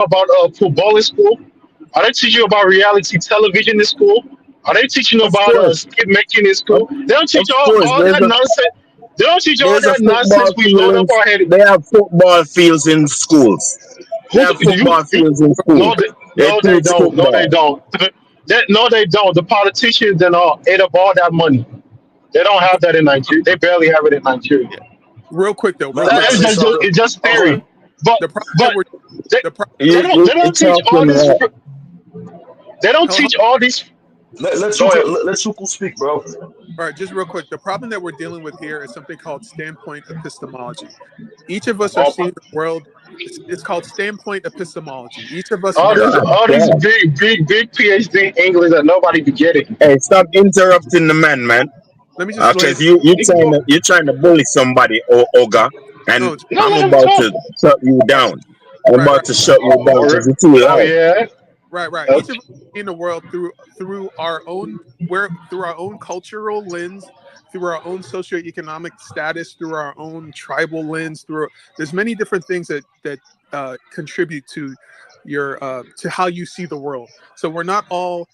about football in school? Are they teaching you about reality television in school? Are they teaching you Of about course, skip making in of, school? They don't of teach all, course. all that nonsense. They don't teach all There's a that nonsense football we field load in, up our head. they have football fields in schools. They Who have do football you? fields in No, schools. They no, they teach don't. No, they football. don't. No, they don't. The politicians and all ate up all that money. They don't have that in Nigeria. They barely have it in Nigeria. Yeah. Real quick though, May, real may quick. I That say is just, something? it's just Hold theory. on. But The problem that but we're they, the pro, You they don't teach all talking this. They don't hold, teach all these. Let Go ahead. Tuku, let Tuku speak, bro. all right, just real quick. The problem that we're dealing with here is something called standpoint epistemology. Each of us are All, seeing the world. It's called standpoint epistemology. Each of us all are. these God all these damn. big PhD English that nobody be getting. Hey, stop interrupting the man, man. Let me just lay it. Cause you He can go. you're trying to bully somebody, Oga, and No, No, I'm let him about talk. to shut you down. I'm right, right, about to shut you down Oh, because you're too oh loud. yeah. right, right. Uh, Each of us are seeing the world through our own through our own cultural lens, through our own socioeconomic status, through our own tribal lens. There's many different things that contribute to your to how you see the world. So we're not all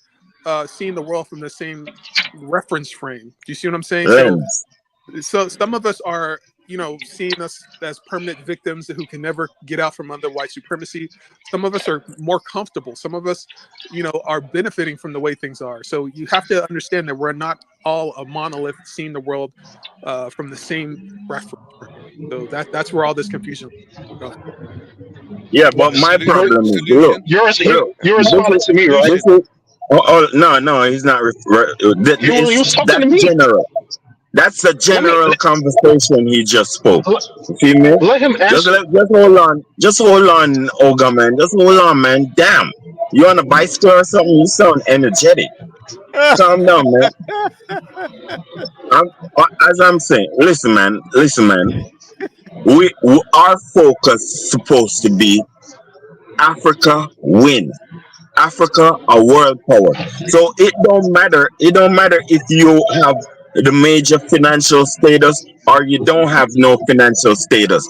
seeing the world from the same reference frame. Do you see what I'm saying? Lens. So some of us are, seeing us as permanent victims who can never get out from under white supremacy. Some of us are more comfortable. Some of us, are benefiting from the way things are. So you have to understand that we're not all a monolith seeing the world from the same reference frame. So that's where all this confusion. Go ahead. Yeah, what, but my you're problem is look, Solution. look. you're This responding is to me, right? this is. Oh, no, no, he's not. You was It's talking that to me. general. That's a Let me general conversation he just spoke. let, You feel me? let him answer. Just hold on. Just hold on, Olga, man. Just hold on, man. Damn. You on a bicycle or something? You sound energetic. Calm down, man. I'm, as I'm saying, listen, man. We our focus supposed to be Africa win. Africa a world power. So it don't matter. It don't matter if you have the major financial status or you don't have no financial status.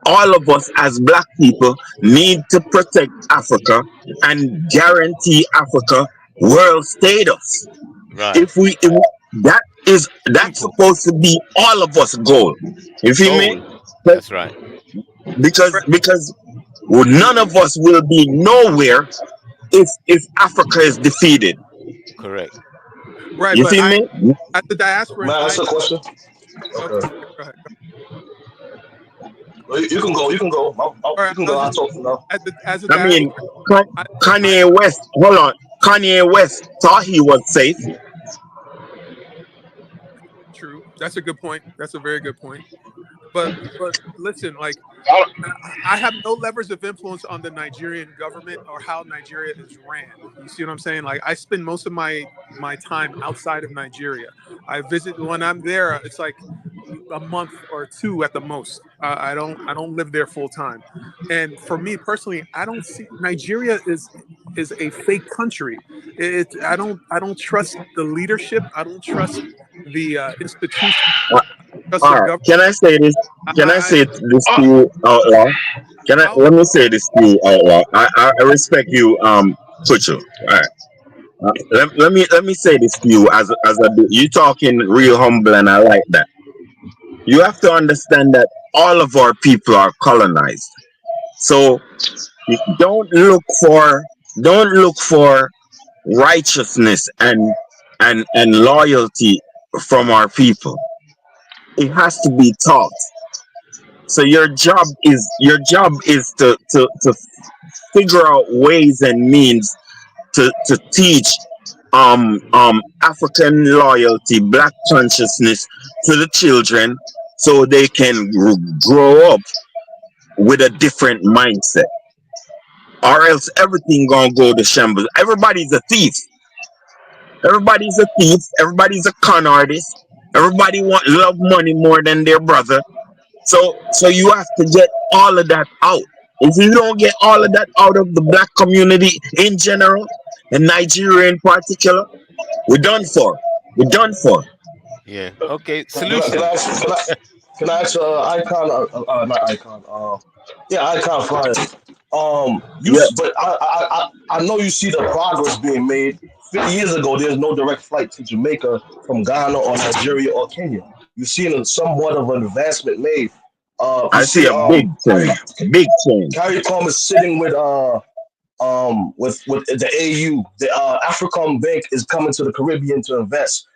All of us as black people need to protect Africa and guarantee Africa world status. Right. If that's People. supposed to be all of us goal. You feel me? Goal. But That's right. because none of us will be nowhere if Africa is defeated. Correct. Right, You but feel I, me? as a May diasporan, I ask a question? okay, Okay. go ahead. Well, you can go. You can go. All You right, can I go. was I'll just talk for now. as a I mean, diasporan, Ka- I, I Kanye West. Hold on. Kanye West thought he was safe. true. That's a good point. That's a very good point. But listen, like I, I have no levers of influence on the Nigerian government or how Nigeria is ran. You see what I'm saying? Like I spend most of my time outside of Nigeria. I visit when I'm there. It's like a month or two at the most. I don't live there full time. And for me personally, I don't see Nigeria is a fake country. I don't trust the leadership. I don't trust the institution. Uh, Trust all the right. government. Can I say this? Can I I say this to I, you out loud? Can I? how Let me say this to you out loud. I respect you, Kuchu. All right. Let me say this to you as I do. You talking real humble, and I like that. You have to understand that all of our people are colonized. So don't look for don't look for righteousness and loyalty from our people. It has to be taught. So your job is to figure out ways and means to teach African loyalty, black consciousness to the children so they can grow up with a different mindset. Or else everything gonna go to shambles. Everybody's a thief. Everybody's a thief. Everybody's a con artist. Everybody love money more than their brother. So you have to get all of that out. If you don't get all of that out of the black community in general, and Nigeria in particular, we're done for. We're done for. Yeah. Okay. Can I Solution. ask? Can I ask? Icon? Not icon. Yeah, icon flying. Yeah, but I know you see the progress being made. 50 years ago, there's no direct flight to Jamaica from Ghana or Nigeria or Kenya. You've seen somewhat of an advancement made. You I see see, a big change. Big change. Carrie Palm is sitting with the AU. The Africom Bank is coming to the Caribbean to invest.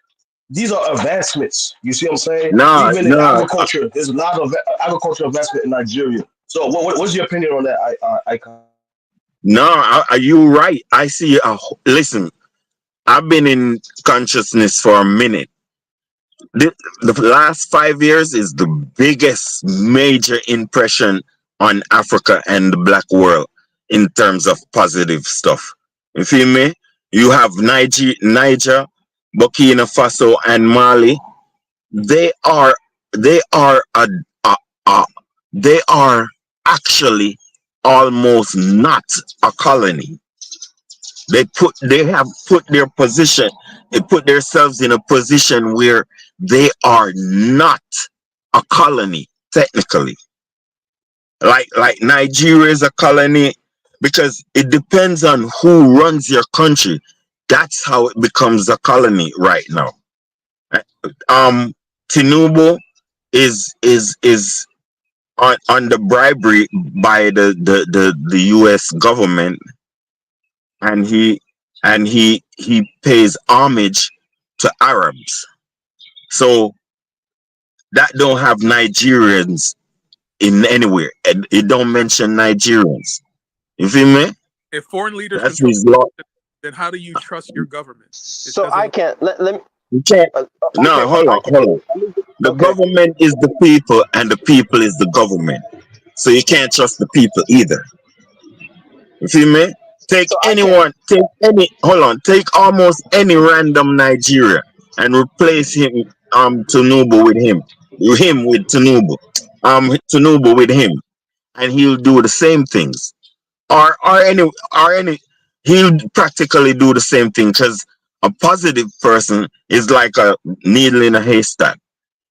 These are advancements. You see what I'm saying? Nah, Even in nah, agriculture, there's a lot of agriculture investment in Nigeria. So, what's your opinion on that, Icon? nah. You right. I see. Listen, I've been in consciousness for a minute. The last 5 years is the biggest major impression on Africa and the black world in terms of positive stuff. You feel me? You have Niger, Burkina Faso, and Mali. They are they are a, a they are actually almost not a colony. They have put their position, they put themselves in a position where they are not a colony technically. Like Nigeria is a colony because it depends on who runs your country. That's how it becomes a colony right now. Um Tinubu is on the bribery by the US government, and he pays homage to Arabs. So that don't have Nigerians in anywhere. And it don't mention Nigerians. You feel me? If foreign leaders That's control, his law. then how do you trust your government? It So I doesn't. can't let me. You can't. Okay, No, hold I on, can. hold on. The Okay, government is the people, and the people is the government. So you can't trust the people either. You feel me? Take so I can't. anyone, take any, hold on, take almost any random Nigeria and replace him, Tinubu with him. Him with Tinubu. Tinubu with him. And he'll do the same things. Or any he'll practically do the same thing, because a positive person is like a needle in a haystack.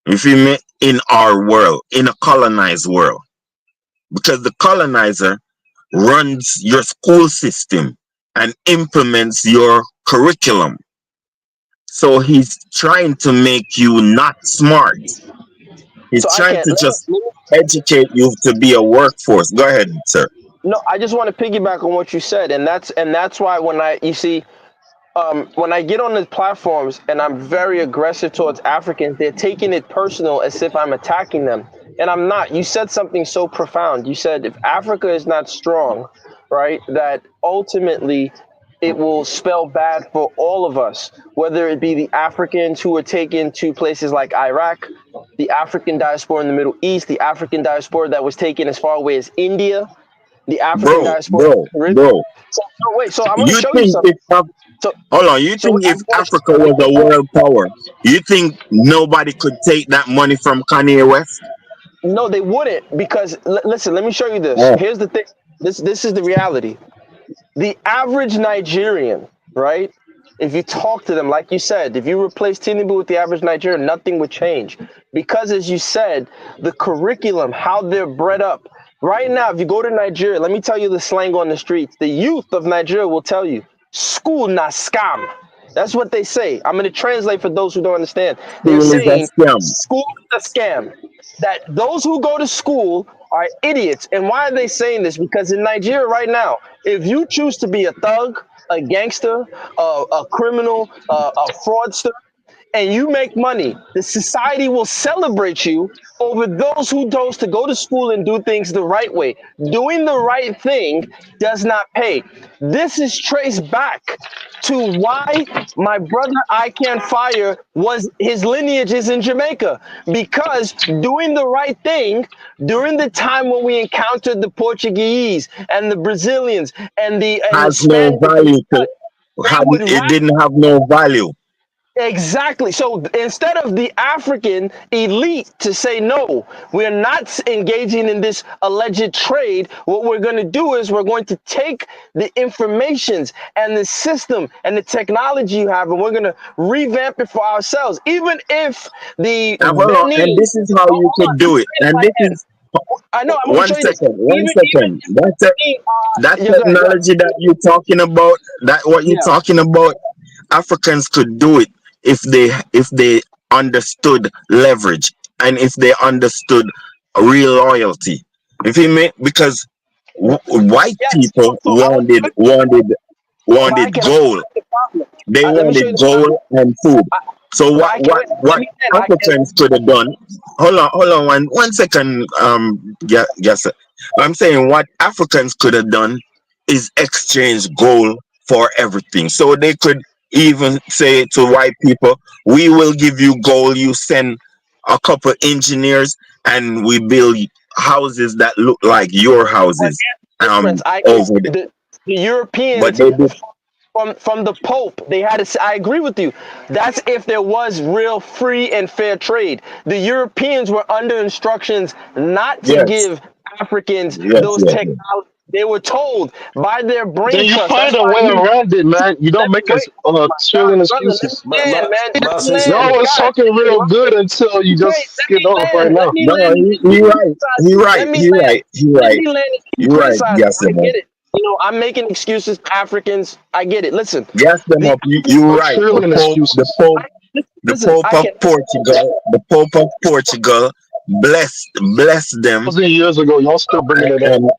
You feel me? In our world, in a colonized world. Because the colonizer runs your school system and implements your curriculum. So he's trying to make you not smart. He's So I trying can't. to just educate you to be a workforce. Go ahead, sir. No, I just want to piggyback on what you said, and that's why when you see when I get on the platforms and I'm very aggressive towards Africans, they're taking it personal as if I'm attacking them. And I'm not. You said something so profound. You said if Africa is not strong, right, that ultimately it will spell bad for all of us, whether it be the Africans who are taken to places like Iraq, the African diaspora in the Middle East, the African diaspora that was taken as far away as India, the African Bro, diaspora in bro, the Caribbean. bro. So wait, so I'm going to You show you think something. if So hold on, you so think I if want to. Africa was a world power, you think nobody could take that money from Kanye West? No, they wouldn't because listen. Let me show you this. Oh, Here's the thing. This is the reality. The average Nigerian, right? If you talk to them, like you said, if you replace Tinubu with the average Nigerian, nothing would change. Because as you said, the curriculum, how they're bred up. Right now, if you go to Nigeria, let me tell you the slang on the streets. The youth of Nigeria will tell you, school na scam. That's what they say. I'm going to translate for those who don't understand. They're school is a saying scam. school is a scam. That those who go to school are idiots. And why are they saying this? Because in Nigeria right now, if you choose to be a thug, a gangster, a criminal, a fraudster, and you make money, the society will celebrate you over those who chose to go to school and do things the right way. Doing the right thing does not pay. This is traced back to why my brother I Can Fire was his lineage is in Jamaica, because doing the right thing during the time when we encountered the Portuguese and the Brazilians and the Has no Spaniards, value to they had would it didn't have no value. exactly. So instead of the African elite to say, no, we're not engaging in this alleged trade, what we're going to do is we're going to take the informations and the system and the technology you have, and we're going to revamp it for ourselves. Even if the And hold on, and Benin, this is how hold you on, could let do me it. say it if And I this can. is I know. I want to One show you this. second, one Even second. That's it. That you go ahead. technology that you're talking about, that what you're Yeah. talking about, Africans could do it if they understood leverage and if they understood real loyalty. If you may, because white Yes. people So I want to show you, but I wanted can. gold. The problem. They Let me show you wanted the gold problem. and food. I, So but what I can what wait. Let what me end. I can. Africans could have done? Hold on, one second. Yes, sir. I'm saying what Africans could have done is exchange gold for everything. So they could even say to white people, "We will give you gold. You send a couple engineers, and we build houses that look like your But houses." here's the difference. I Over there, the but Europeans they did. from the Pope, they had to. I agree with you. That's if there was real free and fair trade. The Europeans were under instructions not to Yes, give Africans yes, those yes, yes. technologies. They were told by their Then brain you trust. find That's a why way you around it, man. You don't let me make us wait. Oh my God, trillion brother, let me excuses. land, man. May Let I me say land, something? Y'all was guys. talking real good until you Wait, just let skid me off right land. Let now. me No, land. And then he you can right. criticize He me. right. Let me He land. right. He Let right. me land and you You can right. criticize me. Gas I them up. get it. I'm making excuses for Africans. I get it. Listen, Gas them the up. You A right. trillion excuses. The listen. Pope I of can. Portugal, blessed them, 1,000 years ago, y'all still bringing it up and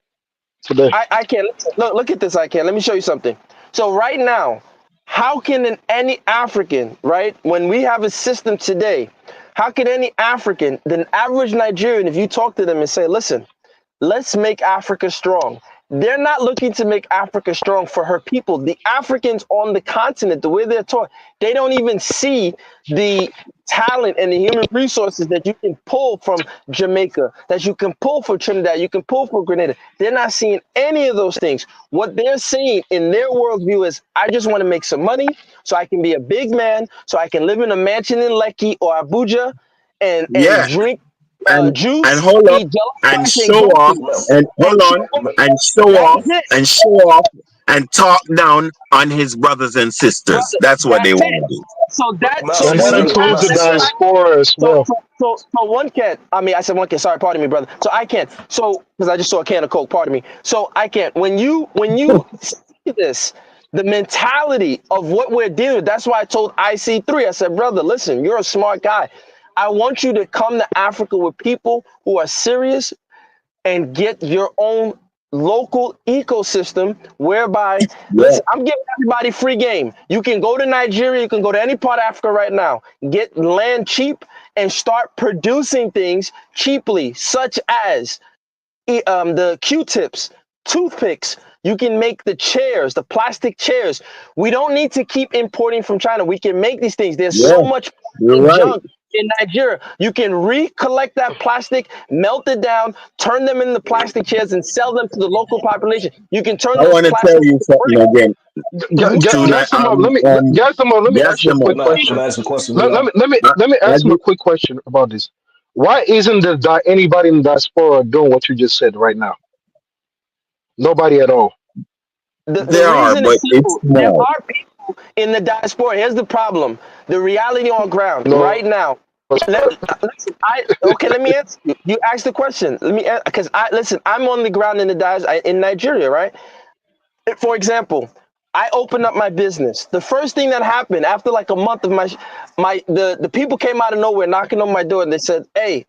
today. I can. Look at this. I can. Let me show you something. So right now, how can any African, right? When we have a system today, how can any African, the average Nigerian, if you talk to them and say, listen, let's make Africa strong. They're not looking to make Africa strong for her people. The Africans on the continent, the way they're taught, they don't even see the talent and the human resources that you can pull from Jamaica, that you can pull from Trinidad, you can pull from Grenada. They're not seeing any of those things. What they're seeing in their worldview is, I just want to make some money so I can be a big man, so I can live in a mansion in Lekki or Abuja and yeah, drink and juice, hold up eat jollof and rice and show off groceries and hold and show on up. and show off That's it, and show off and talk down on his brothers and sisters. brother. That's what they That's want it. to do. So May I so And say when that you something? have May I includes the say something? diaspora as well. so one can. I mean, I said one can. Sorry, pardon me, brother. So I can't. So because I just saw a can of Coke. Pardon me. So I can't. When you see this, the mentality of what we're dealing with. That's why I told IC3. I said, brother, listen, you're a smart guy. I want you to come to Africa with people who are serious and get your own local ecosystem whereby, Yeah, listen, I'm giving everybody free game. You can go to Nigeria, you can go to any part of Africa right now, get land cheap and start producing things cheaply, such as the Q-tips, toothpicks. You can make the chairs, the plastic chairs. We don't need to keep importing from China. We can make these things. There's yeah, so much you're right. junk in Nigeria. You can recollect that plastic, melt it down, turn them into plastic chairs, and sell them to the local population. You can turn I those want to tell plastic you something bricks. again. You can Gas them up. Gas them up. Let me Gas ask you a them up. quick Can question. I ask a question, Let, let Leon? me let me I, let me I ask him a get, quick question about this. Why isn't anybody in the diaspora doing what you just said right now? Nobody at all. the there are, reason is but it's simple. There small. are people in the diaspora. Here's the problem. The reality on ground right No. now. Listen, okay. Let me answer you. You asked the question. Let me, because I listen. I'm on the ground in in Nigeria, right? For example, I opened up my business. The first thing that happened after like a month of the people came out of nowhere knocking on my door and they said, "Hey,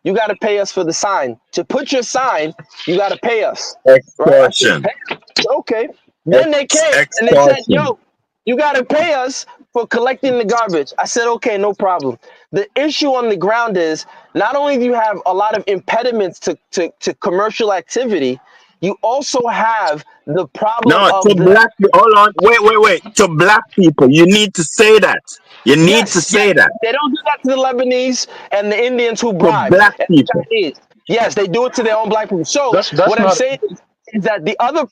you got to pay us for the sign. To put your sign, you got to pay us." Right? I said, Extortion. "Pay us?" I said, okay. Then they came and they said, Extortion. "Yo, you got to pay us for collecting the garbage." I said, "Okay, no problem." The issue on the ground is not only do you have a lot of impediments to commercial activity, you also have the problem No, to of the black hold on, wait. To black people, you need to say that. You need to yes, say that. they don't do that to the Lebanese and the Indians who To bribe black and the people. Chinese. Yes, they do it to their own black people. So That's what I'm not. saying is that the other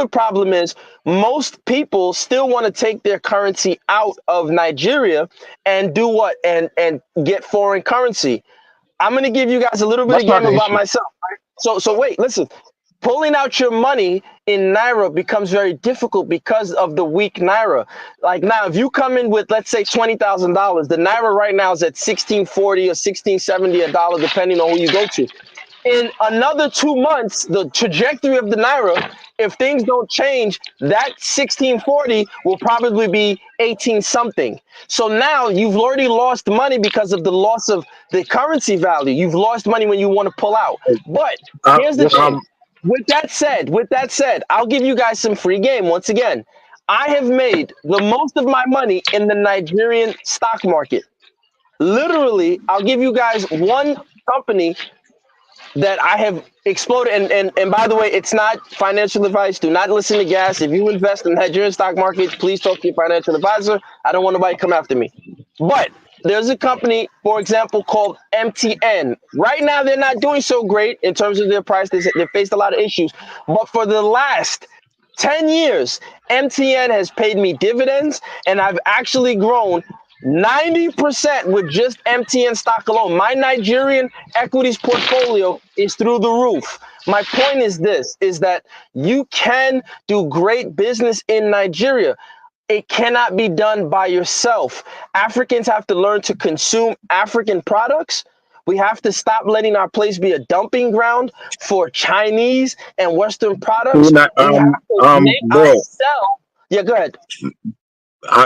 problem is most people still want to take their currency out of Nigeria and do what and get foreign currency. I'm going to give you guys a little bit of That's not game the about issue. myself. Right? So wait, listen. Pulling out your money in naira becomes very difficult because of the weak naira. Like now, if you come in with let's say $20,000, the naira right now is at 1640 or 1670 a dollar, depending on who you go to. in another 2 months, the trajectory of the naira, if things don't change, that 1640 will probably be 18 something. So now you've already lost money because of the loss of the currency value. You've lost money when you want to pull out. But Uh, here's the Yes, sir. thing. With that said, I'll give you guys some free game once again. I have made the most of my money in the Nigerian stock market. Literally, I'll give you guys one company that I have exploded. And by the way, it's not financial advice. Do not listen to gas. If you invest in the Nigerian stock market, please talk to your financial advisor. I don't want nobody to come after me. But there's a company, for example, called MTN. Right now, they're not doing so great in terms of their price. They faced a lot of issues. But for the last 10 years, MTN has paid me dividends, and I've actually grown 90% with just MTN stock alone. My Nigerian equities portfolio is through the roof. My point is this, is that you can do great business in Nigeria. It cannot be done by yourself. Africans have to learn to consume African products. We have to stop letting our place be a dumping ground for Chinese and Western products. We have to make bro. ourselves. Yeah, go ahead.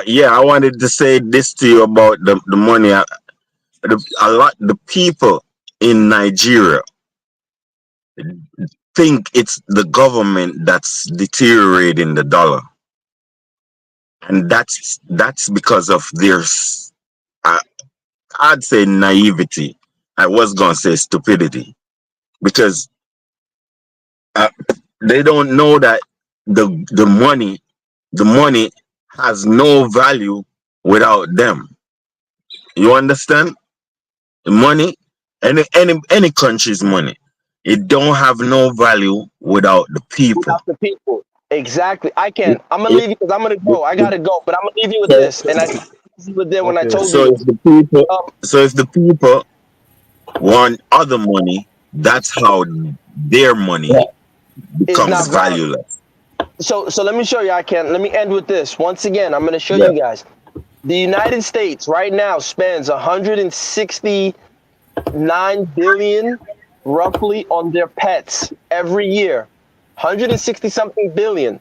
Yeah, I wanted to say this to you about the money. The people in Nigeria think it's the government that's deteriorating the dollar, and that's because of their uh, I'd say naivety. I was gonna say stupidity because uh, they don't know that the money has no value without them. You understand? The money, any country's money, it don't have no value without the people. Without the people. Exactly. I It, can. I'm gonna it, leave you because I'm gonna it, go. I it- gotta go. But I'm gonna leave you with so, this. And I think you were there when I Okay. told so you. if the people, Um, so if the people want other money, that's how their money is becomes not valid. valueless. So let me show you. I can. Let me end with this. Once again, I'm gonna show Yeah. you guys. The United States right now spends 169 billion roughly on their pets every year. 160 something billion.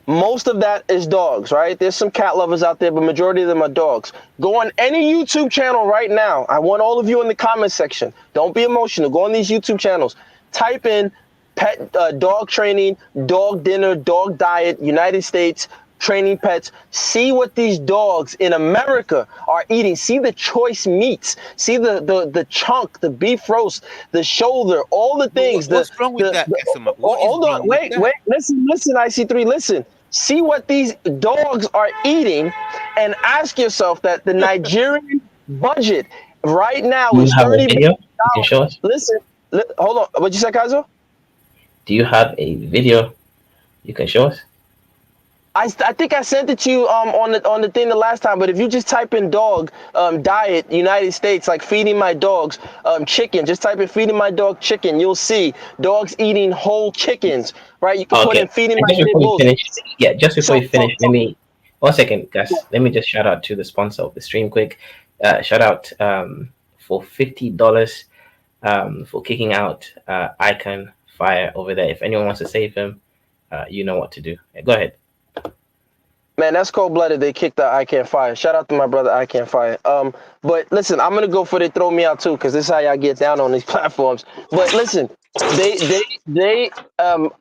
Most of that is dogs, right? There's some cat lovers out there, but majority of them are dogs. Go on any YouTube channel right now. I want all of you in the comment section. Don't be emotional. Go on these YouTube channels. Type in pet dog training, dog dinner, dog diet, United States training pets. See what these dogs in America are eating. See the choice meats. See the chunk, the beef roast, the shoulder, all the But things. what's wrong with that, Exuma? What is Hold on, wrong with wait, that? wait, listen, IC3, listen. See what these dogs are eating and ask yourself that the Nigerian budget right now Do you is have a 30 video billion you can show dollars. us? Listen, hold on. What'd you say, Kaizo? Do you have a video you can show us? I think I sent it to you on the thing the last time, but if you just type in dog diet United States, like feeding my dogs chicken, just type in feeding my dog chicken, you'll see dogs eating whole chickens, right? You can put in Okay. feeding And my just pit before you bulls. finish, yeah, just before So you finish, let me 1 second, guys. Let me just shout out to the sponsor of the stream quick. Shout out for $50 for kicking out Icon Fire over there. If anyone wants to save him, you know what to do. Go ahead. Man, that's cold blooded. They kicked out I Can't Fire. Shout out to my brother I Can't Fire. But listen, I'm gonna go for they throw me out too, because this is how y'all get down on these platforms. But listen, they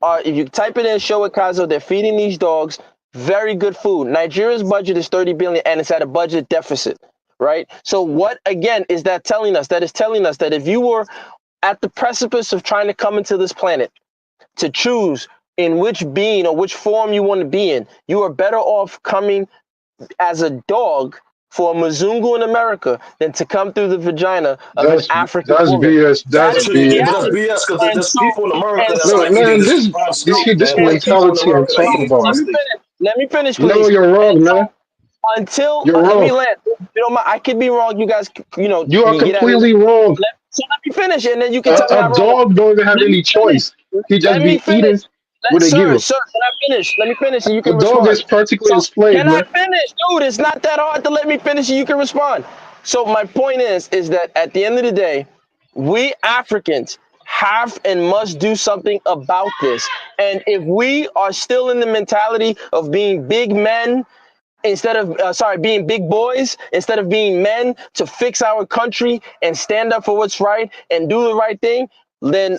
are, if you type it in, show it Kazo, they're feeding these dogs very good food. Nigeria's budget is 30 billion and it's at a budget deficit, right? So what again is that telling us? That is telling us that if you were at the precipice of trying to come into this planet to choose in which being or which form you want to be in, you are better off coming as a dog for a Mzungu in America than to come through the vagina of an That's African that's woman. BS. That That's is the Actually, but that's BS. reality. BS because And there's so, people in America and that's so, No, not eating man, this this prime this steak, this man. and There's so, people in mentality I'm America that talking eating about, prime let man. me steak. finish. Let me finish, No, please. you're And wrong, man. so, until You're let me wrong. land. You know, I could be wrong. You guys, You are you get at me. completely wrong. So let me finish, and then you can tell me A how wrong I am. dog don't even have Let me any finish. choice. He Let just me be finish. eating what they give Sir, him. can I finish? Let me finish, and you The can dog respond. is practically So, a slave, can I man. finish, dude? It's not that hard to let me finish, and you can respond. So, my point is that at the end of the day, we Africans have and must do something about this. And if we are still in the mentality of being big men instead of being big boys instead of being men to fix our country and stand up for what's right and do the right thing, then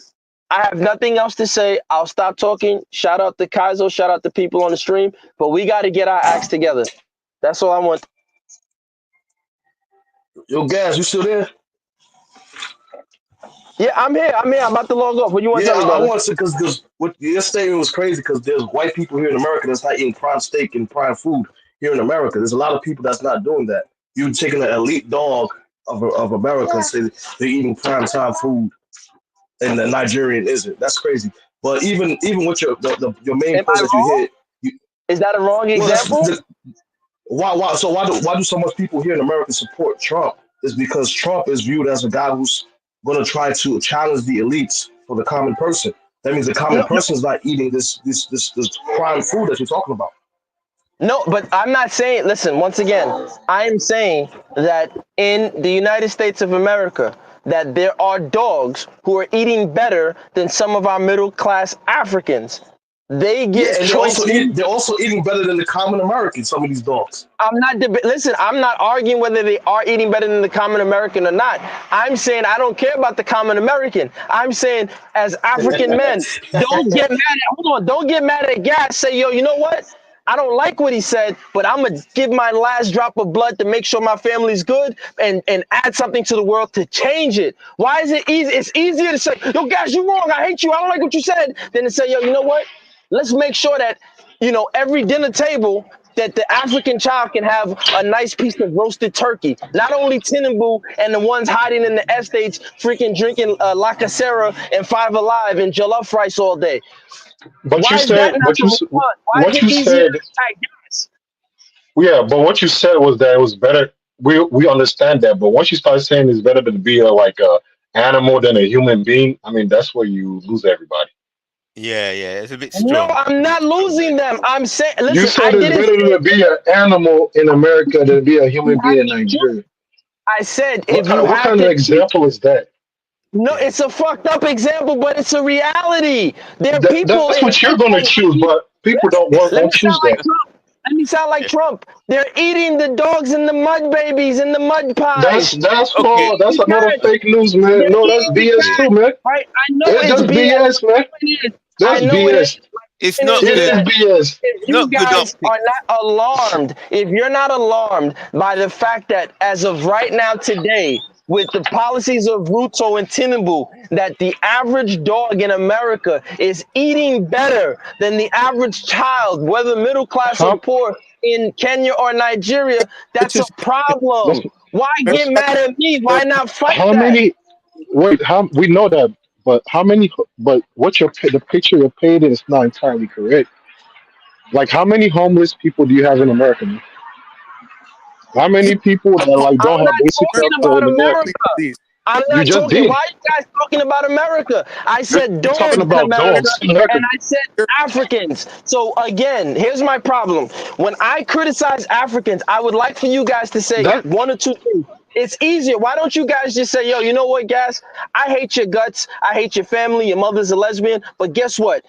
I have nothing else to say. I'll stop talking. Shout out to Kaizo, shout out to people on the stream, but we got to get our acts together. That's all I want. Yo, Gas, you still there? Yeah, I'm here. I'm about to log off. What you want to Yeah, tell me, I brother? want to because what your statement was crazy because there's white people here in America that's not eating prime steak and prime food here in America. There's a lot of people that's not doing that. You're taking an elite dog of America and say they're eating prime time food and the Nigerian isn't. That's crazy. But even with your main Am points I that you wrong? hit, you, Is that a wrong well, that's example? why do so much people here in America support Trump? Is because Trump is viewed as a guy who's going to try to challenge the elites for the common person. That means the common No, person is not eating this prime food that you're talking about. no, but I'm not saying, listen, once again, I am saying that in the United States of America, that there are dogs who are eating better than some of our middle class Africans. They Yeah, get and choice meat. they're also eating better than the common American. Some of these dogs. Listen, I'm not arguing whether they are eating better than the common American or not. I'm saying I don't care about the common American. I'm saying as African men, don't get mad at Gas. Say, yo, you know what? I don't like what he said, but I'm gonna give my last drop of blood to make sure my family's good and add something to the world to change it. Why is it easy? It's easier to say, yo, Gas, you wrong. I hate you. I don't like what you said, than to say, yo, you know what? Let's make sure that, every dinner table that the African child can have a nice piece of roasted turkey. Not only Tinubu and the ones hiding in the estates freaking drinking La Casera and Five Alive and jollof rice all day. But you Why is that said, not the response? Why is what it you easier to said, attack gas? yeah. But what you said was that it was better. We understand that, but once you start saying it's better to be a animal than a human being, I mean that's where you lose everybody. Yeah, yeah, it's a bit No, strong. I'm not losing them. I'm saying, You listen, said I it's didn't better say to be an animal in America than to be a you human being have in to choose. Nigeria. I said if you What have kind of to choose. example is that? No, Yeah. it's a fucked up example, but it's a reality. There are people That's in what you're gonna choose, but people don't let me won't sound choose like that. Trump. Let me sound like Trump. They're eating the dogs and the mud babies and the mud pies. Okay. That's another Cats. fake news, man. They're No, that's eating BS too, cats. man. Right? I know It's it's just BS. BS, man. It is. I That's know it is. BS. It's It is not It good. is that BS. if you Not good guys are optics. not alarmed, if you're not alarmed by the fact that as of right now today, with the policies of Ruto and Tinubu, that the average dog in America is eating better than the average child, whether middle class or How poor, in Kenya or Nigeria, Which that's a is let's, problem. Why get let's mad at me? Why not fight how that? many wait, how we know that, but how many but what the picture you're painting is not entirely correct. Like how many homeless people do you have in America, man? How you many people that like I'm don't have not basic talking health about care in America. America? these. I'm You not just talking. Why did. are you guys talking about America? I said You're talking dogs in about America, dogs in America. and I said Africans. So again, here's my problem. When I criticize Africans, I would like for you guys to say That one or two things. It's easier. Why don't you guys just say, yo, you know what, guys? I hate your guts. I hate your family. Your mother's a lesbian. But guess what?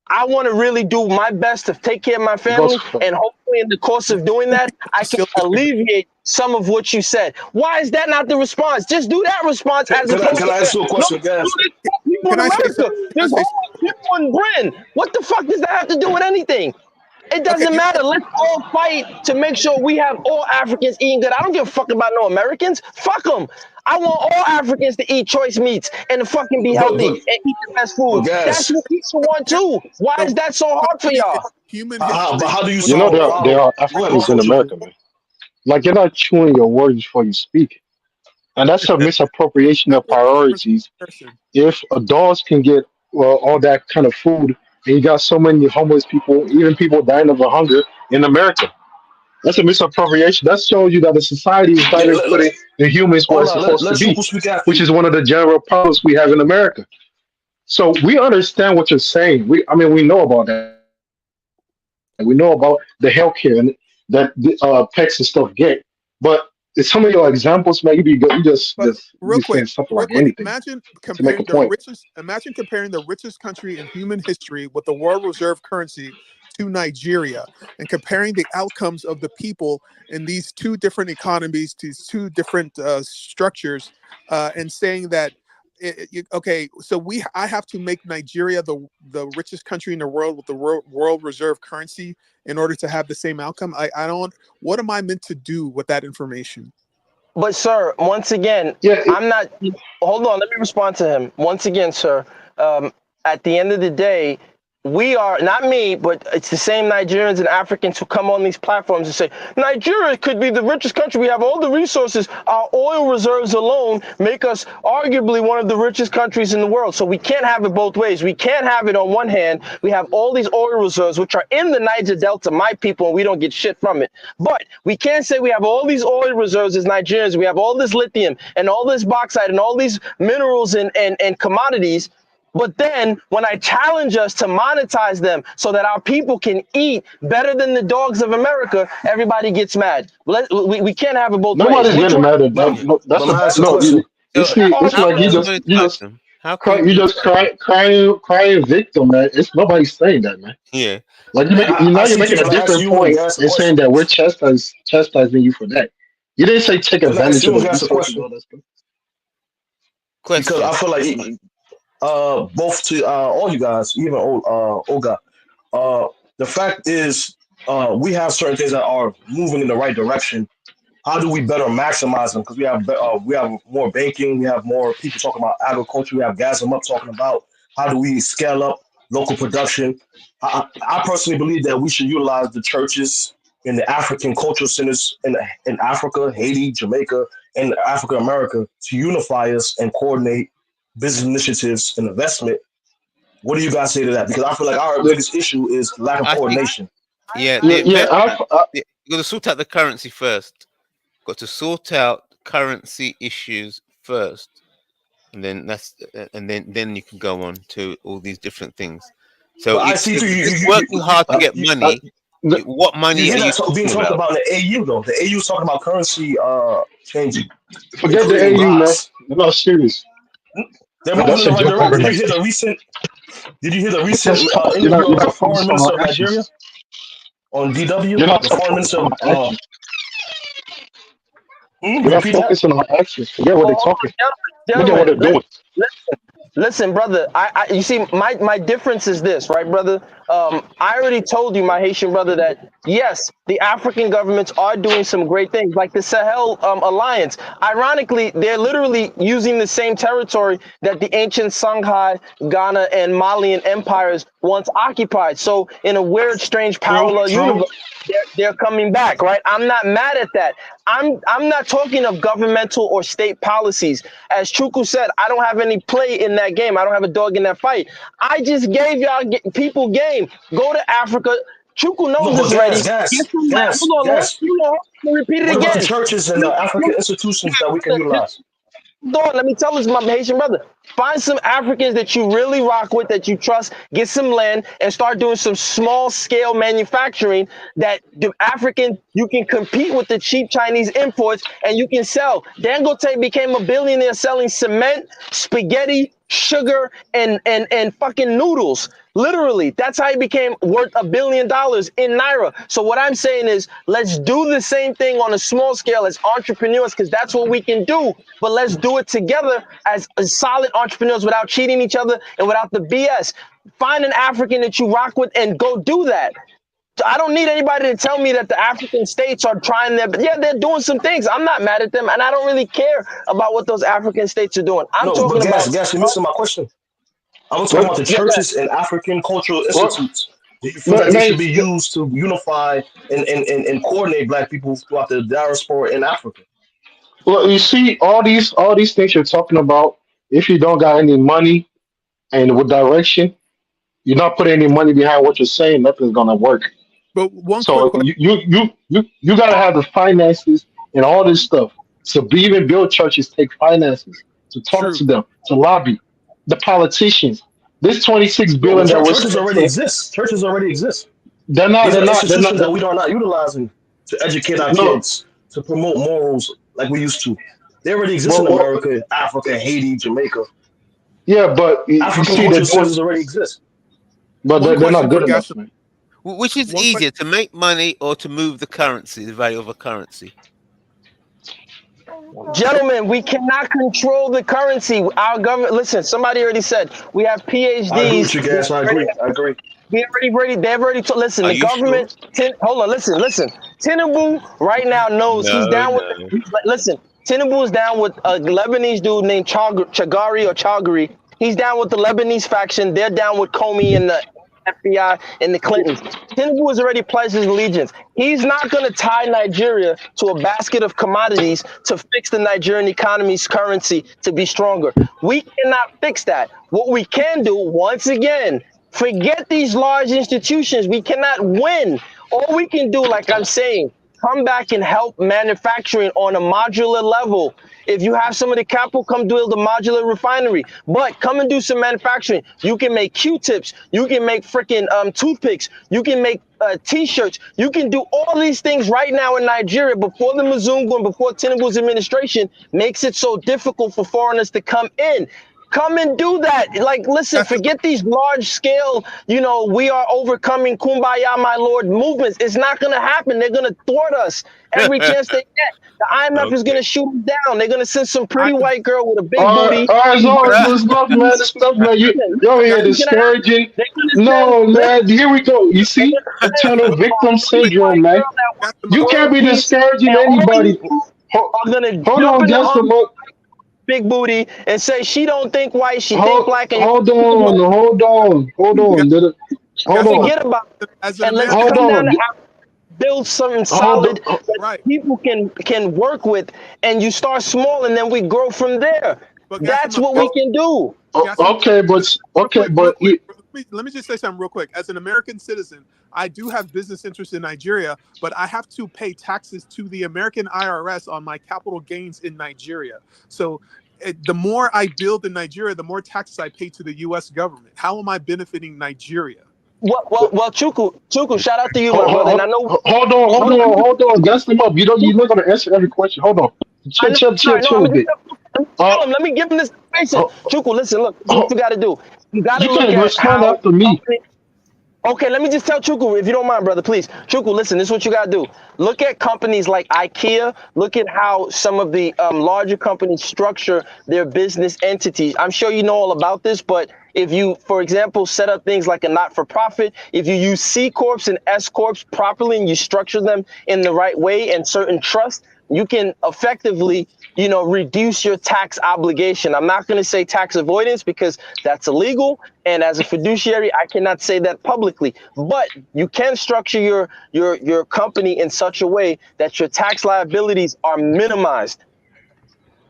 I want to really do my best to take care of my goes family, for and hopefully, in the course of doing that, I can Still disagree. alleviate some of what you said. Why is that not the response? Just do that response as opposed Can to I say, ask you a no, question, do Gas? this for people in Can I say America. something? Can I There's say homeless people in Britain. What the fuck does that have to do with anything? It something? Okay, doesn't matter. Let's all fight to make sure we have all Africans eating good. I don't give a fuck about no Americans. Fuck them. I want all Africans to eat choice meats and to fucking be But healthy but and eat the best but food. That's Gas, what we should want too. Why the is that so hard for y'all? human history. how do you you know solve the there problem? are Go ahead, Africans before in tripping. America, man. Like you're not chewing your words before you speak. And that's a misappropriation That of was a priorities. person. If adults can get all that kind of food, and you got so many homeless people, even people dying of hunger in America, that's a misappropriation. That shows you that the society is not Yeah, even putting the humans where hold it's on. supposed to Let's be, Super speak after which you. is one of the general problems we have in America. So we understand what you're saying. I mean, we know about that. We know about the healthcare and that pets and stuff get, but some of your examples, man, you be good. But You be saying something real like quick, anything to make a point. imagine comparing the richest country in human history with the world reserve currency to Nigeria, and comparing the outcomes of the people in these two different economies, these two different structures, and saying that. Okay, so I have to make Nigeria the richest country in the world with the world reserve currency in order to have the same outcome. I don't. What am I meant to do with that information? But sir, once again, Yeah, I'm not. Hold on, let me respond to him. Once again, sir, at the end of the day, we are not me, but it's the same Nigerians and Africans who come on these platforms and say Nigeria could be the richest country. We have all the resources. Our oil reserves alone make us arguably one of the richest countries in the world. So we can't have it both ways. We can't have it on one hand. We have all these oil reserves, which are in the Niger Delta, my people, and we don't get shit from it. But we can't say we have all these oil reserves as Nigerians. We have all this lithium and all this bauxite and all these minerals and commodities. But then when I challenge us to monetize them so that our people can eat better than the dogs of America, everybody gets mad. We can't have it both ways. nobody's Which getting one? mad at that. But Yeah. No, that's let me a ask you a no. question. You So see, it's how like can somebody tell them? How can you just crying victim, man. It's nobody's saying that, man. yeah? Like I you're see making a trying to ask different you and point gas a and saying question. that we're chastising you for that. You didn't say take Let me ask advantage you of and the gas a resources, question all that stuff. because Question. I feel like both to all you guys, even Olga. Uh, the fact is, we have certain things that are moving in the right direction. How do we better maximize them? Because we have more banking, we have more people talking about agriculture, we have Gasm up talking about how do we scale up local production. I personally believe that we should utilize the churches in the African cultural centers in Africa, Haiti, Jamaica, and Africa America to unify us and coordinate business initiatives and investment. What do you guys say to that? Because I feel like our Yeah, biggest issue is lack of I think coordination. yeah, yeah, the yeah. investment. You got to sort out the currency first. Got to sort out currency issues first, and then then you can go on to all these different things. So But I if see you're too. just working hard to Uh, get uh, money, the, what You money are hear you that being talking talked about? about in the AU though. The AU is talking about currency changing. They're Forget the creating AU, man. blocks. They're not serious. They're moving That's in the a right joke direction. overnight. Did you hear the recent Because interview you're of the not foreign focusing minister on of Nigeria actions. on DW? You're not The foreign minister focusing of on actions. You're not repeat that. focusing on actions. Forget what Oh, they're hold talking. on, Look at what gentlemen, they're doing. listen, brother. You see, my difference is this, right, brother? I already told you, my Haitian brother, that yes, the African governments are doing some great things, like the Sahel alliance. Ironically, they're literally using the same territory that the ancient Songhai, Ghana, and Malian empires once occupied. So, in a weird, strange True, parallel true. universe, they're coming back, right? I'm not mad at that. I'm not talking of governmental or state policies. As Chuku said, I don't have any play in that game. I don't have a dog in that fight. I just gave y'all people game. Go to Africa. Chuku knows No, this but already. Get some land. Hold on, gas. hold on. Let me repeat it What about the again. churches and the African institutions that we can utilize? Hold on, let me tell this, my Haitian brother. Find some Africans that you really rock with, that you trust, get some land, and start doing some small scale manufacturing that the African, you can compete with the cheap Chinese imports and you can sell. Dangote became a billionaire selling cement, spaghetti, sugar, and fucking noodles. Literally, that's how he became worth $1 billion in Naira. So what I'm saying is, let's do the same thing on a small scale as entrepreneurs, because that's what we can do. But let's do it together as solid entrepreneurs without cheating each other and without the BS. Find an African that you rock with and go do that. I don't need anybody to tell me that the African states are trying their, yeah, they're doing some things. I'm not mad at them, and I don't really care about what those African states are doing. I'm No, but talking about, you're missing my question. I was talking What? about the yeah, churches and African cultural What? institutes. Do you feel No, that they no, should be used to unify and coordinate black people throughout the diaspora in Africa? well, you see, all these things you're talking about. If you don't got any money and with direction, you're not putting any money behind what you're saying. Nothing's gonna work. But one quick So question. you gotta have the finances and all this stuff. So even build churches take finances to talk True. to them, to lobby the politicians. This 26 No, but billion that we're churches already spending, exist. Churches already exist. they're not These they're are not they're not institutions that we are not utilizing to educate our no kids. to promote morals like we used to. They already exist in Well, America, Africa, Haiti, Jamaica. yeah, but you African see, they're cultural doing, centers already exist. but One they're question not for good enough, Gaston. man. Which is One question. easier, to make money or to move the currency, the value of a currency? Gentlemen, we cannot control the currency. Our government, listen, somebody already said we have I agree with PhDs. you, Gas. I agree. I agree. They've already told, listen, Are the you sure? government, hold on, listen. Tinubu right now knows he's No, down with, no. listen, Tinubu is down with a Lebanese dude named Chagari or Chagri. He's down with the Lebanese faction. They're down with Comey and the FBI and the Clintons. Tinubu has already pledged his allegiance. He's not going to tie Nigeria to a basket of commodities to fix the Nigerian economy's currency to be stronger. We cannot fix that. What we can do, once again, forget these large institutions. We cannot win. All we can do, like I'm saying, come back and help manufacturing on a modular level. If you have some of the capital, come build a modular refinery. But come and do some manufacturing. You can make Q-tips. You can make freaking toothpicks. You can make T-shirts. You can do all these things right now in Nigeria before the Mzungu and before Tinubu's administration makes it so difficult for foreigners to come in. Come and do that. Like, listen, Gaston, forget these large scale, we are overcoming kumbaya, my lord movements. It's not going to happen. They're going to thwart us every chance they get. The IMF is going Okay. to shoot them down. They're going to send some I pretty white girl with a big All right, booty. all right, Who's so gonna, it's enough, man. It's enough, man. listen, You're over here what's going to happen? discouraging. They're going to send, No, listen, man. Here we go. You they're see, going to send eternal but a victim pretty syndrome, white man. girl that wants Gaston, You can't world be peace, discouraging and all anybody. you Hold, are going to hold jump on, in the just a arms moment. big booty and say she don't think white, she think Hold, black, and hold you're on, hold on, hold Ga- on. Hold Gaston, on, forget about it. as an And let's hold American, come down on, to build something hold solid on. that right? people can work with, and you start small and then we grow from there. But Gaston, That's what we can do. Gaston, real Okay, quick, real but quick. Let me just say something real quick. As an American citizen, I do have business interests in Nigeria, but I have to pay taxes to the American IRS on my capital gains in Nigeria. So the more I build in Nigeria, the more taxes I pay to the U.S. government. How am I benefiting Nigeria? Well, Chuku, shout out to you, my brother. And I hold, know, hold hold on, on, hold on. Gas them up. You're not gonna answer every question. Hold on. I know, Chill I'm a gonna bit. Uh, tell him. Let me give him this information. uh, Chuku, listen, look, this is what uh, you got to do. You got to you look can't at respond how after me. companies. Okay, let me just tell Chuku, if you don't mind, brother, please. Chuku, listen, this is what you gotta do. Look at companies like IKEA. Look at how some of the larger companies structure their business entities. I'm sure you know all about this, but if you, for example, set up things like a not-for-profit, if you use C corps and S corps properly and you structure them in the right way and certain trust, you can effectively, reduce your tax obligation. I'm not going to say tax avoidance because that's illegal. And as a fiduciary, I cannot say that publicly. But you can structure your company in such a way that your tax liabilities are minimized.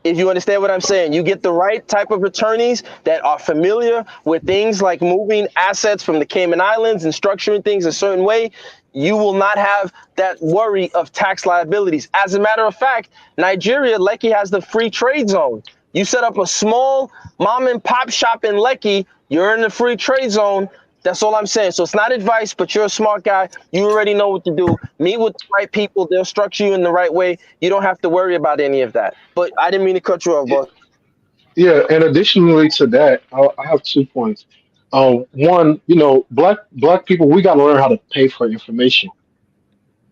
If you understand what I'm saying, you get the right type of attorneys that are familiar with things like moving assets from the Cayman Islands and structuring things a certain way. You will not have that worry of tax liabilities. As a matter of fact, Nigeria, Lekki has the free trade zone. You set up a small mom and pop shop in Lekki, you're in the free trade zone. That's all I'm saying. So it's not advice, but you're a smart guy. You already know what to do. Meet with the right people. They'll structure you in the right way. You don't have to worry about any of that. But I didn't mean to cut you off, boss. Yeah, and additionally to that, I have 2 points. One, black people, we got to learn how to pay for information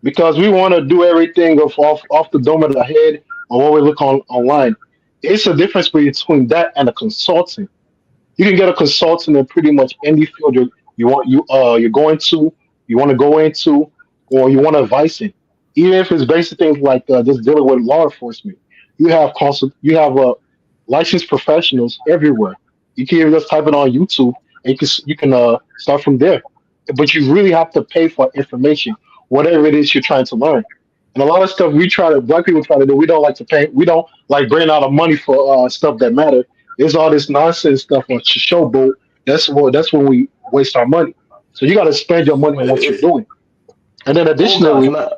because we want to do everything off the dome of the head or what we look online. It's a difference between that and a consultant. You can get a consultant in pretty much any field you're going to, you want to go into, or you want advice in. Even if it's basic things like just dealing with law enforcement, you have licensed professionals everywhere. You can even just type it on YouTube, and you can start from there. But you really have to pay for information, whatever it is you're trying to learn. And a lot of stuff black people try to do. We don't like to pay. We don't like bringing out of money for stuff that matter. There's all this nonsense stuff on showboat. That's when we waste our money. So you got to spend your money on what you're doing. And then Oh God, additionally, can I?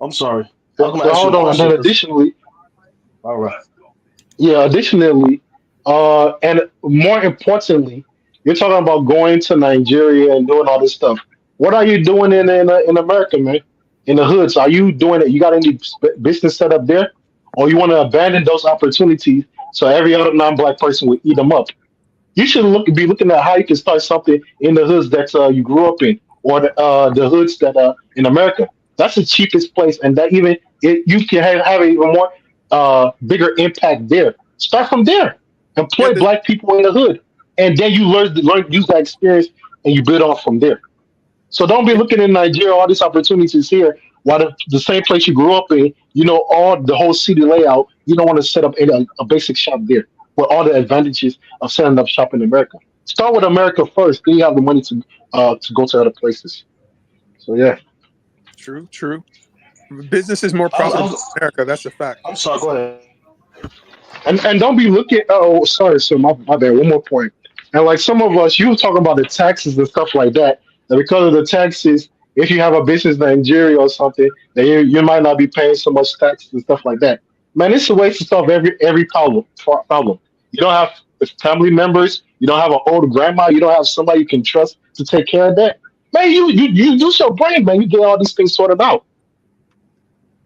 I'm sorry. I was gonna ask you hold a on. And question then because additionally, all right. yeah, additionally, and more importantly, you're talking about going to Nigeria and doing all this stuff. What are you doing in America, man? in the hoods? Are you doing it? You got any business set up there, or you want to abandon those opportunities so every other non-black person will eat them up? You should be looking at how you can start something in the hoods that you grew up in, or the hoods that are in America. That's the cheapest place, and that even you can have even more bigger impact there. Start from there. Yeah, Employ black people in the hood, and then you learn use that experience, and you build on from there. So don't be yeah, looking in Nigeria all these opportunities here, while the same place you grew up in, you know all the whole city layout. You don't want to set up a basic shop there with all the advantages of setting up shop in America. Start with America first, then you have the money to go to other places. So yeah, true, true. Business is more I profitable was, in America. That's a fact. I'm sorry. Go ahead. and don't be looking. Oh, sorry, sir. My bad. One more point. And like some of us, you were talking about the taxes and stuff like that. That because of the taxes, if you have a business in Nigeria or something, then you might not be paying so much taxes and stuff like that. Man, it's a way to solve every problem. You don't have family members. You don't have an old grandma. You don't have somebody you can trust to take care of that. Man, you use your brain, man. You get all these things sorted out.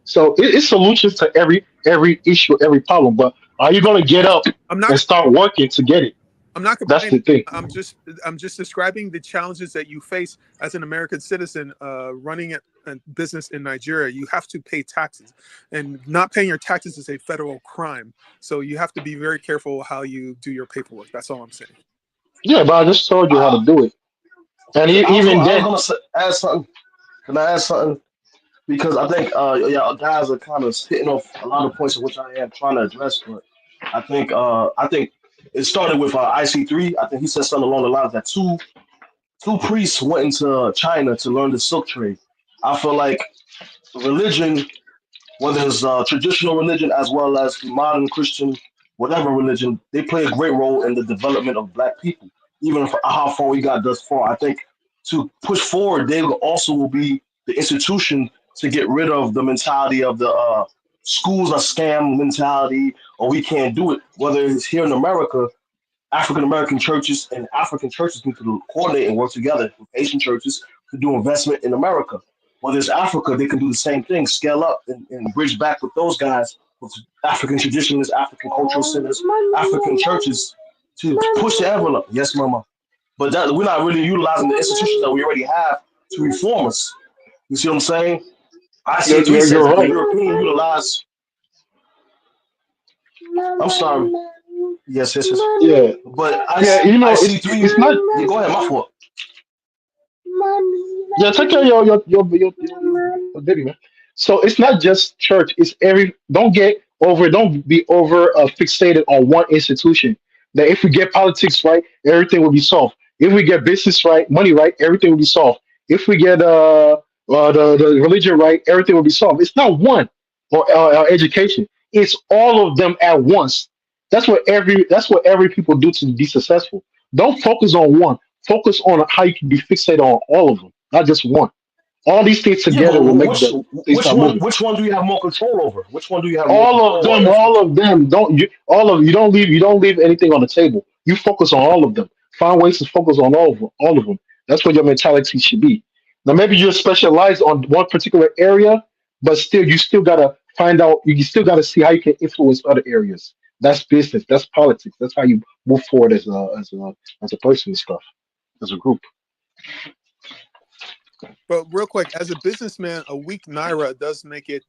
So it's solutions to every issue, every problem. But are you going to get up I'm not. and start working to get it? I'm not That's complaining. the thing. I'm just describing the challenges that you face as an American citizen running a business in Nigeria. You have to pay taxes, and not paying your taxes is a federal crime. So you have to be very careful how you do your paperwork. That's all I'm saying. Yeah, but I just told you how to I, do it. And even I was then, gonna add something. Can I add something? Because I think yeah, guys are kind of hitting off a lot of points of which I am trying to address, but I think it started with IC3. I think he said something along the lines that two priests went into China to learn the silk trade. I feel like religion, whether it's traditional religion as well as the modern Christian, whatever religion, they play a great role in the development of Black people. Even for how far we got thus far, I think to push forward, they also will be the institution to get rid of the mentality of the schools are scam mentality, or we can't do it. Whether it's here in America, African American churches and African churches need to coordinate and work together with Asian churches to do investment in America. Whether it's Africa, they can do the same thing, scale up and bridge back with those guys, with African traditionalists, African cultural centers, African churches to push the envelope. Yes, mama. But that, we're not really utilizing the institutions that we already have to reform us. You see what I'm saying? IC3 you're says if the right. European utilize, I'm sorry. Yes, yes, yes. Yeah, But yeah. I It's see three. it's not. Yeah, go ahead, my fault. Yeah, take care of your baby, man. So it's not just church. It's every. Don't get over. Don't be over fixated on one institution. That if we get politics right, everything will be solved. If we get business right, money right, everything will be solved. If we get the religion right, everything will be solved. It's not one or education. It's all of them at once. That's what every people do to be successful. Don't focus on one. Focus on how you can be fixated on all of them, not just one. All these things Yeah, but together will make the things start moving. which one do you have more control over? Which one do you have more All of control or them, influence all over? of them. Don't you? All of you don't leave anything on the table. You focus on all of them. Find ways to focus on all of them. All of them. That's what your mentality should be. Now, maybe you're specialized on one particular area, but still, you still gotta find out. You still gotta see how you can influence other areas. That's business. That's politics. That's how you move forward as a person and stuff, as a group. But real quick, as a businessman, a weak naira does make it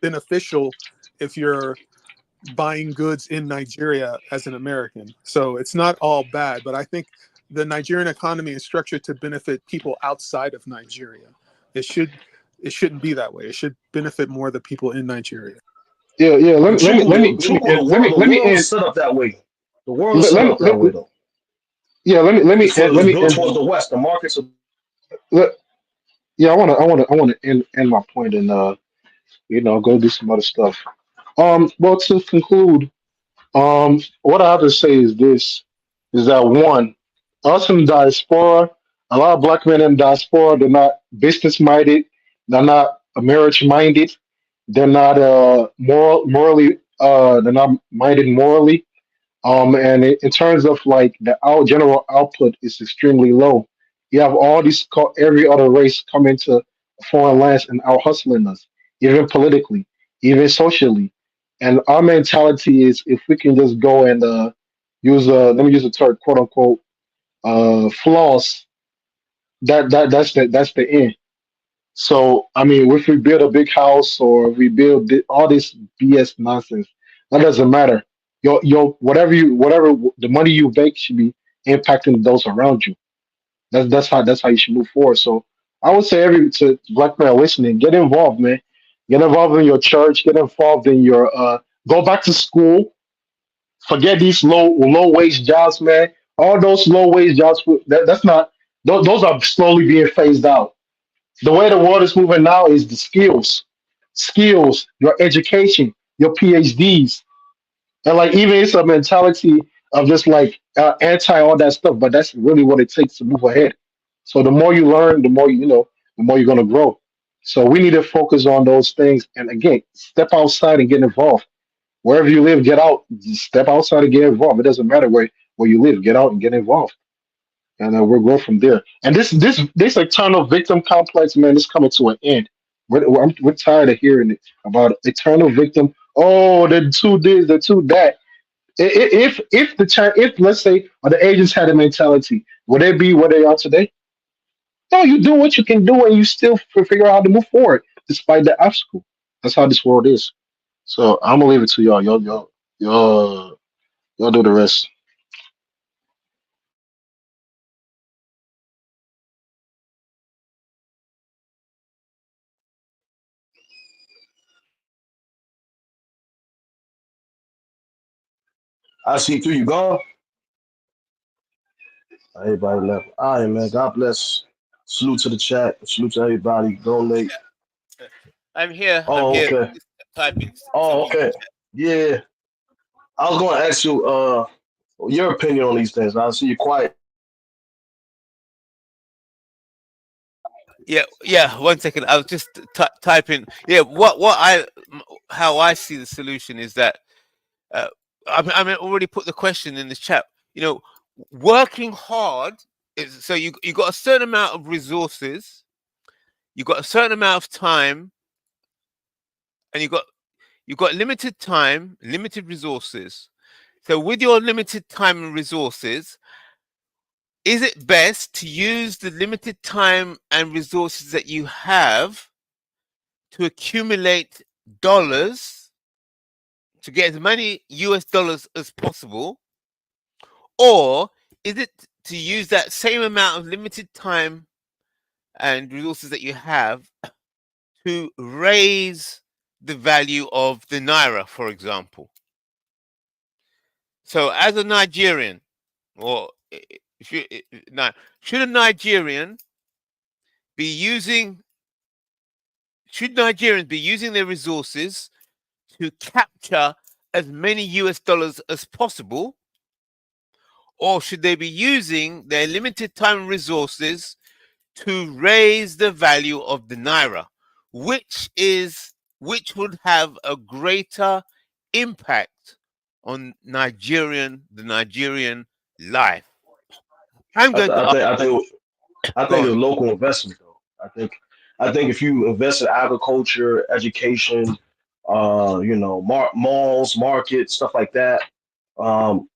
beneficial if you're buying goods in Nigeria as an American. So it's not all bad, but I think the Nigerian economy is structured to benefit people outside of Nigeria. It should it shouldn't be that way. It should benefit more the people in Nigeria. Yeah, yeah. Let me let me let me The let me truth, end, let me the let me world is end. set up that way. The world is Let, set let me up that way, though. yeah. Let It's me built end. towards the west. The markets are. Let, yeah, I wanna end my point and go do some other stuff. Well, to conclude, what I have to say is this: is that one, us in diaspora, a lot of black men in diaspora, they're not business minded, they're not marriage minded, they're not morally, they're not minded morally. And in terms of like the general output is extremely low. You have all these every other race come into foreign lands and out hustling us, even politically, even socially. And our mentality is if we can just go and use let me use the term quote unquote floss, that's the end. So I mean, if we build a big house or we build all this BS nonsense, that doesn't matter. Your whatever the money you make should be impacting those around you. That's how you should move forward. So I would say every to black man listening, get involved, man. Get involved in your church. Get involved in your go back to school. Forget these low wage jobs, man. All those low wage jobs that's not those are slowly being phased out. The way the world is moving now is the skills, your education, your PhDs, and like even it's a mentality of just like anti all that stuff. But that's really what it takes to move ahead. So the more you learn, the more you know, the more you're gonna grow. So we need to focus on those things, and again, step outside and get involved. Wherever you live, get out, step outside and get involved. It doesn't matter where you live, get out and get involved, and we'll grow from there. And this eternal victim complex, man, is coming to an end. We're tired of hearing it about eternal victim. Oh, the two this, the two that. If let's say the agents had a mentality, would they be where they are today? No, you do what you can do, and you still figure out how to move forward despite the obstacle. That's how this world is. So I'm gonna leave it to y'all. Y'all do the rest. I see through you gone. Everybody left. All right, man. God bless. Salute to the chat. Salute to everybody. Donate. I'm here. I'm Oh, here. okay. Just typing Oh, something in the okay. chat. Yeah. I was going to ask you your opinion on these things. I see you quiet. Yeah, yeah. 1 second. I was just typing. Yeah, how I see the solution is that uh, I already put the question in the chat. You know, working hard is so you got a certain amount of resources, you got a certain amount of time, and you got limited time, limited resources. So with your limited time and resources, is it best to use the limited time and resources that you have to accumulate dollars to get as many US dollars as possible? Or is it to use that same amount of limited time and resources that you have to raise the value of the naira, for example? So, as a Nigerian, or if you now, should a Nigerian be using should Nigerians be using their resources to capture as many US dollars as possible, or should they be using their limited time and resources to raise the value of the naira? Which would have a greater impact on the Nigerian life? I'm I, going th- to I ask. think I think I Go think it's on. local investment though. I think if you invest in agriculture, education, malls, markets, stuff like that, um,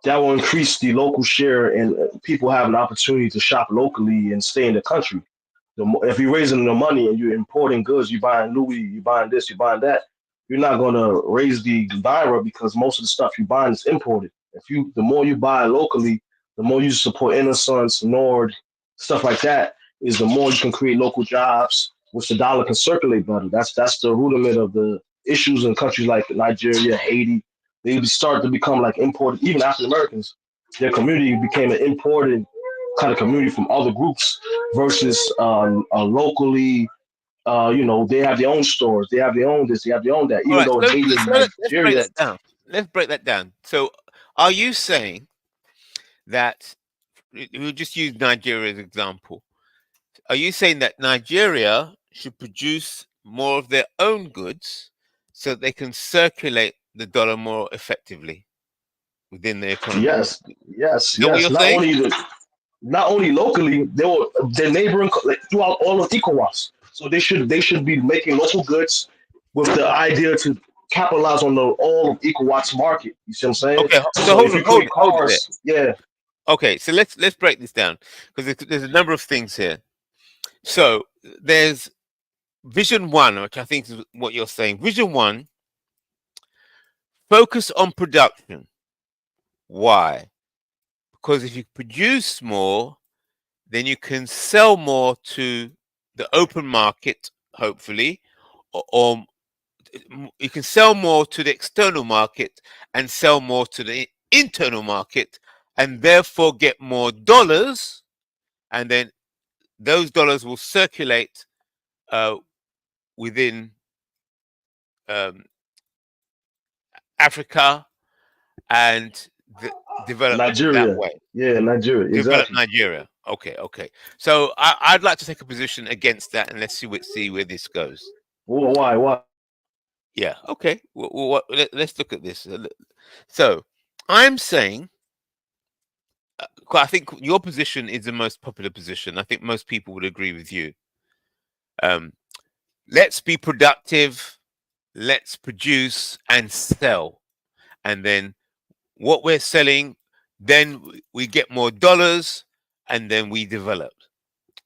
that will increase the local share and people have an opportunity to shop locally and stay in the country. If you're raising the money and you're importing goods, you're buying Louis, you're buying this, you're buying that, you're not going to raise the naira because most of the stuff you're buying is imported. The more you buy locally, the more you support Innocence, Nord, stuff like that, is the more you can create local jobs, which the dollar can circulate better. That's the rudiment of the issues in countries like Nigeria, Haiti. They start to become like imported. Even African Americans, their community became an imported kind of community from other groups versus locally. They have their own stores, they have their own this, they have their own that. All Even right. though in Haiti and Let's break Nigeria, that down. Let's break that down. So, are you saying that we'll just use Nigeria as an example? Are you saying that Nigeria should produce more of their own goods so they can circulate the dollar more effectively within the economy? yes, yes, Is that what yes. you're saying? Not only locally, they were their neighboring throughout all of ECOWAS. So they should be making local goods with the idea to capitalize on the all of equal watts market. You see what I'm saying? Okay, so So hold if it, you create hold it there. cars, yeah, Okay, so let's break this down because there's a number of things here. So there's Vision One, which I think is what you're saying. Vision One, focus on production. Why? Because if you produce more, then you can sell more to the open market, hopefully, or you can sell more to the external market and sell more to the internal market, and therefore get more dollars, and then those dollars will circulate uh, within um, Africa and develop that Nigeria, way. yeah, Nigeria, Develop exactly. Nigeria. Okay, okay. So I'd like to take a position against that, and let's see where this goes. Why? Yeah. Okay. Let's look at this. So I'm saying, I think your position is the most popular position. I think most people would agree with you. Um, let's be productive. Let's produce and sell, and then what we're selling, then we get more dollars, and then we develop.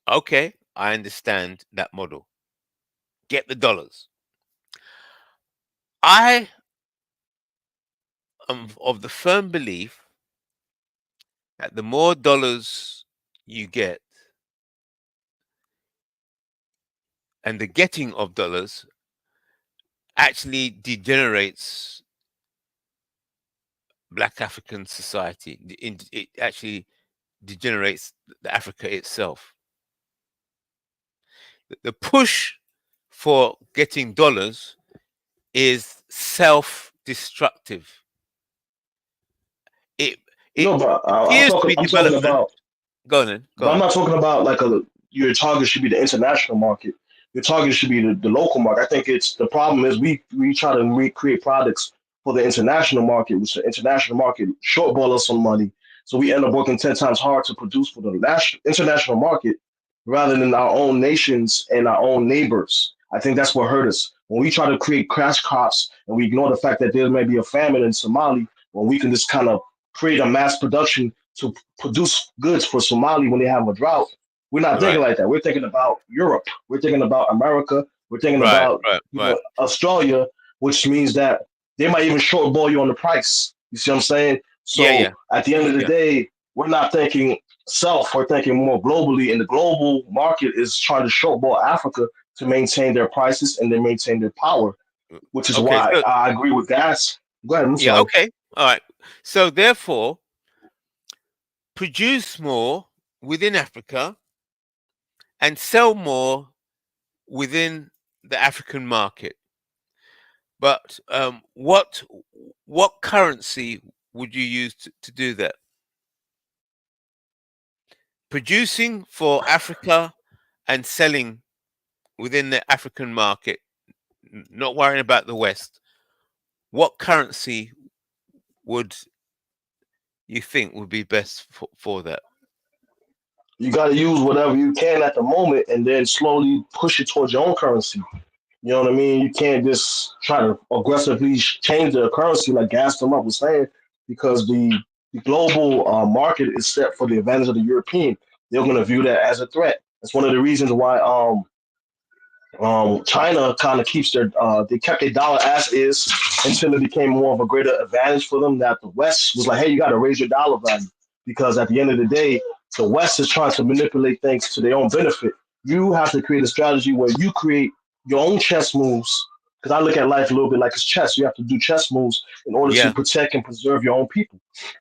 Okay, I understand that model. Get the dollars. I am of the firm belief that the more dollars you get and the getting of dollars actually degenerates Black African society. It actually degenerates the Africa itself. The push for getting dollars is self-destructive. It it No, but I'm appears to talking. be I'm talking development. about. Go on then. Go But I'm on. not talking about like your target should be the international market. Your target should be the local market. I think it's the problem is we try to recreate products for the international market, which the international market shortball us some money. So we end up working 10 times hard to produce for the international market rather than our own nations and our own neighbors. I think that's what hurt us. When we try to create crash crops and we ignore the fact that there may be a famine in Somali, when we can just kind of create a mass production to produce goods for Somali when they have a drought. We're not thinking Right. like that. We're thinking about Europe. We're thinking about America. We're thinking Right. about Right. Right. Australia, which means that they might even shortball you on the price. You see what I'm saying? Yeah. So Yeah. at the end of the Yeah. day, we're not thinking self. We're thinking more globally, and the global market is trying to shortball Africa to maintain their prices and they maintain their power, which is Okay. why So I agree with gas. Go ahead. I'm yeah. sorry. Okay. All right. So therefore, produce more within Africa and sell more within the African market. But what currency would you use to do that? Producing for Africa and selling within the African market, not worrying about the West. What currency would you think would be best for that? You got to use whatever you can at the moment and then slowly push it towards your own currency. You know what I mean? You can't just try to aggressively change the currency like Gaston was saying because the global market is set for the advantage of the European. They're going to view that as a threat. That's one of the reasons why China kind of keeps they kept their dollar as is until it became more of a greater advantage for them. That the West was like, hey, you got to raise your dollar value because at the end of the day, the West is trying to manipulate things to their own benefit. You have to create a strategy where you create your own chess moves. Because I look at life a little bit like it's chess. You have to do chess moves in order to Yeah, protect and preserve your own people.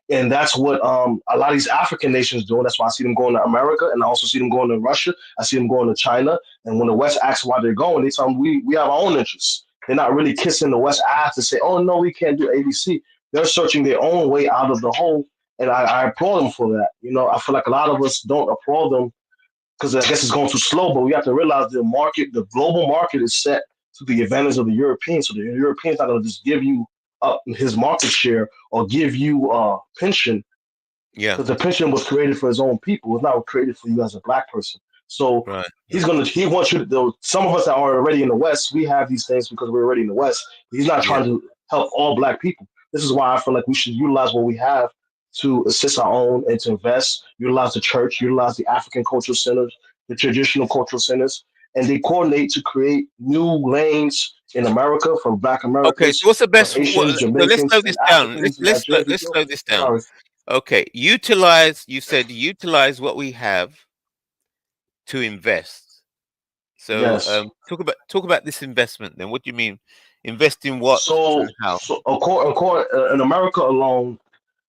And that's what a lot of these African nations do. That's why I see them going to America, and I also see them going to Russia. I see them going to China. And when the West asks why they're going, they tell them we have our own interests. They're not really kissing the West ass to say, oh no, we can't do ABC. They're searching their own way out of the hole, and I applaud them for that. You know, I feel like a lot of us don't applaud them because I guess it's going too slow. But we have to realize the global market, is set to the advantage of the Europeans. So the Europeans not going to just give you up his market share or give you pension yeah. because the pension was created for his own people. It's not created for you as a black person. So Right. he wants you to though some of us that are already in the West, we have these things because we're already in the West. He's not Yeah. trying to help all black people. This is why I feel like we should utilize what we have to assist our own and to invest, utilize the church, utilize the African cultural centers, the traditional cultural centers, and they coordinate to create new lanes in America for black Okay. So Americans, what's the for best? Haitians, So let's Jamaicans, slow and this down. Africans, Nigerian Let's people. slow this down. Sorry. Okay. Utilize. You said utilize what we have to invest. So Yes. talk about this investment. Then what do you mean? Invest in what So, and how? in America alone,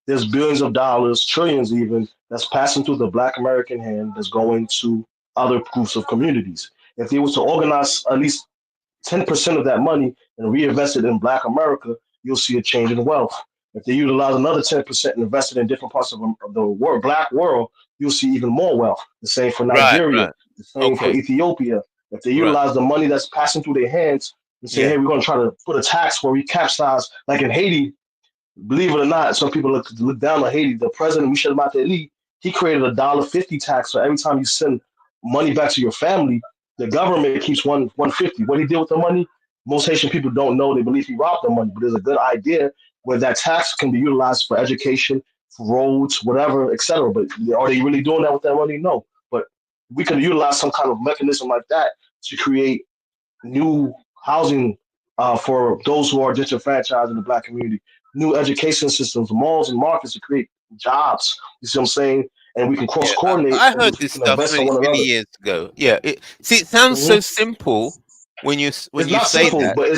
there's billions of dollars, trillions even, that's passing through the Black American hand that's going to other groups of communities. If they was to organize at least 10% of that money and reinvest it in Black America, you'll see a change in wealth. If they utilize another 10% and invest it in different parts of the world, Black world, you'll see even more wealth. The same for Right. Nigeria, Right. the same for Okay. Ethiopia. If they Right. utilize the money that's passing through their hands and say, Yeah. hey, we're going to try to put a tax where we capsize, like in Haiti, believe it or not, some people look down on Haiti. The president Michel Martelly, he created $1.50 tax. So every time you send money back to your family, the government keeps 150. What he did with the money, most Haitian people don't know. They believe he robbed the money, but there's a good idea where that tax can be utilized for education, for roads, whatever, etc. But are they really doing that with that money? No. But we could utilize some kind of mechanism like that to create new housing for those who are disenfranchised in the black community, new education systems, malls and markets to create jobs. You see what I'm saying? And we can cross Yeah. coordinate I and we heard this can stuff invest in many one many another. years ago. Yeah. See, it sounds so Hmm. simple when It's you not say simple, that. but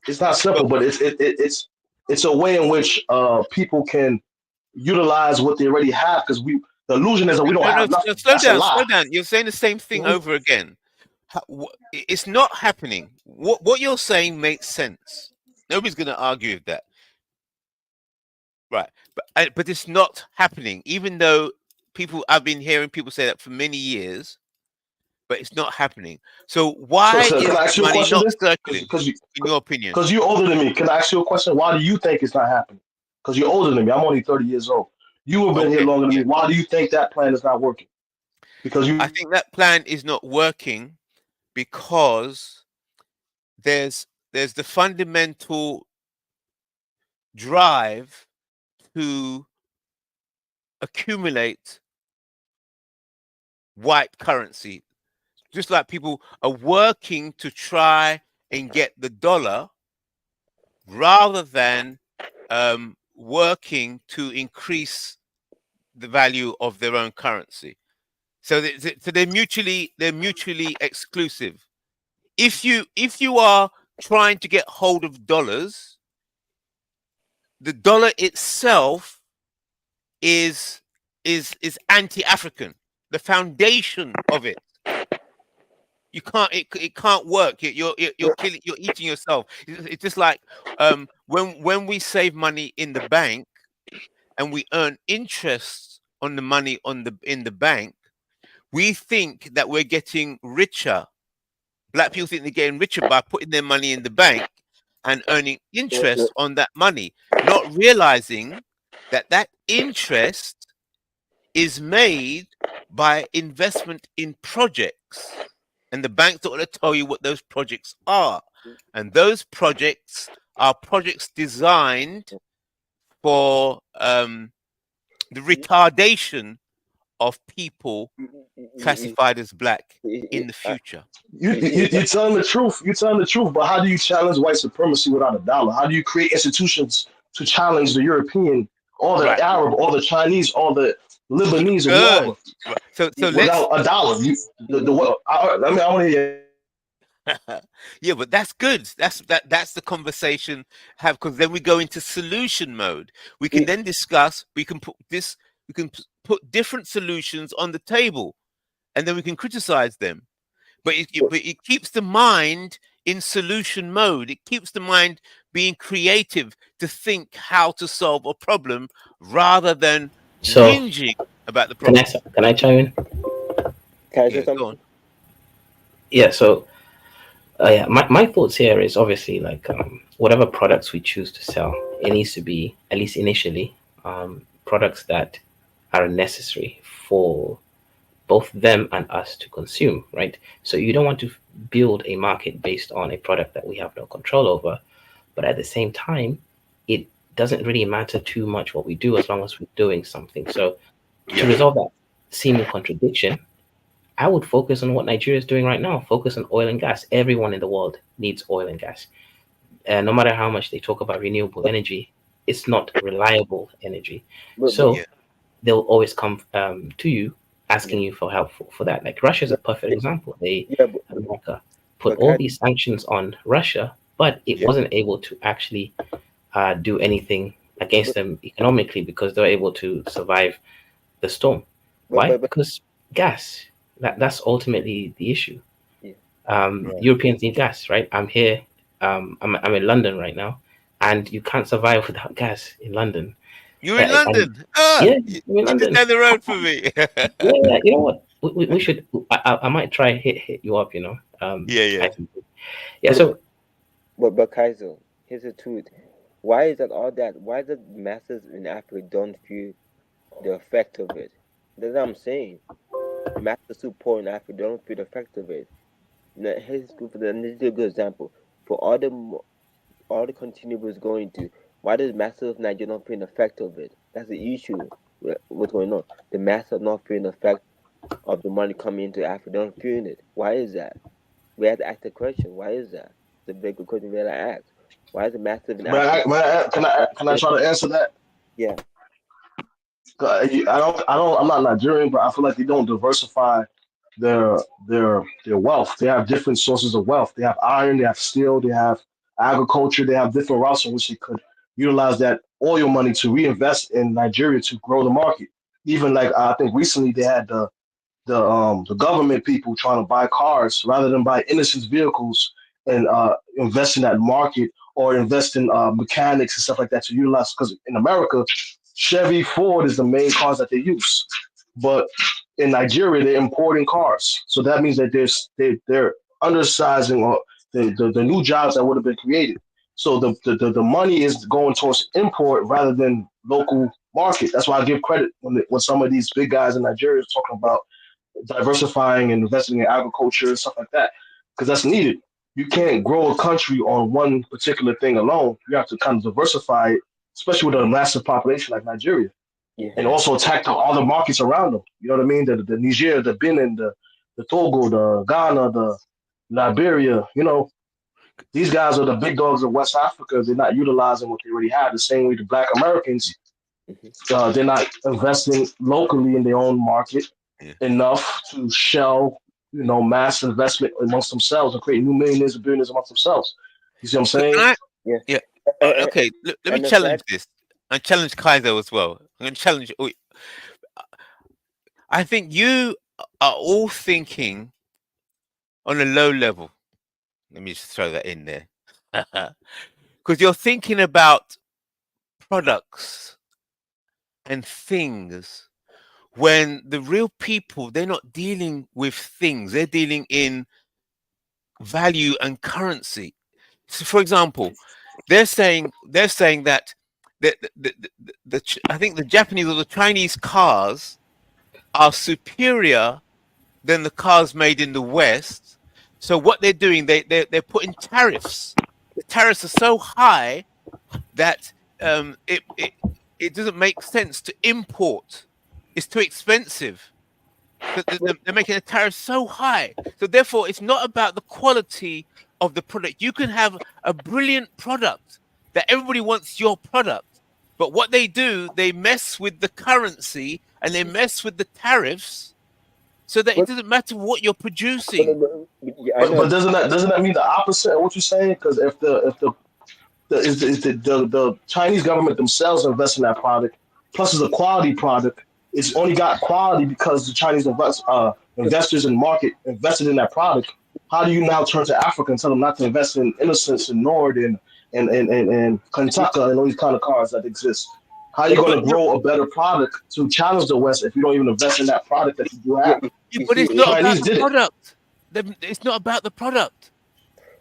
it's not But simple, but it's a way in which people can utilize what they already have because we the illusion is that we don't no, no, have nothing. slow That's a down, lie. slow down. You're saying the same thing Mhm. over again. It's not happening. What you're saying makes sense. Nobody's going to argue with that, right? But it's not happening. Even though people, I've been hearing people say that for many years, but it's not happening. So why So can is I the ask you a money question not then? circling? In your opinion? Because you're older than me. Can I ask you a question? Why do you think it's not happening? Because you're older than me. I'm only 30 years old. You have been here Okay, longer than yeah. me. Why do you think that plan is not working? Because I you think that plan is not working because there's the fundamental drive to accumulate white currency. Just like people are working to try and get the dollar rather than working to increase the value of their own currency. So, so they're mutually exclusive. If you are trying to get hold of dollars, the dollar itself is is anti-African. The foundation of it, it can't work. You're killing, you're eating yourself. It's just like when we save money in the bank and we earn interest on the money on the in the bank, we think that we're getting richer. Black people think they're getting richer by putting their money in the bank and earning interest on that money, not realizing that that interest is made by investment in projects. And the banks don't want to tell you what those projects are. And those projects are projects designed for the retardation of people classified as black in the future. you're telling the truth. You're telling the truth. But how do you challenge white supremacy without a dollar? How do you create institutions to challenge the European, or the Right. Arab, or the Chinese, or the Lebanese, or Good. whoever Right. So without let's a dollar? I mean, I want to hear. yeah, but that's good. That's the conversation have, because then we go into solution mode. We can then discuss. We can put this. We can put different solutions on the table, and then we can criticize them. But it keeps the mind in solution mode. It keeps the mind being creative to think how to solve a problem rather than So whinging about the can I problem. can I chime in? Can I say Yeah, go something? on. Yeah. So yeah, my thoughts here is obviously like whatever products we choose to sell, it needs to be at least initially products that are necessary for both them and us to consume, right? So you don't want to build a market based on a product that we have no control over, but at the same time, it doesn't really matter too much what we do as long as we're doing something. So to Yeah. resolve that seeming contradiction, I would focus on what Nigeria is doing right now. Focus on oil and gas. Everyone in the world needs oil and gas. No matter how much they talk about renewable energy, it's not reliable energy. but So Yeah. they'll always come to you yeah, asking you for help for that. Like Russia is a perfect yeah, example. They yeah, America put but all Kai, these sanctions on Russia, but it Yeah. wasn't able to actually do anything against but them economically because they were able to survive the storm. but Why? but, but Because gas. That's ultimately the issue. yeah, Right. Europeans need gas, right? I'm here. I'm in London right now, and you can't survive without gas in London. You're in And London. Ah, yeah, I'm in you're just London. down the road from me. Yeah, yeah. You know what? We should. I might try hit you up. Yeah. Yeah. I yeah. but So but Kaiser, here's the truth. Why is that all that? Why the masses in Africa don't feel the effect of it? That's what I'm saying. The masses who poor in Africa don't feel the effect of it. Now, here's good for the this is a good example. For all the consumables going to, why does masses of Nigeria not feel the effect of it? That's the issue. What's going on? The masses not feeling the effect of the money coming into Africa. They don't feel it. Why is that? We have to ask the question. Why is that? It's a big question we have to ask. Why is the massive in Africa? Can I try to answer that? Yeah, I'm not Nigerian, but I feel like they don't diversify their their wealth. They have different sources of wealth. They have iron, they have steel, they have agriculture, they have different routes in which they could utilize that oil money to reinvest in Nigeria to grow the market. Even like I think recently they had the government people trying to buy cars rather than buy innocent vehicles and invest in that market or invest in mechanics and stuff like that to utilize because in America Chevy Ford is the main cars that they use, but in Nigeria they're importing cars, so that means that they're undersizing or the new jobs that would have been created. So the money is going towards import rather than local market. That's why I give credit when some of these big guys in Nigeria are talking about diversifying and investing in agriculture and stuff like that, because that's needed. You can't grow a country on one particular thing alone. You have to kind of diversify it, especially with a massive population like Nigeria, yeah. and Yeah. also attack all the markets around them. You know what I mean? The Niger, the Benin, the Togo, the Ghana, the Liberia. These guys are the big dogs of West Africa. They're not utilizing what they already have. The same way the Black Americans, Hmm. they're not investing locally in their own market Yeah. enough to shell, mass investment amongst themselves and create new millionaires and billionaires amongst themselves. You see what I'm So can saying? I? Yeah. Yeah. And, Okay. Let me and the challenge sad, this. I challenge Kaiser as well. I'm going to challenge. I think you are all thinking on a low level. Let me just throw that in there. Because you're thinking about products and things when the real people, they're not dealing with things, they're dealing in value and currency. So for example, they're saying that I think the Japanese or the Chinese cars are superior than the cars made in the West. So what they're doing, they're putting tariffs. The tariffs are so high that it doesn't make sense to import. It's too expensive. So but, they're making the tariff so high. So therefore, it's not about the quality of the product. You can have a brilliant product that everybody wants your product, but what they do, they mess with the currency and they mess with the tariffs, so that it but, doesn't matter what you're producing. yeah, I But know. doesn't that mean the opposite of what you're saying? Because if the Chinese government themselves invest in that product, plus it's a quality product, it's only got quality because the Chinese investors in the market invested in that product. How do you now turn to Africa and tell them not to invest in Innocence and Nord and Kentucky and all these kind of cars that exist? How are you But going But to grow a better product to challenge the West if you don't even invest in that product that you do yeah, have? you but see, it's The not about Chinese the did it. product. It's not about the product.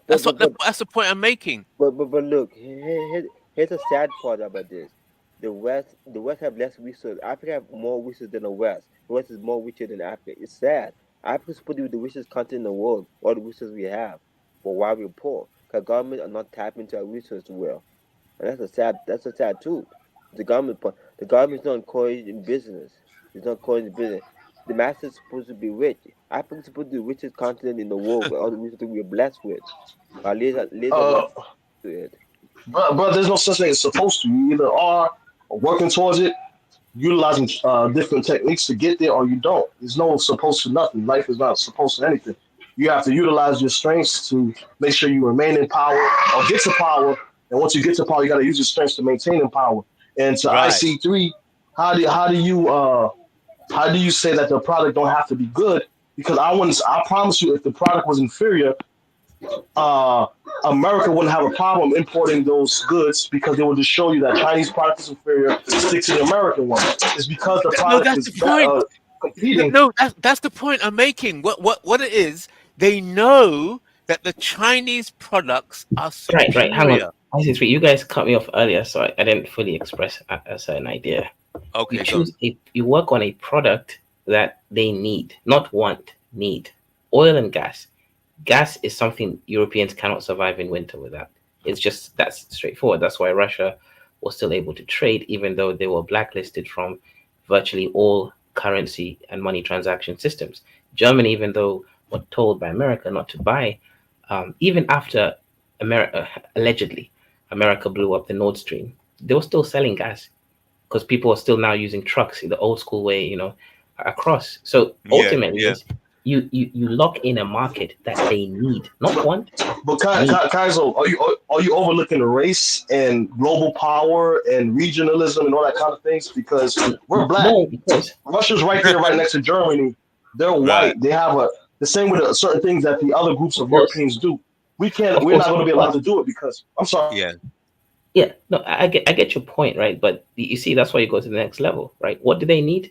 but That's the point I'm making. look, here's a sad part about this. the West have less resources. Africa have more resources than the West. The West is more richer than Africa. It's sad. Africa's supposed to be the richest country in the world, all the resources we have. But why we're poor? Because government are not tapping into our resources well. And that's a sad truth. The government's not encouraging business. It's not encouraging business. The masses supposed to be rich. Africa's supposed to be the richest continent in the world with all the resources we're blessed with. Our leaders are Uh, not to it. but there's no such thing as supposed to. You either are working towards it, utilizing different techniques to get there, or you don't. There's no supposed to nothing. Life is not supposed to anything. You have to utilize your strengths to make sure you remain in power or get to power. And once you get to power, you got to use your strengths to maintain in power. And to Right. IC3, how do you say that the product don't have to be good? Because I promise you, if the product was inferior, uh, America wouldn't have a problem importing those goods because they would just show you that Chinese product is inferior. Stick to the American one. It's because the No, product that's is the point. competing. No, that's the point I'm making. What it is? They know that the Chinese products are Right. Hang on. superior. I see. You guys cut me off earlier, so I didn't fully express a certain idea. Okay, go on. You work on a product that they need, not want, need. Oil and gas. Gas is something Europeans cannot survive in winter without. That's straightforward. That's why Russia was still able to trade, even though they were blacklisted from virtually all currency and money transaction systems. Germany, even though were told by America not to buy, even after America allegedly America blew up the Nord Stream, they were still selling gas because people are still now using trucks the old school way, across. So Yeah, ultimately, yeah. is you lock in a market that they need, not But want, but need. Kaizo, are you overlooking race and global power and regionalism and all that kind of things? Because we're black. No, because Russia's right there, right next to Germany. They're Right. white. They have the same with certain things that the other groups of of course, Europeans do. We can't. of We're not course, going to be of allowed course. to do it because I'm sorry. Yeah. Yeah, no, I get your point, right? But you see, that's why you go to the next level, right? What do they need?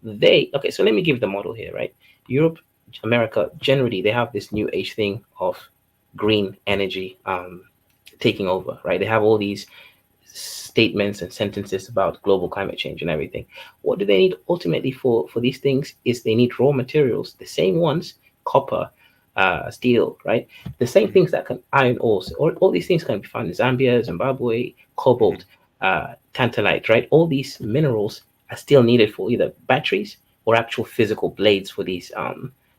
Okay, so let me give the model here, right? Europe, America, generally they have this new age thing of green energy taking over, right? They have all these statements and sentences about global climate change and everything. What do they need ultimately for these things is they need raw materials, the same ones, copper, steel, right? The same Mhm, things that can iron ore. So all these things can be found in Zambia, Zimbabwe, cobalt, mhm. tantalite, right? All these minerals are still needed for either batteries or actual physical blades for these,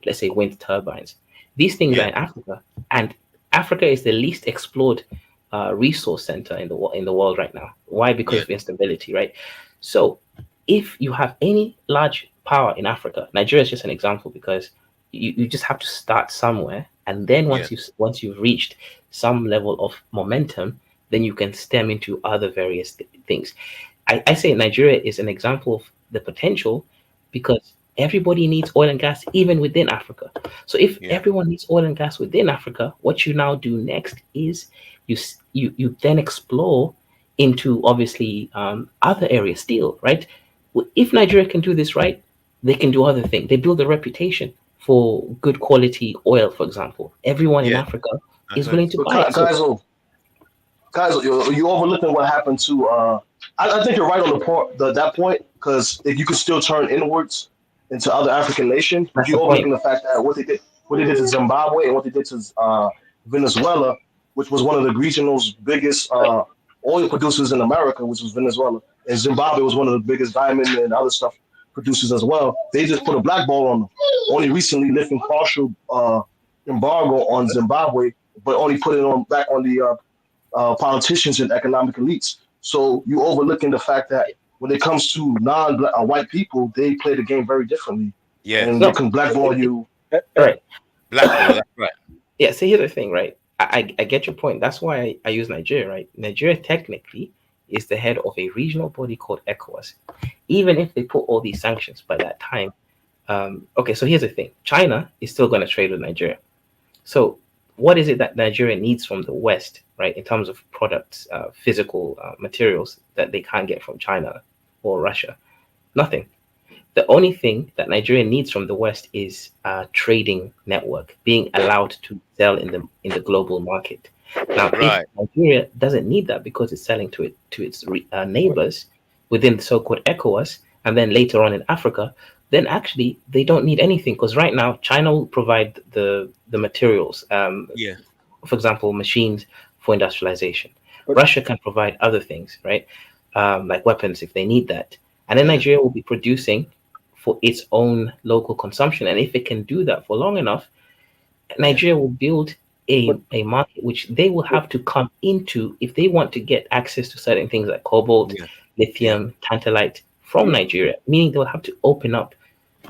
let's say, wind turbines. These things are Yeah, in Africa, and Africa is the least explored resource center in the world right now. Why? Because yeah, of instability, right? So, if you have any large power in Africa, Nigeria is just an example because you just have to start somewhere, and then yeah, once you've reached some level of momentum, then you can stem into other various things. I say Nigeria is an example of the potential because everybody needs oil and gas even within Africa. So if yeah, everyone needs oil and gas within Africa, what you now do next is you then explore into obviously other areas still, right? If Nigeria can do this right, they can do other things. They build a reputation for good quality oil, for example. Everyone in yeah. Africa I is heard. willing to But buy it. So Guys, you overlooking what happened to. I think you're right on that point because if you could still turn inwards into other African nations, but that's you the point. overlooking the fact that what they did to Zimbabwe and what they did to Venezuela, which was one of the regional's biggest Right. oil producers in America, which was Venezuela, and Zimbabwe was one of the biggest diamond and other stuff producers as well. They just put a black ball on them. Only recently lifting partial embargo on Zimbabwe, but only put it on back on the politicians and economic elites. So you overlooking the fact that when it comes to non-white people, they play the game very differently, and Yes. they No, can blackball you. right. Blackball. That's right. Yeah, so here's the thing, right? I get your point. That's why I use Nigeria, right? Nigeria technically is the head of a regional body called ECOWAS. Even if they put all these sanctions by that time, okay, so here's the thing. China is still going to trade with Nigeria. So what is it that Nigeria needs from the West, right, in terms of products, physical materials that they can't get from China or Russia? Nothing. The only thing that Nigeria needs from the West is a trading network, being allowed to sell in the global market. Now, if Right. Nigeria doesn't need that because it's selling to its neighbors, within the so-called ECOWAS, and then later on in Africa, then actually they don't need anything, because right now China will provide the materials, Yeah. for example, machines for industrialization. But Russia can provide other things, right? Like weapons if they need that. And then Yeah. Nigeria will be producing for its own local consumption. And if it can do that for long enough, Yeah. Nigeria will build but a market which they will but have to come into if they want to get access to certain things like cobalt, Yeah. Yeah. lithium, tantalite from yeah, Nigeria, meaning they'll have to open up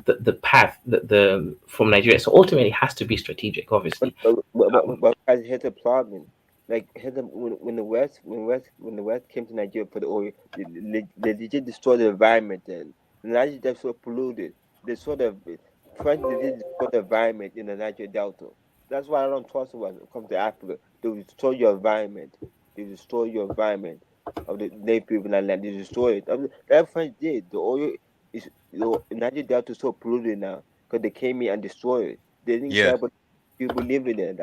the path the from Nigeria. So ultimately it has to be strategic, but obviously. but, but, but, Um, but guys, here's the problem. Like here's the, when the West came to Nigeria for the oil, they did destroy the environment. Then the Nigeria Delta so polluted. They sort of French they did destroy the environment in the Niger Delta. That's why I don't trust them when it comes to Africa. They will destroy your environment. They destroy your environment of the native people in that land. They destroy it. That French did. The oil is the Niger Delta is so polluted now because they came in and destroyed it. They didn't care Yeah. about people living there.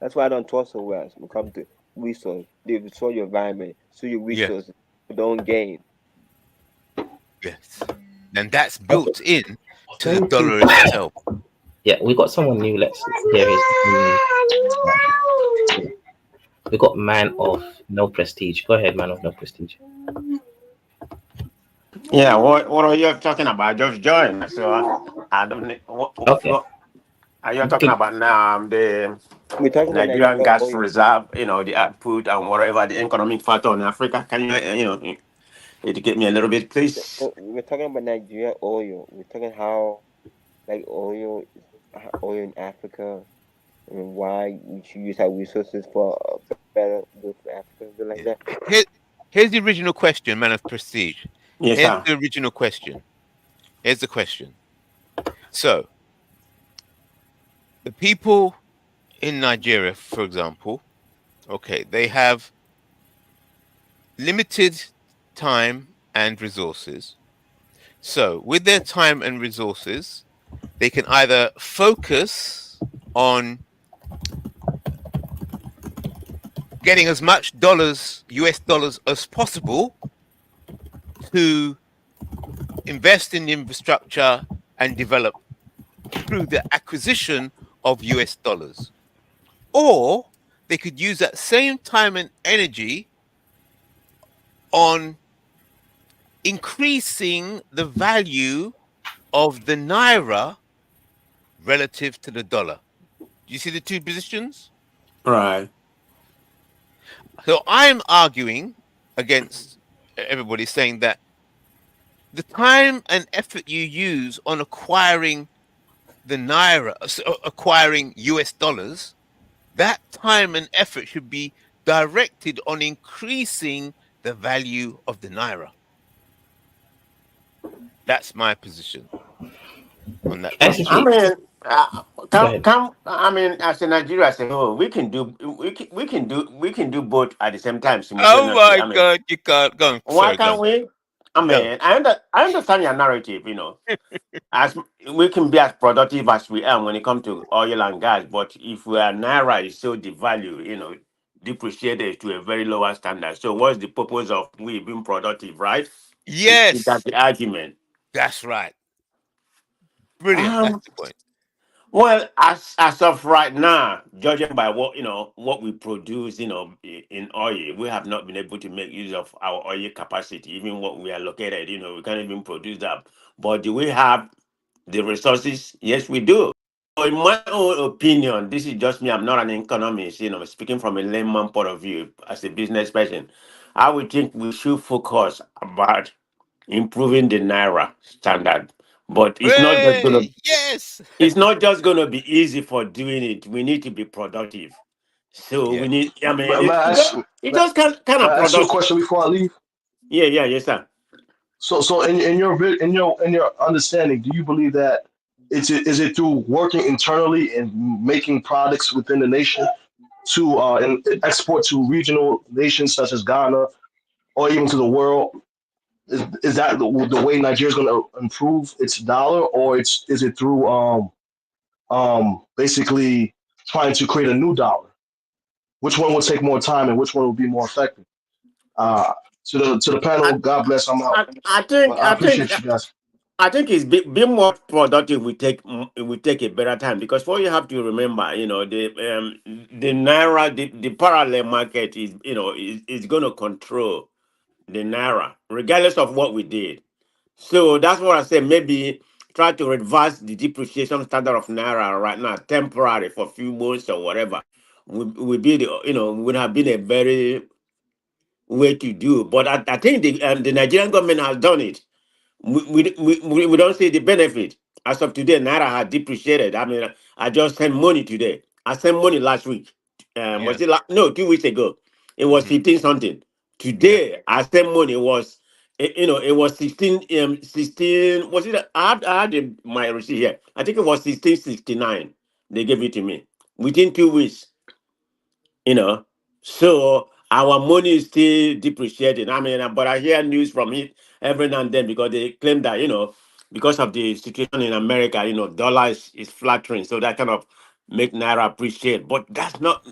That's why I don't trust the West when it comes to resource. They destroy your environment, so your Yeah. resources for their own gain. Yes. And that's okay, built in to the Thank you. dollar itself. yeah, we got someone new. Let's hear his opinion. Uh, we got man of no prestige. Go ahead, man of no prestige. Yeah, what are you talking about? I just joined, so I don't. Okay, What are you talking okay, about now? The We're talking about Nigerian Nigeria gas oil. reserve, the output and whatever the economic factor in Africa. Can you, educate me a little bit, please? No, we're talking about Nigeria oil. We're talking how like oil in Africa and why we should use our resources for better good for Africa, something like Yeah. that. Here, here's the original question, man of prestige. Yes, Here's sir. the original question. Here's the question. So, the people in Nigeria, for example, okay, they have limited time and resources. So, with their time and resources, they can either focus on getting as much US dollars as possible to invest in infrastructure and develop through the acquisition of US dollars. Or they could use that same time and energy on increasing the value of the naira relative to the dollar. Do you see the two positions? Right. So I'm arguing against everybody saying that the time and effort you use on acquiring the naira, acquiring US dollars, that time and effort should be directed on increasing the value of the naira. That's my position on that I question. SG, mean, go ahead. I mean, as a Nigeria as a whole, we can do both at the same time Oh simultaneously. my I mean, God, you can't go on. why Sorry, go can't on. we? I Go. mean, I understand your narrative, as we can be as productive as we are when it comes to oil and gas, but if we are naira is so devalued, depreciated to a very lower standard. So what's the purpose of we being productive, right? That's Yes, the argument. that's right. Brilliant. That's Um, the point. well, as of right now, judging by what we produce, in oil, we have not been able to make use of our oil capacity, even what we are located. We can't even produce that. But do we have the resources? Yes, we do. So in my own opinion, this is just me. I'm not an economist, speaking from a layman point of view as a business person. I would think we should focus about improving the naira standard. But Hey, yes. it's not just gonna be easy for doing it. We need to be productive. So Yeah. we need. I mean, May I ask, it may, just kind may of I ask you a production. question before I leave? Yeah, yeah, yes, sir. So in your in your understanding, do you believe that is it through working internally and making products within the nation to and export to regional nations such as Ghana or even to the world? Is that the way Nigeria is going to improve its dollar, or is it through basically trying to create a new dollar? Which one will take more time and which one will be more effective? Uh, To the panel, I, God bless. I'm out. I But think I I think appreciate you guys. I think it's be more productive. We take a better time because what you have to remember, the naira, the parallel market is is going to control the naira regardless of what we did. So that's what I said. Maybe try to reverse the depreciation standard of naira right now, temporary for a few months or whatever. Would be would have been a very way to do. But I think the Nigerian government has done it. We don't see the benefit. As of today, Naira has depreciated. I mean, I just sent money today. I sent money last week. Yeah. Was it no 2 weeks ago? It was Hmm. 15 something. Yeah. Today, I sent money. It was it was 16. Was it? I had my receipt here. I think it was 1669. They gave it to me within 2 weeks. you know. So our money is still depreciating. I mean, but I hear news from it every now and then because they claim that, because of the situation in America, dollar is flattering. So that kind of make Naira appreciate. But that's not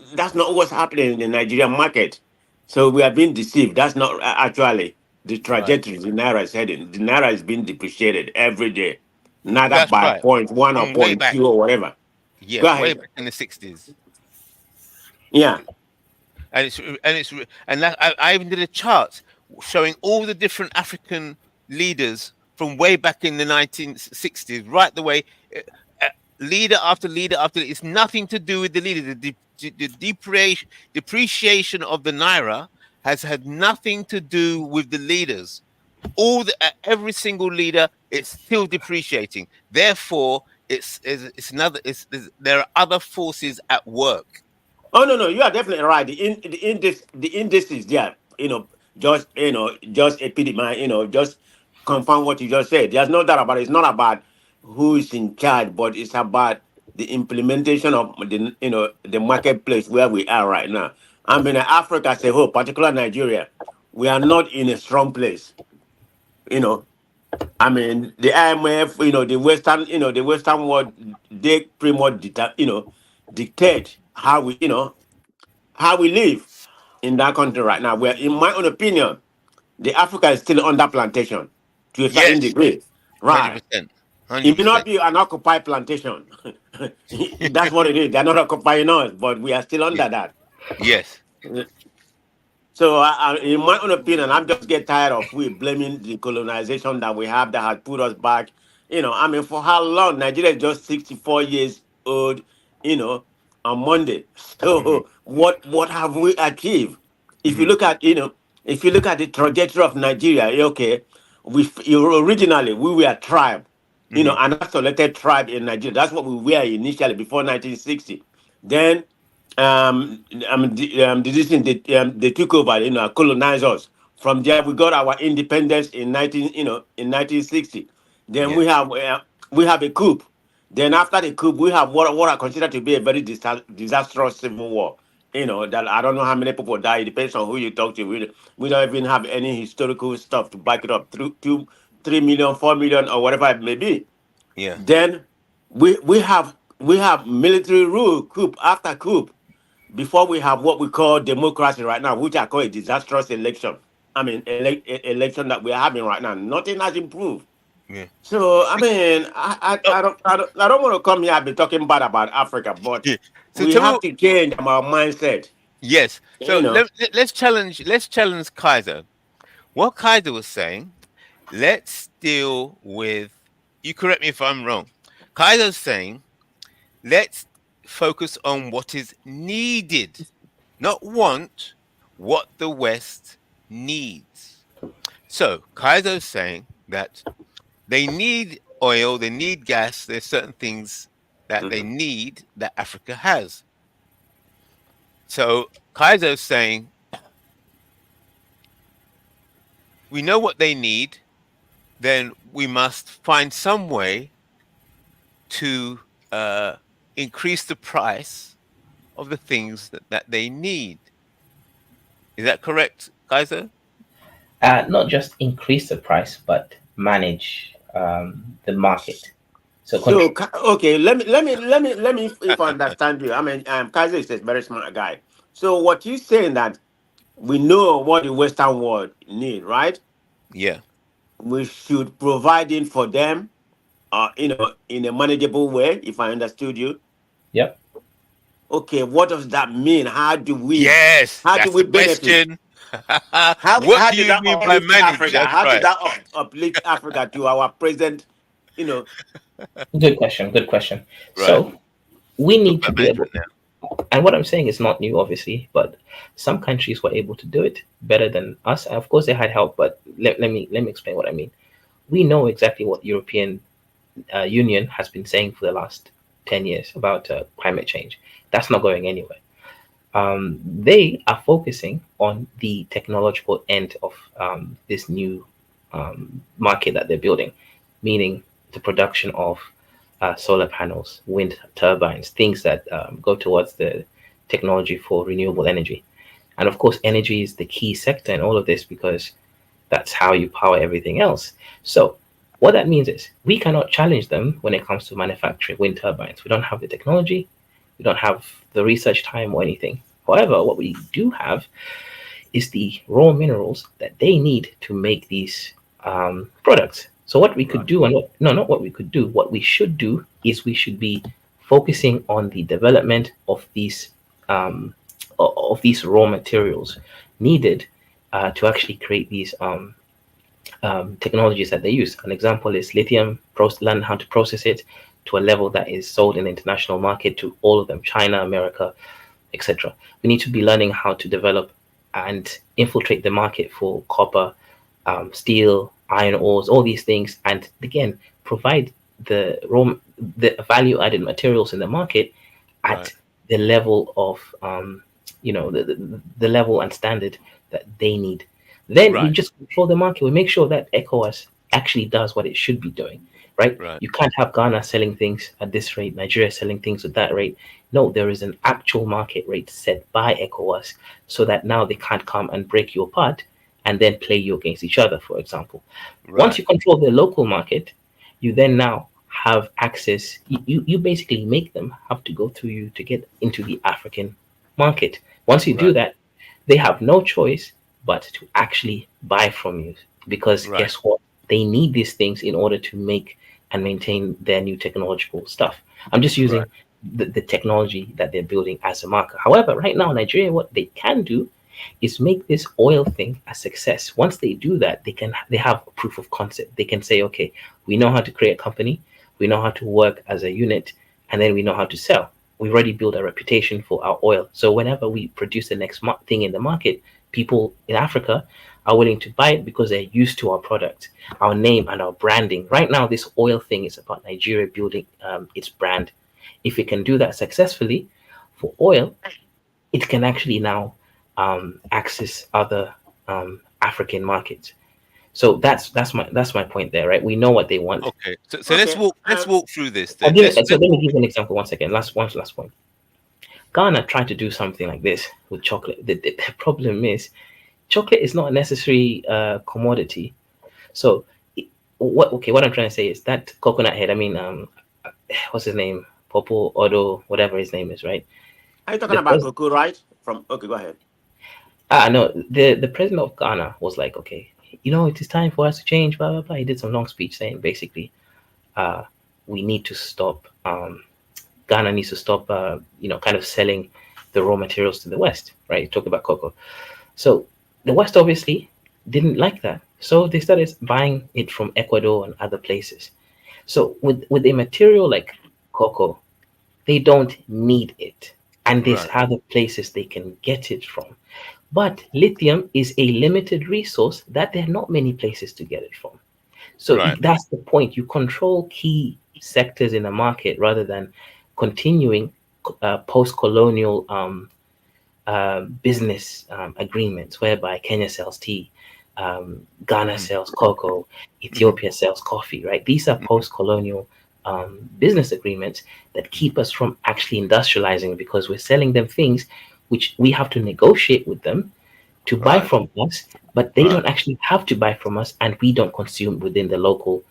what's happening in the Nigerian market. So we are being deceived. That's not actually the Right. trajectory the Naira is heading. The Naira is being depreciated every day, neither That's by right. point one or From way point back. two or whatever. Yeah, Go way ahead. back in the 60s. Yeah. And that I even did a chart showing all the different African leaders from way back in the 1960s, right the way, uh, uh, leader after leader after. It's nothing to do with the leader. The depreciation of the naira has had nothing to do with the leaders. Every single leader, it's still depreciating. Therefore, it's another. There are other forces at work. Oh no, no, you are definitely right. The indices there, just epitome, just confirm what you just said. There's no doubt about it. It's not about who is in charge, but it's about the implementation of the marketplace where we are right now. I mean, Africa as a whole, particularly Nigeria, we are not in a strong place. You know, I mean, the IMF, the Western world, they pretty much dictate how we live in that country right now. Where, in my own opinion, the Africa is still under plantation to a certain Yes, degree. Right. 100%, It may not 100%. be an occupied plantation. That's what it is. They're not occupying us, but we are still Yeah. under that. Yes. So, in my own opinion, I'm just get tired of we blaming the colonization that we have that has put us back. I mean, for how long? Nigeria is just 64 years old, you know, on Monday. Hmm. So, what have we achieved? If you Hmm. look at, the trajectory of Nigeria, okay, originally we were a tribe, Hmm. an isolated tribe in Nigeria. That's what we were initially before 1960. Then this thing, they took over, colonized us. From there, we got our independence in 1960. Then we Yes. have a coup. Then after the coup, we have what I consider to be a very disastrous civil war. That I don't know how many people died. It depends on who you talk to. We don't even have any historical stuff to back it up. 3 million, 4 million, or whatever it may be. Yeah. Then we have military rule, coup after coup, before we have what we call democracy right now, which I call a disastrous election. I mean, election that we're having right now. Nothing has improved. Yeah. So I mean, Oh, I don't want to come here and be talking bad about Africa, but yeah. So we tell me. have to change our mindset. Yes. So You know, let's challenge Kaiser. What Kaiser was saying. Let's deal with. You correct me if I'm wrong. Kaiser's saying let's focus on what is needed, not want, what the West needs. So Kaiser's saying that they need oil, they need gas, there's certain things that they Mhm. need that Africa has. So Kaiser's saying we know what they need, then we must find some way to increase the price of the things that they need. Is that correct, Kaiser? Not just increase the price, but manage the market. So So control. okay, let me if I understand you. I mean, Kaiser is a very smart guy. So what you saying that We know what the Western world need, right? Yeah. We should provide it for them, in a manageable way. If I understood you, Yep. okay. What does that mean? Yes, How do that's we the benefit? question. What How do did you that mean by uplift manage? Africa? That's How did right. that uplift Africa to our present, you know, Good question. Good question. Right. So we Talk need to about be able, management now. and what I'm saying is not new, obviously, but some countries were able to do it better than us. And of course, they had help, but let me explain what I mean. We know exactly what European Union has been saying for the last 10 years about climate change. That's not going anywhere. They are focusing on the technological end of this new market that they're building, meaning the production of solar panels, wind turbines, things that go towards the technology for renewable energy. And of course, energy is the key sector in all of this because that's how you power everything else. So, what that means is we cannot challenge them when it comes to manufacturing wind turbines. We don't have the technology, we don't have the research time or anything. However, what we do have is the raw minerals that they need to make these products. So what we could right, do, and what, no, not what we could do, what we should do is we should be focusing on the development um, of these raw materials needed to actually create these technologies that they use. An example is lithium, learn how to process it to a level that is sold in the international market to all of them, China, America, etc. We need to be learning how to develop and infiltrate the market for copper, steel, iron ores, all these things, and again provide the value added materials in the market Right. at the level of the level and standard that they need. Then we Right. just control the market. We make sure that ECOWAS actually does what it should be doing, right? Right. You can't have Ghana selling things at this rate, Nigeria selling things at that rate. No, there is an actual market rate set by ECOWAS so that now they can't come and break you apart and then play you against each other, for example. Once Right. you control the local market, you then now have access. You basically make them have to go through you to get into the African market. Once you do Right. that, they have no choice but to actually buy from you because Right. guess what? They need these things in order to make and maintain their new technological stuff. I'm just Right. using the technology that they're building as a marker. However, right now, Nigeria, what they can do is make this oil thing a success. Once they do that, they have a proof of concept. They can say, okay, we know how to create a company, we know how to work as a unit, and then we know how to sell. We've already built a reputation for our oil. So whenever we produce the next thing in the market, people in Africa are willing to buy it because they're used to our product, our name, and our branding. Right now, this oil thing is about Nigeria building its brand. If it can do that successfully for oil, it can actually now access other African markets. So that's my point there, right? We know what they want. Okay. So let's okay. walk through this I'll then. give it. So Let's let me walk give through. you an example once again. Last point. Ghana tried to do something like this with chocolate. The problem is chocolate is not a necessary commodity. So what? Okay, what I'm trying to say is that coconut head. I mean, what's his name? Popo Odo, whatever his name is, right? Are you talking The about president. cocoa, right? From Okay, go ahead. No, the president of Ghana was like, okay, it is time for us to change. Blah blah blah. He did some long speech saying basically, uh, we need to stop. Ghana needs to stop. Kind of selling the raw materials to the West, right? Talk about cocoa. So the West obviously didn't like that. So they started buying it from Ecuador and other places. So with a material like cocoa, they don't need it. And there's Right. other places they can get it from. But lithium is a limited resource that there are not many places to get it from. So Right. that's the point. You control key sectors in the market rather than continuing post-colonial business agreements whereby Kenya sells tea, Ghana Mm. sells cocoa, Hmm. Ethiopia sells coffee, right? These are post colonial business agreements that keep us from actually industrializing because we're selling them things which we have to negotiate with them to buy Right. from us, but they Right. don't actually have to buy from us and we don't consume within the local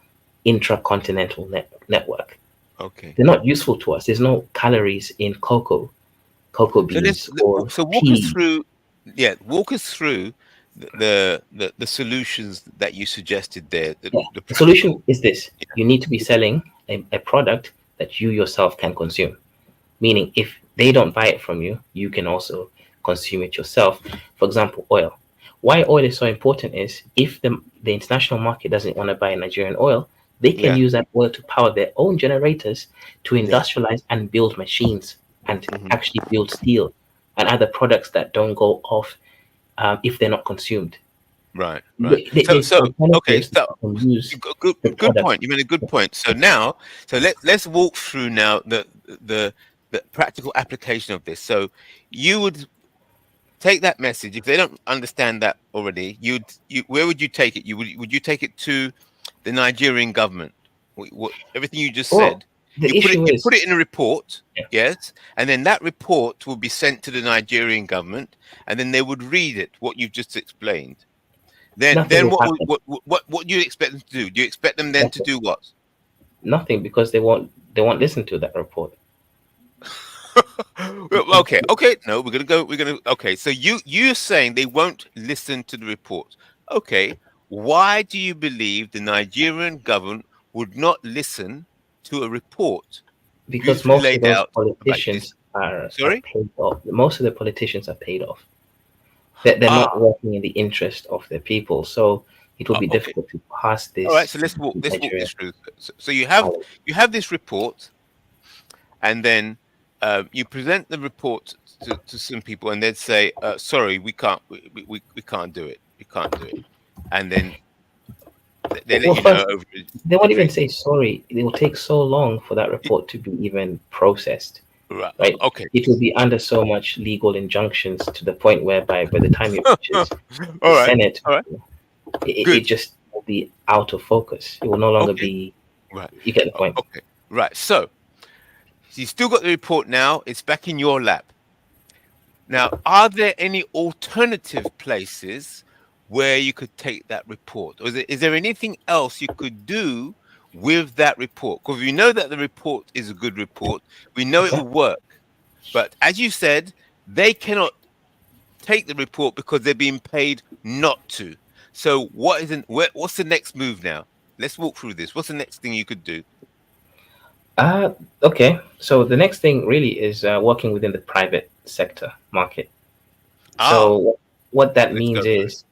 intracontinental network. Okay. They're not useful to us. There's no calories in cocoa So let's beans or so walk us tea. through. Yeah, walk us through the solutions that you suggested there, Yeah. the The solution practical. is this: you need to be selling a product that you yourself can consume. Meaning, if they don't buy it from you, you can also consume it yourself. For example, oil. Why oil is so important is if the international market doesn't want to buy Nigerian oil, they can Yeah, use that oil to power their own generators to yeah. industrialize and build machines and Hmm. actually build steel and other products that don't go off if they're not consumed. Right, right. There's So okay, alternatives that so you can use the good product. point. You made a good point. So now, let's walk through now the the practical application of this. So you would take that message if they don't understand that already. You where would you take it? Would you take it to the Nigerian government? Everything you just Well, said, the issue you is, put it in a report, yeah, yes, and then that report will be sent to the Nigerian government, and then they would read it. What you've just explained. nothing Then will happen. what do you expect them to do? Do you expect them then to Nothing, do what? nothing, because they won't listen to that report. Well, okay, okay. No, we're gonna go. We're gonna. Okay, so you're saying they won't listen to the report. Okay, why do you believe the Nigerian government would not listen to a report Because beautifully most of laid those out about this? politicians are Sorry. paid off. Most of the politicians are paid off. They're Ah. not working in the interest of their people, so it will be Okay. difficult to pass All right. this So to let's walk Nigeria. this through. So you have this report, and then you present the report to some people, and they'd say, "Sorry, we can't do it. We can't do it," and then they let Well, you know first, over they won't over. even say sorry. It will take so long for that report to be even processed, Right. right? Okay. It will be under so much legal injunctions to the point whereby by the time it reaches the All right. Senate, All right. it Good. just will be out of focus. It will no longer Okay. be. Right. You get the point. Okay. Right. So you still got the report now. It's back in your lap. Now, are there any alternative places where you could take that report? Or is there anything else you could do with that report? Because we know that the report is a good report. We know it Okay. will work. But as you said, they cannot take the report because they're being paid not to. So what's the next move now? Let's walk through this. What's the next thing you could do? Uh, okay. So the next thing really is working within the private sector market. Ah, So what that let's means go for it.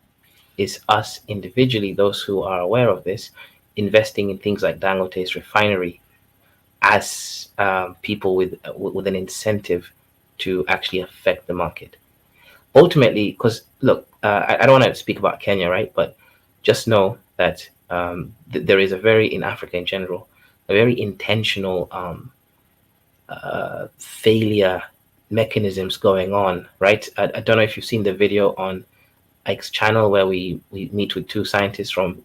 is us individually, those who are aware of this, investing in things like Dangote's refinery as people with an incentive to actually affect the market. Ultimately, because look, I don't want to speak about Kenya, right? But just know that there is in Africa in general, a very intentional failure mechanisms going on, right? I don't know if you've seen the video on Ike's channel where we meet with two scientists from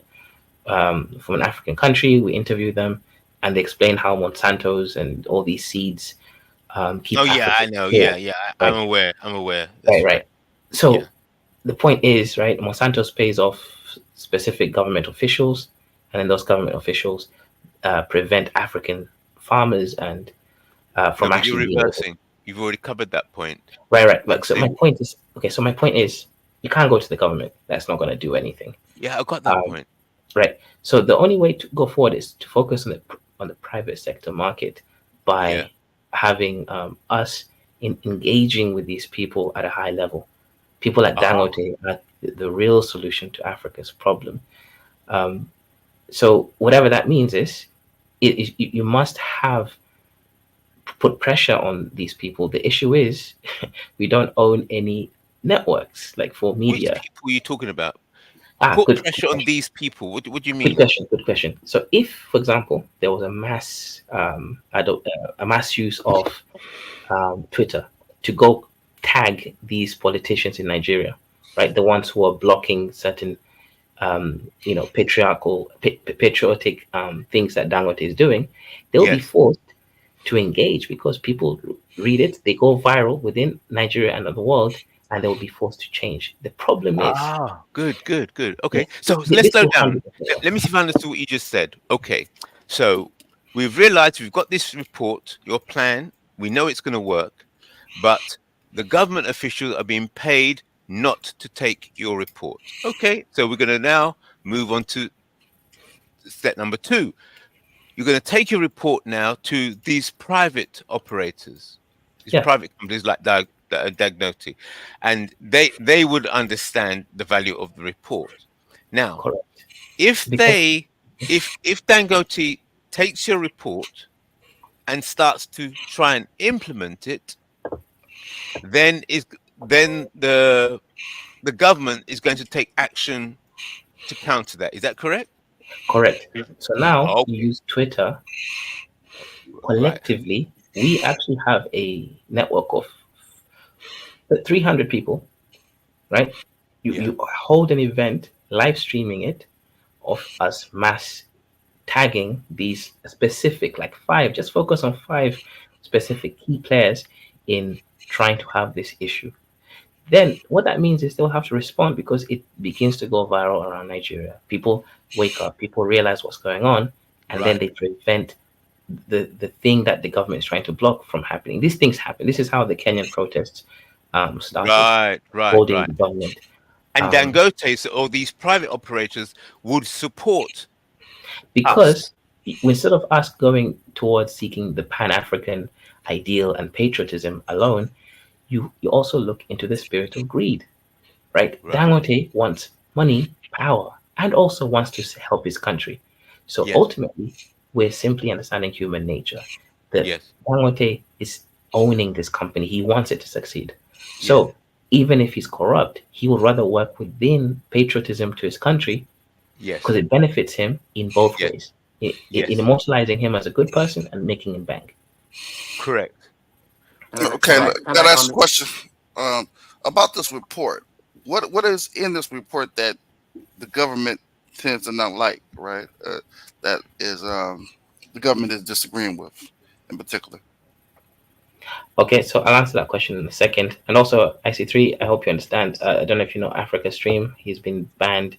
an African country. We interview them and they explain how Monsanto's and all these seeds Oh keep yeah, Africa I know. Yeah, poor, yeah. I'm right? aware. I'm aware. Right, That's right. right. Yeah. So the point is, right, Monsanto's pays off specific government officials, and then those government officials prevent African farmers and No, from but you're actually being able. reversing. You've already covered that point. Right, right. I'm Like, so my saying, point is, okay, so my point is, you can't go to the government. That's not going to do anything. yeah, I got that Um, point. right. So the only way to go forward is to focus on the private sector market Yeah. by having us engaging with these people at a high level. People like Ah, Dangote are the real solution to Africa's problem. Um, so whatever that means is, you must have put pressure on these people. The issue is we don't own any networks like for which media. people are you talking about? You put Good pressure on question. these people. What do you Good mean? question. Good question. So, if, for example, there was a mass use of Twitter to go tag these politicians in Nigeria, right? The ones who are blocking certain, patriotic things that Dangote is doing, they'll be Yes. forced to engage because people read it, they go viral within Nigeria and the world, and they will be forced to change. The problem is, Ah, good, good, good. yeah, Okay, so let's this slow will down. handle it. Let me see if I understood what you just said. Okay, so we've realized we've got this report, your plan. We know it's going to work, but the government officials are being paid not to take your report. Okay, so we're going to now move on to step number two. You're going to take your report now to these private operators, these Yeah, private companies like Dagnoti, and they would understand the value of the report. Now, correct. if Because they if Dangote takes your report and starts to try and implement it, then is then the government is going to take action to counter that. Is that correct? correct. So now you Okay, use Twitter right. collectively. We actually have a network of 300 people, right? Yeah. You hold an event, live streaming it, of us mass tagging these specific, like five, just focus on five specific key players in trying to have this issue. Then what that means is they'll have to respond because it begins to go viral around Nigeria. People wake up, people realize what's going on, and then Right. they prevent the thing that the government is trying to block from happening. These things happen. This is how the Kenyan protests started, Right. Right. holding Right. the government. And Um, Dangote, so all these private operators would support us. because instead of us going towards seeking the Pan African ideal and patriotism alone, you also look into the spirit of greed, right? Right. Dangote wants money, power, and also wants to help his country. So Yes. ultimately, we're simply understanding human nature. That Yes. Dangote is owning this company. He wants it to succeed. Yes. So even if he's corrupt, he would rather work within patriotism to his country Yes. because it benefits him in both Yes. ways. In Yes. immortalizing him as a good person and making him bank. Correct. Okay, Right. got to ask a question about this report. What is in this report that the government tends to not like, right? That is the government is disagreeing with in particular. Okay, so I'll answer that question in a second. And also, IC3, I hope you understand. I don't know if you know Africa Stream. He's been banned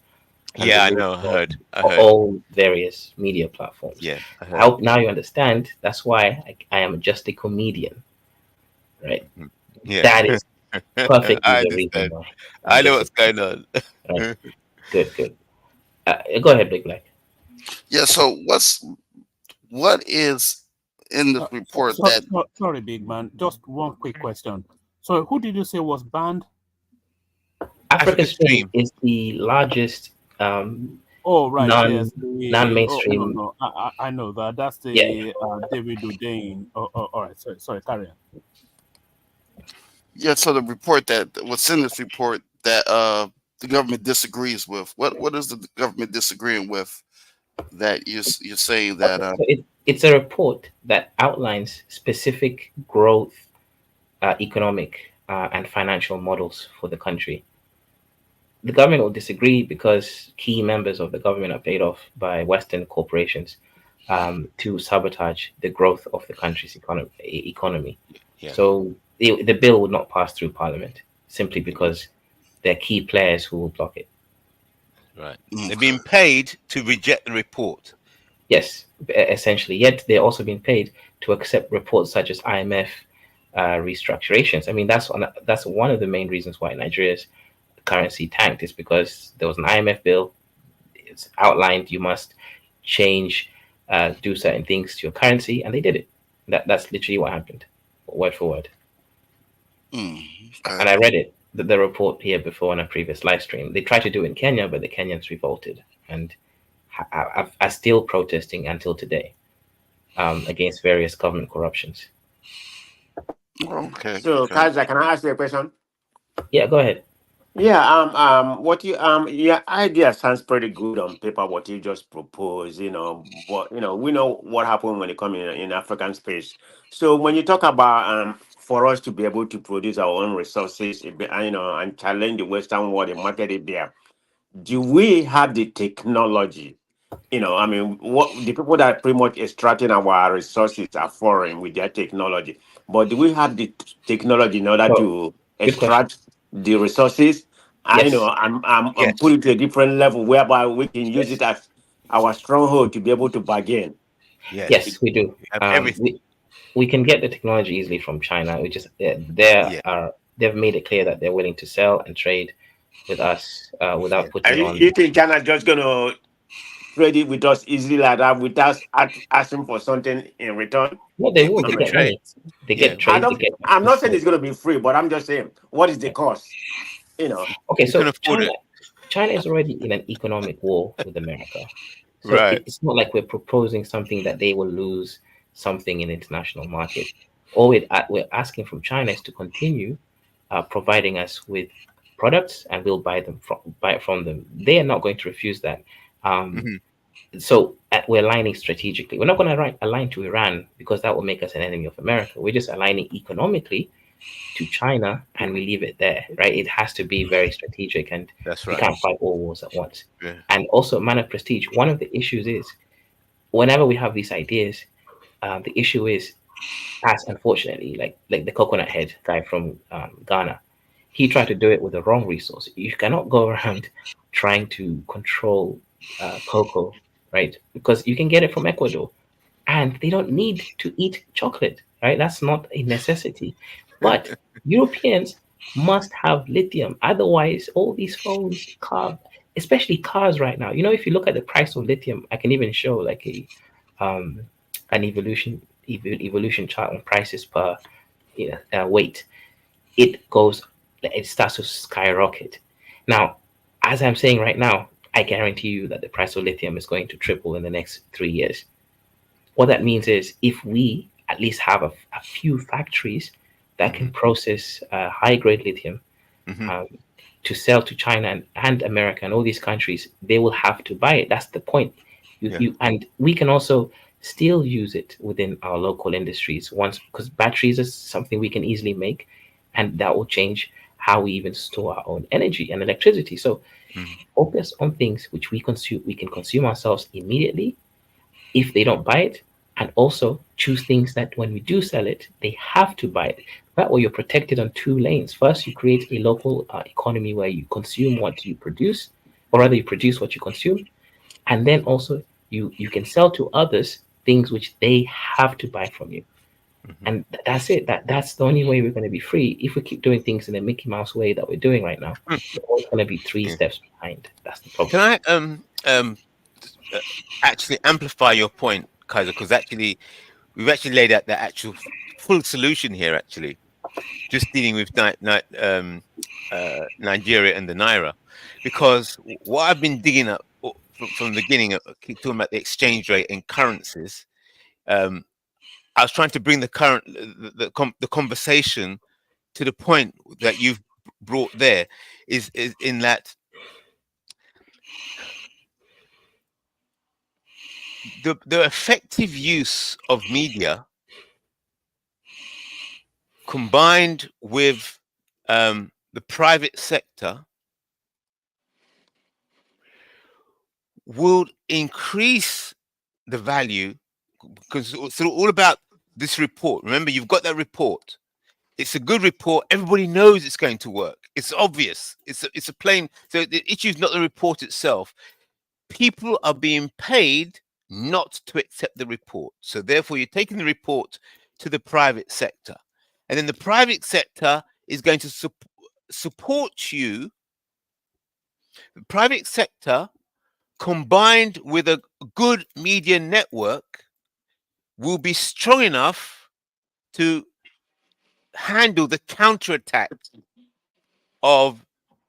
and Yeah, I removed know. I from heard. I heard. all various media platforms. Yeah, I I heard. hope now you understand. That's why I am just a comedian, right? Mm. Yeah. That is perfectly I the reason understand. why I'm I know just what's going on. right. Good, good. Go ahead, Big Black. Yeah. So what is in this report that Sorry, big man. Just one quick question. So, who did you say was banned? Africa Africa Stream Stream. is the largest um, Oh, right. Yes. Oh, no, non-mainstream. no. I know that. That's Yeah, the David O'Dane. All right. Sorry. Carry on. yeah? So the report that what's in this report that the government disagrees with. What is the government disagreeing with that you're saying that okay. So it's a report that outlines specific growth, economic, and financial models for the country. The government will disagree because key members of the government are paid off by Western corporations to sabotage the growth of the country's economy. Yeah. So the bill would not pass through Parliament simply because there are key players who will block it. Right. They're okay. being paid to reject the report. Yes, essentially. Yet they're also being paid to accept reports such as IMF restructurations. I mean, that's one of the main reasons why Nigeria's currency tanked is because there was an IMF bill. It's outlined you must change, do certain things to your currency, and they did it. That's literally what happened, word for word. Mm, And okay. I read it, the report here before on a previous live stream. They tried to do it in Kenya, but the Kenyans revolted and are still protesting until today against various government corruptions. Okay. So, Okay. Kaiser, can I ask you a question? Yeah, go ahead. Yeah, what you your idea sounds pretty good on paper. What you just proposed, but we know what happened when it comes in African space. So when you talk about for us to be able to produce our own resources, and challenge the Western world and market it there, do we have the technology? I mean, what the people that are pretty much extracting our resources are foreign with their technology. But do we have the technology in order So, to good question. extract the resources? Yes, And put Yes. it to a different level whereby we can use it yes, as our stronghold to be able to bargain. Yes. yes, we do. We have everything. We can get the technology easily from China. We just there Yeah. are they've made it clear that they're willing to sell and trade with us without putting And on. you think China just gonna trade it with us easily like that without asking for something in return? What they It will, will they be get trade. money, they Yeah, get I trade, they don't. get I'm not saying peaceful. it's gonna be free, but I'm just saying, what is the cost? You know. Okay, you can so afford it. China is already in an economic war with America. So Right. it's not like we're proposing something that they will lose something in the international market. All we're asking from China is to continue providing us with products, and we'll buy it from them. They are not going to refuse that. Um, Hmm. so we're aligning strategically. We're not going to align to Iran because that will make us an enemy of America. We're just aligning economically to China, and we leave it there, right? It has to be very strategic, and That's we right. can't fight all wars at once. Yeah. And also, man of prestige. One of the issues is whenever we have these ideas, the issue is, as unfortunately, like the coconut head guy from Ghana, he tried to do it with the wrong resource. You cannot go around trying to control cocoa, right? Because you can get it from Ecuador, and they don't need to eat chocolate, right? That's not a necessity. But Europeans must have lithium. Otherwise, all these phones, especially cars right now. If you look at the price of lithium, I can even show like um, an evolution chart on prices per weight. It starts to skyrocket. Now, as I'm saying right now, I guarantee you that the price of lithium is going to triple in the next 3 years. What that means is if we at least have a few factories that Hmm. can process high grade lithium Hmm. um, to sell to China and America and all these countries, they will have to buy it. That's the point. Yeah. And we can also still use it within our local industries once, because batteries is something we can easily make, and that will change how we even store our own energy and electricity. So Hmm. focus on things which we can consume ourselves immediately if they don't buy it, and also choose things that when we do sell it, they have to buy it. That way, you're protected on two lanes. First, you create a local economy where you consume what you produce, or rather, you produce what you consume, and then also you can sell to others things which they have to buy from you. Hmm. And that's it. That's the only way we're going to be free. If we keep doing things in a Mickey Mouse way that we're doing right now, we're always going to be three Yeah. steps behind. That's the problem. Can I uh, actually amplify your point, Kaiser? Because actually, we've actually laid out the actual full solution here. Actually, just dealing with Nigeria and the naira, because what I've been digging up from the beginning, keep talking about the exchange rate and currencies. Um, I was trying to bring the conversation to the point that you've brought there, is in that the effective use of media combined with the private sector will increase the value, because it's all about this report. Remember, you've got that report. It's a good report. Everybody knows it's going to work. It's obvious. It's a plain. So the issue is not the report itself. People are being paid not to accept the report. So therefore, you're taking the report to the private sector, and then the private sector is going to support you. The private sector, combined with a good media network, will be strong enough to handle the counterattack of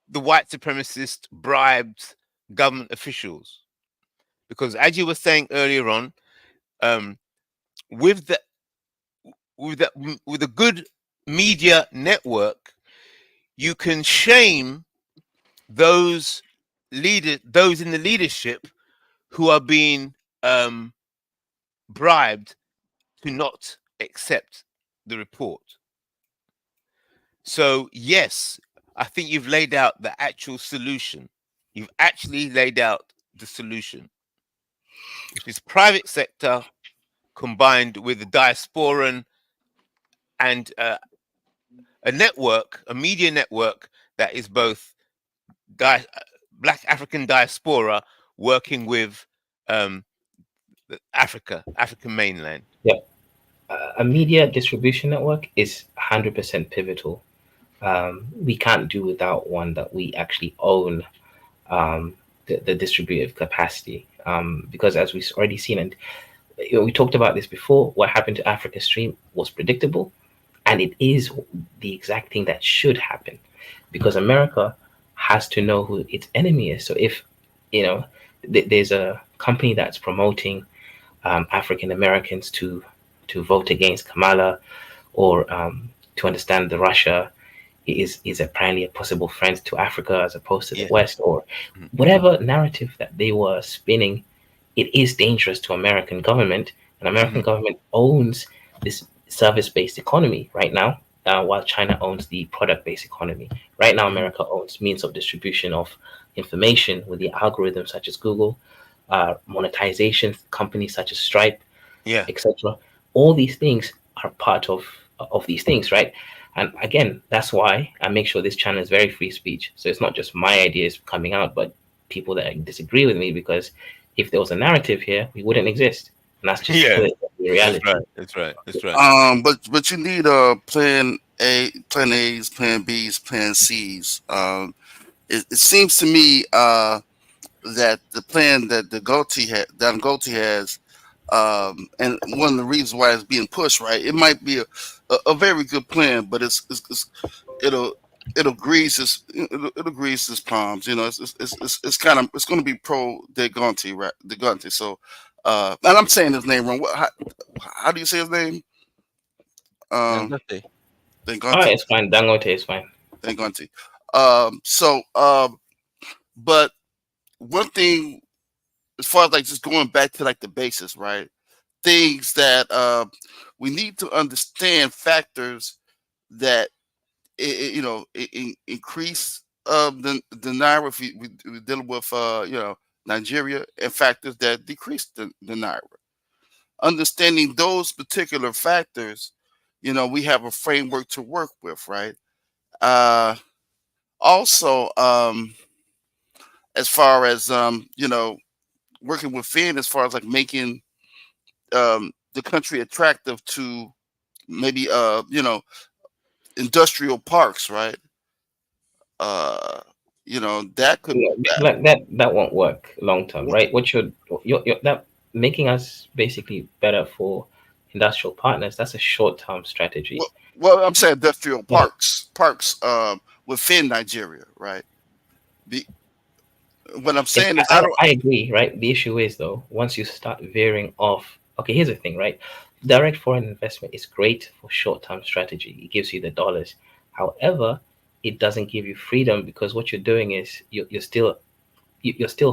the white supremacist bribed government officials. Because as you were saying earlier on, um, with the with a good media network, you can shame those those in the leadership who are being bribed to not accept the report. So yes, I think you've laid out the actual solution. You've actually laid out the solution, which is private sector combined with the diasporan and a network, a media network that is both Black African diaspora working with um, African mainland. Yeah. A media distribution network is 100% pivotal we can't do without one that we actually own, the distributive capacity. Because as we've already seen, and we talked about this before, what happened to Africa Stream was predictable, and it is the exact thing that should happen, because America has to know who its enemy is. So if you know there's a company that's promoting African Americans to vote against Kamala, or to understand the Russia is apparently a possible friend to Africa as opposed to the Yeah. West, or Mhm. whatever narrative that they were spinning, it is dangerous to American government. And American Mhm. government owns this service-based economy right now, while China owns the product-based economy. Right now, Mhm. America owns means of distribution of information with the algorithms such as Google, monetization companies such as Stripe, Yeah. etc. All these things are part of these things, right? And again, that's why I make sure this channel is very free speech. So it's not just my ideas coming out, but people that disagree with me. Because if there was a narrative here, we wouldn't exist, and that's just Yeah. the That's reality. right. That's right. That's right. But you need plan A, plan A's, plan B's, plan C's. It seems to me that the plan that Dangote has, and one of the reasons why it's being pushed, right? It might be a very good plan, but it'll it'll grease his palms. You know, it's kind of it's going to be pro Dangote, right? Dangote. So, and I'm saying his name wrong. How do you say his name? Um, Dangote. All right, Dangote. it's fine. Dangote is fine. Dangote. So, but one thing, as far as like just going back to like the basis, right? Things that we need to understand factors that increase the naira. If we dealing with Nigeria, and factors that decrease the naira. Understanding those particular factors, we have a framework to work with, right? Uh, Also, as far as working within, as far as like making the country attractive to maybe industrial parks, right? uh that could No, that won't work long term, right? What you're that making us basically better for industrial partners. That's a short term strategy. well, well, I'm saying industrial Yeah. parks within Nigeria, right? Be, what I'm Yes, saying is I don't. I agree, right? The issue is though, once you start veering off, okay, here's the thing, right? Direct foreign investment is great for short-term strategy. It gives you the dollars. However, it doesn't give you freedom, because what you're doing is you're still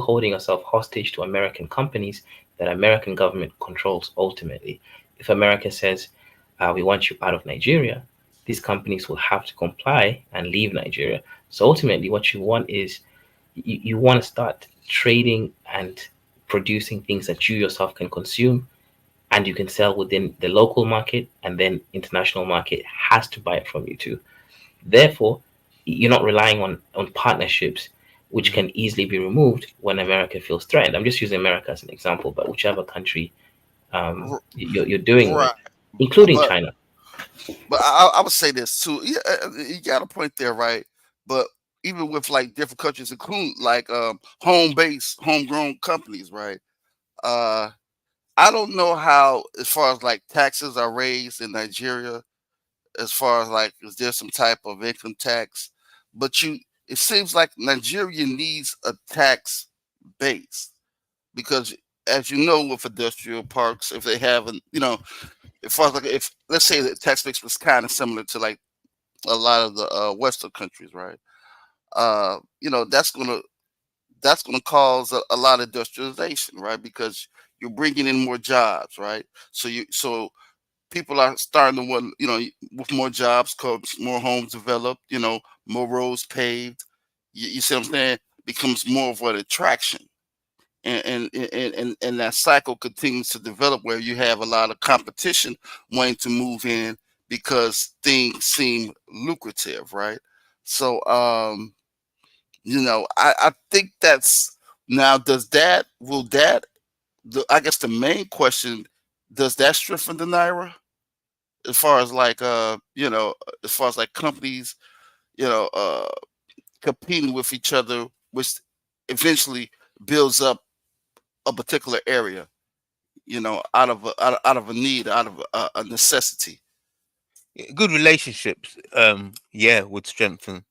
holding yourself hostage to American companies that American government controls ultimately. If America says, we want you out of Nigeria, these companies will have to comply and leave Nigeria. So ultimately, what you want is you want to start trading and producing things that you yourself can consume and you can sell within the local market, and then international market has to buy it from you too. Therefore, you're not relying on partnerships which Mhm. can easily be removed when America feels threatened. I'm just using America as an example, but whichever country r- you're doing right, with, including but China. I would say this too. Yeah, you got a point there, right? But even with like different countries, including like homegrown companies, right? Uh, I don't know how, as far as like taxes are raised in Nigeria, as far as like, is there some type of income tax? But it seems like Nigeria needs a tax base because, as you know, with industrial parks, if they have, as far as like, if let's say the tax base was kind of similar to like a lot of the Western countries, right? That's gonna cause a lot of industrialization, right? Because you're bringing in more jobs, right? So people are starting to want, with more jobs comes more homes developed, more roads paved. You see what I'm saying? Becomes more of an attraction, and that cycle continues to develop where you have a lot of competition wanting to move in because things seem lucrative, right? So, I think that's now. Does that will that I guess the main question, does that strengthen the naira as far as like as far as like companies you know, competing with each other, which eventually builds up a particular area, out of a need, out of a necessity. Good relationships, yeah, would strengthen.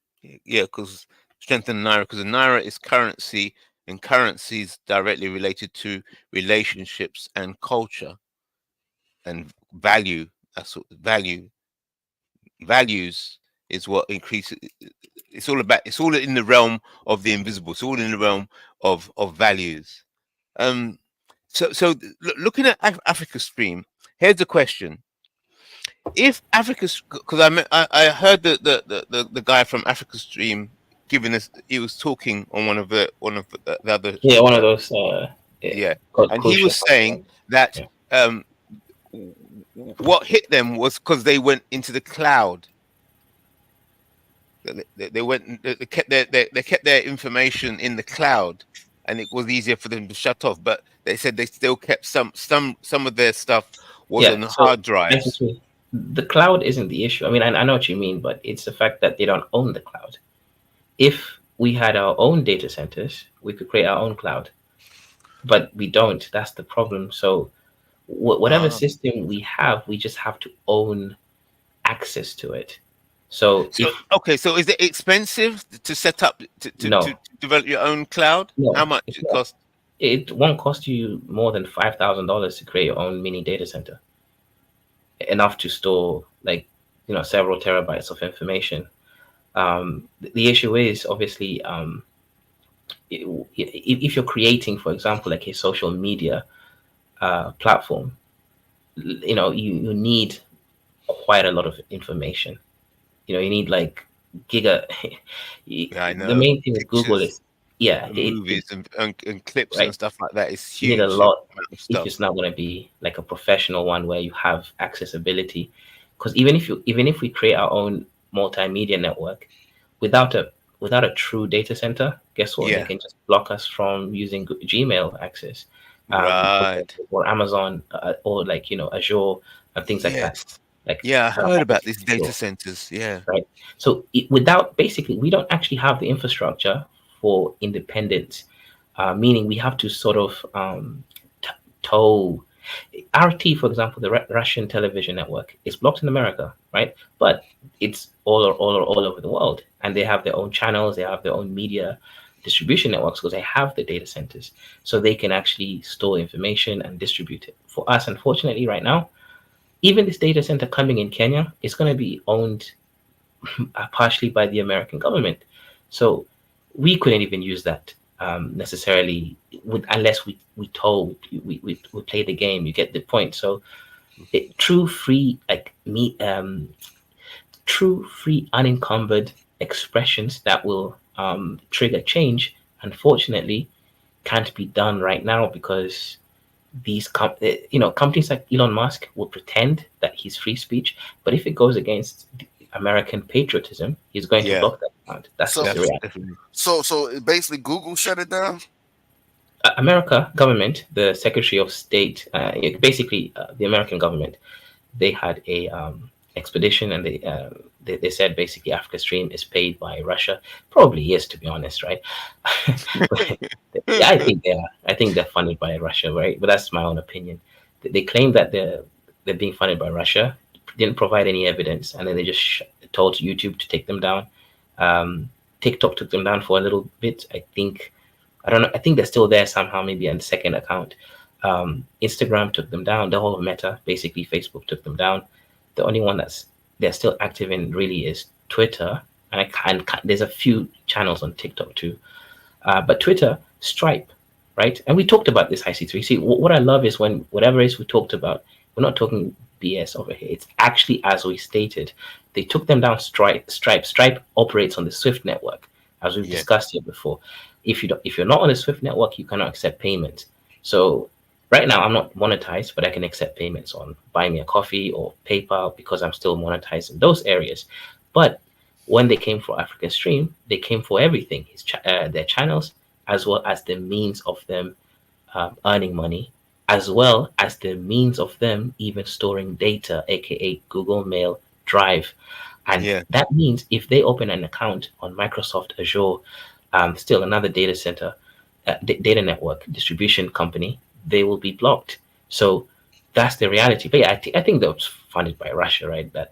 Yeah, because strengthen naira, because the naira is currency, and currency is directly related to relationships and culture and value. That's what values is what increases. It's all about. It's all in the realm of the invisible. It's all in the realm of values. Um, looking at Africa Stream, here's the question: if Africa's, because I heard the guy from Africa Stream giving us, he was talking on one of the other Yeah, one of chats, those yeah, yeah, and he crucial was saying ones. that Yeah. um what hit them was because they went into the cloud. They went, they kept their information in the cloud, and it was easier for them to shut off. But they said they still kept some of their stuff was Yeah. on So hard drives. basically, the cloud isn't the issue. I mean, I know what you mean, but it's the fact that they don't own the cloud. If we had our own data centers, we could create our own cloud, but we don't. That's the problem. So whatever Ah. system we have, we just have to own access to it. So So if okay, so is it expensive to set up to no, develop your own cloud? How no, much it's it not. cost? It won't cost you more than $5,000 to create your own mini data center, enough to store like several terabytes of information. The issue is obviously if you're creating, for example, like a social media platform, you need quite a lot of information. You need like giga. Yeah, I The know. main thing with Google Pictures is, yeah, and movies and clips and right. stuff like that is You need a huge lot amount of if stuff. it's not going to be like a professional one where you have accessibility. Because even if we create our own multimedia network without a true data center, guess what? They Yeah, can just block us from using Gmail access, for right. example, or Amazon, or like Azure and things like that. Yes. Like Yeah, I heard about these data Azure, centers. Yeah. right? So without basically, we don't actually have the infrastructure for independence, meaning we have to sort of t- toe RT, for example, the Russian television network is blocked in America, right? But it's all over the world, and they have their own channels, they have their own media distribution networks because they have the data centers, so they can actually store information and distribute it. For us, unfortunately, right now, even this data center coming in Kenya is going to be owned partially by the American government. So we couldn't even use that necessarily unless we told we play the game. You get the point. So true free true free unencumbered expressions that will trigger change. Unfortunately, can't be done right now because companies like Elon Musk will pretend that he's free speech, but if it goes against American patriotism, he's going to Yeah, block that account. That's just So the reality. definitely. so basically Google shut it down. America government, the Secretary of State, basically the American government, they had a expedition, and they said basically Africa Stream is paid by Russia. Probably is, to be honest, right? But yeah, I think they're funded by Russia, right? But that's my own opinion. They claim that they're being funded by Russia. Didn't provide any evidence, and then they just told YouTube to take them down. Um, TikTok took them down for a little bit. I don't know. I think they're still there somehow, maybe on the second account. Instagram took them down. The whole of Meta, basically Facebook, took them down. The only one they're still active in really is Twitter, and there's a few channels on TikTok too. But Twitter, Stripe, right? And we talked about this IC3. See, what I love is when whatever it is we talked about, we're not talking BS over here. It's actually as we stated. They took them down. Stripe operates on the Swift network, as we've Yeah, discussed here before. If you're not on the Swift network, you cannot accept payments. So right now, I'm not monetized, but I can accept payments on Buy Me a Coffee or PayPal because I'm still monetized in those areas. But when they came for Africa Stream, they came for everything, their channels, as well as the means of them earning money, as well as the means of them even storing data, aka Google Mail Drive. And Yeah. that means if they open an account on Microsoft Azure, still another data center, data network distribution company, they will be blocked. So that's the reality. But yeah, I think that was funded by Russia, right? That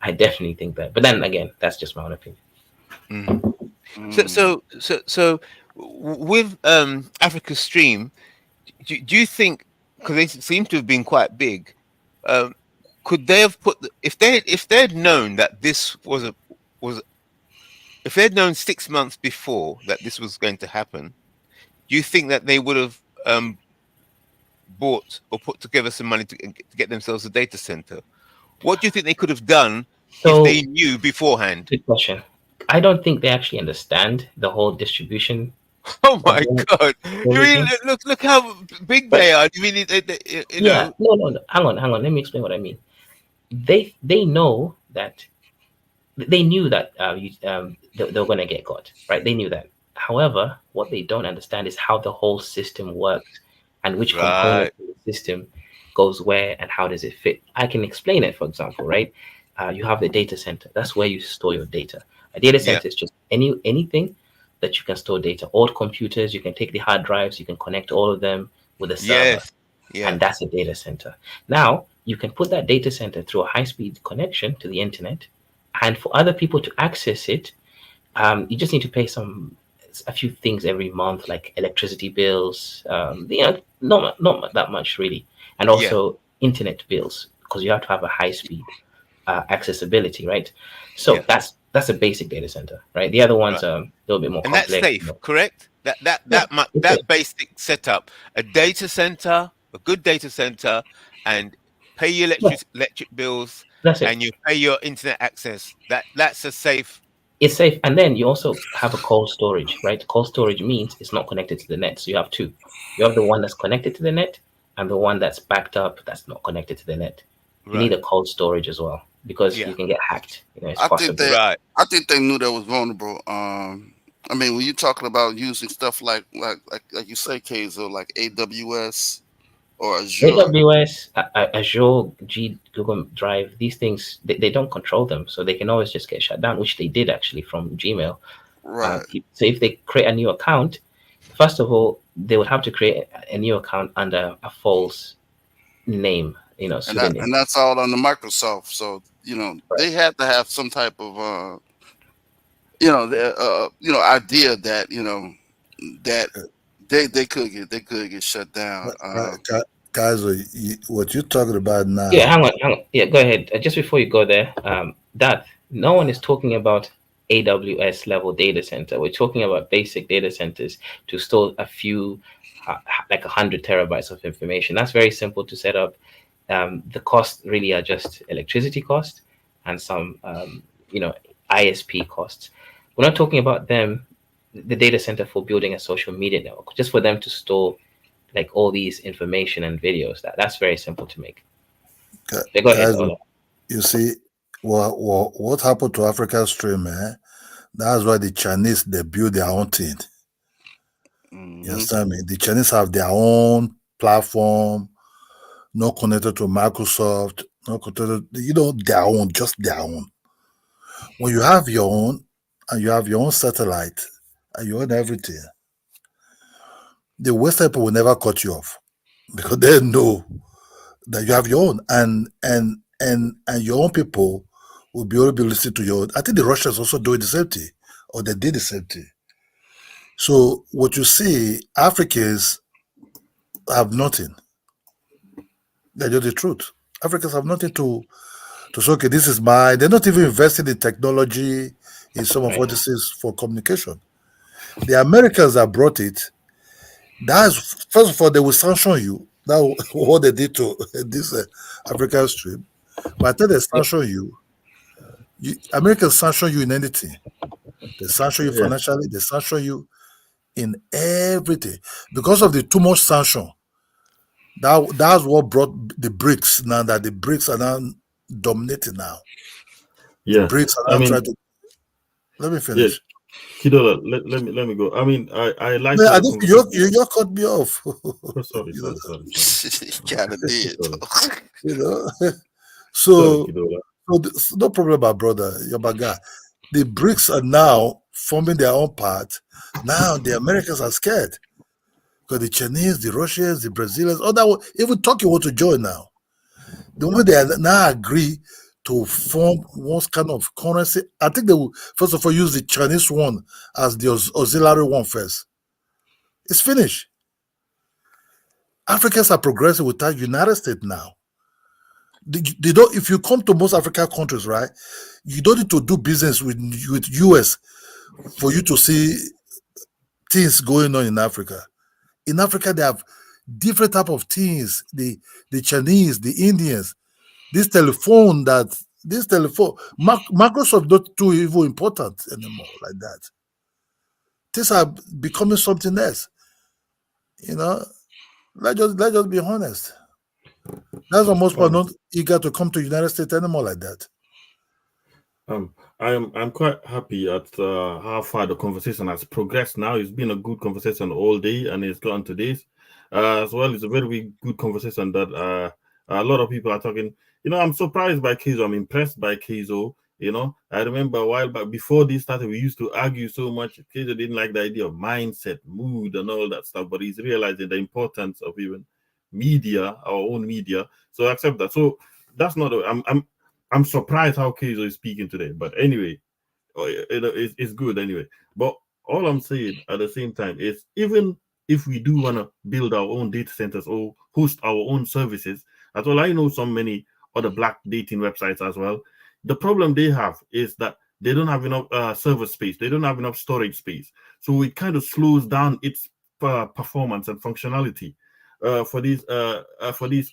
I definitely think that. But then again, that's just my own opinion. Mm. So Mm. so so so with Africa Stream, do you think, because they seem to have been quite big, um, could they have put if they had known that this was if they had known 6 months before that this was going to happen, do you think that they would have bought or put together some money to get themselves a data center? What do you think they could have done if So they knew beforehand? good question. I don't think they actually understand the whole distribution Oh of my God! You mean everything. look how big But they are. You mean you yeah, know? no. Hang on. Let me explain what I mean. They know that they knew that they were going to get caught, right? They knew that. However, what they don't understand is how the whole system works and which Right. component of the system goes where and how does it fit. I can explain it, for example, right? You have the data center. That's where you store your data. A data Yeah. center is just anything that you can store data. All computers, you can take the hard drives, you can connect all of them with a server, Yes. Yeah. and that's a data center. Now, you can put that data center through a high speed connection to the internet, and for other people to access it, you just need to pay a few things every month, like electricity bills, not that much really, and Yeah. also internet bills, because you have to have a high speed accessibility, right? So Yeah. that's a basic data center, right? The other Right. ones are a little bit more And that's complex. safe, correct? Yeah, it's That safe. basic setup, a data center, a good data center, and pay your Yeah, electric bills, that's it. and you pay your internet access. That's a safe. It's safe. And then you also have a cold storage, right? Cold storage means it's not connected to the net. So you have two. You have the one that's connected to the net and the one that's backed up that's not connected to the net. You need Right. a cold storage as well because Yeah. you can get hacked. It's I think possible. they Right. I think they knew that was vulnerable. I mean, when you're talking about using stuff like you say, Keizo, like AWS or Azure, AWS, Azure, Google Drive, these things, they don't control them. So they can always just get shut down, which they did actually from Gmail. right? So if they create a new account, first of all, they would have to create a new account under a false name, pseudonym. And that's all on the Microsoft. So Right. they had to have some type of idea that that they could get shut down. Guys, what you're talking about Yeah, now, hang on. Yeah, go ahead. Just before you go there, that no one is talking about AWS level data center. We're talking about basic data centers to store a few, like 100 terabytes of information. That's very simple to set up. The cost really are just electricity cost and some, ISP costs. We're not talking about the data center for building a social media network, just for them to store like all these information and videos. That's very simple to make. Yeah, go ahead, guys, Ola. you see, what happened to Africa Stream, eh? That's why the Chinese, they build their own thing. You Hmm. understand me? The Chinese have their own platform, not connected to Microsoft, not connected, their own, just their own. When you have your own, and you have your own satellite, and you own everything, the Western people will never cut you off because they know that you have your own, and your own people will be able to listen to your own. I think the Russians also doing the same thing, or they did the same thing. So what you see, Africans have nothing. That's just the truth. Africans have nothing to say, okay, this is mine. They're not even investing in technology, in some of Right. what this is for communication. The Americans that brought it, that's first of all, they will sanction you. That what they did to this African stream. But then they Yep. sanction Americans sanction you in anything. They sanction you Yeah. financially, they sanction you in everything. Because of the too much sanction, that's what brought the BRICS now, that the BRICS are now dominating now. The Yeah. BRICS are I now mean, trying to let me yeah, finish. Kidola, let me go. I mean, I liked Man, how I the think conversation. you cut me off. Oh, sorry, you know, sorry. Kind of did. Sorry, you know. sorry, So Kidola. So no problem, my brother, your guy. The BRICS are now forming their own part. Now the Americans are scared because the Chinese, the Russians, the Brazilians, even Turkey want to join now. The moment they now agree to form one kind of currency, I think they will first of all use the Chinese one as the auxiliary one first. It's finished. Africans are progressing without United States now. They don't. If you come to most African countries, right, you don't need to do business with US for you to see things going on in Africa. In Africa, they have different type of things. The Chinese, the Indians, this telephone, Microsoft not too even important anymore like that. Things are becoming something else. You know, let's just be honest. That's why most people are not eager to come to United States anymore like that. I'm quite happy at how far the conversation has progressed. Now it's been a good conversation all day, and it's gotten to this as well. It's a very good conversation that a lot of people are talking. I'm surprised by Kizo. I'm impressed by Kizo. I remember a while back before this started, we used to argue so much. Kizo didn't like the idea of mindset, mood, and all that stuff, but he's realizing the importance of even media, our own media. So I accept that. So that's not. I'm surprised how Keizo is speaking today. But anyway, it's good anyway. But all I'm saying at the same time is even if we do want to build our own data centers or host our own services, as well, I know so many other black dating websites as well. The problem they have is that they don't have enough server space. They don't have enough storage space. So it kind of slows down its performance and functionality for this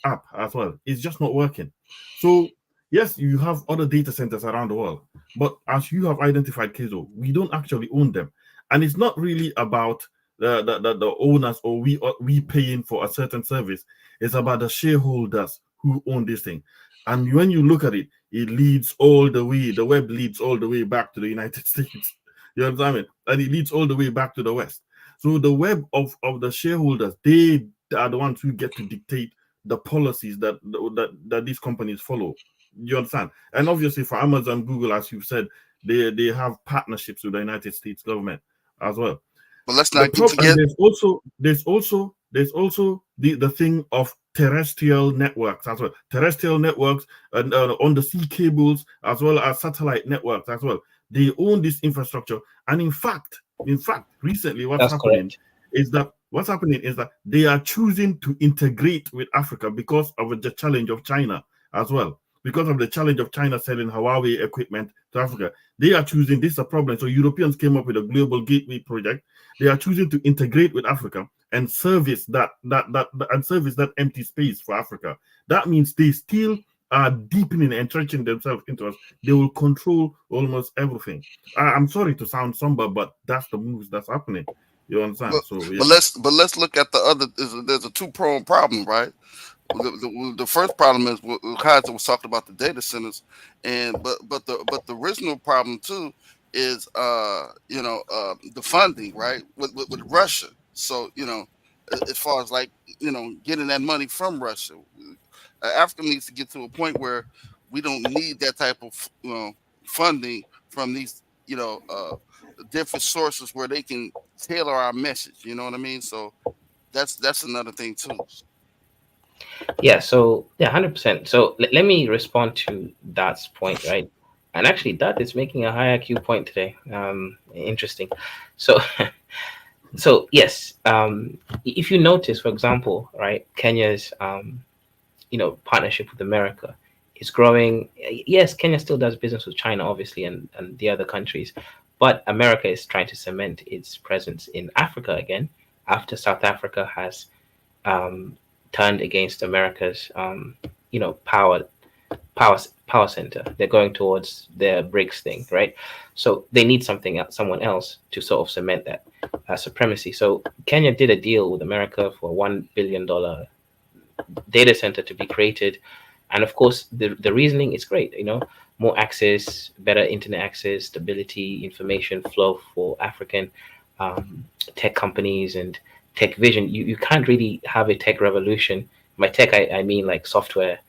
app as well. It's just not working. So yes, you have other data centers around the world, but as you have identified, Kezo, we don't actually own them, and it's not really about the owners or we paying for a certain service. It's about the shareholders who own this thing, and when you look at it, it leads all the way. The web leads all the way back to the United States. You understand me? And it leads all the way back to the West. So the web of the shareholders, they are the ones who get to dictate the policies that these companies follow. You understand? And obviously for Amazon, Google, as you've said, they have partnerships with the United States government as well. But let's The not problem, forget. and there's also the thing of terrestrial networks as well. Terrestrial networks and undersea cables as well as satellite networks as well. They own this infrastructure, and in fact, recently That's correct. what's happening is that they are choosing to integrate with Africa because of the challenge of China as well. Because of the challenge of China selling Huawei equipment to Africa, they are choosing this is a problem. So Europeans came up with a global gateway project. They are choosing to integrate with Africa and service that empty space for Africa. That means they still are deepening and entrenching themselves into us. They will control almost everything. I'm sorry to sound somber, but that's the moves that's happening. You understand? So yeah. But let's look at the other. There's a two-pronged problem, right? The first problem is what Kaiser was talking about, the data centers, and but the original problem too is the funding, right, with Russia. So as far as like getting that money from Russia, Africa needs to get to a point where we don't need that type of funding from these different sources where they can tailor our message. You know what I mean? So that's another thing too. Yeah, so yeah, 100%. So let me respond to that's point, right? And actually, that is making a high IQ point today. Interesting. So, so yes, if you notice, for example, right, Kenya's partnership with America is growing. Yes, Kenya still does business with China, obviously, and the other countries, but America is trying to cement its presence in Africa again after South Africa has um, turned against America's power power center. They're going towards their BRICS thing, right? So they need someone else to sort of cement that supremacy. So Kenya did a deal with America for $1 billion data center to be created, and of course the reasoning is great. More access, better internet access, stability, information flow for African tech companies and tech vision. You can't really have a tech revolution. By tech, I mean like software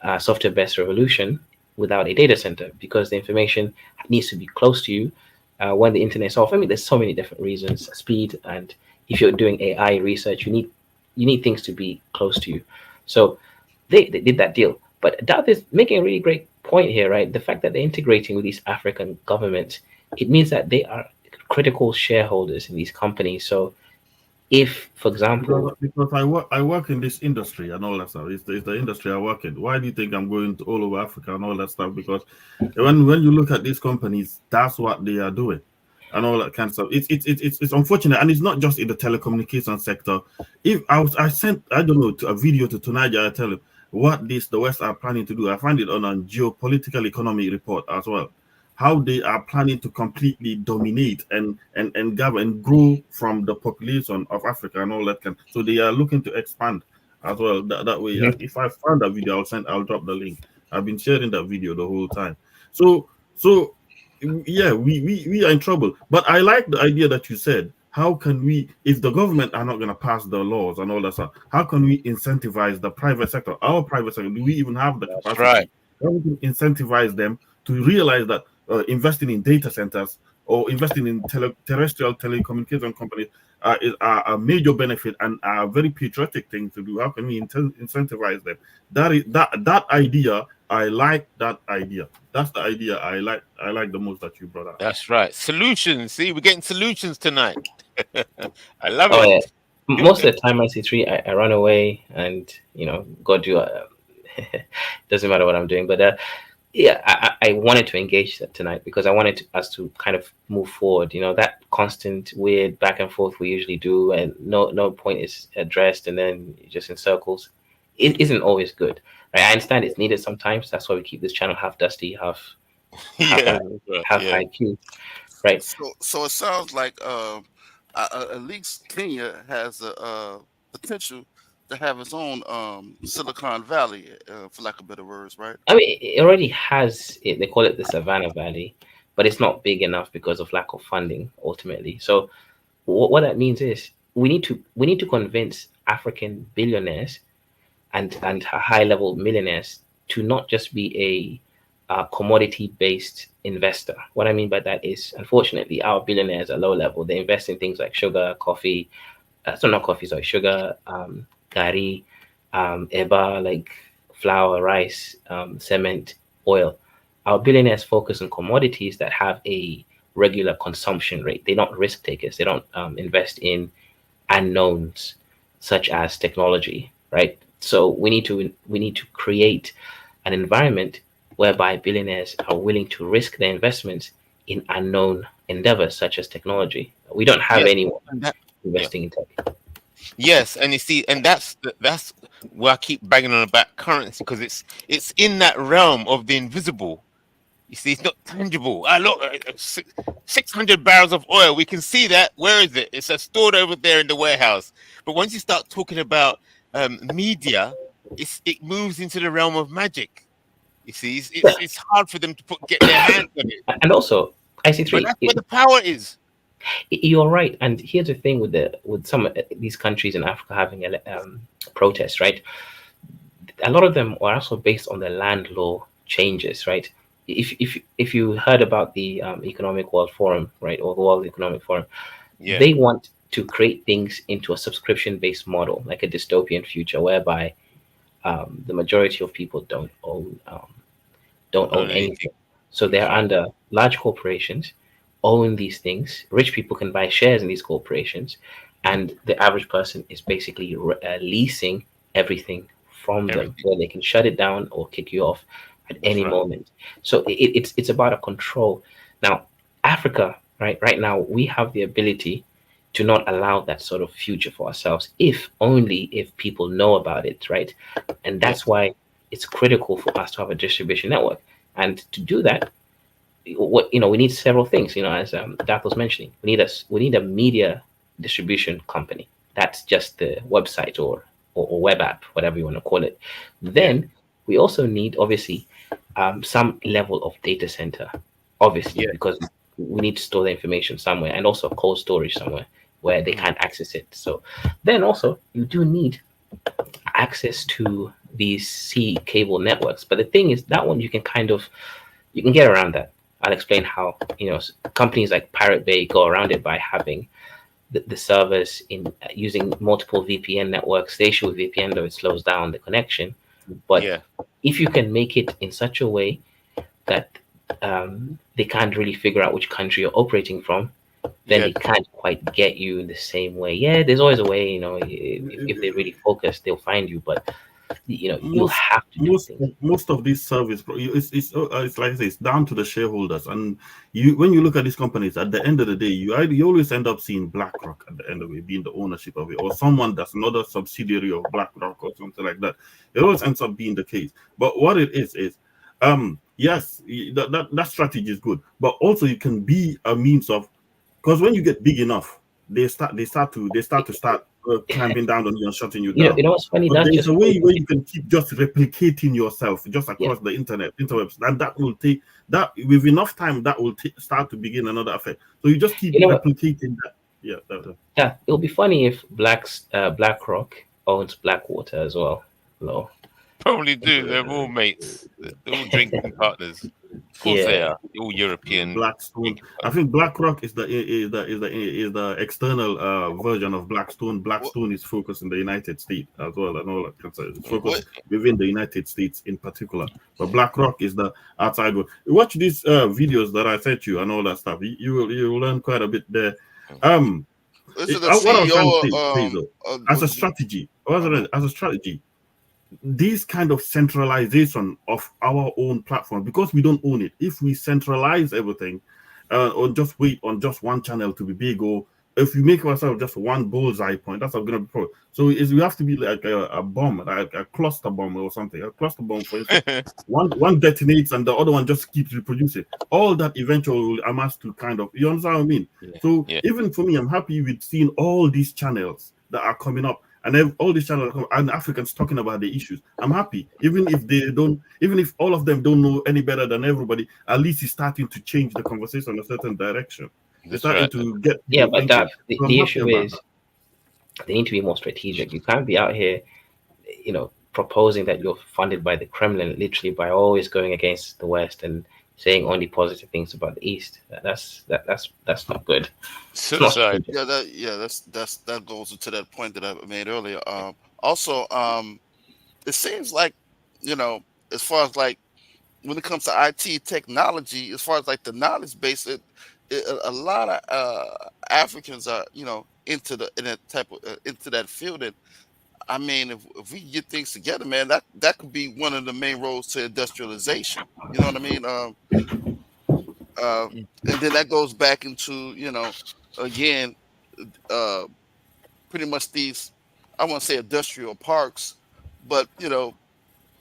based revolution without a data center because the information needs to be close to you when the internet is off. I mean, there's so many different reasons, speed, and if you're doing AI research, you need things to be close to you. So they did that deal. But Darth is making a really great point here, right? The fact that they're integrating with these African governments, it means that they are critical shareholders in these companies. So if, for example, Because I work in this industry and all that stuff. It's the industry I work in. Why do you think I'm going to all over Africa and all that stuff? Because when you look at these companies, that's what they are doing, and all that kind of stuff. It's unfortunate, and it's not just in the telecommunication sector. If I sent I don't know a video to Tunaja, I tell him what the West are planning to do. I find it on a geopolitical economy report as well. How they are planning to completely dominate and gather and grow from the population of Africa and all that kind. So they are looking to expand as well. That way, Mhm. if I find that video, I'll drop the link. I've been sharing that video the whole time. So yeah, we are in trouble. But I like the idea that you said. How can we, if the government are not going to pass the laws and all that stuff, how can we incentivize the private sector, our private sector? Do we even have the That's right. capacity? How we can incentivize them to realize that investing in data centers or investing in terrestrial telecommunication companies are a major benefit and are a very patriotic thing to do. How can we incentivize them? That idea, I like that idea. That's the idea I like. I like the most that you brought up. That's right. Solutions. See, we're getting solutions tonight. I love oh it. yeah, most of the time I see three, I run away and go do. Doesn't matter what I'm doing, but yeah, I wanted to engage tonight because I wanted us to kind of move forward. That constant weird back and forth we usually do, and no point is addressed, and then just in circles. It isn't always good, right? I understand it's needed sometimes. That's why we keep this channel half dusty, Yeah. Right, half yeah. IQ, right? So it sounds like at least Kenya has a potential to have its own Silicon Valley, for lack of better words, right? I mean, it already has it. They call it the Savannah Valley, but it's not big enough because of lack of funding ultimately. So what that means is we need to convince African billionaires and high level millionaires to not just be a commodity based investor. What I mean by that is, unfortunately, our billionaires are low level. They invest in things like sugar, coffee, so not coffee, sorry, sugar, gari, eba, like flour, rice, cement, oil. Our billionaires focus on commodities that have a regular consumption rate. They're not risk takers. They don't invest in unknowns such as technology, right? So we need to create an environment whereby billionaires are willing to risk their investments in unknown endeavors such as technology. We don't have Yes. anyone And that, yeah. investing in tech. Yes, and you see, and that's where I keep banging on about currency because it's in that realm of the invisible. You see, it's not tangible. Ah, look, 600 barrels of oil. We can see that. Where is it? It's stored over there in the warehouse. But once you start talking about media, it moves into the realm of magic. You see, Yeah, it's hard for them to get their hands on it. and also But IC3, that's where the power is. you're right. And here's the thing with some of these countries in Africa having protests, right? A lot of them are also based on the land law changes, right? If you heard about the Economic World Forum, right, or the World Economic Forum, Yeah, they want to create things into a subscription-based model, like a dystopian future whereby the majority of people don't own own anything. anything. So they're That's right. under large corporations, own these things. Rich people can buy shares in these corporations, and the average person is basically leasing everything from them, Everything. where they can shut it down or kick you off at That's any right. moment. So it's about a control. Now, Africa, right now, we have the ability to not allow that sort of future for ourselves, if only if people know about it, right? And that's Yes. why it's critical for us to have a distribution network. And to do that, we need several things. As Darth was mentioning, we need a media distribution company. That's just the website or web app, whatever you want to call it. Yeah. Then we also need, obviously, some level of data center, obviously, Yeah. because we need to store the information somewhere, and also cold storage somewhere where they Mm. can't access it. So then also you do need access to these C cable networks. But the thing is, that one you can get around that. I'll explain how. Companies like Pirate Bay go around it by having the servers in using multiple VPN networks. The issue with VPN, though, it slows down the connection. But Yeah. if you can make it in such a way that they can't really figure out which country you're operating from, then Yeah. they can't quite get you in the same way. Yeah, there's always a way. If they really focus, they'll find you. But you'll most have to do things. most of this service, it's like I say, it's down to the shareholders. And you, when you look at these companies, at the end of the day, you always end up seeing BlackRock at the end of it being the ownership of it, or someone that's another subsidiary of BlackRock or something like that. It always ends up being the case. But what it is yes, that strategy is good, but also you can be a means of, because when you get big enough, they start to clamping down on you and shutting you down. What's funny? But That's there's just a way where you can keep just replicating yourself just across the interwebs, and that will take that with enough time. That will start to begin another effect. So you just keep What? replicating that. Yeah, it'll be funny if BlackRock owns Blackwater as well. No. Probably do. They're all mates. They're all drinking partners. Of course they Yeah. are. All European. Blackstone. I think BlackRock is the external version of Blackstone. Blackstone is focused in the United States as well, and all that kind of stuff. It's focused within the United States in particular. But BlackRock is the outside one. Watch these videos that I sent you and all that stuff. You will learn quite a bit there. Is it a What I was trying to CEO? say though, as a strategy, this kind of centralization of our own platform, because we don't own it, if we centralize everything or just wait on just one channel to be big, or if we make ourselves just one bullseye point, that's not going to be pro. So we have to be like a bomb, like a cluster bomb or something. A cluster bomb, for instance, one detonates and the other one just keeps reproducing. All that eventually will amass to kind of, you understand what I mean? Yeah. So Yeah. even for me, I'm happy with seeing all these channels that are coming up. And all these channels and Africans talking about the issues. I'm happy, even if all of them don't know any better than everybody. At least it's starting to change the conversation in a certain direction. It's That's starting right. to get Yeah, people but thinking. the, So I'm the happy issue about is they need to be more strategic. You can't be out here, proposing that you're funded by the Kremlin, literally by always going against the West and saying only positive things about the East. That's not good. It's not Suicide. strategic. That goes into that point that I made earlier. Also, it seems like, as far as like when it comes to IT technology, as far as like the knowledge base, a lot of Africans are into into that field. And I mean, if we get things together, man, that could be one of the main roads to industrialization. You know what I mean? Uh, and then that goes back into again, uh, pretty much these, I won't say industrial parks, but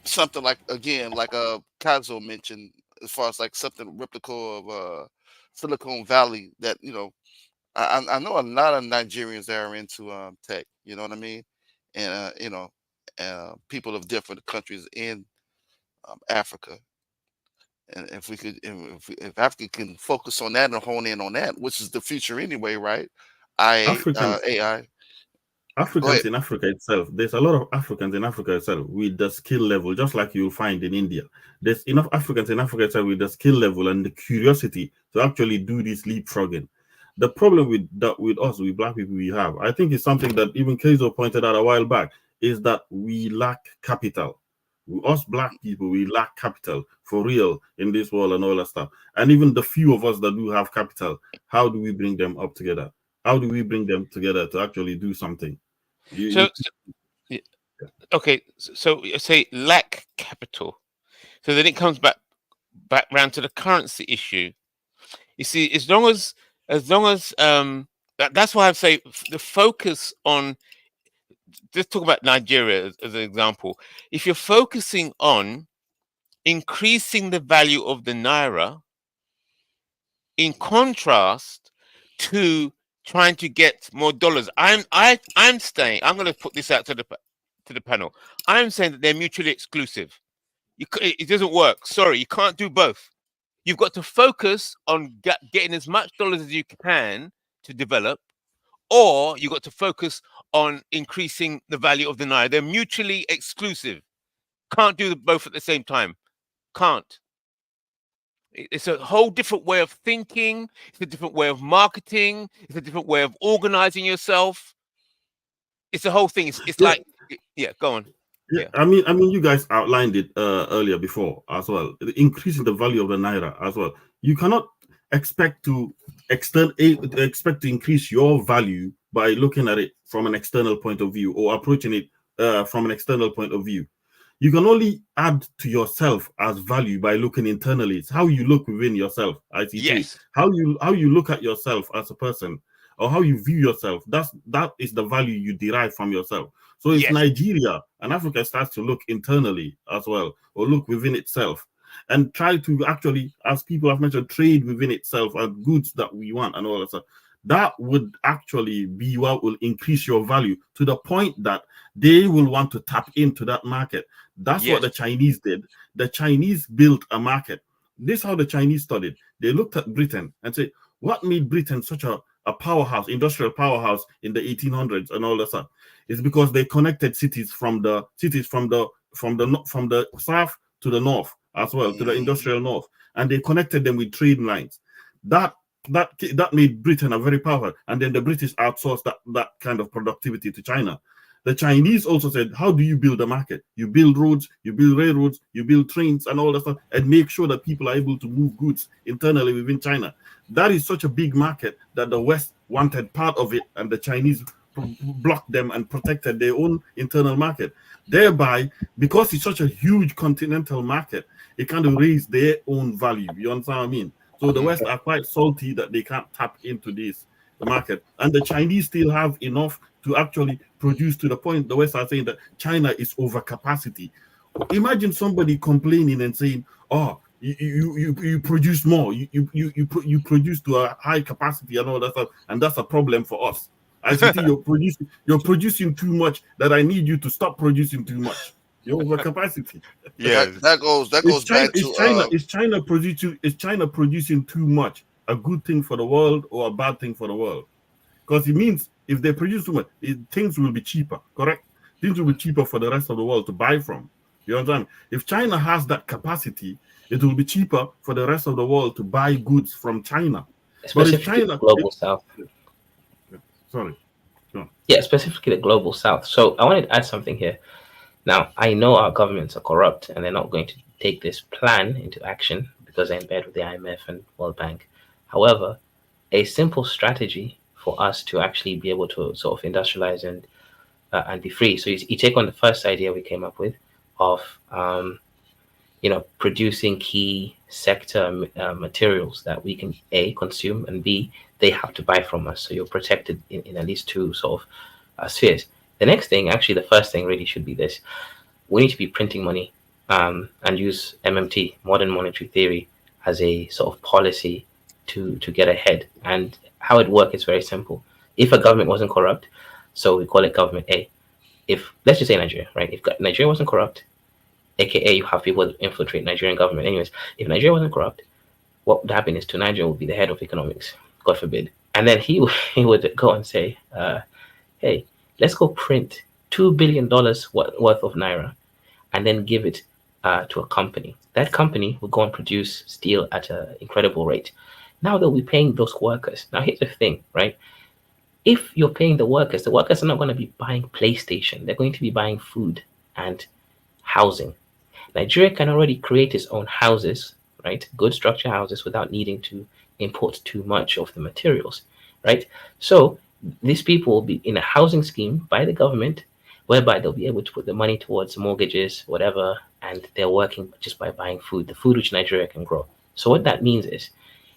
something like, again, like Kazo mentioned, as far as like something replica of Silicon Valley, that I know a lot of Nigerians that are into tech. You know what I mean? And people of different countries in Africa. And if we could, if Africa can focus on that and hone in on that, which is the future anyway, right? Africans. AI. Go ahead. Africans in Africa itself, there's a lot of Africans in Africa itself with the skill level, just like you'll find in India. There's enough Africans in Africa itself with the skill level and the curiosity to actually do this leapfrogging. The problem with us, with black people, we have, I think, it's something that even Keizo pointed out a while back, is that we lack capital. Us black people, we lack capital for real in this world and all that stuff. And even the few of us that do have capital, how do we bring them up together? How do we bring them together to actually do something? Yeah, okay. So you say lack capital. So then it comes back round to the currency issue. You see, as long as that's why I say the focus on, let's talk about Nigeria as an example. If you're focusing on increasing the value of the naira, in contrast to trying to get more dollars, I'm saying, I'm going to put this out to the panel. I'm saying that they're mutually exclusive. It doesn't work. Sorry, you can't do both. You've got to focus on getting as much dollars as you can to develop, or you got to focus on increasing the value of the naira. They're mutually exclusive. Can't do both at the same time. Can't. It's a whole different way of thinking. It's a different way of marketing. It's a different way of organizing yourself. It's a whole thing. It's Yeah, like, yeah, go on. yeah. Yeah. I mean, you guys outlined it earlier before as well. Increasing the value of the naira as well. You cannot expect to expect to increase your value by looking at it from an external point of view or approaching it from an external point of view. You can only add to yourself as value by looking internally. It's how you look within yourself, I see to it. Yes. How you look at yourself as a person, or how you view yourself. That is the value you derive from yourself. So if Yes. Nigeria and Africa starts to look internally as well, or look within itself, and try to actually, as people have mentioned, trade within itself and goods that we want and all that stuff, that would actually be what will increase your value to the point that they will want to tap into that market. That's what Yes. the Chinese did. The Chinese built a market. This is how the Chinese studied. They looked at Britain and said, what made Britain such a powerhouse, industrial powerhouse in the 1800s and all that stuff? It's because they connected cities from the south to the north as well, to the industrial north, and they connected them with trade lines. That made Britain a very powerful, and then the British outsourced that kind of productivity to China. The Chinese also said, how do you build a market? You build roads, you build railroads, you build trains and all that stuff, and make sure that people are able to move goods internally within China. That is such a big market that the West wanted part of it, and the Chinese blocked them and protected their own internal market. Thereby, because it's such a huge continental market, it kind of raised their own value. You understand what I mean? So the West are quite salty that they can't tap into the market. And the Chinese still have enough to actually produce, to the point the West are saying that China is over capacity. Imagine somebody complaining and saying, oh, you produce more, you produce to a high capacity and all that stuff, and that's a problem for us. ICT, you're producing too much, that I need you to stop producing too much. You're over capacity. Yes. That goes back to Is China producing too much a good thing for the world or a bad thing for the world? Because it means if they produce too much, things will be cheaper, correct? Things will be cheaper for the rest of the world to buy from. You understand? If China has that capacity, it will be cheaper for the rest of the world to buy goods from China. But if Specifically, China, global south. sorry, Yeah, specifically the global south. So I wanted to add something here. Now, I know our governments are corrupt and they're not going to take this plan into action because they're in bed with the IMF and World Bank. However, a simple strategy for us to actually be able to sort of industrialize and be free. So you take on the first idea we came up with of producing key sector materials that we can A, consume, and B, they have to buy from us. So you're protected in at least two sort of spheres. The next thing, actually, the first thing really should be this. We need to be printing money and use MMT, modern monetary theory, as a sort of policy to get ahead. And how it works is very simple. If a government wasn't corrupt, so we call it government A. If, let's just say Nigeria, right? If Nigeria wasn't corrupt, aka you have people that infiltrate Nigerian government. Anyways, if Nigeria wasn't corrupt, what would happen is Nigeria would be the head of economics, God forbid. And then he would go and say, hey, let's go print $2 billion worth of Naira and then give it to a company. That company will go and produce steel at an incredible rate. Now they'll be paying those workers. Now here's the thing, right? If you're paying the workers are not going to be buying PlayStation. They're going to be buying food and housing. Nigeria can already create its own houses, right? Good structure houses without needing to import too much of the materials, right? So these people will be in a housing scheme by the government, whereby they'll be able to put the money towards mortgages, whatever, and they're working just by buying food, the food which Nigeria can grow. So what that means is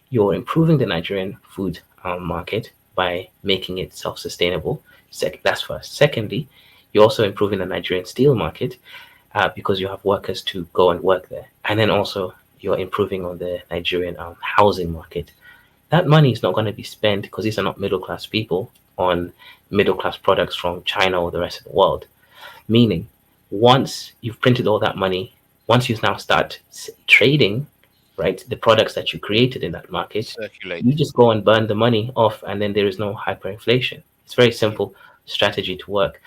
you're improving the Nigerian food market by making it self-sustainable. That's first. Secondly, you're also improving the Nigerian steel market because you have workers to go and work there. And then also you're improving on the Nigerian housing market. That money is not going to be spent, because these are not middle-class people, on middle-class products from China or the rest of the world. Meaning, once you've printed all that money, once you now start trading, right, the products that you created in that market, Circulate. you just go and burn the money off, and then there is no hyperinflation. It's very simple strategy to work.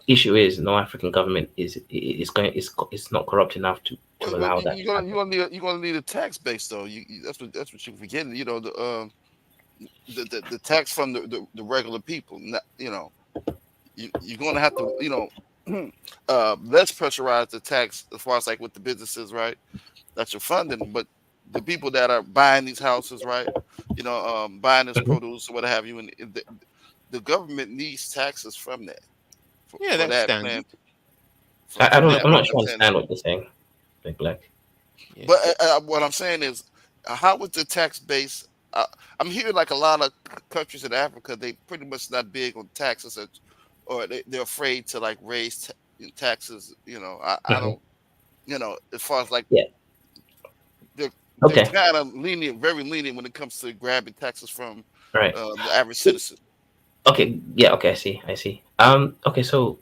Issue is no African government is not corrupt enough to Well, allow that to happen. you're gonna need a tax base though. That's what you're forgetting. The tax from the regular people. You're gonna have to less pressurize the tax as far as like with the businesses, right? That you're funding, but the people that are buying these houses, right? Buying this Mhm. produce or what have you, and the government needs taxes from that Yeah, for that's that plan standard. I from don't. that I'm not what sure I'm I saying. understand what you're saying, Big Black. Yeah. But what I'm saying is, how is the tax base? I'm hearing like a lot of countries in Africa, they pretty much not big on taxes, or they're afraid to like raise taxes. I Mhm. don't. As far as like Yeah. they're they're Okay. kind of lenient, very lenient when it comes to grabbing taxes from Right. the average citizen. Okay. Yeah. Okay. I see. I see. Okay. So.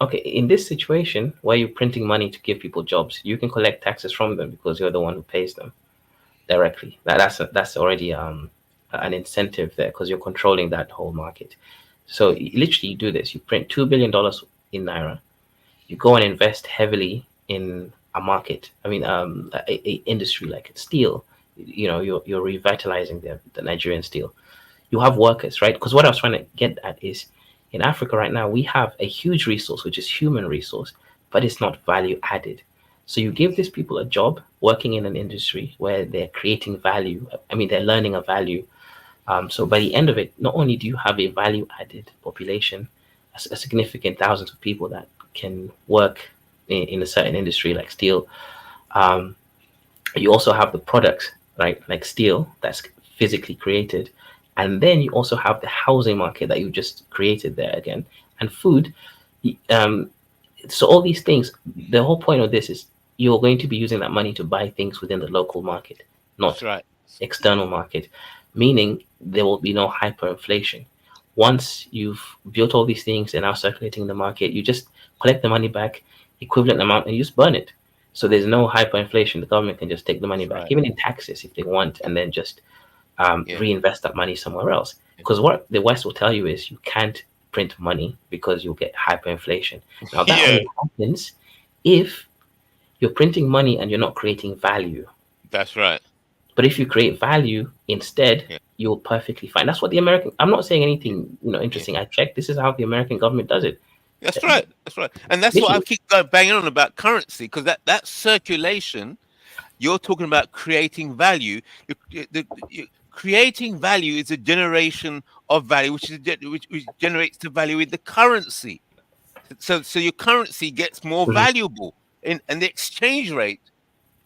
Okay. In this situation where you're printing money to give people jobs, you can collect taxes from them because you're the one who pays them directly. That's already an incentive there because you're controlling that whole market. So literally, you do this. You print $2 billion in naira. You go and invest heavily in a market. I mean, a industry like steel. You're revitalizing the Nigerian steel. You have workers, right? Because what I was trying to get at is, in Africa right now, we have a huge resource, which is human resource, but it's not value added. So you give these people a job working in an industry where they're creating value. I mean, they're learning a value. So by the end of it, not only do you have a value added population, a significant thousands of people that can work in a certain industry like steel, um, you also have the products, right, like steel that's physically created, and then you also have the housing market that you just created there again, and food. Um, so all these things, the whole point of this is you're going to be using that money to buy things within the local market, That's not right. external market, meaning there will be no hyperinflation. Once you've built all these things and now circulating in the market, you just collect the money back, equivalent amount, and you just burn it. So there's no hyperinflation. The government can just take the money That's back, right. even in taxes if they want, and then just Yeah. reinvest that money somewhere else. Because what the West will tell you is you can't print money because you'll get hyperinflation. Now that Yeah. only happens if you're printing money and you're not creating value. That's right. But if you create value instead, Yeah. you're perfectly fine. That's what the American. I'm not saying Yeah. anything Yeah. interesting. I checked. This is how the American government does it. That's right. That's right. And that's what I Literally, keep going banging on about currency, because that circulation, you're talking about creating value. Creating value is a generation of value, which generates the value in the currency. So your currency gets more mhm. valuable and the exchange rate.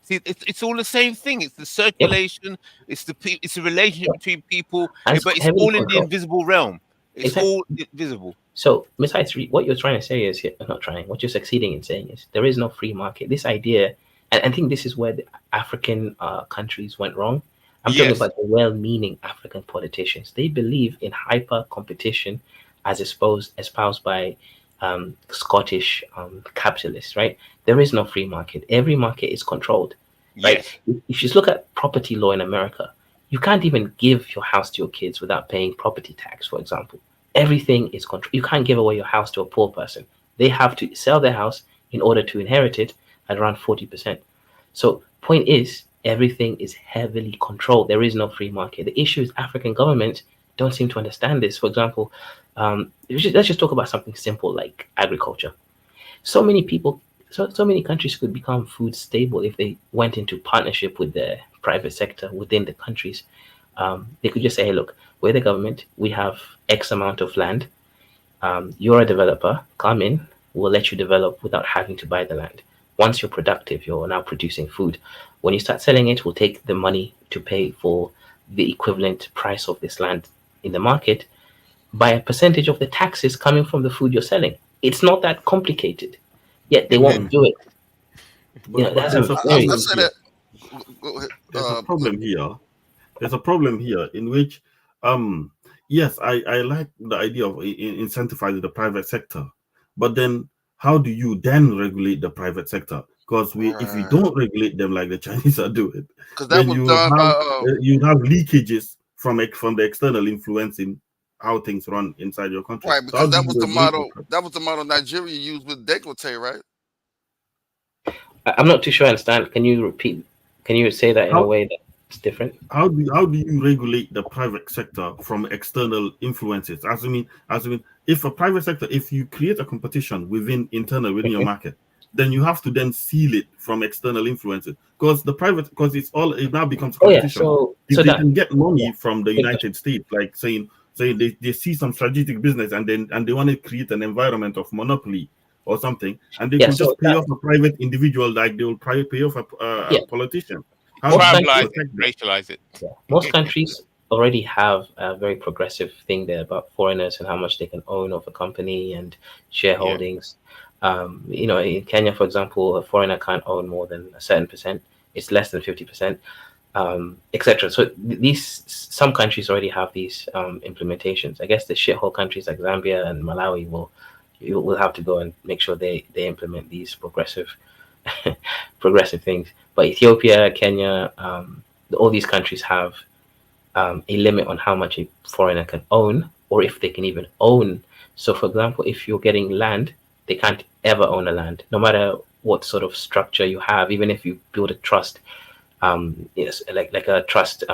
See, it's all the same thing. It's the Yep, circulation. It's the relationship yep. between people. And it's But it's heavily all in the controlled. invisible realm. It's Exactly. all invisible. So, besides, what you're trying to say is not trying. What you're succeeding in saying is there is no free market. This idea, and I think this is where the African countries went wrong. I'm talking Yes. about the well-meaning African politicians. They believe in hyper competition, as espoused by Scottish capitalists. Right? There is no free market. Every market is controlled. Right? Yes. If you look at property law in America, you can't even give your house to your kids without paying property tax, for example. Everything is control. You can't give away your house to a poor person. They have to sell their house in order to inherit it at around 40%. So point is, everything is heavily controlled. There is no free market. The issue is African governments don't seem to understand this. For example, let's just talk about something simple like agriculture. So many people, so many countries could become food stable if they went into partnership with the private sector within the countries. They could just say, hey, look, we're the government. We have X amount of land. You're a developer. Come in. We'll let you develop without having to buy the land. Once you're productive, you're now producing food. When you start selling it, we'll take the money to pay for the equivalent price of this land in the market by a percentage of the taxes coming from the food you're selling. It's not that complicated. Yet they won't Mm. do it. But That's there's a a I very problem say here. that. Go ahead. There's a problem here. There's a problem here in which, yes, I like the idea of incentivizing the private sector, but then how do you then regulate the private sector? Because if we Right. don't regulate them like the Chinese are doing, Because that then was done by you have leakages from the external influencing how things run inside your country. Right, So how because do that you was the regulate model. That was the model Nigeria used with Decote, right? I'm not too sure I understand. Can you repeat? Can you say that in a how way that's different? how do you regulate the private sector from external influences? As I mean, if a private sector, if you create a competition within your Mhm. market, then you have to then seal it from external influences because it now becomes a Oh yeah. competition. So If so they that can get yeah, money from the good question. United States, like saying they see some strategic business and they want to create an environment of monopoly or something, and they Yeah. could So just pay that off a private individual like they will pay off yeah, a politician. How do most you Tribalize countries it, protect that? racialize it. yeah, most countries already have a very progressive thing there about foreigners and how much they can own of a company and Yeah, shareholdings. In Kenya, for example, a foreigner can't own more than a certain percent. It's less than 50%, etc. So these some countries already have these implementations. I guess the shithole countries like Zambia and Malawi will have to go and make sure they implement these progressive things. But Ethiopia, Kenya, all these countries have a limit on how much a foreigner can own, or if they can even own. So, for example, if you're getting land, they can't ever own a land, no matter what sort of structure you have. Even if you build a trust, yes, like a trust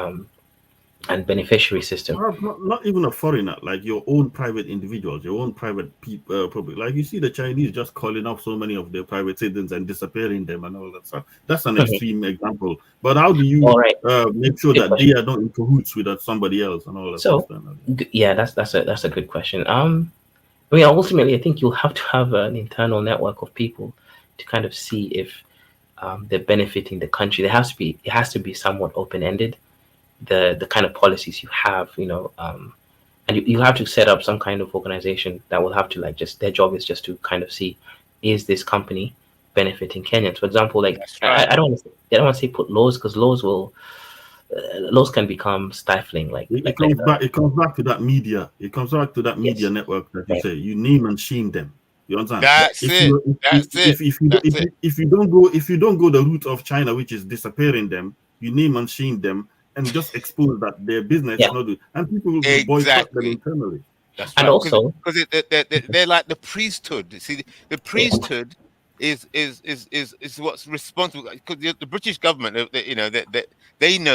and beneficiary system. Not even a foreigner, like your own private individuals, your own private people, public. Like you see the Chinese just calling off so many of their private citizens and disappearing them and all that stuff. That's an Mhm. extreme example. But how do you All right, make sure good that they question. are not in cahoots with somebody else and all that stuff? So, yeah, that's a good question. I mean, ultimately, I think you'll have to have an internal network of people to kind of see if they're benefiting the country. It has to be somewhat open ended. The kind of policies you have, and you have to set up some kind of organization that will have to like just their job is just to kind of see, is this company benefiting Kenyans? For example, like that's right. I don't want to say put laws because laws can become stifling. It Like comes back. It comes back to that media. It comes back to that media yes, network that you right, say. You name and shame them. You understand? yeah, That's it. That's it. That's it. If you don't go the route of China, which is disappearing them, you name and shame them, and just expose that their business yeah, is not doing, and people will boycott them Exactly. internally. That's and right. Because also they're like the priesthood. You see, the yeah, priesthood is what's responsible. Because the British government, they know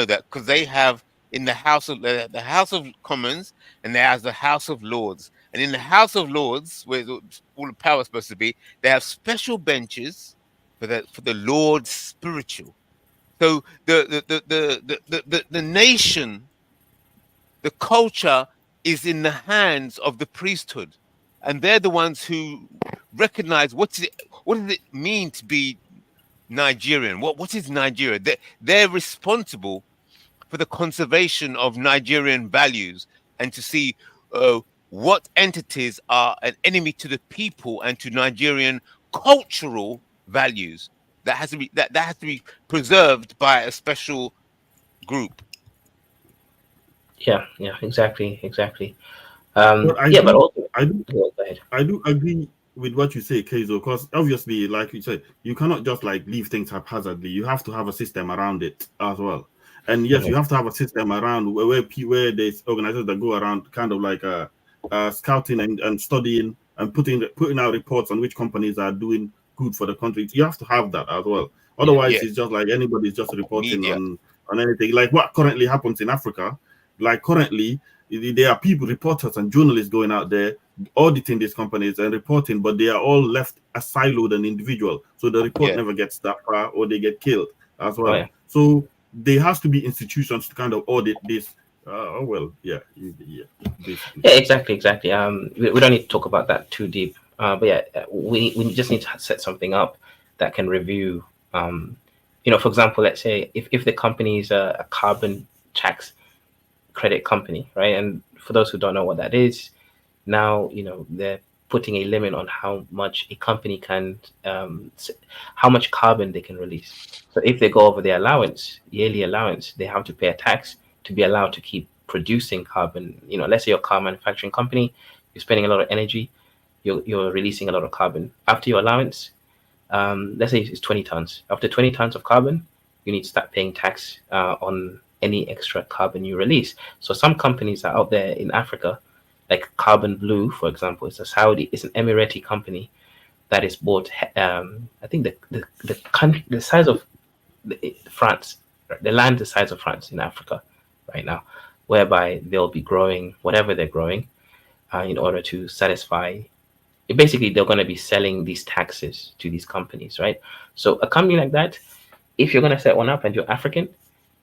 that because they have in the House of Commons and they have the House of Lords, and in the House of Lords, where all the power is supposed to be, they have special benches for the Lords spiritual. So the nation, the culture is in the hands of the priesthood, and they're the ones who recognize what does it mean to be Nigerian. What is Nigeria? They're responsible for the conservation of Nigerian values and to see uh, what entities are an enemy to the people and to Nigerian cultural values. That has to be preserved by a special group. yeah, exactly. But I Yeah, but do, also I do, go ahead. I do agree with what you say, Keizo, because obviously, like you said, you cannot just like leave things haphazardly. You have to have a system around it as well. And yes, you Mhm. have to have a system around where there's organizers that go around kind of like scouting and studying and putting out reports on which companies are doing good for the country. You have to have that as well. Yeah, Otherwise, Yeah, it's just like anybody's just reporting media. on anything. Like what currently happens in Africa. Like currently, there are people, reporters and journalists going out there auditing these companies and reporting, but they are all left as siloed and individual. So the report Yeah. never gets that far or they get killed as oh well. yeah, So there has to be institutions to kind of audit this. Oh, well, yeah, yeah, basically. yeah, exactly. We don't need to talk about that too deep. But yeah, we just need to set something up that can review. For example, let's say if the company is a carbon tax credit company, right? And for those who don't know what that is, now they're putting a limit on how much a company can how much carbon they can release. So if they go over their yearly allowance, they have to pay a tax to be allowed to keep producing carbon. Let's say you're a car manufacturing company, you're spending a lot of energy, you're releasing a lot of carbon. After your allowance, let's say it's 20 tons. After 20 tons of carbon, you need to start paying tax on any extra carbon you release. So some companies are out there in Africa, like Carbon Blue, for example, it's an Emirati company that is bought. I think the country, the size of France, right? The land the size of France in Africa right now, whereby they'll be growing whatever they're growing in order to satisfy. Basically, they're going to be selling these taxes to these companies, right? So a company like that, if you're going to set one up and you're African,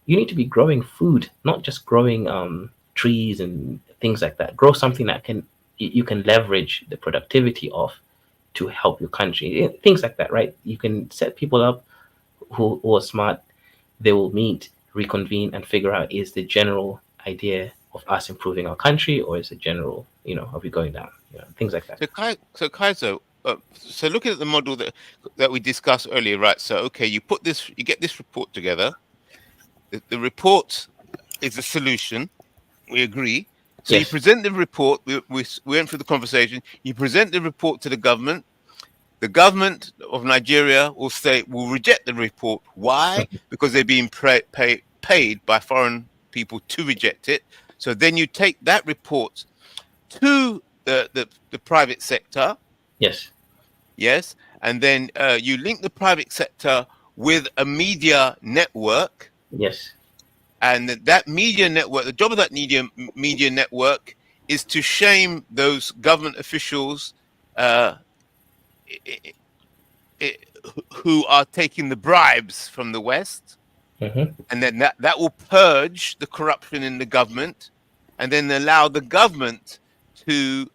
you need to be growing food, not just growing trees and things like that. Grow something that you can leverage the productivity of to help your country. Things like that, right? You can set people up who are smart. They will meet, reconvene, and figure out, is the general idea of us improving our country, or is it general, are we going down? Things like that. So Kaiser, so looking at the model that we discussed earlier, right? So okay, you get this report together. The report is the solution. We agree. So you Yes. present the report. We went through the conversation. You present the report to the government. The government of Nigeria will reject the report. Why? Because they're being paid by foreign people to reject it. So then you take that report to the private sector. Yes. Yes. And then you link the private sector with a media network. Yes. And that media network, the job of that media network is to shame those government officials who are taking the bribes from the West. Mm-hmm. And then that will purge the corruption in the government, and then allow the government to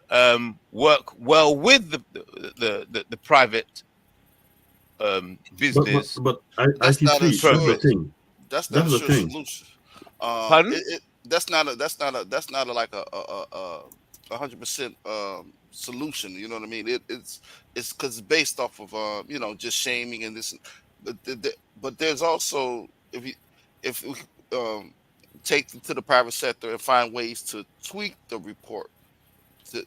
work well with the private business. But That's not a IC3, that's the sure. thing. That's not a That's the sure thing. solution. Pardon? That's not a like a 100% solution. You know what I mean? It's because it's based off of just shaming and this, but there's also if we take them to the private sector and find ways to tweak the report to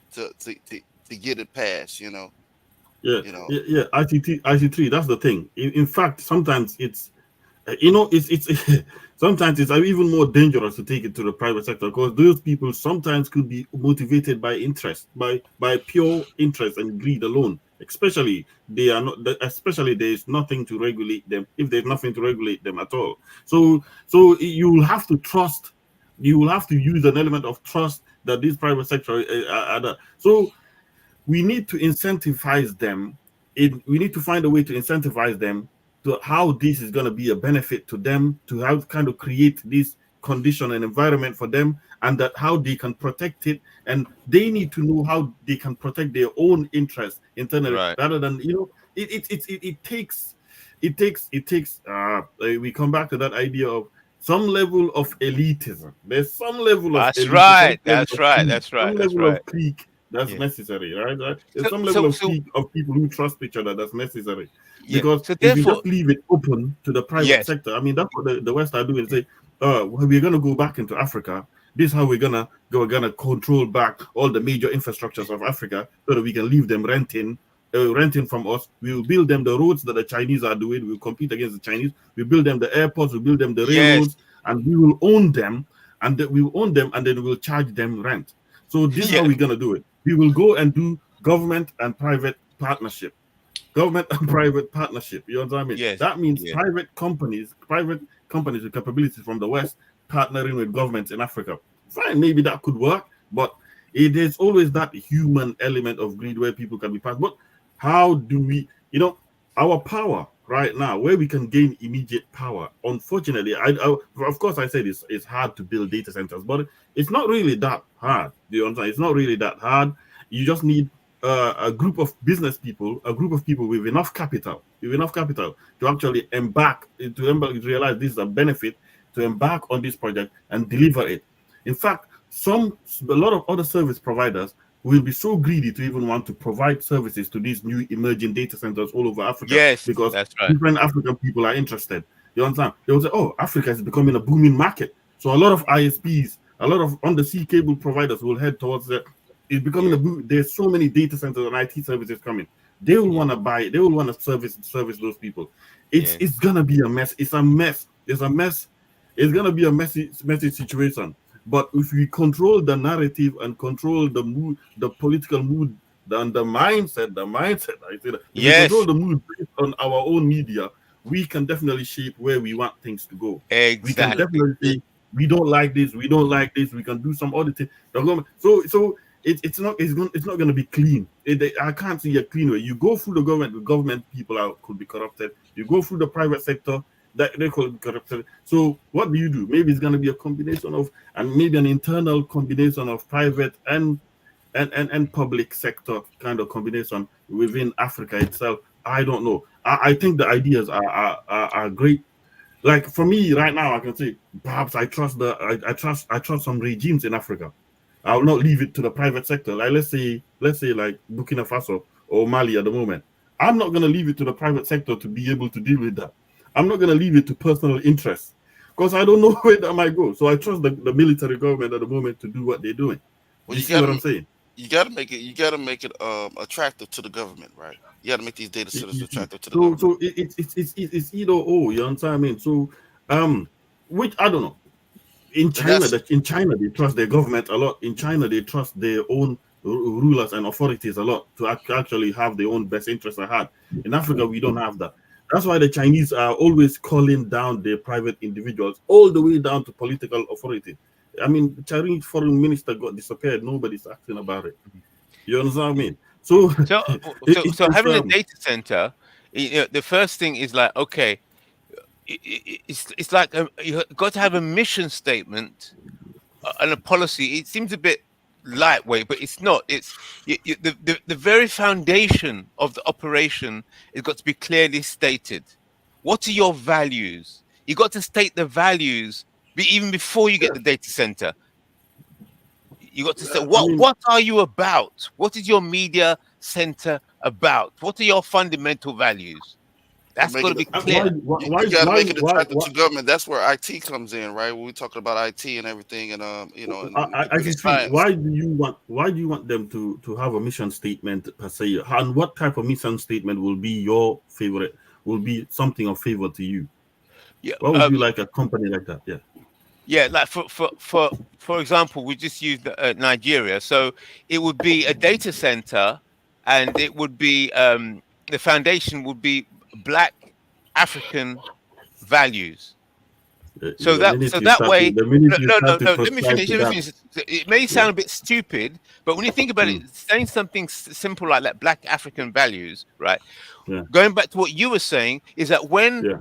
get it passed. Yeah, You know. yeah. IC3. That's the thing. In fact, sometimes it's sometimes it's even more dangerous to take it to the private sector, because those people sometimes could be motivated by interest, by pure interest and greed alone. Especially they are not. Especially there's nothing to regulate them. If there's nothing to regulate them at all, so you will have to trust. You will have to use an element of trust that this private sector. So we need to incentivize them. We need to find a way to incentivize them to how this is going to be a benefit to them, to how to kind of create this condition and environment for them, and that how they can protect it, and they need to know how they can protect their own interests internally, Right. rather than it takes we come back to that idea of some level of elitism. There's some level of That's elitism, right. That's right. That's some right. That's level right. of clique that's Yeah. necessary, right? There's So some level so of so clique of people who trust each other that's necessary. yeah. Because So if you therefore, just leave it open to the private yes. sector, I mean, that's what the West are doing. Say, we're going to go back into Africa. This is how we're gonna control back all the major infrastructures of Africa, so that we can leave them renting from us. We will build them the roads that the Chinese are doing. We'll compete against the Chinese. We build them the airports. We build them the Yes. railroads, and we will own them. And we will own them, and then we'll charge them rent. So this is how Yeah. we're gonna do it. We will go and do government and private partnership. Government and private partnership. You know what I mean? Yes. That means Yeah. private companies with capabilities from the West partnering with governments in Africa. Fine, maybe that could work, but it is always that human element of greed where people can be passed. But how do we, our power right now, where we can gain immediate power? Unfortunately, of course I said it's hard to build data centers, but it's not really that hard. Do you understand? It's not really that hard. You just need a group of business people, a group of people with enough capital to actually realize this is a benefit, to embark on this project and deliver it. In fact, a lot of other service providers will be so greedy to even want to provide services to these new emerging data centers all over Africa, Yes. because That's right. different African people are interested. You understand? They will say, "Oh, Africa is becoming a booming market." So a lot of ISPs, a lot of undersea cable providers will head towards that. It's becoming Yeah. a boom. There's so many data centers and IT services coming. They will Yeah. want to buy. They will want to service those people. It's Yes. gonna be a mess. It's a mess. It's gonna be a messy situation. But if we control the narrative and control the mood, the political mood, and the mindset, I say that if we control Yes, the mood based on our own media, we can definitely shape where we want things to go. We can exactly. definitely say we don't like this, we don't like this. We can do some auditing. So it's not going to be clean. I can't see a clean way. You go through the government people could be corrupted. You go through the private sector, that they could be corrupted. So what do you do? Maybe it's going to be a combination of, and maybe an internal combination of private and public sector kind of combination within Africa itself. I don't know. I think the ideas are great. Like for me right now, I can say perhaps I trust some regimes in Africa. I will not leave it to the private sector. Like let's say like Burkina Faso or Mali at the moment. I'm not going to leave it to the private sector to be able to deal with that. I'm not going to leave it to personal interests because I don't know where that might go. So I trust the military government at the moment to do what they're doing. Well, You see what I'm saying? you gotta make it attractive to the government, right? You gotta make these data centers You see. attractive to the So government. so it's either or. You understand what I mean? So which I don't know. And that's In China they trust their government a lot. In China they trust their own rulers and authorities a lot to actually have their own best interests at heart. In Africa we don't have that. That's why the Chinese are always calling down their private individuals all the way down to political authority. I mean, the Chinese foreign minister got disappeared. Nobody's asking about it. You understand what I mean? So So, so it's having a data center, the first thing is like, okay, it's like you got to have a mission statement and a policy. It seems a bit lightweight, but it's not. It's the very foundation of the operation has got to be clearly stated. What are your values? You got to state the values even before you get the data center. You got to say I mean, what are you about? What is your media center about? What are your fundamental values? to That's make got to it. be clear. You got to make it attractive to government. That's where IT comes in, right? When we talking about IT and everything, and and I computer can see science. why do you want them to have a mission statement per se, and what type of mission statement will be your favorite, will be something of favor to you? Yeah, What would you like a company like that? Yeah. yeah. Like for example, we just used Nigeria, so it would be a data center, and it would be the foundation would be Black African values. So that way, The minute no, you no, start no, to no. Let me prescribe finish. to Let me that, finish. It may yeah. sound a bit stupid, but when you think about it, saying something simple like that, Black African values, right? Yeah. Going back to what you were saying, is that when Yeah.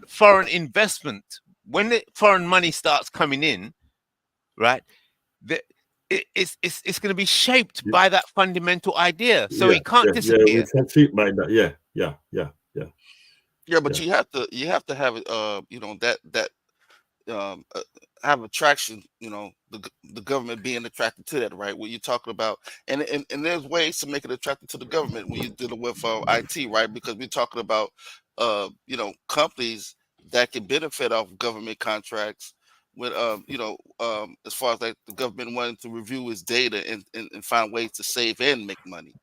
foreign investment, when the foreign money starts coming in, right? The, it's going to be shaped by that fundamental idea, so it can't We disappear. succeed by that. Yeah, but Yeah. you have to have it. That um, uh, have attraction. The government being attracted to that, right? What you're talking about, and there's ways to make it attractive to the government when you're dealing with IT, right? Because we're talking about companies that can benefit off government contracts. When as far as like the government wanting to review its data and find ways to save and make money,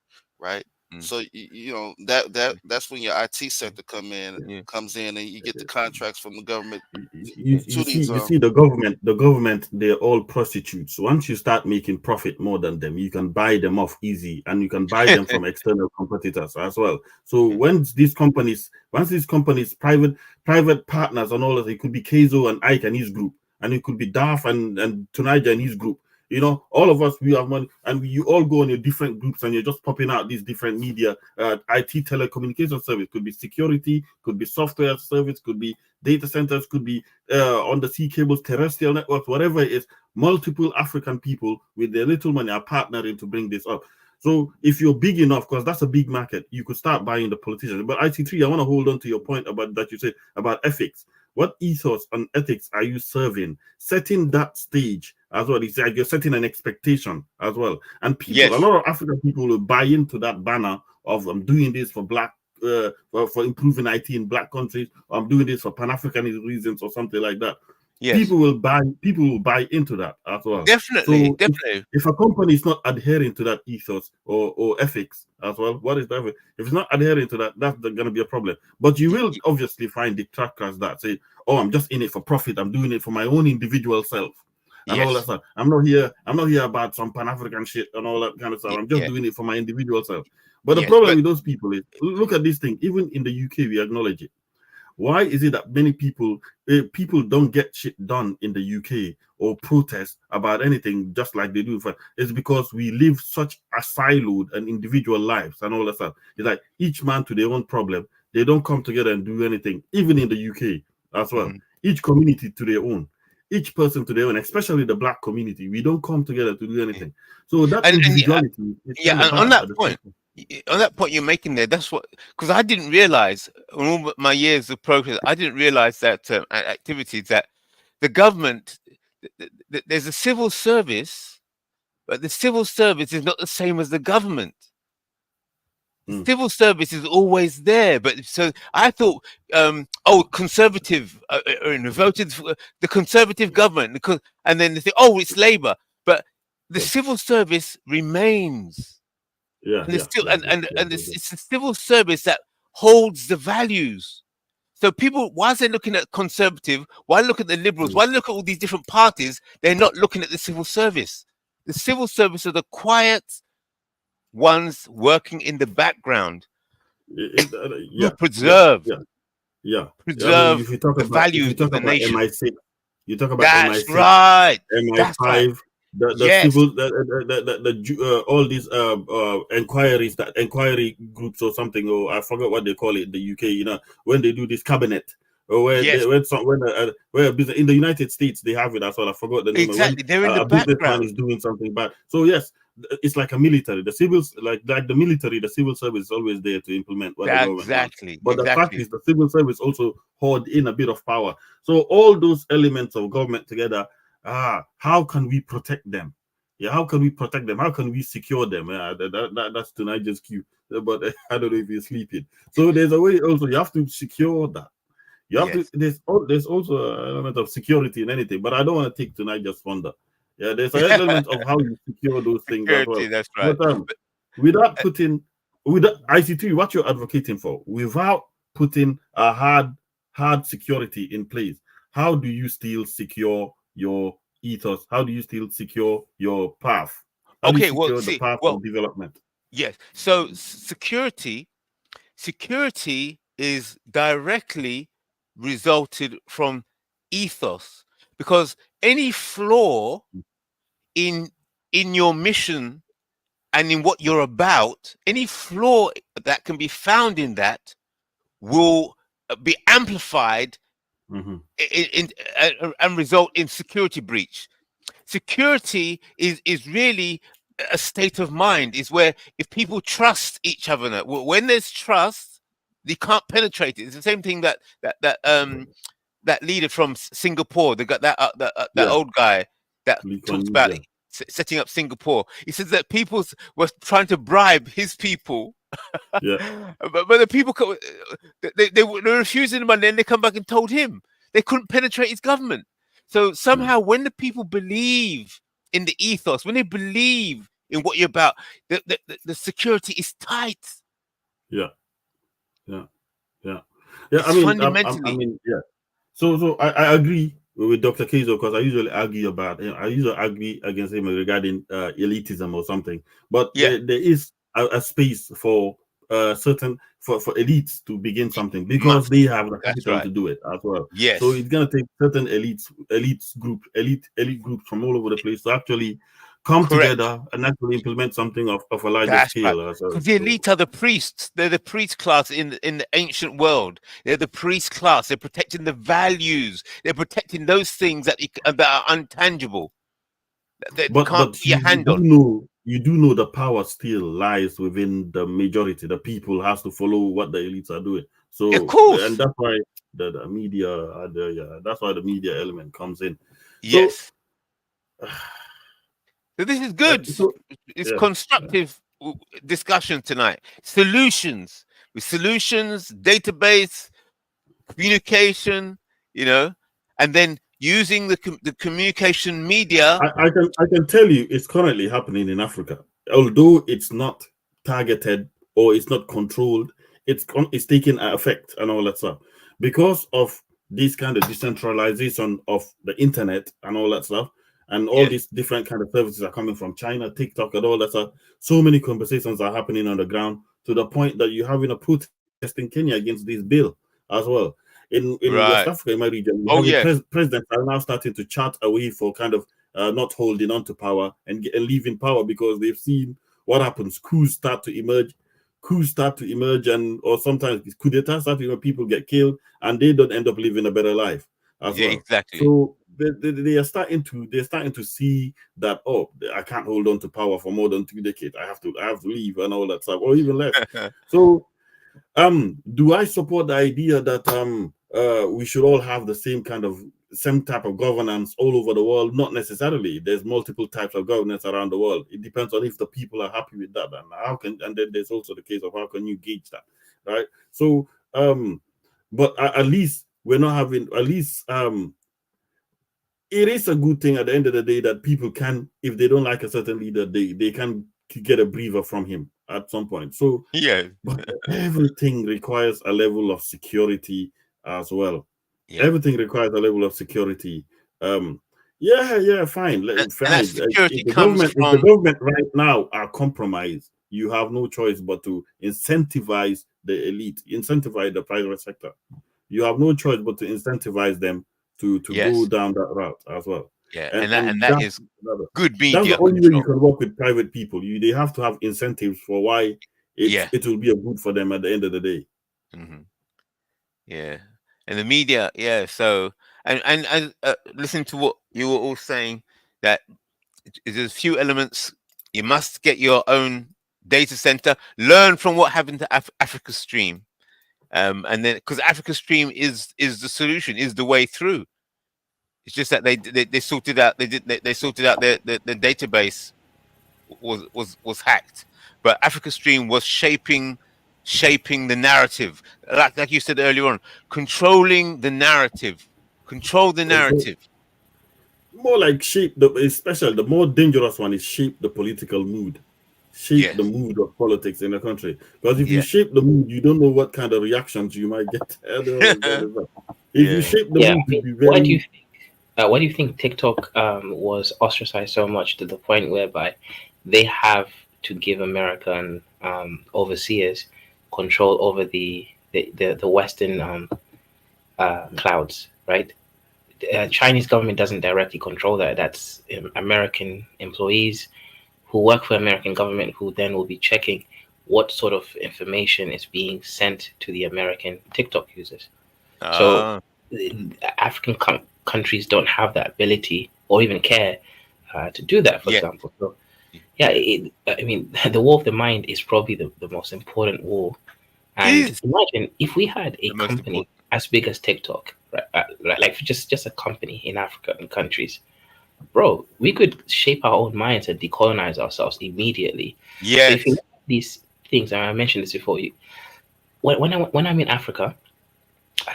right? Mm. So that's when your IT sector Yeah. comes in, and you get the contracts from the government You to see, these. the government, they're all prostitutes. Once you start making profit more than them, you can buy them off easy, and you can buy them from external competitors as well. So once these companies, private partners and all that, it could be Kezo and Ike and his group, and it could be Daf and Tunaja and his group. All of us, we have money, and you all go on your different groups, and you're just popping out these different media, IT, telecommunication service, could be security, could be software service, could be data centers, could be undersea cables, terrestrial networks, whatever it is. Multiple African people with their little money are partnering to bring this up. So if you're big enough, because that's a big market, you could start buying the politicians. But IT3, I want to hold on to your point about that you said about ethics. What ethos and ethics are you serving? Setting that stage as well. It's like you're setting an expectation as well. And a Yes. lot of African people will buy into that banner of I'm doing this for Black, for improving IT in Black countries, or I'm doing this for Pan-Africanist reasons or something like that. Yes. People will buy into that as well. Definitely, So definitely. if a company is not adhering to that ethos or ethics as well, what is that? If it's not adhering to that, that's going to be a problem. But you will obviously find detractors that say, "Oh, I'm just in it for profit. I'm doing it for my own individual self." and all that Yes. stuff. I'm not here about some Pan-African shit and all that kind of stuff. I'm just Yeah. doing it for my individual self. But the Yes. problem But with those people is, look at this thing. Even in the UK, we acknowledge it. Why is it that many people don't get shit done in the UK or protest about anything just like they do? It's because we live such a siloed and individual lives and all that stuff. It's like each man to their own problem. They don't come together and do anything, even in the UK as well. Each community to their own, each person to their own, especially the black community. We don't come together to do anything. So that and individuality is yeah, kind of and on bad that at the point, same time. on that point you're making there, that's what, because I didn't realize in all my years of progress, I didn't realize that activities that the government, there's a civil service, but the civil service is not the same as the government. The civil service is always there, but so I thought, conservative, voted for the conservative government, because, and then they say, oh, it's Labour, but the civil service remains. Yeah, And it's still, yeah. it's the civil service that holds the values. So people, whilst they're looking at conservative, while look at the liberals, while look at all these different parties, they're not looking at the civil service. The civil service are the quiet ones working in the background who preserve I mean, if you talk the about values of the nation. MI6, you talk about That's MI6, right. That's right. MI5, the Yes. civil, all these inquiry groups or something, or I forgot what they call it in the UK. You know, when they do this cabinet, or where Yes. where in the United States they have it as well. I forgot the name. Exactly. They're in the A businessman background. is doing something bad. So yes, it's like a military. The civils, like the military, the civil service is always there to implement what the government wants. Exactly. But the fact Exactly. is, the civil service also hold in a bit of power. So all those elements of government together, how can we protect them? Yeah, how can we protect them? How can we secure them? That's tonight's just cue. But I don't know if you're sleeping. So there's a way also you have to secure that. You have Yes. to. There's also an element of security in anything. But I don't want to take tonight just wonder. Yeah, there's an element of how you secure those things as well. Security, that's right. But without putting, without ICT, what you're advocating for, without putting a hard security in place, how do you still secure your ethos? How do you still secure your path? How do you Okay, well, secure the see, path well, of development? yes. So security is directly resulted from ethos, because any flaw in your mission and in what you're about, any flaw that can be found in that will be amplified and result in security breach. Security is really a state of mind, is where if people trust each other, when there's trust, they can't penetrate it. It's the same thing that leader from Singapore, they got that old guy that talked about setting up Singapore. He says that people were trying to bribe his people. but the people, they were refusing him, and then they come back and told him they couldn't penetrate his government. So somehow, when the people believe in the ethos, when they believe in what you're about, the security is tight. So I agree with Dr. Kazo, because I usually argue against him regarding elitism or something. But there is a space for certain for elites to begin something, because they have the capital to do it as well. Yes. So it's gonna take certain elite groups from all over the place to actually come together and actually implement something of a larger scale. Right. Because the elite are the priests. They're the priest class in the ancient world. They're the priest class. They're protecting the values. They're protecting those things that are untangible. But you do know the power still lies within the majority. The people has to follow what the elites are doing. So of course, and that's why the media that's why the media element comes in. Yes. So this is good. It's constructive discussion tonight. Solutions, database, communication, and then using the communication media. I can tell you it's currently happening in Africa. Although it's not targeted or it's not controlled, it's taking effect and all that stuff. Because of this kind of decentralization of the internet and all that stuff, and all Yeah. these different kind of services are coming from China, TikTok, and all that stuff. So many conversations are happening on the ground to the point that you're having a protest in Kenya against this bill as well. In West Africa, Right. in my region, we're having Oh yeah. presidents are now starting to chart away for kind of not holding on to power and leaving power because they've seen what happens. Coups start to emerge, and or sometimes coup d'etat start to, people get killed, and they don't end up living a better life as Yeah. well. Exactly. So they're starting to see that, oh, I can't hold on to power for more than 2 decades. I have to leave and all that stuff, or even less. So do I support the idea that we should all have the same type of governance all over the world? Not necessarily. There's multiple types of governance around the world. It depends on if the people are happy with that, and then there's also the case of how can you gauge that, right? So but at least we're not having, at least it is a good thing at the end of the day that people can, if they don't like a certain leader, they can get a breather from him at some point. So Yeah. but everything requires a level of security as well. Yeah. Everything requires a level of security. Um, yeah, fine, And that fine. security If the comes government, if the from government right now are compromised, you have no choice but to incentivize the elite, incentivize the private sector. You have no choice but to incentivize them to go yes. down that route as well. Yeah. And And that is good that's the media only way you control. can work with private people. They have to have incentives for why Yeah. it will be a good for them at the end of the day. Hmm. Yeah. And the media. Yeah. So and listen to what you were all saying, that there's a few elements. You must get your own data center. Learn from what happened to Africa Stream, and then because Africa Stream is the solution, is the way through. It's just that they sorted out. They sorted out the database was hacked, but Africa Stream was shaping the narrative, like you said earlier on, controlling the narrative, control the Control, narrative. more like shape the, especially the more dangerous one is shape the political mood, shape the Yes. mood of politics in the country. Because if you Yeah. shape the mood, you don't know what kind of reactions you might get. And all of that is that. If you Yeah. shape the Yeah, I mood to mean, be why do you very, think? Why do you think TikTok was ostracized so much to the point whereby they have to give American overseers control over the Western clouds, right? Chinese government doesn't directly control that. That's American employees who work for American government who then will be checking what sort of information is being sent to the American TikTok users. So Ah. African countries don't have that ability or even care to do that, for Yeah. example. So yeah, Yeah. I mean, the war of the mind is probably the most important war. And Is imagine if we had a the most company important. as big as TikTok, right, like just a company in African countries, bro, we could shape our own minds and decolonize ourselves immediately. So if you Yes. look at these things, and I mentioned this before, when I'm in Africa,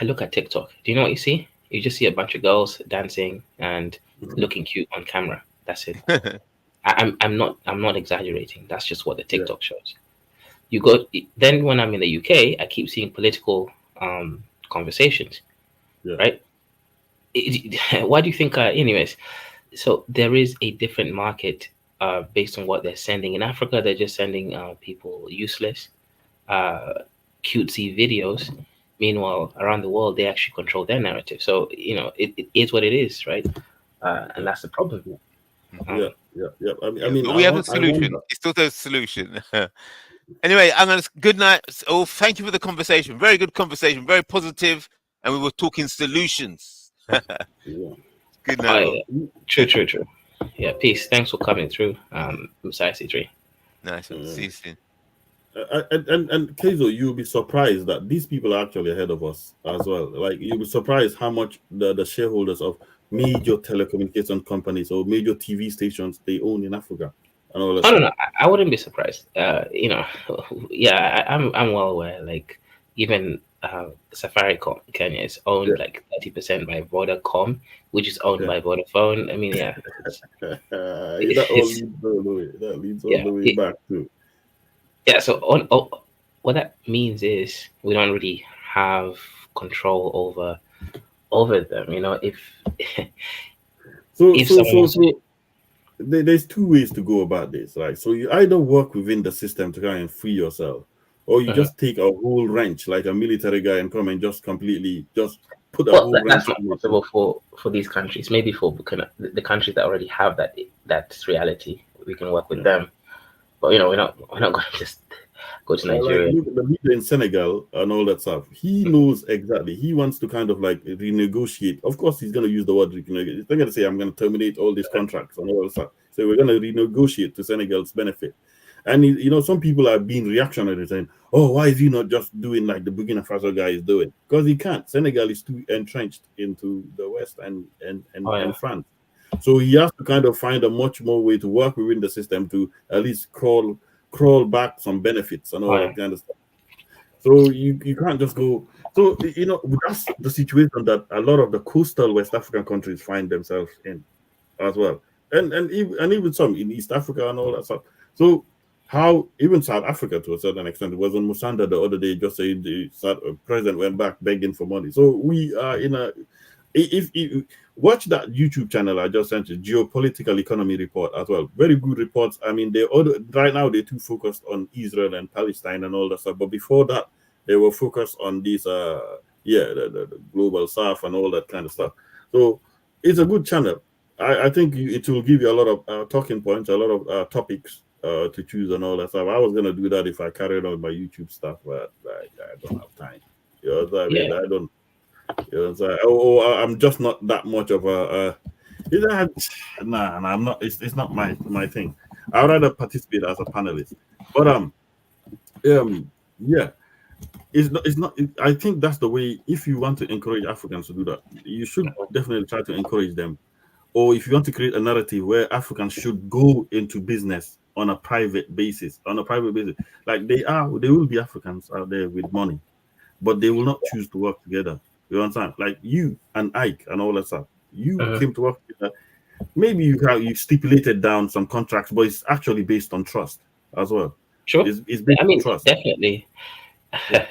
I look at TikTok. Do you know what you see? You just see a bunch of girls dancing and looking cute on camera. That's it. I'm not exaggerating. That's just what the yeah, TikTok shows. You go then when I'm in the UK, I keep seeing political conversations, yeah, right? Why do you think? Anyways, so there is a different market based on what they're sending. In Africa, they're just sending people useless, uh, cutesy videos. Meanwhile, around the world, they actually control their narrative. So it is what it is, right? yeah, And that's the problem. Mhm. yeah, Um, yeah, yeah. I Yeah. mean, But we have a I solution. wonder. It's still a solution. Anyway, I'm gonna good night. Oh, thank you for the conversation. Very good conversation. Very positive, and we were talking solutions. Yeah. Good night, oh all. yeah, true, true, true. Yeah, peace. Thanks for coming through. Messiah C3. Nice one. See Mm. you soon. And Keizo, you'll be surprised that these people are actually ahead of us as well. Like you'll be surprised how much the shareholders of major telecommunication companies or major TV stations they own in Africa and all that Oh no, stuff. no, I wouldn't be surprised. Yeah, I'm well aware. Like even Safaricom Kenya is Yeah, owned like 30% by Vodacom, which is owned yeah. by Vodafone. I mean, yeah, That all it's leads all the way. That leads all yeah, the way back to. yeah. So what that means is we don't really have control over them. If So If so someone so wants to, so there's two ways to go about this, right? So you either work within the system to try and free yourself, or you Mhm. just take a whole wrench like a military guy and come and just completely just put a Well, whole that's wrench not in it. possible for these countries. Maybe for the countries that already have that reality, we can work with Yeah. them. But we're not going to just go to Like Nigeria. look at the leader in Senegal and all that stuff. He knows exactly. He wants to kind of like renegotiate. Of course, he's going to use the word renegotiate. He's not going to say, I'm going to terminate all these contracts and all that stuff. So we're going to renegotiate to Senegal's benefit. And, some people are being reactionary saying, oh, why is he not just doing like the Burkina Faso guy is doing? Because he can't. Senegal is too entrenched into the West Oh yeah, and France. So he has to kind of find a much more way to work within the system to at least crawl back some benefits and oh all yeah, that kind of stuff. So you can't just go. So that's the situation that a lot of the coastal West African countries find themselves in as well, and even some in East Africa and all that stuff. So how even South Africa to a certain extent, it was on Musanda the other day just saying the president went back begging for money. So we are in a if watch that YouTube channel I just sent you, geopolitical economy report as well. Very good reports. I mean, right now they're too focused on Israel and Palestine and all that stuff. But before that, they were focused on these the global south and all that kind of stuff. So it's a good channel. I think it will give you a lot of talking points, a lot of topics to choose and all that stuff. I was gonna do that if I carried on my YouTube stuff, but I don't have time. You know what I mean? yeah, I don't. You know, so, I'm just not that much of you know, nah, I'm not. It's not my thing. I'd rather participate as a panelist. But yeah, I think that's the way. If you want to encourage Africans to do that, you should definitely try to encourage them. Or if you want to create a narrative where Africans should go into business on a private basis, like there will be Africans out there with money, but they will not choose to work together. You understand? Like you and Ike and all that stuff. You mhm. came to work together. Maybe you stipulated down some contracts, but it's actually based on trust as well. Sure. It's based I on mean, trust. definitely. Yeah.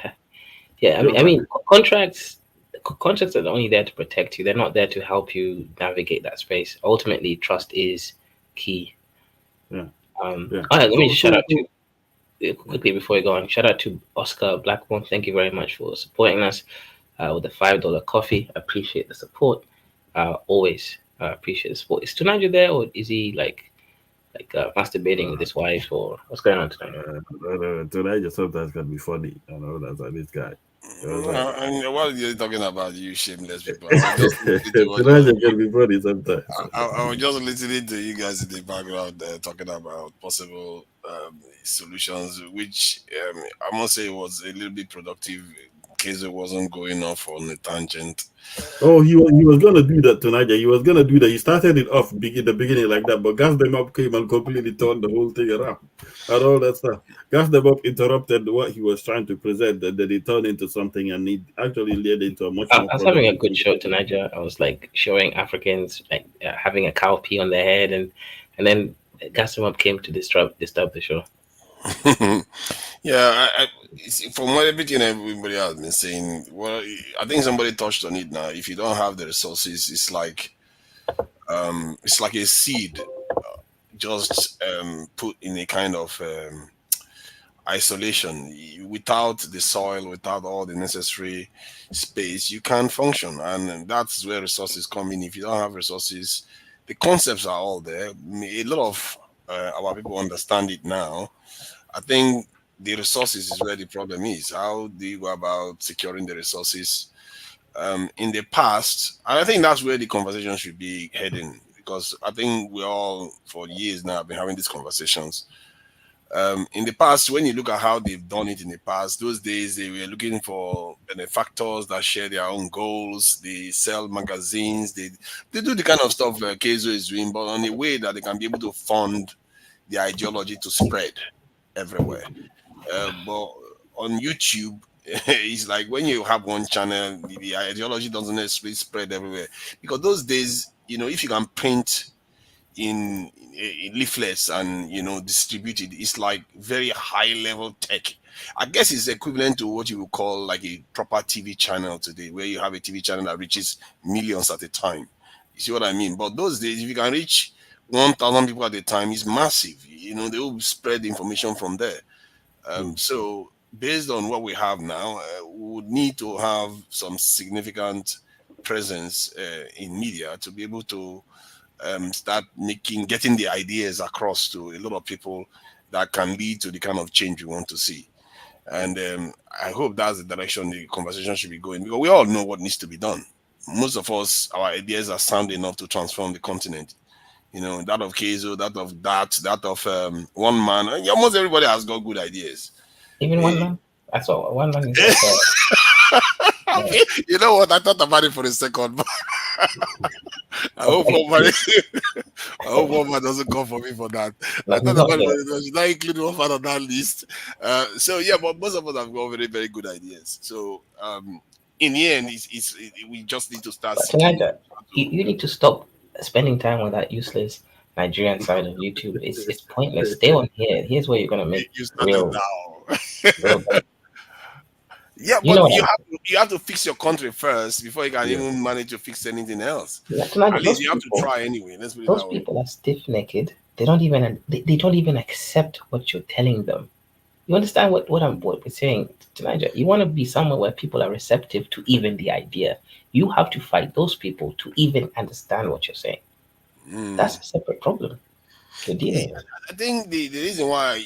Yeah, I You mean, understand? contracts are only there to protect you. They're not there to help you navigate that space. Ultimately, trust is key. Yeah. All Yeah. right, let me So just shout so out so to quickly before we go on. Shout out to Oscar Blackburn. Thank you very much for supporting us with the $5 coffee. Appreciate the support. Always appreciate the support. Is Tunaja there, or is he masturbating with his wife, or what's going on tonight? tonight just sometimes can be funny. I know that's like this guy. You know what And what are you talking about, you shameless people? I was just listening to what tonight just can be funny sometimes. I was just listening to you guys in the background talking about possible solutions, which I must say was a little bit productive in case it wasn't going off on a tangent. Oh, he was gonna do that tonight. Yeah, he was gonna do that. He started it off the beginning like that, but Gas them up came and completely turned the whole thing around and all that stuff. Gas them up interrupted what he was trying to present, and then it turned into something, and it actually led into a much more I was having a productive good show conversation. tonight. I was like showing Africans having a cow pee on their head, and then Gassam came to disturb the show. Yeah, from what everything everybody has been saying, well, I think somebody touched on it now. If you don't have the resources, it's like a seed just put in a kind of isolation. Without the soil, without all the necessary space, you can't function, and that's where resources come in. If you don't have resources, the concepts are all there. A lot of our people understand it now. I think the resources is where the problem is. How do you go about securing the resources? In the past, and I think that's where the conversation should be heading, because I think we all for years now have been having these conversations. In the past, when you look at how they've done it in the past, those days they were looking for benefactors that share their own goals. They sell magazines. They do the kind of stuff Kezo is doing, but on a way that they can be able to fund the ideology to spread everywhere. But on YouTube, it's like when you have one channel, the ideology doesn't necessarily spread everywhere. Because those days, if you can print in leaflets and distribute it, it's like very high level tech. I guess it's equivalent to what you would call like a proper TV channel today, where you have a TV channel that reaches millions at a time. You see what I mean? But those days, if you can reach 1,000 people at a time, it's massive. They will spread the information from there. So based on what we have now, we would need to have some significant presence in media to be able to start getting the ideas across to a lot of people that can lead to the kind of change we want to see. And I hope that's the direction the conversation should be going, because we all know what needs to be done. Most of us, our ideas are sound enough to transform the continent. That of Kezo, that of one man. Almost everybody has got good ideas. Even one man. That's all. One man is like You know what? I thought about it for a second, but I hope one man doesn't come for me for that. I no, he's thought not about here. it, should I include one man on that list? So yeah, but most of us have got very, very good ideas. So in the end, we just need to start But seeking. tonight, you need to stop spending time on that useless Nigerian side of YouTube. It's pointless. Stay on here. Here's where you're gonna make You started real now. money. Yeah, You but know what? you have to fix your country first before you can Yeah. even manage to fix anything else. Tonight, At least you have to try anyway. Let's put it those that way. people are stiff necked. They don't even accept what you're telling them. You understand what we're saying tonight? You want to be somewhere where people are receptive to even the idea. You have to fight those people to even understand what you're saying. That's a separate problem you're dealing with. I think the reason why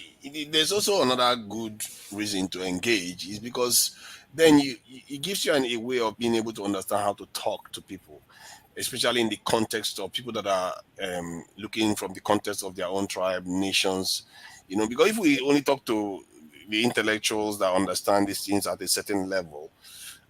there's also another good reason to engage is because then it gives you a way of being able to understand how to talk to people, especially in the context of people that are looking from the context of their own tribe, nations. Because if we only talk to the intellectuals that understand these things at a certain level,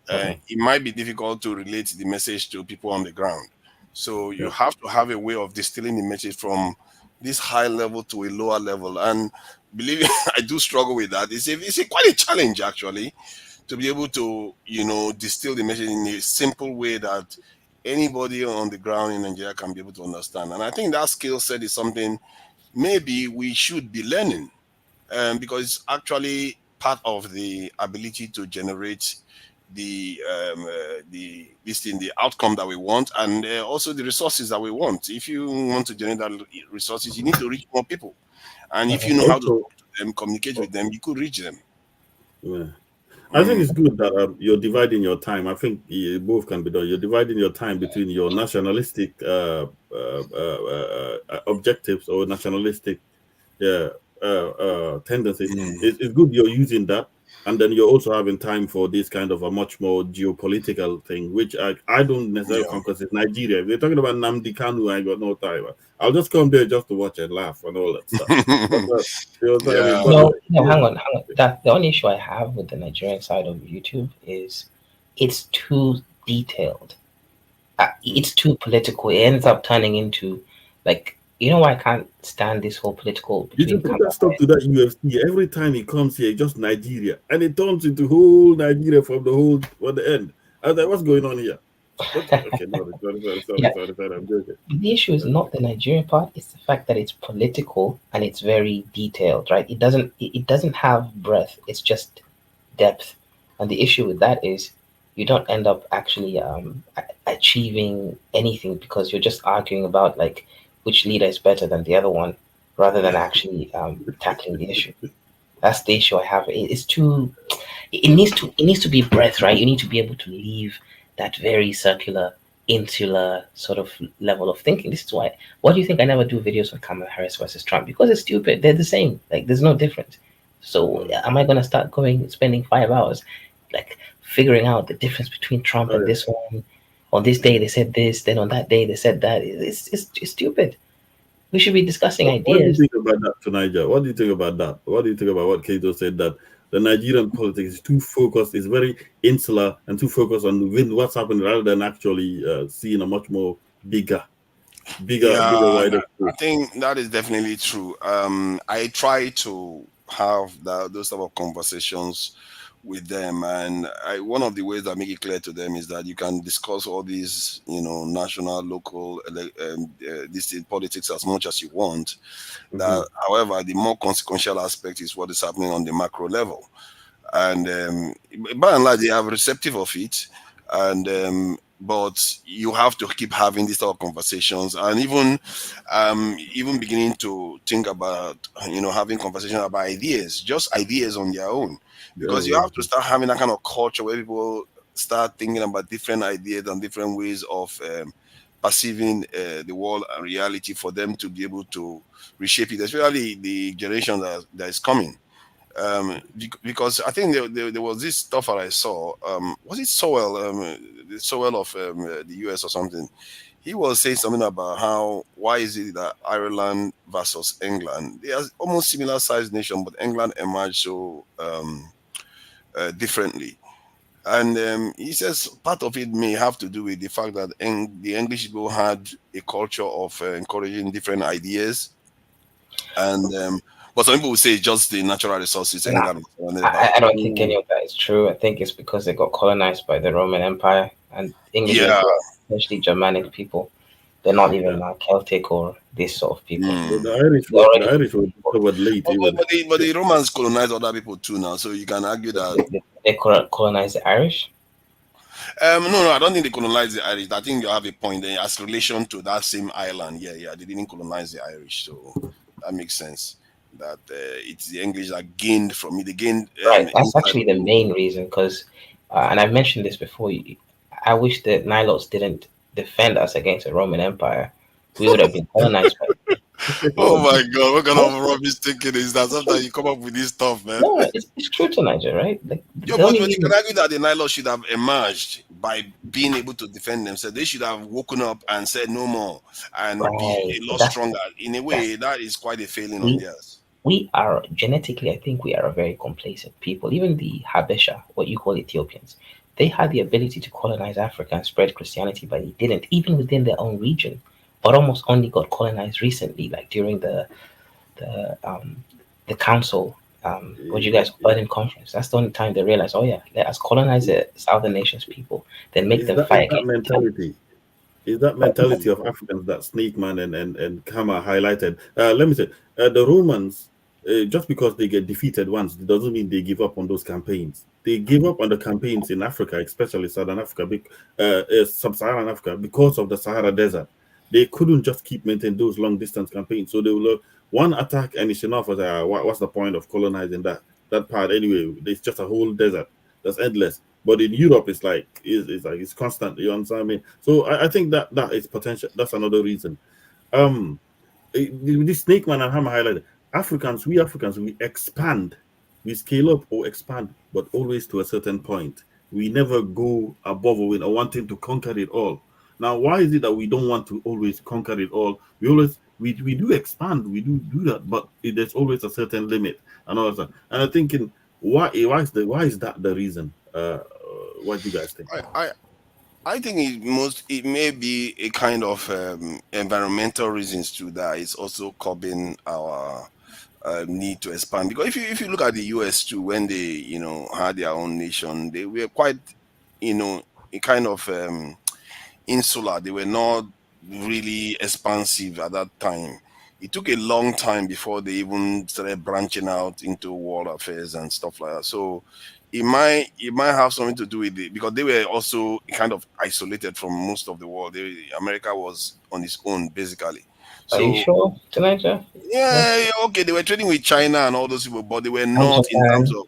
it might be difficult to relate the message to people on the ground. So you have to have a way of distilling the message from this high level to a lower level. And believe me, I do struggle with that. It's quite a challenge actually to be able to distill the message in a simple way that anybody on the ground in Nigeria can be able to understand. And I think that skill set is something maybe we should be learning, because it's actually part of the ability to generate the outcome that we want, and also the resources that we want. If you want to generate that resources, you need to reach more people, and if you know how to Also, talk to them, communicate with them, you could reach them. yeah. I think it's good that you're dividing your time. I think both can be done. You're dividing your time between your nationalistic objectives or nationalistic tendencies. It's good you're using that, and then you're also having time for this kind of a much more geopolitical thing, which I don't necessarily Yeah. come, because it's Nigeria. If they're talking about Namdi Kanu, I got no time. I'll just come there just to watch and laugh and all that stuff. But, you know what I mean? But No, hang on. That the only issue I have with the Nigerian side of YouTube is it's too detailed. It's too political. It ends up turning into like, why I can't stand this whole political you between should put that stuff Cameroon. to that UFC. Every time he comes here, just Nigeria, and it turns into whole Nigeria from the end. I was like, what's going on here? But, okay, no, sorry, I'm joking. The issue is not the Nigerian part; it's the fact that it's political and it's very detailed, right? It doesn't have breadth; it's just depth. And the issue with that is you don't end up actually achieving anything, because you're just arguing about like which leader is better than the other one, rather than actually tackling the issue. That's the issue I have. It's too. It needs to be breadth, right? You need to be able to leave that very circular, insular sort of level of thinking. This is why. What do you think I never do videos on Kamala Harris versus Trump? Because it's stupid. They're the same. Like there's no difference. So am I gonna start spending 5 hours, like figuring out the difference between Trump and this one? On this day they said this, then on that day they said that. It's stupid. We should be discussing What do you ideas. think about that, Tunisia? What do you think about that? What do you think about what Kato said, that the Nigerian politics is too focused, is very insular and too focused on what's happening, rather than actually seeing a much more bigger, Yeah, wider I scope? think that is definitely true. I try to have those type of conversations with them, and one of the ways that make it clear to them is that you can discuss all these, national, local, this politics as much as you want. That, however, the more consequential aspect is what is happening on the macro level, and by and large, they are receptive of it, and but you have to keep having these sort of conversations, and even beginning to think about having conversations about ideas, just ideas on their own, Oh, because you yeah. have to start having that kind of culture where people start thinking about different ideas and different ways of perceiving the world and reality, for them to be able to reshape it, especially the generation that is coming. Because I think there was this stuff that I saw. Was it Sowell? The Sowell of the US or something. He was saying something about how, why is it that Ireland versus England, they are almost similar sized nation, but England emerged so differently. And he says part of it may have to do with the fact that the English people had a culture of encouraging different ideas, and but some people will say it's just the natural resources Nah, England is surrounded by. I don't think any of that is true. I think it's because they got colonized by the Roman Empire, and English Yeah. people are essentially Germanic people. They're not even Yeah. Celtic or this sort of people. Mm. They're The already Irish were discovered late, even. But the Romans colonized other people too now, so you can argue that. they colonized the Irish. No, I don't think they colonized the Irish. I think you have a point there as relation to that same island. Yeah, yeah, they didn't colonize the Irish, so that makes sense. That it's the English that gained from it. They gained Right. That's insight. actually the main reason, because, and I've mentioned this before. I wish the Nilots didn't defend us against the Roman Empire. We would have been colonized by. Oh No, my God, what kind no, of rubbish thinking is that? it's true. Sometimes you come up with this stuff, man. No, it's true to Niger, right? Like Yeah, the only but you can reason, argue that the Nylon should have emerged by being able to defend themselves. They should have woken up and said no more and be right? a But lot stronger. In a that's way, that is quite a failing on we theirs. we are genetically, I think we are a very complacent people. Even the Habesha, what you call Ethiopians, they had the ability to colonize Africa and spread Christianity, but they didn't, even within their own region. But almost only got colonized recently, like during the the council, what you guys Berlin conference. That's the only time they realized, oh yeah, let us colonize the southern nations people, then make them Is fight that against the Italians. mentality? Is that But mentality of Africans that Snakeman and Kama highlighted? Let me say, the Romans, just because they get defeated once, it doesn't mean they give up on those campaigns. They gave up on the campaigns in Africa, especially Southern Africa, Sub-Saharan Africa, because of the Sahara Desert. They couldn't just keep maintaining those long distance campaigns. So they will one attack and it's enough. What's the point of colonizing that part anyway? It's just a whole desert that's endless. But in Europe, it's like it's constant. You understand me? So I think that is potential. That's another reason. This snake man and hammer highlighted Africans, we expand, we scale up or expand, but always to a certain point. We never go above or wanting to conquer it all. Now, why is it that we don't want to always conquer it all? We do expand, we do that, but there's always a certain limit and all that. And I'm thinking, why is that the reason? What do you guys think? I, I, I think it may be a kind of environmental reasons too that is also curbing our need to expand. Because if you look at the US too, when they had their own nation, they were quite a kind of insular. They were not really expansive at that time. It took a long time before they even started branching out into world affairs and stuff like that. So it might have something to do with it because they were also kind of isolated from most of the world. America was on its own basically. are you So sure, Tanaja? Yeah. yeah, yeah, okay, they were trading with China and all those people, but they were And not in terms Japan, of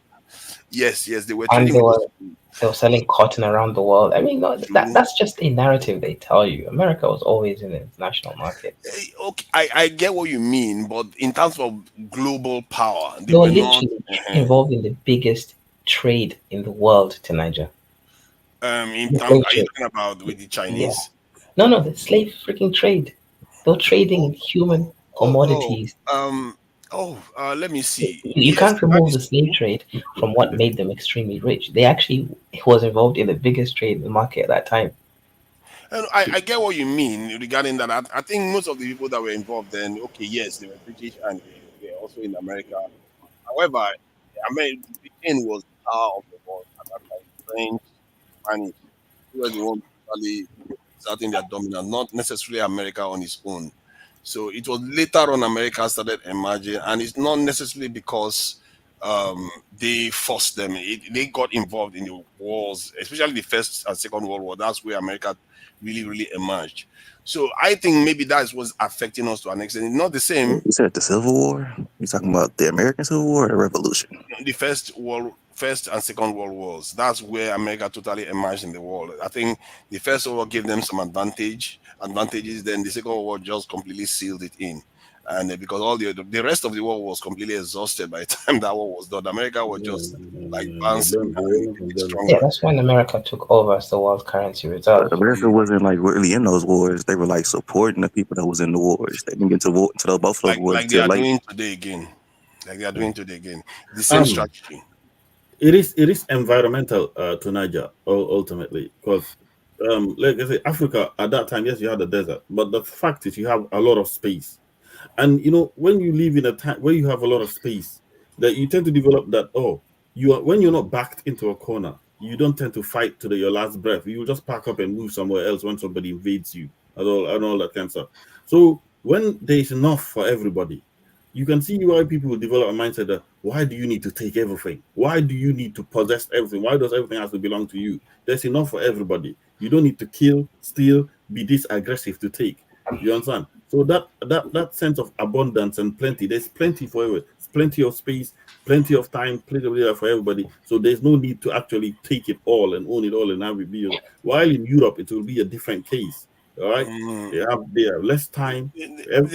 yes, they were and trading with those they were selling cotton around the world. I mean, no, people. that's just a narrative they tell you. America was always in the international market. Okay, I get what you mean, but in terms of global power, they They were were not. literally involved in the biggest trade in the world, Tanaja. The slave Are you trade. talking about with the Yeah. Chinese? No, the slave freaking trade. They were trading Oh, in human oh, oh, commodities. let me see. You Yes, can't that remove is the slave true. trade from what made them extremely rich. They actually was involved in the biggest trade in the market at that time. And I get what you mean regarding that. I think most of the people that were involved then, okay, yes, they were British and they were also in America. However, Britain was the power of the world at that time. French, Spanish, they were the one actually starting their dominance, not necessarily America on its own. So it was later on America started emerging, and it's not necessarily because they forced them. They got involved in the wars, especially the First and Second World War. That's where America really, really emerged. So I think maybe that is what's affecting us to an extent. Not the same. You said the Civil War? You talking about the American Civil War or the Revolution? The First and Second World Wars. That's where America totally emerged in the world. I think the First World War gave them some advantages. Then the Second World War just completely sealed it in. And because all the rest of the world was completely exhausted by the time that war was done, America was just like bouncing and getting Yeah, stronger. that's when America took over as the world currency reserve. But America wasn't like really in those wars. They were like supporting the people that was in the wars. They didn't get to war to the, both of those wars Like they until are late. doing today again. Like they are doing today again. The same strategy. It is environmental to Niger ultimately, because like I say, Africa at that time, yes, you had the desert, but the fact is you have a lot of space. And when you live in a time where you have a lot of space, that you tend to develop that, you are, when you're not backed into a corner, you don't tend to fight to your last breath. You just pack up and move somewhere else when somebody invades you, and all that kind of stuff. So when there's enough for everybody, you can see why people will develop a mindset that, why do you need to take everything? Why do you need to possess everything? Why does everything have to belong to you? There's enough for everybody. You don't need to kill, steal, be this aggressive to take. You understand? So that sense of abundance and plenty, there's plenty for everyone. It's plenty of space, plenty of time, plenty of area for everybody. So there's no need to actually take it all and own it all and have it be. While in Europe, it will be a different case. All right, Mm. they have less time.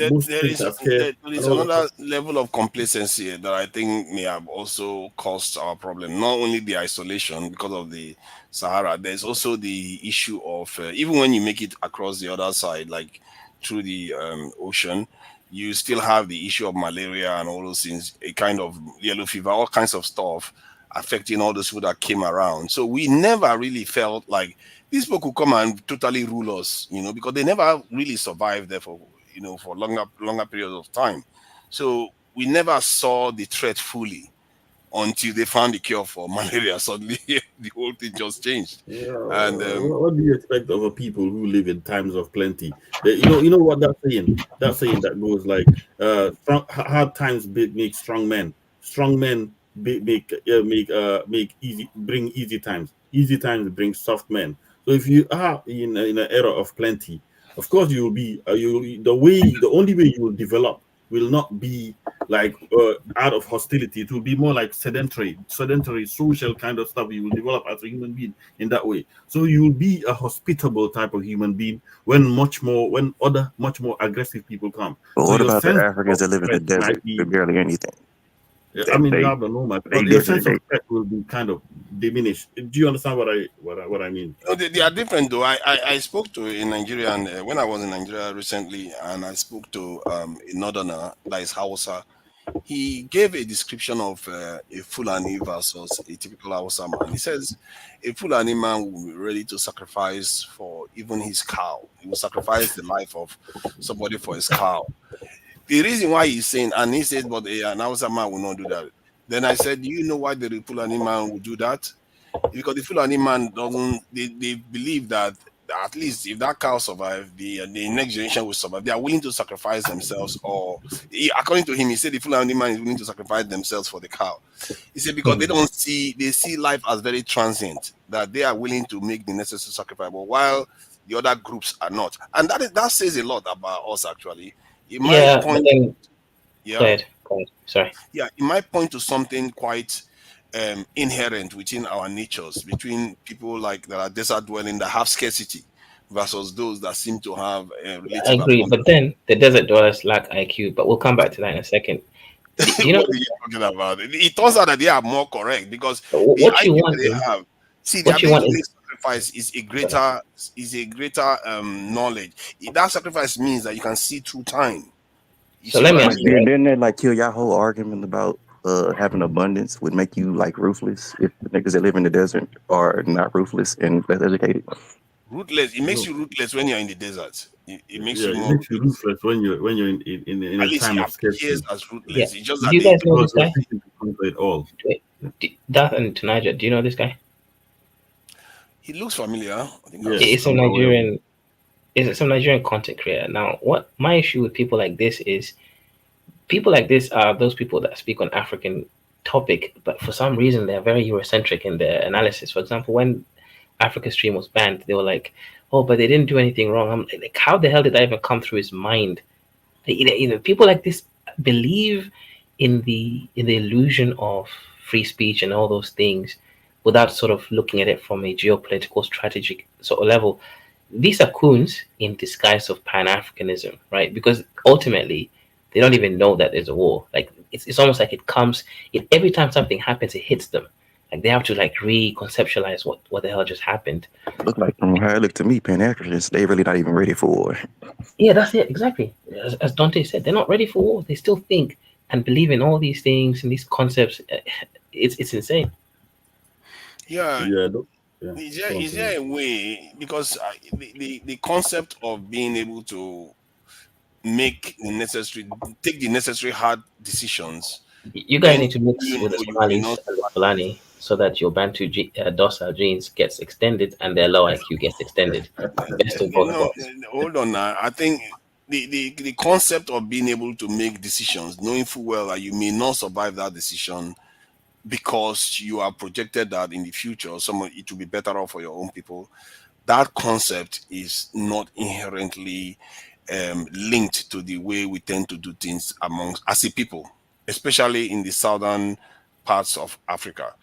Most There things is are scarce there and is all that stuff. another level of complacency that I think may have also caused our problem. Not only the isolation because of the Sahara, there's also the issue of even when you make it across the other side, like through the ocean, you still have the issue of malaria and all those things, a kind of yellow fever, all kinds of stuff affecting all those people that came around. So we never really felt like these people could come and totally rule us, because they never really survived there for for longer periods of time. So we never saw the threat fully until they found the cure for malaria. Suddenly, the whole thing just changed, Yeah, and what do you expect of a people who live in times of plenty? You know what that saying? That saying that goes like, hard times make strong men. Strong men make easy bring easy times. Easy times bring soft men. So if you are in an era of plenty, of course you will be the only way you will develop will not be like out of hostility. It will be more like sedentary social kind of stuff you will develop as a human being in that way. So you will be a hospitable type of human being when other much more aggressive people come. But So what your about the sense Africans of that live in the threat desert might be, with barely anything? I mean, you They have the nomad, they but your different. sense of threat will be kind of diminished. Do you understand what I mean? no, they are different though. I spoke to a Nigerian when I was in Nigeria recently, and I spoke to a northerner that is Hausa. He gave a description of a Fulani versus a typical Hausa man. He says a Fulani man will be ready to sacrifice for even his cow. He will sacrifice the life of somebody for his cow. The reason why he's saying, and he says, but an Hausa man will not do that. Then I said, do you know why the Fulani man will do that? Because the Fulani man doesn't, they believe that at least if that cow survive, the next generation will survive. They are willing to sacrifice themselves, or according to him, he said the Fulani man is willing to sacrifice themselves for the cow. He said because they see life as very transient, that they are willing to make the necessary sacrifice, but while the other groups are not. And that says a lot about us actually. It might Yeah, but point, then go yeah, ahead. Go ahead. Sorry. yeah, it might point to something quite inherent within our natures between people like that are desert dwelling that have scarcity versus those that seem to have I relative agree. But abundance. then the desert dwellers lack IQ, but we'll come back to that in a second. Do you know What are you talking about? It turns out that they are more correct because the what you IQ that want they is have, see, the what you ability want to is make sacrifice is a greater knowledge. That sacrifice means that you can see through time. You so see let what me I ask mean? you, right? Didn't that like kill your whole argument about having abundance would make you like ruthless if the niggas that live in the desert are not ruthless and less educated? Ruthless. It makes No. you ruthless when you're in the desert. It makes Yeah, you it more makes you ruthless. ruthless when you're in At a least it time of appears scarcity as Yeah. ruthless. It's just Do that you guys know because this you're guy? seeking to conquer it all. Wait, Darth and Tunaja, do you know this guy? he looks familiar. I think I've Yeah, seen It's some him. somewhere where Nigerian. Is it some Nigerian content creator? Now, what my issue with people like this is, people like this are those people that speak on African topic, but for some reason they're very Eurocentric in their analysis. For example, when Africa Stream was banned, they were like, "Oh, but they didn't do anything wrong." I'm like, how the hell did that even come through his mind? People like this believe in the illusion of free speech and all those things without sort of looking at it from a geopolitical strategic sort of level. These are coons in disguise of pan-Africanism, right? Because ultimately they don't even know that there's a war. Like it's almost like it comes every time something happens, it hits them. Like they have to like reconceptualize what the hell just happened. Look like from how it looked to me, Pan Africans, they really not even ready for war. Yeah, that's it exactly. As Dante said, they're not ready for war. They still think and believe in all these things and these concepts. It's insane. Yeah. Yeah, yeah. Is there a way, because the concept of being able to take the necessary hard decisions You guys when need to mix you with the know you may Somalis not and the survive it? Fulani so that your Bantu dorsal genes gets extended and their low IQ gets extended. Best of both No, worlds. hold on now. I think the concept of being able to make decisions, knowing full well that you may not survive that decision because you are projected that in the future, it will be better off for your own people. That concept is not inherently linked to the way we tend to do things amongst as a people, especially in the southern parts of Africa.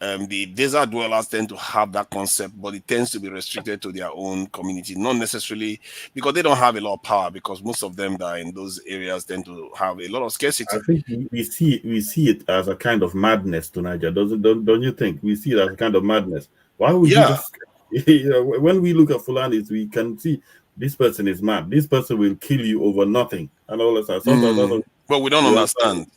The desert dwellers tend to have that concept, but it tends to be restricted to their own community, not necessarily because they don't have a lot of power, because most of them that are in those areas tend to have a lot of I scarcity. think we see it as a kind of madness to Niger. Don't you think? We see it as a kind of madness. Why would you Yeah. just when we look at Fulanis, we can see this person is mad. This person will kill you over nothing and all that stuff. Sometimes that's what But we don't you understand. understand.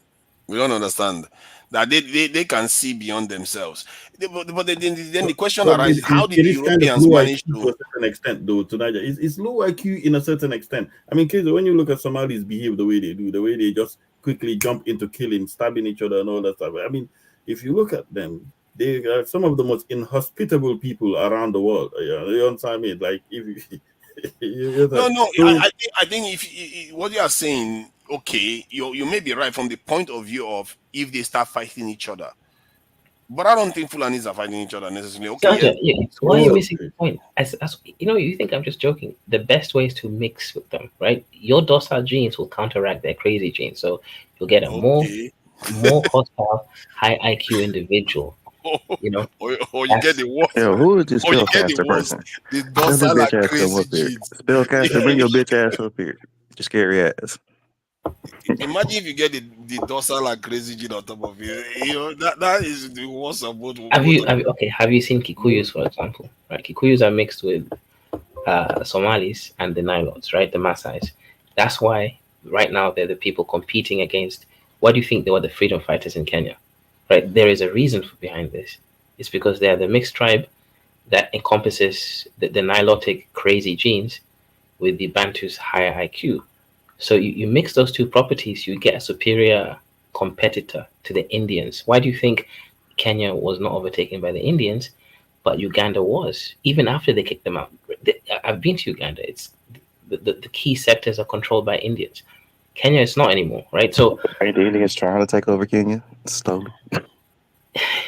We don't understand that they can see beyond themselves. Then the question But arises: how did it the is kind of Europeans low manage IQ to a to? certain extent, though, to Niger. It's low IQ in a certain extent. I mean, kids, when you look at Somalis behave the way they do, the way they just quickly jump into killing, stabbing each other, and all that stuff. I mean, if you look at them, they are some of the most inhospitable people around the world. You understand me? Like, if you, No, no. so I think if what you are saying, okay, you may be right from the point of view of if they start fighting each other. But I don't think Fulanis are fighting each other necessarily. Okay, yes, Sandra, why are you oh, missing the point? As you think I'm just joking. The best way is to mix with them, right? Your docile genes will counteract their crazy genes, so you'll get a okay. more hostile, high IQ individual. You know, Or you get that's the worst, Yo, who is this or you get the spellcaster worst, person? the Tell this docile bitch and ass come crazy up here. genes. Spellcaster, bring your bitch ass up here. Your scary ass. Imagine if you get the docile and crazy gene on top of you. That is the worst of both of them. have you seen Kikuyus, for example? Right, Kikuyus are mixed with Somalis and the Nilots, right? The Maasais. That's why right now they're the people competing against. Why do you think they were the freedom fighters in Kenya? Right? There is a reason behind this. It's because they are the mixed tribe that encompasses the Nilotic crazy genes with the Bantu's higher IQ. So you mix those two properties, you get a superior competitor to the Indians. Why do you think Kenya was not overtaken by the Indians, but Uganda was, even after they kicked them out? I've been to Uganda. It's the key sectors are controlled by Indians. Kenya is not anymore, right? So Ain't the Indians trying to take over Kenya? Slowly.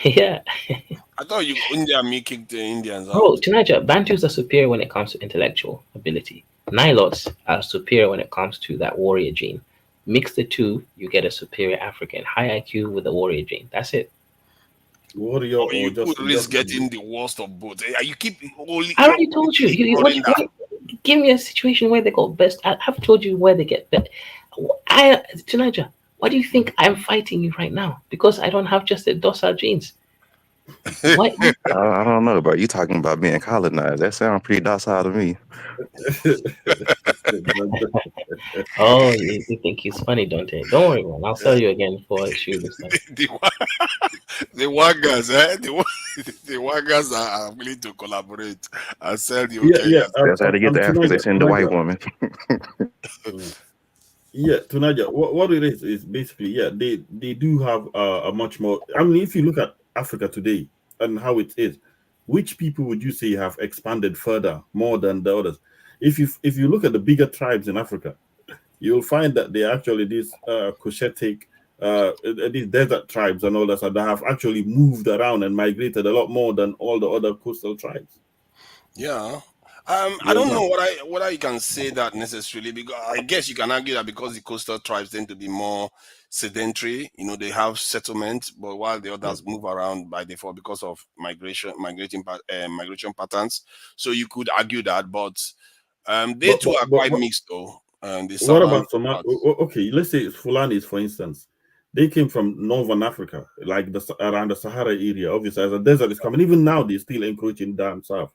yeah, I thought India me kicked the Indians bro, out. Tunaja, Bantus are superior when it comes to intellectual ability. Nilots are superior when it comes to that warrior gene. Mix the two, you get a superior African, high IQ with a warrior gene. That's it. warrior Or or you just could risk getting the worst of both. You keep only I you're already only told you. ignoring that. Give me a situation where they got best. I've told you where they get best. Tunaja, why do you think I'm fighting you right now? Because I don't have just the docile genes. Why? I don't know, bro. You talking about being colonized? That sounds pretty docile to me. Oh, you think he's funny, don't you? Don't worry, man. I'll sell you again before I shoot this time. The Wagas, the Wagas are willing to collaborate and sell the yeah. Kenyans. That's how they get I'm the Africans. They send the white Tunaja. woman. Yeah, Tunaja, what it is basically, yeah, they do have a much more. I mean, if you look at Africa today and how it is, which people would you say have expanded further more than the others? If you look at the bigger tribes in Africa, you'll find that they're actually these Cushitic, these desert tribes and all that that have actually moved around and migrated a lot more than all the other coastal tribes. Yeah. You I don't understand? know whether you can say that necessarily, because I guess you can argue that because the coastal tribes tend to be more sedentary, they have settlement, but while the Yeah. others move around by default because of migration patterns. So you could argue that, but they too are quite But mixed though. The what southern about Somalia? parts. Okay, let's say Fulanis, for instance. They came from northern Africa, like around the Sahara area. Obviously, as the desert is coming, even now they're still encroaching down south.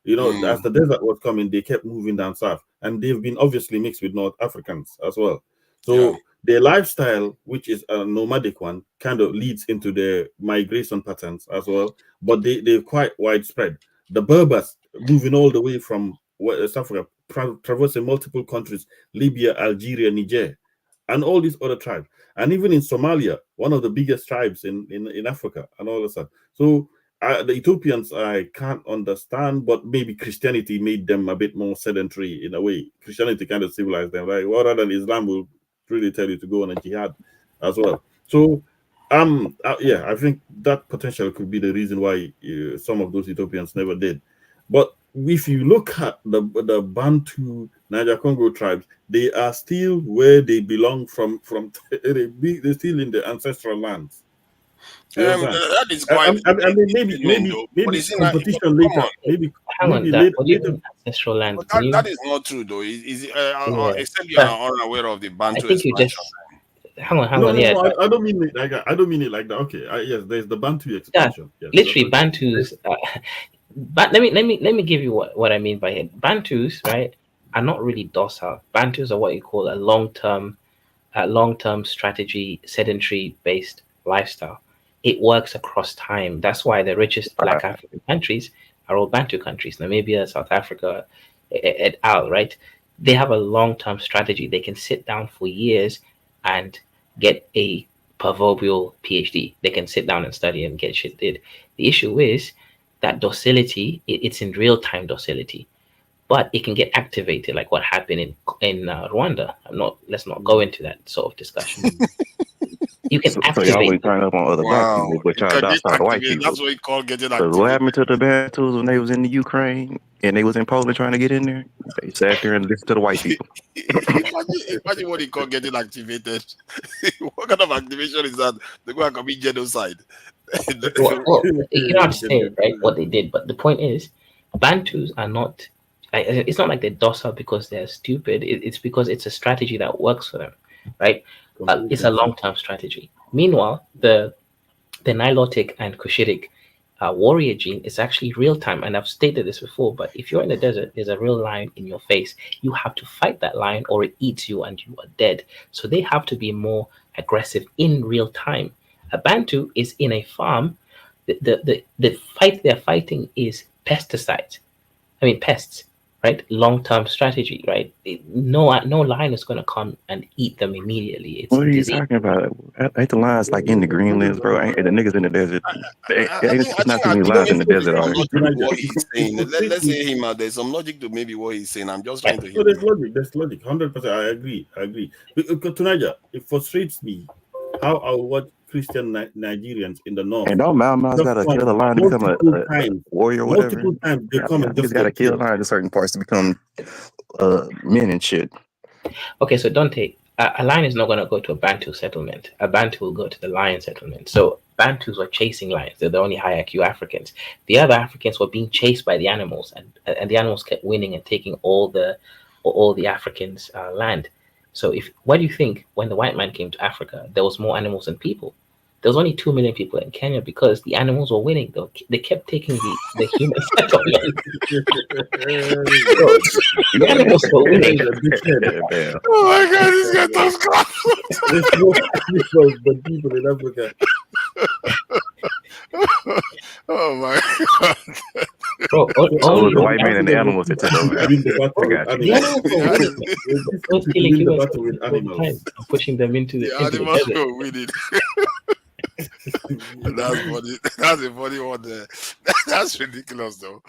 Mm, As the desert was coming, they kept moving down south, and they've been obviously mixed with North Africans as well. yeah. So their lifestyle, which is a nomadic one, kind of leads into their migration patterns as well. But they're quite widespread. The Berbers moving all the way from West Africa, traversing multiple countries, Libya, Algeria, Niger, and all these other tribes. And even in Somalia, one of the biggest tribes in Africa, and all of that. So the Ethiopians, I can't understand, but maybe Christianity made them a bit more sedentary in a way. Christianity kind of civilized them, right? Rather than Islam will really tell you to go on a jihad as well. So, yeah, I think that potentially could be the reason why some of those Ethiopians never did. But if you look at the Bantu Niger Congo tribes, they are still where they belong from. They're still in the ancestral lands. You understand? That is quite I mean, a statement though. But maybe it's in competition come later. on. Hang on, that. What do you Later. mean ancestral land? But Can that you? is not true though. Yeah. Except you But are unaware of the I Bantu think you expansion. just hang on, hang No, on. no, Yeah, no. I don't mean it like that. I don't mean it like that. Okay. Yes, there's the Bantu yeah. expansion. Yes, that's Literally, okay. Bantus. But let me give you what I mean by it. Bantus, right, are not really docile. Bantus are what you call a long-term strategy, sedentary based lifestyle. It works across time. That's why the richest Black African countries are all Bantu countries, Namibia, South Africa, et al. Right? They have a long-term strategy. They can sit down for years and get a proverbial PhD. They can sit down and study and get shit did. The issue is that docility. It's in real-time docility, but it can get activated, like what happened in Rwanda. Let's not go into that sort of discussion. You can So y'all activate always turn up on other black Wow. people, but It y'all can get docile to white activated. people. That's what we call getting So what happened activated. to the Bantus when they was in the Ukraine and they was in Poland trying to get in there? They sat there and listened to the white people. Imagine what you call getting activated. What kind of activation is that? They go and commit genocide. Well, you don't have to say it, right? What they did, but the point is, Bantus are not. It's not like they're docile because they're stupid. It's because it's a strategy that works for them, right? It's a long-term strategy. Meanwhile, the Nilotic and Cushitic warrior gene is actually real time. And I've stated this before, but if you're in the desert, there's a real lion in your face. You have to fight that lion or it eats you and you are dead. So they have to be more aggressive in real time. A Bantu is in a farm. The fight they're fighting is pesticides. I mean, pests, right? Long term strategy, right? No lion is going to come and eat them immediately. It's What are you disease. talking about? Ain't the lions like in the Greenlands, bro? Ain't the niggas in the desert? It's not too many lions in the There's desert, are some there? logic to what he's saying. Let's me. say him out. There's some logic to maybe what he's saying. I'm just Yeah. trying to hear No, there's him. logic. There's logic. 100%. I agree. Tunaja, it frustrates me how I watch Christian Nigerians in the north And don't Mouse just gotta come kill a lion to become multiple a times. warrior or whatever? Multiple times they Yeah, come and niggas just gotta get kill a killed. lion in certain parts to become men and shit. Okay, so Dante, a lion is not going to go to a Bantu settlement. A Bantu will go to the lion settlement. So Bantus were chasing lions. They're the only high IQ Africans. The other Africans were being chased by the animals, and the animals kept winning and taking all the Africans' land. So what do you think when the white man came to Africa, there was more animals than people? There was only 2 million people in Kenya because the animals were winning. They kept taking the human settlement. So the animals were winning. Damn. Oh my God, this guy talks crap. There's no animals but people in Africa. Oh my God. Bro, So it only was the the white man and the animals that took over win the Africa. battle I with got you. the animals. animals were winning. These It was people killing win the humans battle with all the time animals. and pushing them into The the animals desert. were winning. That's funny. That's a funny one there. That's ridiculous though.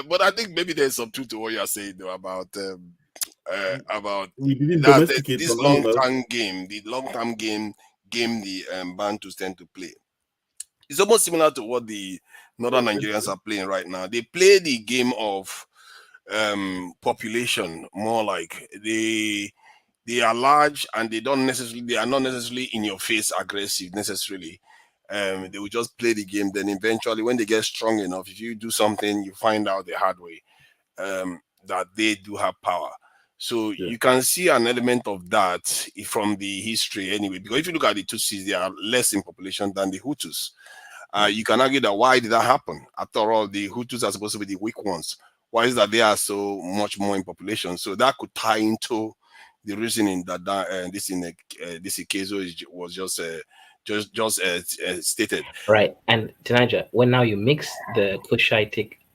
But I think maybe there's some truth to what you're saying though about We didn't that domesticate this some long animals. term game, the long term game game the Bantus tend to play. It's almost similar to what the Northern Nigerians are playing right now. They play the game of population more like they are large and they are not necessarily in your face aggressive necessarily. They will just play the game. Then eventually, when they get strong enough, if you do something, you find out the hard way that they do have power. So you can see an element of that from the history anyway. Because if you look at the Tutsis, they are less in population than the Hutus. You can argue that why did that happen? After all, the Hutus are supposed to be the weak ones. Why is that they are so much more in population? So that could tie into the reasoning that this Ikezo was just stated. Right. And Tanaja, when now you mix the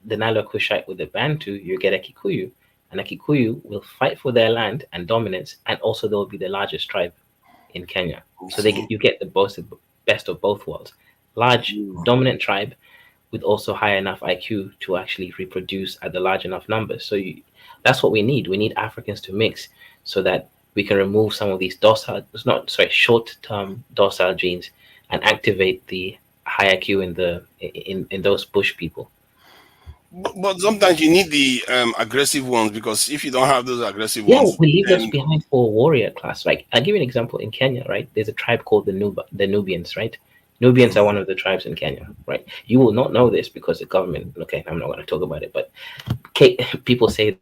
Nilo Kushite with the Bantu, you get a Kikuyu. And a Kikuyu will fight for their land and dominance, and also they will be the largest tribe in Kenya. So you get the best of both worlds. Large, dominant tribe with also high enough IQ to actually reproduce at the large enough numbers. So that's what we need. We need Africans to mix so that we can remove some of these short-term docile genes and activate the high IQ in those bush people. But sometimes you need the aggressive ones, because if you don't have those aggressive ones, we leave those behind for warrior class. Like, I'll give you an example. In Kenya, right, there's a tribe called the Nubians, right? Nubians are one of the tribes in Kenya, right? You will not know this because the government. Okay, I'm not going to talk about it, but people say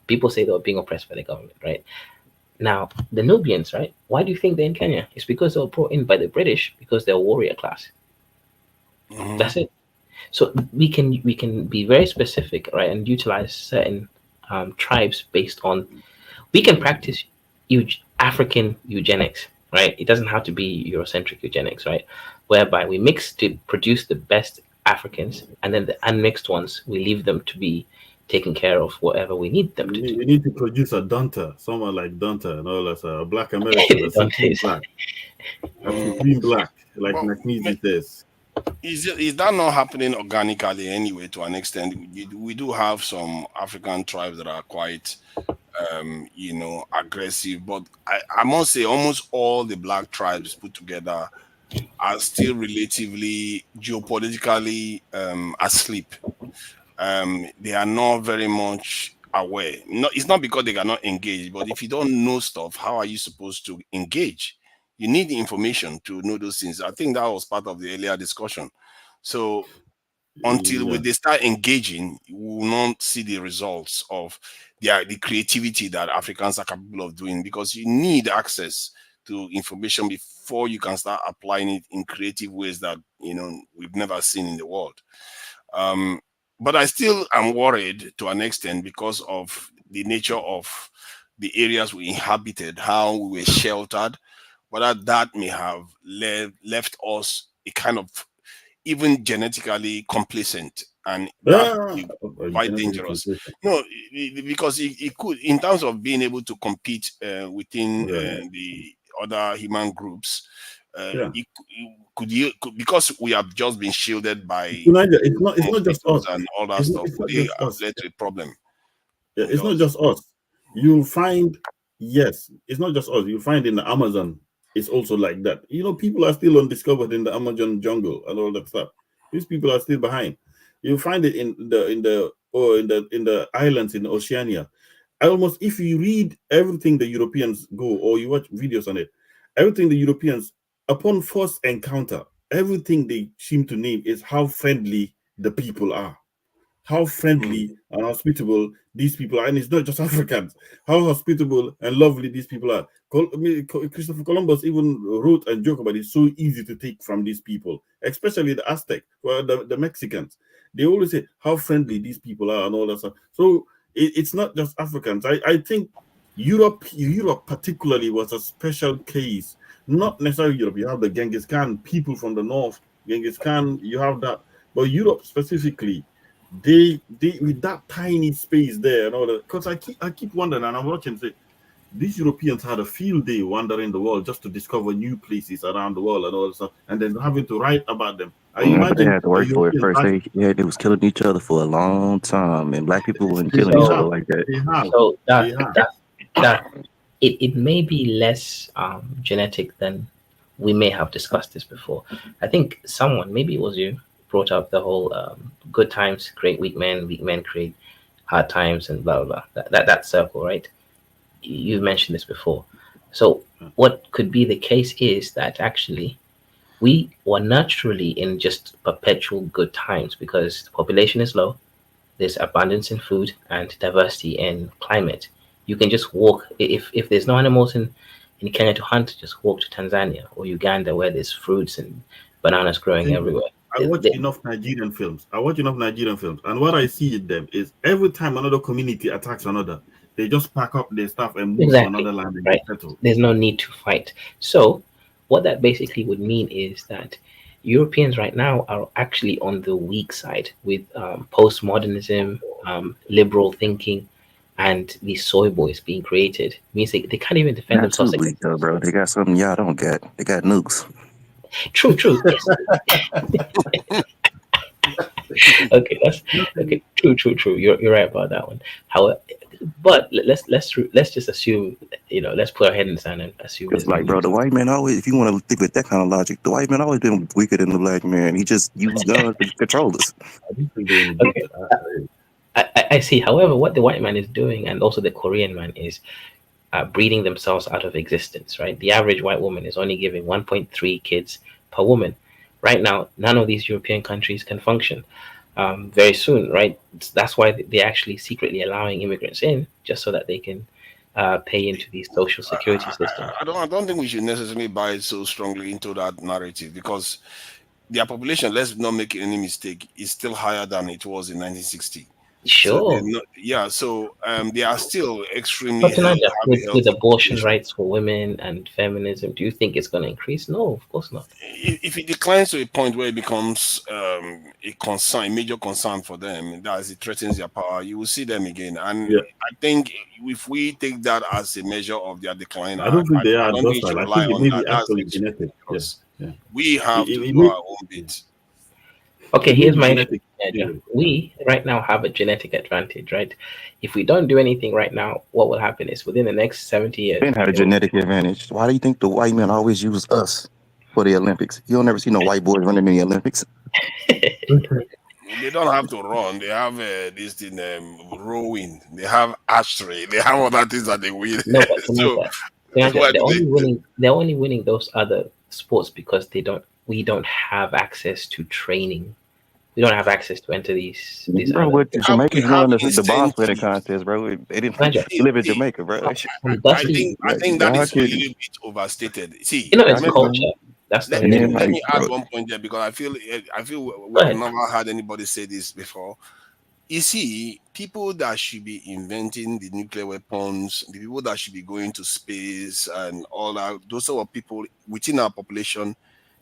they were being oppressed by the government, right? Now, the Nubians, right? Why do you think they're in Kenya? It's because they were brought in by the British because they're warrior class. That's it. So we can be very specific, right, and utilize certain tribes based on. We can practice African eugenics, right? It doesn't have to be Eurocentric eugenics, right? Whereby we mix to produce the best Africans, and then the unmixed ones we leave them to be taking care of whatever we need them to do. We need to produce a Donta, someone like Donta, and all that, a Black American, a supreme black, like Naknizi says. Is that not happening organically anyway? To an extent, we do have some African tribes that are quite, aggressive. But I must say, almost all the black tribes put together are still relatively geopolitically asleep. They are not very much aware. It's not because they cannot engage, but if you don't know stuff, how are you supposed to engage? You need the information to know those things. I think that was part of the earlier discussion. So until they start engaging, we will not see the results of the creativity that Africans are capable of doing, because you need access to information before you can start applying it in creative ways that we've never seen in the world. But I still am worried to an extent because of the nature of the areas we inhabited, how we were sheltered, whether that may have left us a kind of even genetically complacent, and that quite dangerous. No, because it could, in terms of being able to compete within the other human groups, it could because we have just been shielded by it's not just us and all that stuff. They have led to a problem. Yeah, it's not just us. You'll find, yes, it's not just us. You'll find in the Amazon, it's also like that. People are still undiscovered in the Amazon jungle and all that stuff. These people are still behind. You'll find it in the islands in Oceania. If you read everything the Europeans go, or you watch videos on it, everything the Europeans, upon first encounter, everything they seem to name is how friendly the people are. How friendly and hospitable these people are. And it's not just Africans. How hospitable and lovely these people are. Christopher Columbus even wrote and joked about it. It's so easy to take from these people, especially the Aztec, the Mexicans. They always say how friendly these people are and all that stuff. So it's not just Africans. I think Europe particularly was a special case. Not necessarily Europe. You have the Genghis Khan people from the north. Genghis Khan, you have that. But Europe specifically, they with that tiny space there and all that. Because I keep wondering, and I'm watching, say these Europeans had a field day wandering the world just to discover new places around the world and all that stuff, and then having to write about them. I imagine they had to work for it first. They was killing each other for a long time, and black people weren't killing each other like that. it may be less genetic than we may have discussed this before. I think someone, maybe it was you, brought up the whole good times create weak men create hard times, and blah blah blah. That circle, right? You've mentioned this before. So what could be the case is that actually we were naturally in just perpetual good times because the population is low, there's abundance in food and diversity in climate. You can just walk if there's no animals in Kenya to hunt, just walk to Tanzania or Uganda where there's fruits and bananas growing Thing is, everywhere. I watch enough Nigerian films. I watch enough Nigerian films, and what I see in them is every time another community attacks another, they just pack up their stuff and move to Exactly, another land and right. get settled. There's no need to fight. So what that basically would mean is that Europeans right now are actually on the weak side with postmodernism, liberal thinking, and these soy boys being created. Means they can't even defend Not too themselves weak against though, this. bro. They got something y'all don't got. They got nukes. True, true. Yes. Okay, that's okay. True, true, true. You're right about that one. However, but let's just assume, let's put our head in the sand and assume Cause there's no like, bro, need. the white man always, if you want to think with that kind of logic, the white man always been weaker than the black man. He just used guns to control us. I don't think they're any Okay, good. I see. However, what the white man is doing, and also the Korean man, is breeding themselves out of existence. Right? The average white woman is only giving 1.3 kids per woman. Right now, none of these European countries can function. Very soon, right? That's why they're actually secretly allowing immigrants in, just so that they can pay into these social security systems. I don't think we should necessarily buy it so strongly into that narrative because their population, let's not make any mistake, is still higher than it was in 1960. So they're Sure, not, yeah. So they are still extremely but Naja, have a with healthy abortion population. rights for women and feminism, do you think it's going to increase? No, of course not. If it declines to a point where it becomes a concern, a major concern for them, that is, it threatens their power, you will see them again. And Yeah, I think if we take that as a measure of their decline, I don't think they I are don't think you docile. should I rely think it on may that. be That's actually extreme genetic. Yeah, because yeah. we have to It do may, our own bit. Okay, it may here's be my issue, genetic. Naja. Period. Yeah. We right now have a genetic advantage, right? If we don't do anything right now, what will happen is within the next 70 years, Ben had a there will genetic advantage. Why do you think the white men always use us for the Olympics? You don't ever see no white boys running in the Olympics. They don't have to run. They have this thing, rowing. They have archery. They have other things that they win. no, but So Naja, why do they? they're only winning those other sports because we don't have access to training. We don't have access to enter these Bro, other what things. We Jamaica's have won the bobsledding incentives. contest, bro. They didn't. Naja, You live in See, Jamaica, bro. from I Dusty, think Like, that y'all is a can, little bit overstated. See, it's y'all culture. can, That's not let, and let, me, then genetic. let like, me add bro, one point there because I feel we Go have ahead. never had anybody say this before. You see, people that should be inventing the nuclear weapons, the people that should be going to space and all that, those sort of people within our population,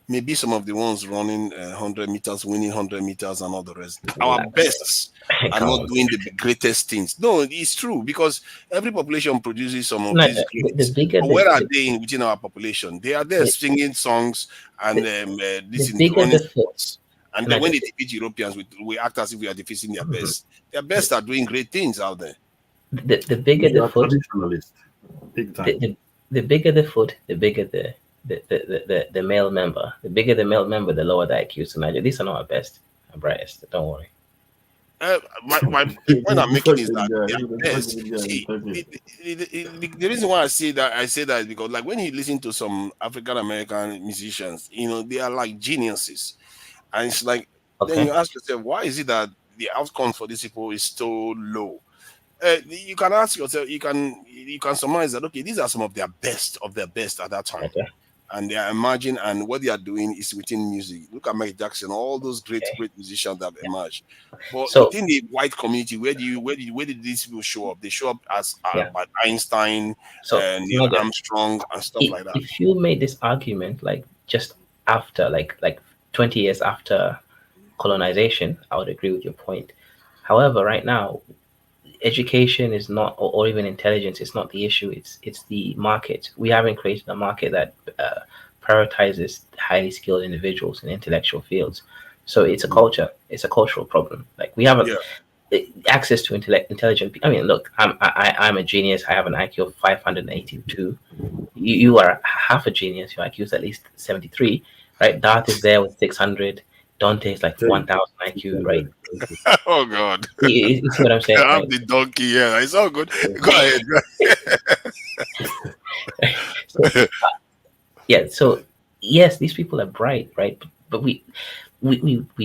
maybe some of the ones running 100 meters, winning 100 meters, and all the rest. Our best are Come not on. doing the greatest things. No, it's true because every population produces some of these Naja, the greats. bigger But where are they within our population? They are there the, singing songs and the this in bigger running the foot, sports. And then when Naja, they defeat Europeans, we act as if we are defeating their best. Their best are doing great things out there. the bigger We the are foot, traditionalists, big the, time. the, the bigger the foot, the bigger the male member. The bigger the male member, the lower the IQ. So Naja, these are not our best and brightest. Don't worry. The point I'm The making fucking is that guy. they are The best. fucking guy is See, talking. the reason why I say that is because like when you listen to some African American musicians, they are like geniuses, and it's like then Okay. you ask yourself, why is it that the outcome for these people is so low? You can ask yourself, you can surmise that okay, these are some of their best at that time, Okay. and they are emerging, and what they are doing is within music. Look at Michael Jackson, all those Okay. great musicians that have emerged. But So within the white community, where did these people show up? They show up as yeah. by Einstein, So Neil Naja, Armstrong, and stuff like that. if you made this argument like just after like 20 years after colonization, I would agree with your point. However, right now, education is not, or even intelligence is not the issue. It's the market. We haven't created a market that prioritizes highly skilled individuals in intellectual fields. So it's a culture. It's a cultural problem. Like we haven't. Yeah, access to intelligent. I mean, look, I'm a genius. I have an IQ of 582. You are half a genius. Your IQ is at least 73, right? Darth is there with 600. Dante is like 1,000 IQ, right? Oh God. You see what I'm saying, I'm right? the donkey. Yeah, it's all good. Go ahead. So yeah, so yes, these people are bright, right? But we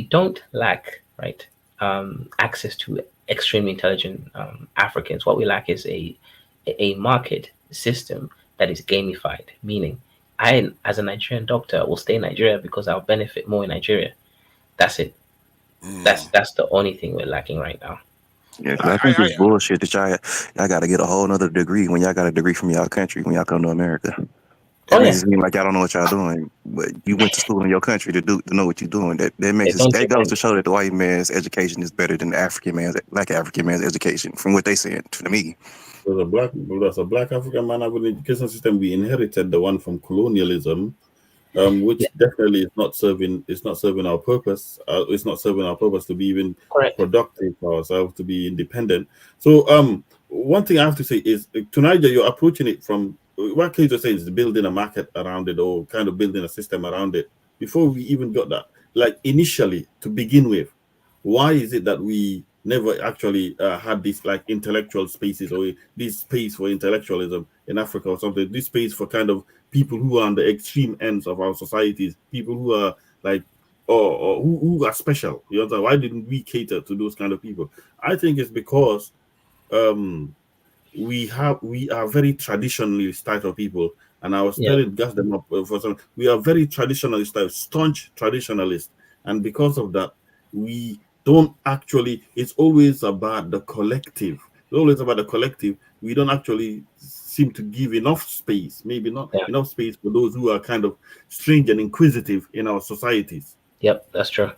don't lack, right, access to extremely intelligent Africans. What we lack is a market system that is gamified, meaning I, as a Nigerian doctor, will stay in Nigeria because I'll benefit more in Nigeria. That's it. That's the only thing we're lacking right now. Yeah, 'cause I think it's bullshit that y'all got to get a whole nother degree when y'all got a degree from y'all country when y'all come to America. It Oh makes yeah, it seem like y'all don't know what y'all doing, but you went to school in your country to know what you're doing. That they makes it don't that give goes any. to show that the white man's education is better than the Black African man's education, from what they said to me. As a black African man, I would education system we inherited the one from colonialism, Yeah, which definitely is not serving. It's not serving our purpose. It's not serving our purpose to be even correct. productive for ourselves to be independent. So, one thing I have to say is tonight that you're approaching it from what Keita says is building a market around it or kind of building a system around it. Before we even got that, like initially to begin with, why is it that we never actually had this like intellectual spaces or this space for intellectualism in Africa or something? This space for kind of people who are on the extreme ends of our societies, people who are like, or who are special. You know, why didn't we cater to those kind of people? I think it's because um, we are very traditionalist type of people, and I was Yeah, telling gas them up for some. We are very traditionalist type, staunch traditionalist, and because of that, we don't actually. It's always about the collective. It's always about the collective. We don't actually seem to give enough space, maybe not yeah, enough space for those who are kind of strange and inquisitive in our societies. yep, that's true.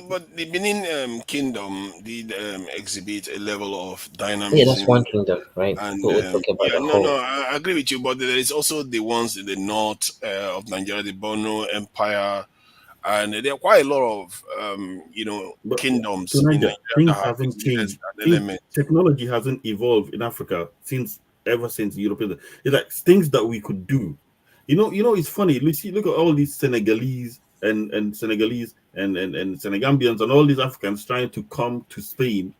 But the Benin Kingdom did exhibit a level of Yeah, that's dynamism, one kingdom, right? and But we're talking about yeah, the no, whole. I agree with you. But there is also the ones in the north of Nigeria, the Bono Empire, and there are quite a lot of But to kingdoms in Niger, Nigeria that things have haven't exhibited changed. an Think element. technology hasn't evolved in Africa since ever since European. It's like things that we could do. It's funny. Look at all these Senegalese and Senegambians and all these Africans trying to come to Spain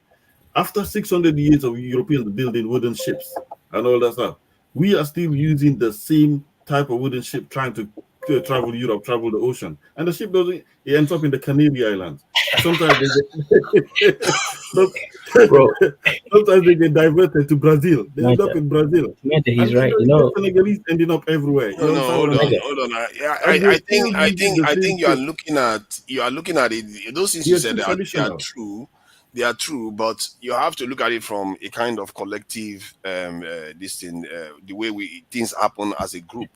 after 600 years of Europeans building wooden ships and all that stuff. We are still using the same type of wooden ship trying to travel Europe, travel the ocean, and the ship doesn't. It ends up in the Canary Islands. Sometimes some- Bro, sometimes they get diverted to Brazil. They end up Niger, in Brazil, Niger, and he's right. You the know, Senegalese ending up everywhere. No, You no, understand what I'm saying? Niger, hold on. And I we're think, still using the I same think ship. you are looking at it. Those things We you are said too they are traditional. true. They are true, but you have to look at it from a kind of collective this thing, the way we things happen as a group,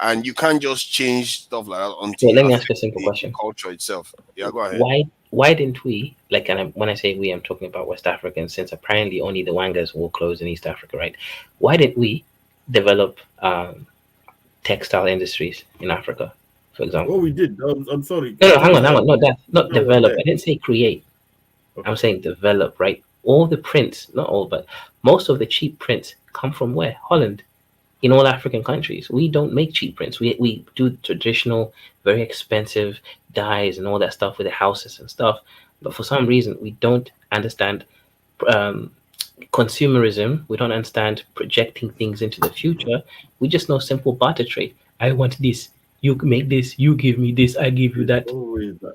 and you can't just change stuff like that so until you let me ask you a affect simple the question. culture itself. Yeah, go ahead. Why didn't we, like, and when I say we, I'm talking about West Africans, since apparently only the Wangas will close in East Africa, right? Why didn't we develop textile industries in Africa, for Oh, example? we did. I'm sorry. No, no, hang Textile. on, no, that's not Textile was develop. there. I didn't say create. I'm Okay. saying develop, right? All the prints, not all, but most of the cheap prints come from where? Holland. In all African countries, we don't make cheap prints. We do traditional, very expensive dyes and all that stuff with the houses and stuff. But for some reason, we don't understand um, consumerism. We don't understand projecting things into the future. We just know simple barter trade. I want this. You make this. You give me this. I give you It's that. always that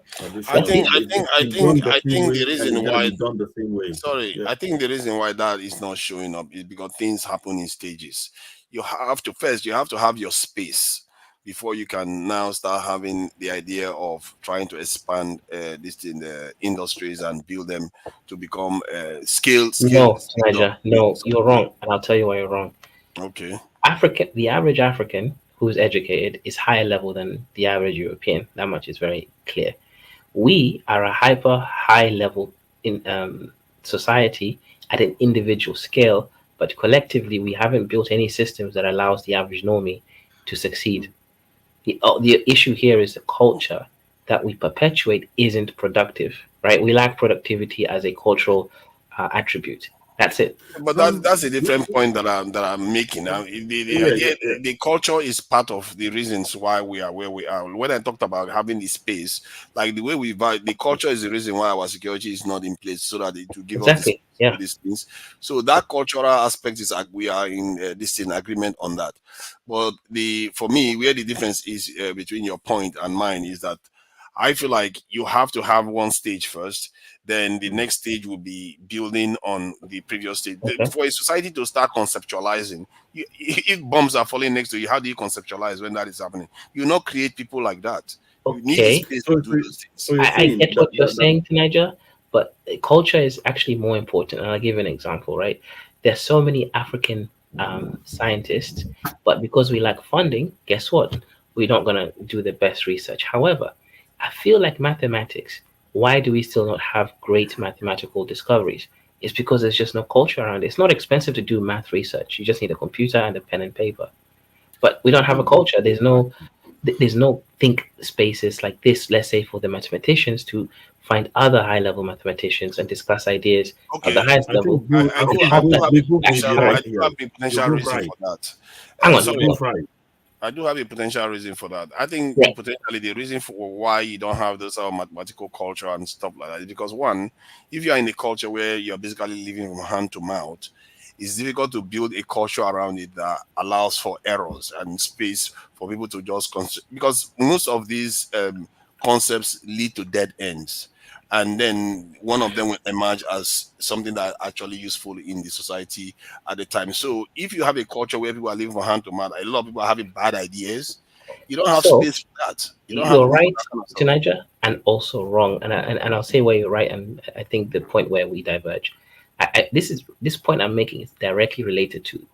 I That's think it. traditionalism. It's been Bro, done the same the way, and reason it got to why be done the same way. sorry, Yeah. I think the reason why that is not showing up is because things happen in stages. You have to have your space before you can now start having the idea of trying to expand this in the industries and build them to become no, scaled up Niger, no, business. you're wrong, and I'll tell you why you're wrong. Okay. The average African who's educated is higher level than the average European. That much is very clear. We are a hyper high level in society at an individual scale, but collectively we haven't built any systems that allows the average normie to succeed. The issue here is the culture. that we perpetuate isn't productive, right? We lack productivity as a cultural attribute. That's it. But that's a different point that I'm making. Yeah, yeah, yeah. The culture is part of the reasons why we are where we are. When I talked about having the space, like the way we buy, the culture is the reason why our security is not in place, so that it will give us this Exactly. Yeah. these things. So that cultural aspect is we are in this in agreement on that. But the for me, where the difference is between your point and mine is that I feel like you have to have one stage first, then the next stage will be building on the previous stage. Okay. For a society to start conceptualizing, if bombs are falling next to you, how do you conceptualize when that is happening? You not create people like that. You need the Okay. space So, to do those things. so you're I saying get that, what you're saying, Niger, but culture is actually more important. And I'll give you an example, right? There's so many African scientists, but because we lack funding, guess what? We're not going to do the best research. However, I feel like mathematics, why do we still not have great mathematical discoveries? It's because there's just no culture around it. It's not expensive to do math research. You just need a computer and a pen and paper. But we don't have a culture. There's no think spaces like this, let's say for the mathematicians to find other high level mathematicians and discuss ideas at the Okay, highest I think level I to I do think I help do both that have they a both may be potential current. I right do here. have a You're potential both reason right. for that. Hang on. You're Sorry, both right. I do have a potential reason for that. I think Yeah. potentially the reason for why you don't have this mathematical culture and stuff like that is because one, if you are in a culture where you're basically living from hand to mouth, it's difficult to build a culture around it that allows for errors and space for people to just because most of these concepts lead to dead ends. And then one of them will emerge as something that actually useful in the society at the time. So if you have a culture where people are living from hand to mouth, a lot of people are having bad ideas. You don't have So space for that. You don't have you're room for right, that kind of stuff. Tanaja, and also wrong. And I'll say where you're right, and I think the point where we diverge. This point I'm making is directly related to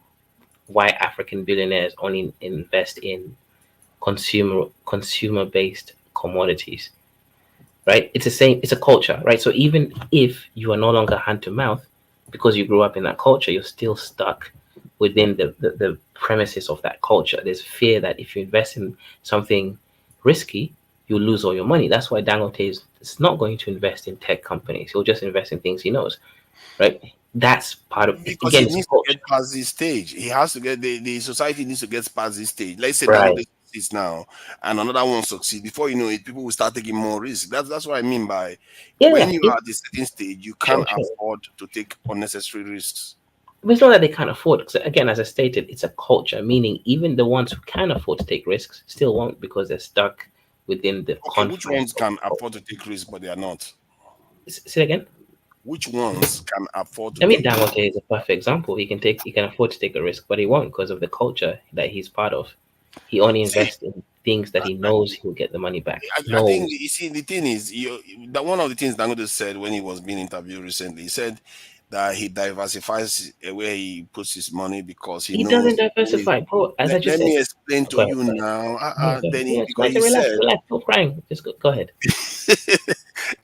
why African billionaires only invest in consumer based commodities, right? It's the same. It's a culture, right? So even if you are no longer hand to mouth because you grew up in that culture, you're still stuck within the premises of that culture. There's fear that if you invest in something risky, you'll lose all your money. That's why Dangote is not going to invest in tech companies. He'll just invest in things he knows, right? That's part of Because again, he it's a needs to culture. get past this stage. He has to get the society needs to get past this stage. Let's say Right. Dangote succeeds now, and another one succeeds. Before you know it, people will start taking more risk. That's what I mean by Yeah, when you yeah. are at this certain stage, you can't Sure, sure. afford to take unnecessary risks. But it's not that they can't afford. 'Cause again, as I stated, it's a culture, meaning even the ones who can afford to take risks still won't because they're stuck within the Okay, which confines ones of can the afford culture. to take risks but they are not? Say it again. Which ones can afford to I mean, take risks? Dangote is a perfect example. He can afford to take a risk, but he won't because of the culture that he's part of. He only See, invests in things that he knows he'll get the money back. I think Knows. you see the thing is that one of the things Dangote said when he was being interviewed recently, he said that he diversifies where he puts his money because he He doesn't knows only. diversify, bro. As I just Let said. me explain Go to ahead. you Go ahead. now. Go ahead. Then Yeah, because Nigel, he relax, said relax. Stop crying. Just go ahead.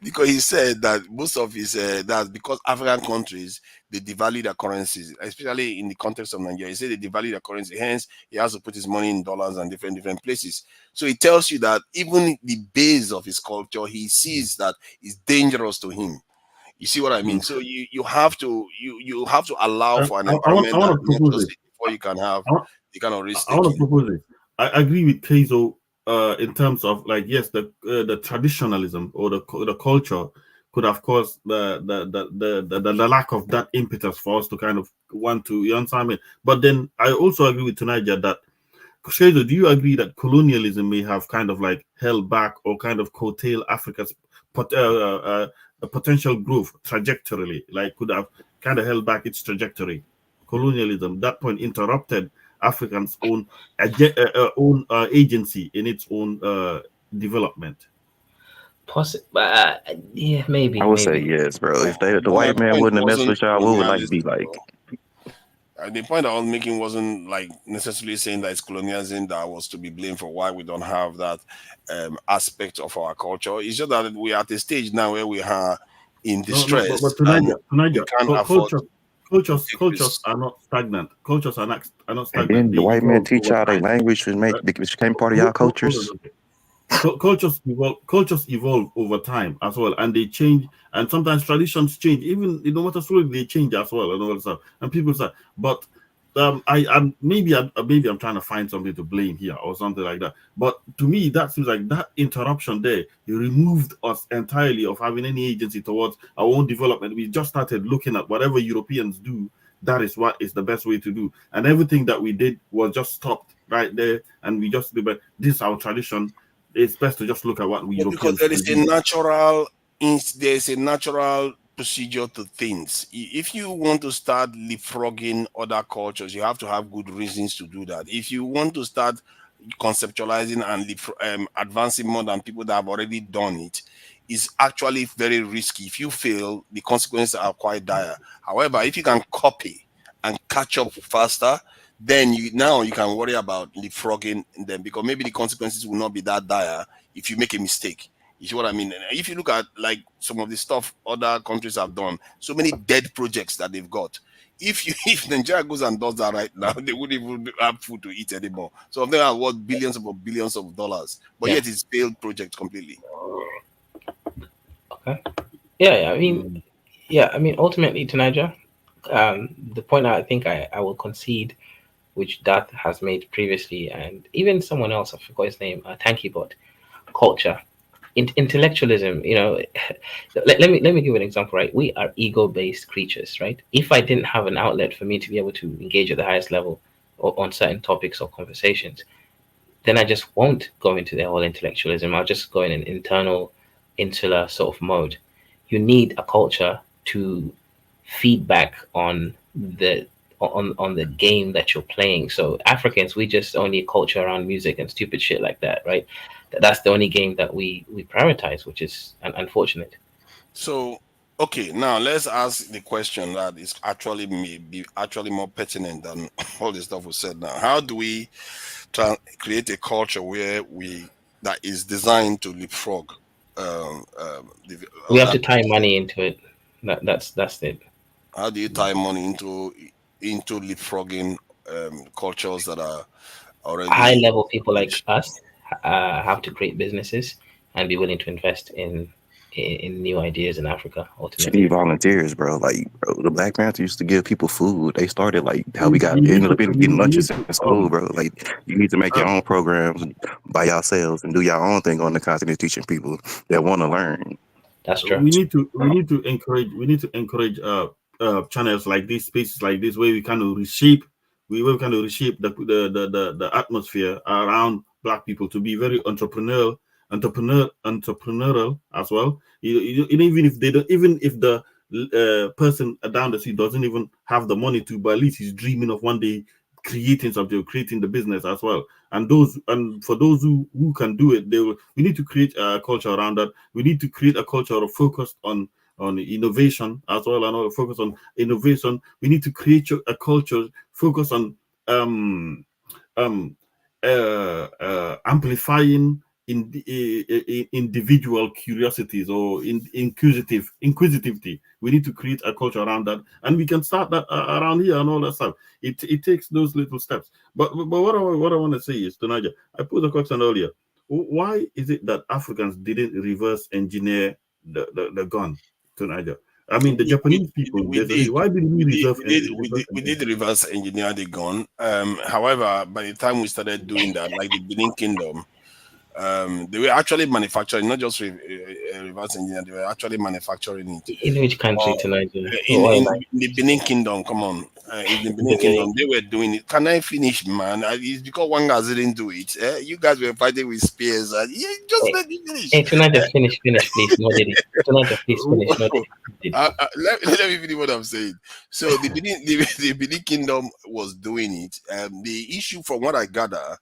because he said that most of his that because African countries they devalue their currencies, especially in the context of Nigeria. He said they devalue their currency, hence he has to put his money in dollars and different places. So it tells you that even the base of his culture, he sees that is dangerous to him. You see what I mean? Mm. So you have to you have to allow for an I environment want that to propose nurtures this. it before you can have I want, the kind of risk I want to taking. propose this. I agree with Keizo in terms of like yes, the traditionalism or the culture could have caused the lack of that impetus for us to kind of want to, you understand me? But then I also agree with Tunisia that Keizo, do you agree that colonialism may have kind of like held back or kind of curtail Africa's potential growth trajectory, like could have kind of held back its trajectory? Colonialism, that point interrupted Africans' own agency in its own development. Yeah, I maybe, would say maybe. yes, bro. If the My white man point wouldn't have messed wasn't with y'all, what would life be colonialism, like? bro. The point I was making wasn't like necessarily saying that it's colonialism that was to be blamed for why we don't have that aspect of our culture. It's just that we are at a stage now where we are in No, no, distress but to and Niger, we can't afford cultures, to take cultures risks. are not stagnant. Cultures are not And stagnant. then They the white man evolve teach over y'all their time. language, which Uh, became part of y'all hold on cultures. a bit. cultures evolve over time as well, and they change, and sometimes traditions change. Even no matter slowly, they change as well, and all that stuff. And people say, but maybe I'm trying to find something to blame here or something like that. But to me, that seems like that interruption there, it removed us entirely of having any agency towards our own development. We just started looking at whatever Europeans do. That is what is the best way to do, and everything that we did was just stopped right there, and we just but this is our tradition. It's best to just look at what we Yeah, because Europeans can do. there is a natural procedure to things. If you want to start leapfrogging other cultures, you have to have good reasons to do that. If you want to start conceptualizing and advancing more than people that have already done it, is actually very risky. If you fail, the consequences are quite dire. However, if you can copy and catch up faster, then you can worry about leapfrogging them, because maybe the consequences will not be that dire if you make a mistake. You see what I mean? And if you look at like some of the stuff other countries have done, so many dead projects that they've got. If you if Nigeria goes and does that right now, they wouldn't even have food to eat anymore. So of them are worth billions of dollars, but Yeah. yet it's failed project completely. Okay. Yeah. I mean, ultimately, to Niger, the point I think I will concede, which Dath has made previously, and even someone else, I forgot his name, Tankybot, culture, intellectualism. Let me give an example. Right, we are ego-based creatures. Right, if I didn't have an outlet for me to be able to engage at the highest level on certain topics or conversations, then I just won't go into the whole intellectualism. I'll just go in an internal, insular sort of mode. You need a culture to feedback on the game that you're playing. So Africans, we just only culture around music and stupid shit like that, right? That's the only game that we prioritize, which is unfortunate. So okay, now let's ask the question that is actually maybe actually more pertinent than all the stuff we said now. How do we create a culture where we that is designed to leapfrog We have other to tie cultures? money into it. That's it. How do you tie money into leapfrogging cultures that are High already level people like established? us have to create businesses and be willing to invest in new ideas in Africa. You need Ultimately, volunteers, bro. Like, bro, the Black Panther used to give people food. They started like how we We got need ended to up getting we need lunches to in school, bro. Like, you need to make your um, own programs by yourselves and do your own thing on the continent, teaching people that want to learn. that's true. we need to encourage channels like this, spaces like this, where we kind of reshape the atmosphere around black people to be very entrepreneurial as well. Even if they don't, even if the person down the street doesn't even have the money to, but at least he's dreaming of one day creating something, creating the business as well. And for those who can do it, we need to create a culture around that. We need to create a culture of focused on innovation as well, and all focus on innovation. We need to create a culture focused on um um amplifying individual curiosities or inquisitivity. We need to create a culture around that, and we can start that around here and all that stuff. It takes those little steps. But what I want to say is, Tonaja, I put the question earlier. Why is it that Africans didn't reverse engineer the gun, Tonaja? I mean, the Japanese people. We There's a did. reason. Why did we reserve reverse We engineer? did reverse engineer the gun. However, by the time we started doing that, like the Benin Kingdom, they were actually manufacturing, not just reverse engineer, they were actually manufacturing it. In which country But to Nigeria? What in am I? the Benin Kingdom, come on, in the Benin Benin. Kingdom, they were doing it. Can I finish, man? It's because one guy didn't do it. You guys were fighting with spears. And, just Hey, let me finish. hey, tonight just finish, please. No did it. Tonight just please finish. No did it. Let me finish what I'm saying. So the Benin Kingdom was doing it. The issue, from what I gather,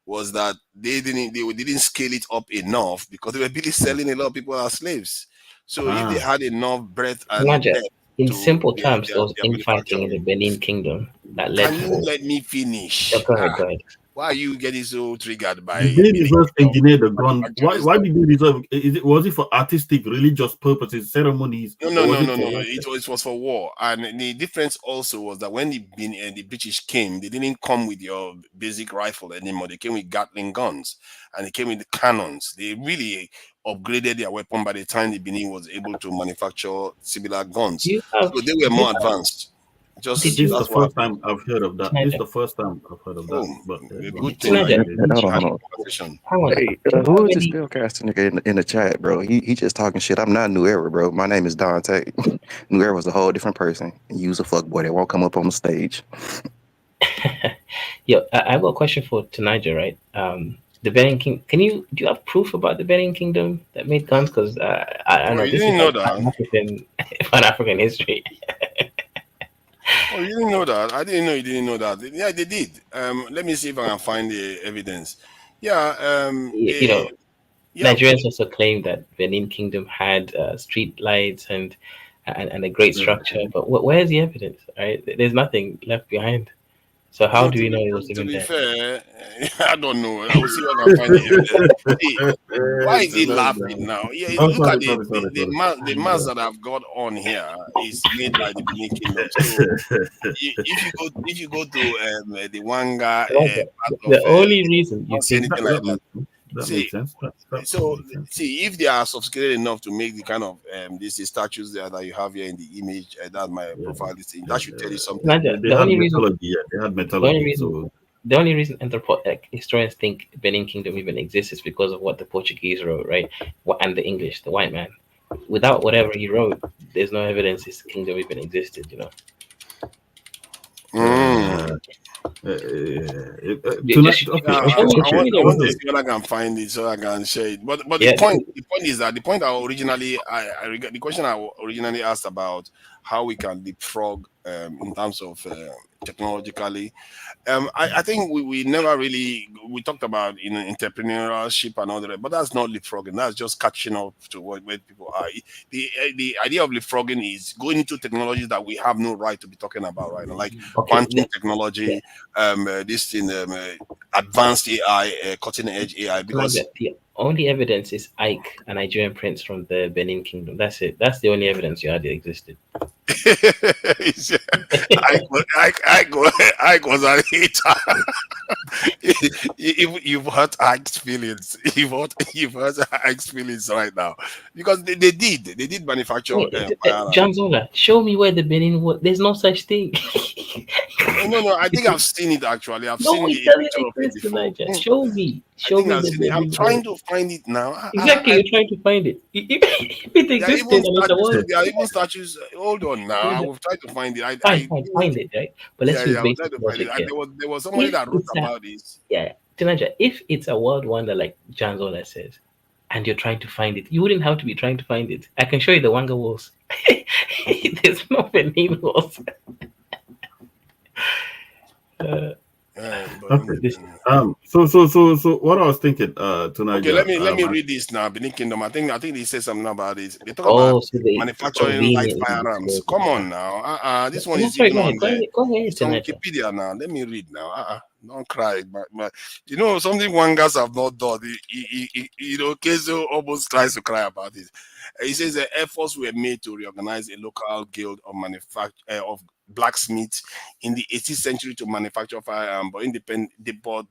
was that they didn't scale it up enough because they were really selling a lot of people as slaves. So if they Ah, had enough breadth and Tanaja, depth in to simple terms, there was their infighting in the manufacturing, Benin Kingdom that led can you to. let me Yeah, finish? go ahead, go ahead. Why are you getting so triggered by Did they Benin reverse Kingdom engineer the gun? manufacturing Why stuff? did they reserve? Was it for artistic, religious purposes, ceremonies, No, no, or was no, it no, for no. warfare? It was for war, and the difference also was that when the British came, they didn't come with your basic rifle anymore. They came with Gatling guns, and they came with cannons. They really upgraded their weapon by the time the Benin was able to manufacture similar guns. Do you have? So they were Do you more have? advanced. Did Just This is you? the that's what first happened. time I've heard of that. This is Tinaja, the first time I've heard of that. Oh, But a go on. good thing. Hey, Now you Tinaja, need to hold on, hold have on. a conversation. hang on. Hey, Do you know who how is this many? spellcaster nigga in the chat, bro? He just talking shit. I'm not New Era, bro. My name is Dante. New Era was a whole different person. And you was a fuckboy that won't come up on the stage. Yo, I've got a question for Tinaja, right? The Benin King. Do you have proof about the Benin Kingdom that made guns? Because I don't Oh, know. you This is didn't know like that? Pan African history. Oh, you didn't know that? I didn't know you didn't know that. Yeah, they did. Let me see if I can find the evidence. Yeah, You know, yeah, Nigerians also claim that Benin Kingdom had street lights and a great Yeah. structure, but where's the evidence? Right? There's nothing left behind. So how no, do we know it was to even be there? fair, I don't know. I will see if I can find the evidence. See, why is he laughing now? Yeah, Oh, look at sorry, sorry, sorry, sorry. the mask that I've got on here is made by the Benin Kingdom. So if you go to the Wanga Tinaja, part of the only reason you you don't see think anything like that. That See, makes sense. That so makes sense. see if they are sophisticated enough to make the kind of these statues there that you have here in the image, that my Yeah, profile is in, that yeah, should tell you something. Tinaja, they had metallurgy. Yeah, they had the only metallurgy. reason So the only reason historians think Benin Kingdom even exists is because of what the Portuguese wrote, right? And the English, the white man. Without whatever he wrote, there's no evidence his kingdom even existed. Mm. tonight, Yeah, okay, Show okay, me, I show okay, want me the to okay. see whether I can find it so I can share it. But yeah. the point is that the point I originally the question I originally asked about how we can leapfrog in terms of technologically. I think we never really we talked about entrepreneurship and all that, but that's not leapfrogging. That's just catching up to where people are. The idea of leapfrogging is going into technologies that we have no right to be talking about right now, like Okay, quantum technology, this thing, advanced AI, cutting edge AI. Tinaja, Because the only evidence is Ike, a Nigerian prince from the Benin Kingdom. That's it. That's the only evidence you had that existed. I was an hater. You've hurt Ike's feelings. You've hurt Ike's feelings right now because they did manufacture John firearms. Zola, show me where the Benin was. There's no such thing. No. I think I've seen it actually. I've No, seen it a doesn't picture of it exist, before. Elijah. Show me. I Show think me I've the seen it. I'm Benin trying was. to find it now. Exactly, you're trying to find it. If it There are existed even and it's a statues. word, There are even statues. Hold on now. I will try to find it. fine, find it, right? But let's use Yeah. I will try basic to find it. logic here. There was somebody If that wrote it's a about this. yeah, Tinaja, if it's a world wonder like John Zola says, and you're trying to find it, you wouldn't have to be trying to find it. I can show you the Wanga walls. There's no Benin walls. But Okay. This So what I was thinking, tonight, okay, let me read this now. Benin Kingdom. I think they say something about it. They talk about oh, so they manufacturing light conveniently firearms. disclose it. Come on now. This one is That's right. even Go on ahead. Go the ahead. Go ahead, it's on Tinaja. Wikipedia now. Let me read now. Don't cry. But something Wangas have not done. Kezo almost tries to cry about it. He says the efforts were made to reorganize a local guild of of blacksmiths in the 18th century to manufacture firearms, but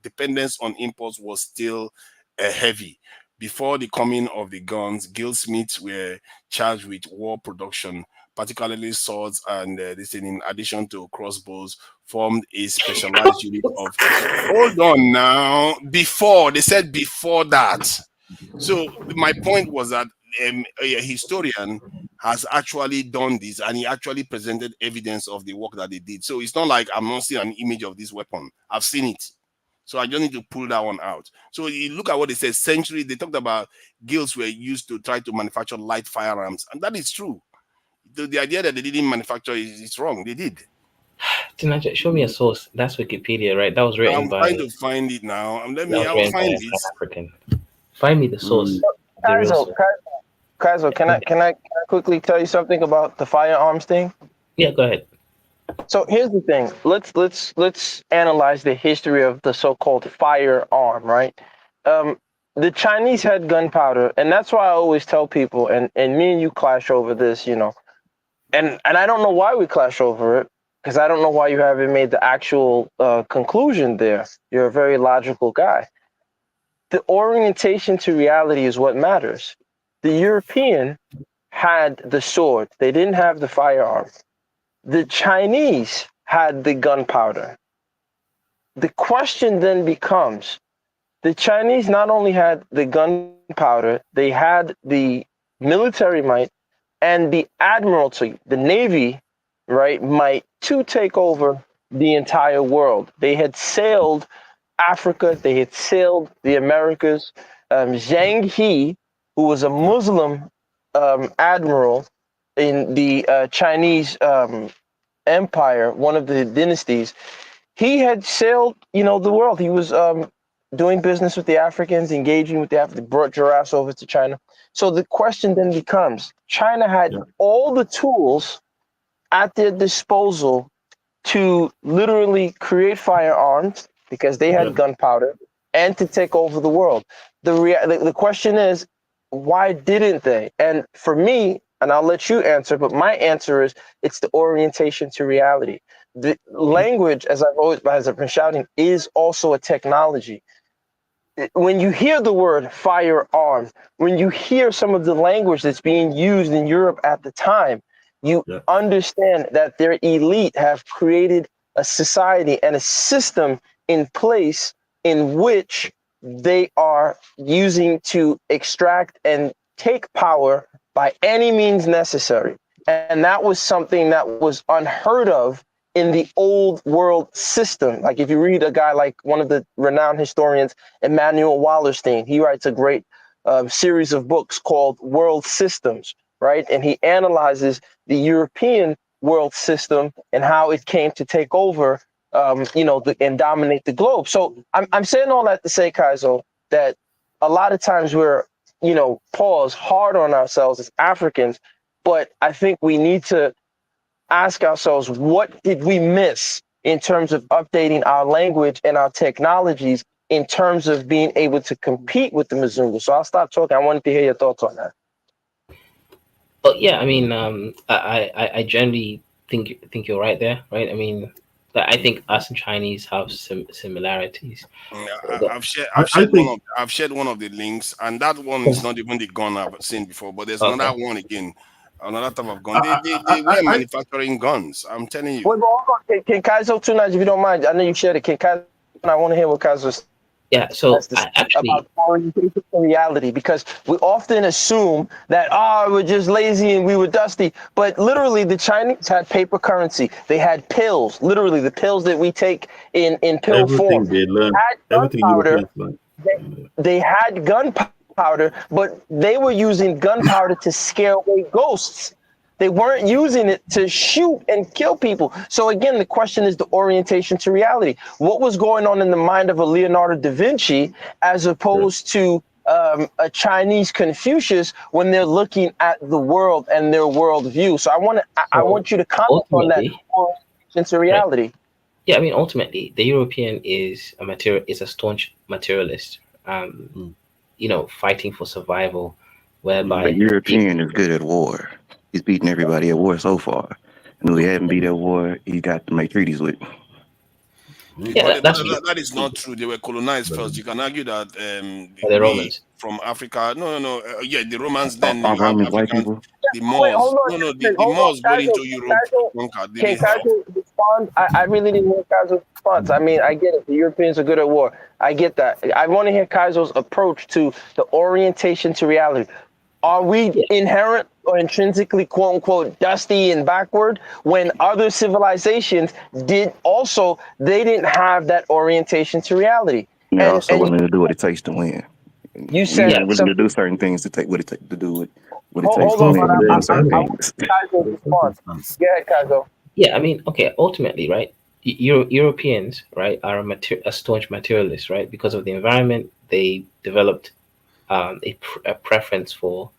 dependence on imports was still heavy. Before the coming of the guns, guildsmiths were charged with war production, particularly swords, and this thing, in addition to crossbows, formed a specialized unit of. Hold on now. Before they said before that. So my point was that a historian has actually done this, and he actually presented evidence of the work that they did. So it's not like I'm not seeing an image of this weapon. I've seen it. So I just need to pull that one out. So you look at what they said. Century, they talked about guilds were used to try to manufacture light firearms, and that is true. The idea that they didn't manufacture is wrong. They did. Tinaja, show me a source. That's Wikipedia, right? That was written I'm by trying to find it now. I will a find South this. African. Find me the source, the real Kaizo, source. Kaizo, can I quickly tell you something about the firearms thing? Yeah, go ahead. So here's the thing. Let's analyze the history of the so-called firearm, right? Um, the Chinese had gunpowder, and that's why I always tell people, and me and you clash over this, and I don't know why we clash over it, because I don't know why you haven't made the actual conclusion there. You're a very logical guy. The orientation to reality is what matters. The European had the sword; they didn't have the firearm. The Chinese had the gunpowder. The question then becomes, the Chinese not only had the gunpowder, they had the military might and the admiralty, the navy, right, might to take over the entire world. They had sailed Africa, they had sailed the Americas. Zhang He, who was a Muslim admiral in the Chinese empire, one of the dynasties, he had sailed, the world. He was doing business with the Africans, engaging with the Africans, brought giraffes over to China. So the question then becomes, China had Yeah, all the tools at their disposal to literally create firearms because they yeah. had gunpowder and to take over the world. The question is, why didn't they? And for me, and I'll let you answer, but my answer is it's the orientation to reality. The language, as I've been shouting, is also a technology. When you hear the word firearm, when you hear some of the language that's being used in Europe at the time, you Yeah. understand that their elite have created a society and a system in place in which they are using to extract and take power by any means necessary. And that was something that was unheard of in the old world system. Like if you read a guy like one of the renowned historians, Emmanuel Wallerstein. He writes a great series of books called World Systems, right? And he analyzes the European world system and how it came to take over, and dominate the globe. So I'm saying all that to say, Kaizo, that a lot of times we're, pause hard on ourselves as Africans, but I think we need to ask ourselves, what did we miss in terms of updating our language and our technologies in terms of being able to compete with the Mizungu? So I'll stop talking. I wanted to hear your thoughts on that. But yeah, I mean, I generally think you're right there, right? I mean, I think us and Chinese have some similarities. Yeah, The- I think I've shared one of the links, and that one is not even the gun I've seen before, but there's another Okay. one again, another type of gun. I, They were manufacturing guns. I'm telling you. Wait, but hold on. Can Kaizo too, Naj, if you don't mind? I know you shared it. Can Kaizo, I want to hear what Kaizo Yeah. has So to say I about actually, orientation to reality, because we often assume that we're just lazy and we were dusty, but literally the Chinese had paper currency. They had pills, literally the pills that we take in pill form. everything they learn, Had everything gunpowder. Europeans learn. They, they had gunpowder, but they were using gunpowder to scare away ghosts. They weren't using it to shoot and kill people. So again, the question is the orientation to reality. What was going on in the mind of a Leonardo da Vinci as Yeah. opposed to a Chinese Confucius when they're looking at the world and their worldview? So I so want you to comment on that ultimately, orientation to right? reality. Yeah, I mean, ultimately, the European is a staunch materialist. Mm. Fighting for survival, The whereby he, European is good at war. He's beaten everybody at war so far. And who he hadn't beat at war, he got to make treaties with. Really? yeah, But that's true. that is not true. They were colonized first. You can argue that For the we Romans. from Africa. No, no, no. Yeah, the Romans. Then All you have Romans, white Africans. people. The Wait, Moors. hold on, No, no. The, Jackson. the Hold on, Moors got into Europe to Casual, conquer. They can didn't help. Casual respond? I really didn't hear Casual's response. I mean, I get it. The Europeans are good at war. I get that. I want to hear Casual's approach to the orientation to reality. Are we Yeah. inherent or intrinsically, quote unquote, dusty and backward when other civilizations did also, they didn't have that orientation to reality? And they're also And willing to do what it takes to win. you We said Yeah. ain't willing to something. do certain things to take what it takes to do what it takes Hold to on, Because but win of in the I certain environment. want things. Casual's The response. circumstance. Go ahead, Casual. Yeah, I mean, okay, ultimately, right? Europeans, right, are a staunch materialist, right? Because of the environment, they developed a preference for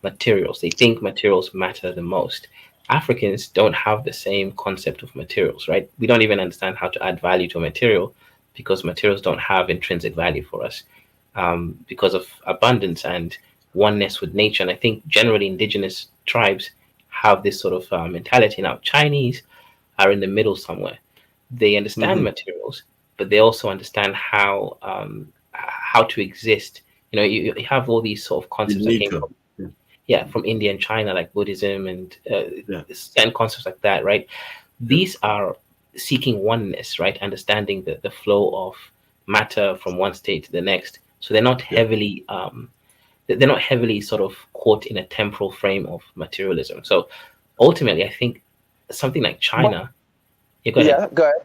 materials. They think materials matter the most. Africans don't have the same concept of materials, right? We don't even understand how to add value to a material because materials don't have intrinsic value for us, because of abundance and oneness with nature. And I think generally indigenous tribes have this sort of mentality. Now, Chinese are in the middle somewhere. They understand Mm-hmm. materials, but they also understand how to exist. You have all these sort of In concepts that came nature. from, Yeah. yeah, from India and China, like Buddhism and Yeah. certain concepts like that, right? Yeah. These are seeking oneness, right? Understanding the flow of matter from one state to the next. So Yeah. they're not heavily sort of caught in a temporal frame of materialism. So ultimately, I think something like But China, you go ahead. yeah, go ahead.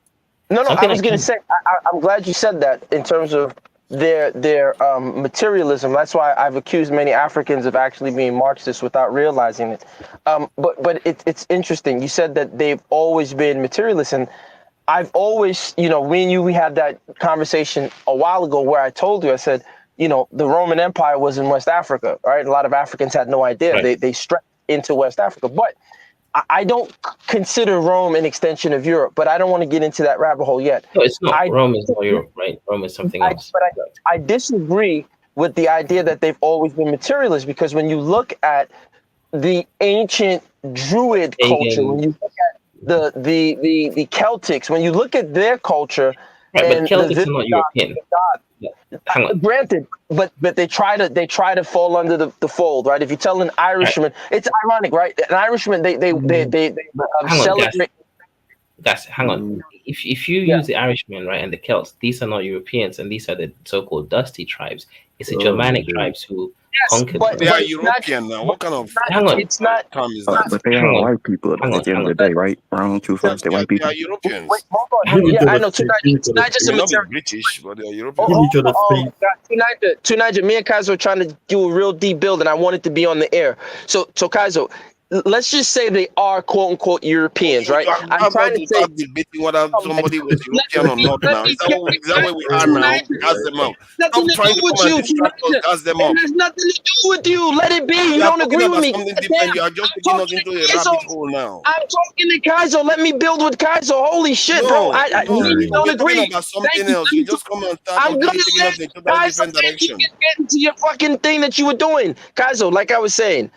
No, I Something was like gonna China, say I'm glad you said that in terms of their materialism. That's why I've accused many Africans of actually being Marxists without realizing it. But it's interesting. You said that they've always been materialists, and I've always, me and you, we had that conversation a while ago where I told you, I said, the Roman Empire was in West Africa, right? A lot of Africans had no idea. right? They stretched into West Africa, but I don't consider Rome an extension of Europe, but I don't want to get into that rabbit hole yet. No, it's not. I Rome is not Europe, right? Rome is something I else. but Right. I disagree with the idea that they've always been materialists, because when you look at the ancient Druid culture, when Pagan, you look at the Celtics, when you look at their culture right? But and the Celtics are village not gods, European. the gods, Yeah. Hang on. granted, but they try to fall under the fold, right? If you tell an All right. Irishman, it's ironic, right? An Irishman, they Hang on, guys. celebrate. Guys, hang on. Mm. If you Yeah. use the Irishmen, right, and the Celts, these are not Europeans, and these are the so-called dusty tribes. It's the Oh my Germanic days. tribes who Yes, conquered but them. They are but it's not. European now. But What kind of it's not. Hang on, It's not. term is It's not. that? But they hang are on, white people hang at on, the end hang of the on. day, right? Wrong, true Yes, facts. They're they are, white they are people. Wait, Europeans. hold on. Give each Yeah, I other know. space. Give each other Tonight just They a may space. not be material. British, but they are Oh, Give Europeans. each other space. Tonight, me and Kaiser are trying to do a real deep build, and I wanted to be on the air. So Kaiser, let's just say they are quote unquote Europeans, right? I'm How trying about to to say. start debating whether Let, somebody was European or me not let now? me Is that where we are now? tonight. Gas them out. Nothing Stop to trying do to with come and you distract us. tonight. Gas them It up. has nothing to do with you. Let it be. You We are don't talking agree with about me. something Damn, different. You are just I'm taking us talking into to a Kaiser. rabbit hole now. I'm talking to Kaiser. Let me build with Kaiser. Holy shit, bro. No, Me no, and you because don't we're talking agree. about Thank something you. else. You just come and start I'm gonna completely taking let us in a totally Kaiser different direction. get into your fucking thing that you were doing. Kaiser, like I was saying,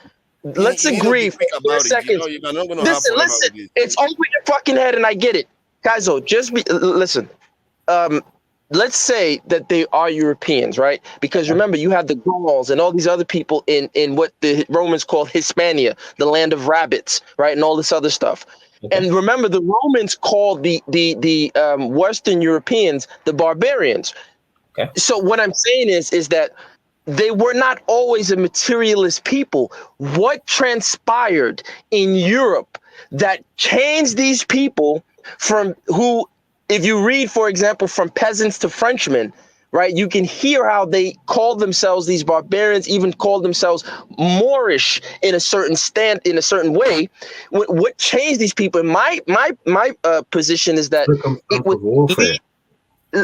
let's You need to be agree quick for a about it. second. You're not going to have Listen, forever listen. with this. It's over your fucking head, and I get it. Kaiser, listen. Um, let's say that they are Europeans, right? Because remember, you have the Gauls and all these other people in what the Romans called Hispania, the land of rabbits, right, and all this other stuff. Okay. And remember, the Romans called the Western Europeans the barbarians. Okay. So what I'm saying is that they were not always a materialist people. What transpired in Europe that changed these people from who, if you read, for example, from peasants to Frenchmen, right, you can hear how they called themselves these barbarians, even called themselves Moorish in a certain in a certain way. What changed these people? And my position is that it Circumstance was of warfare.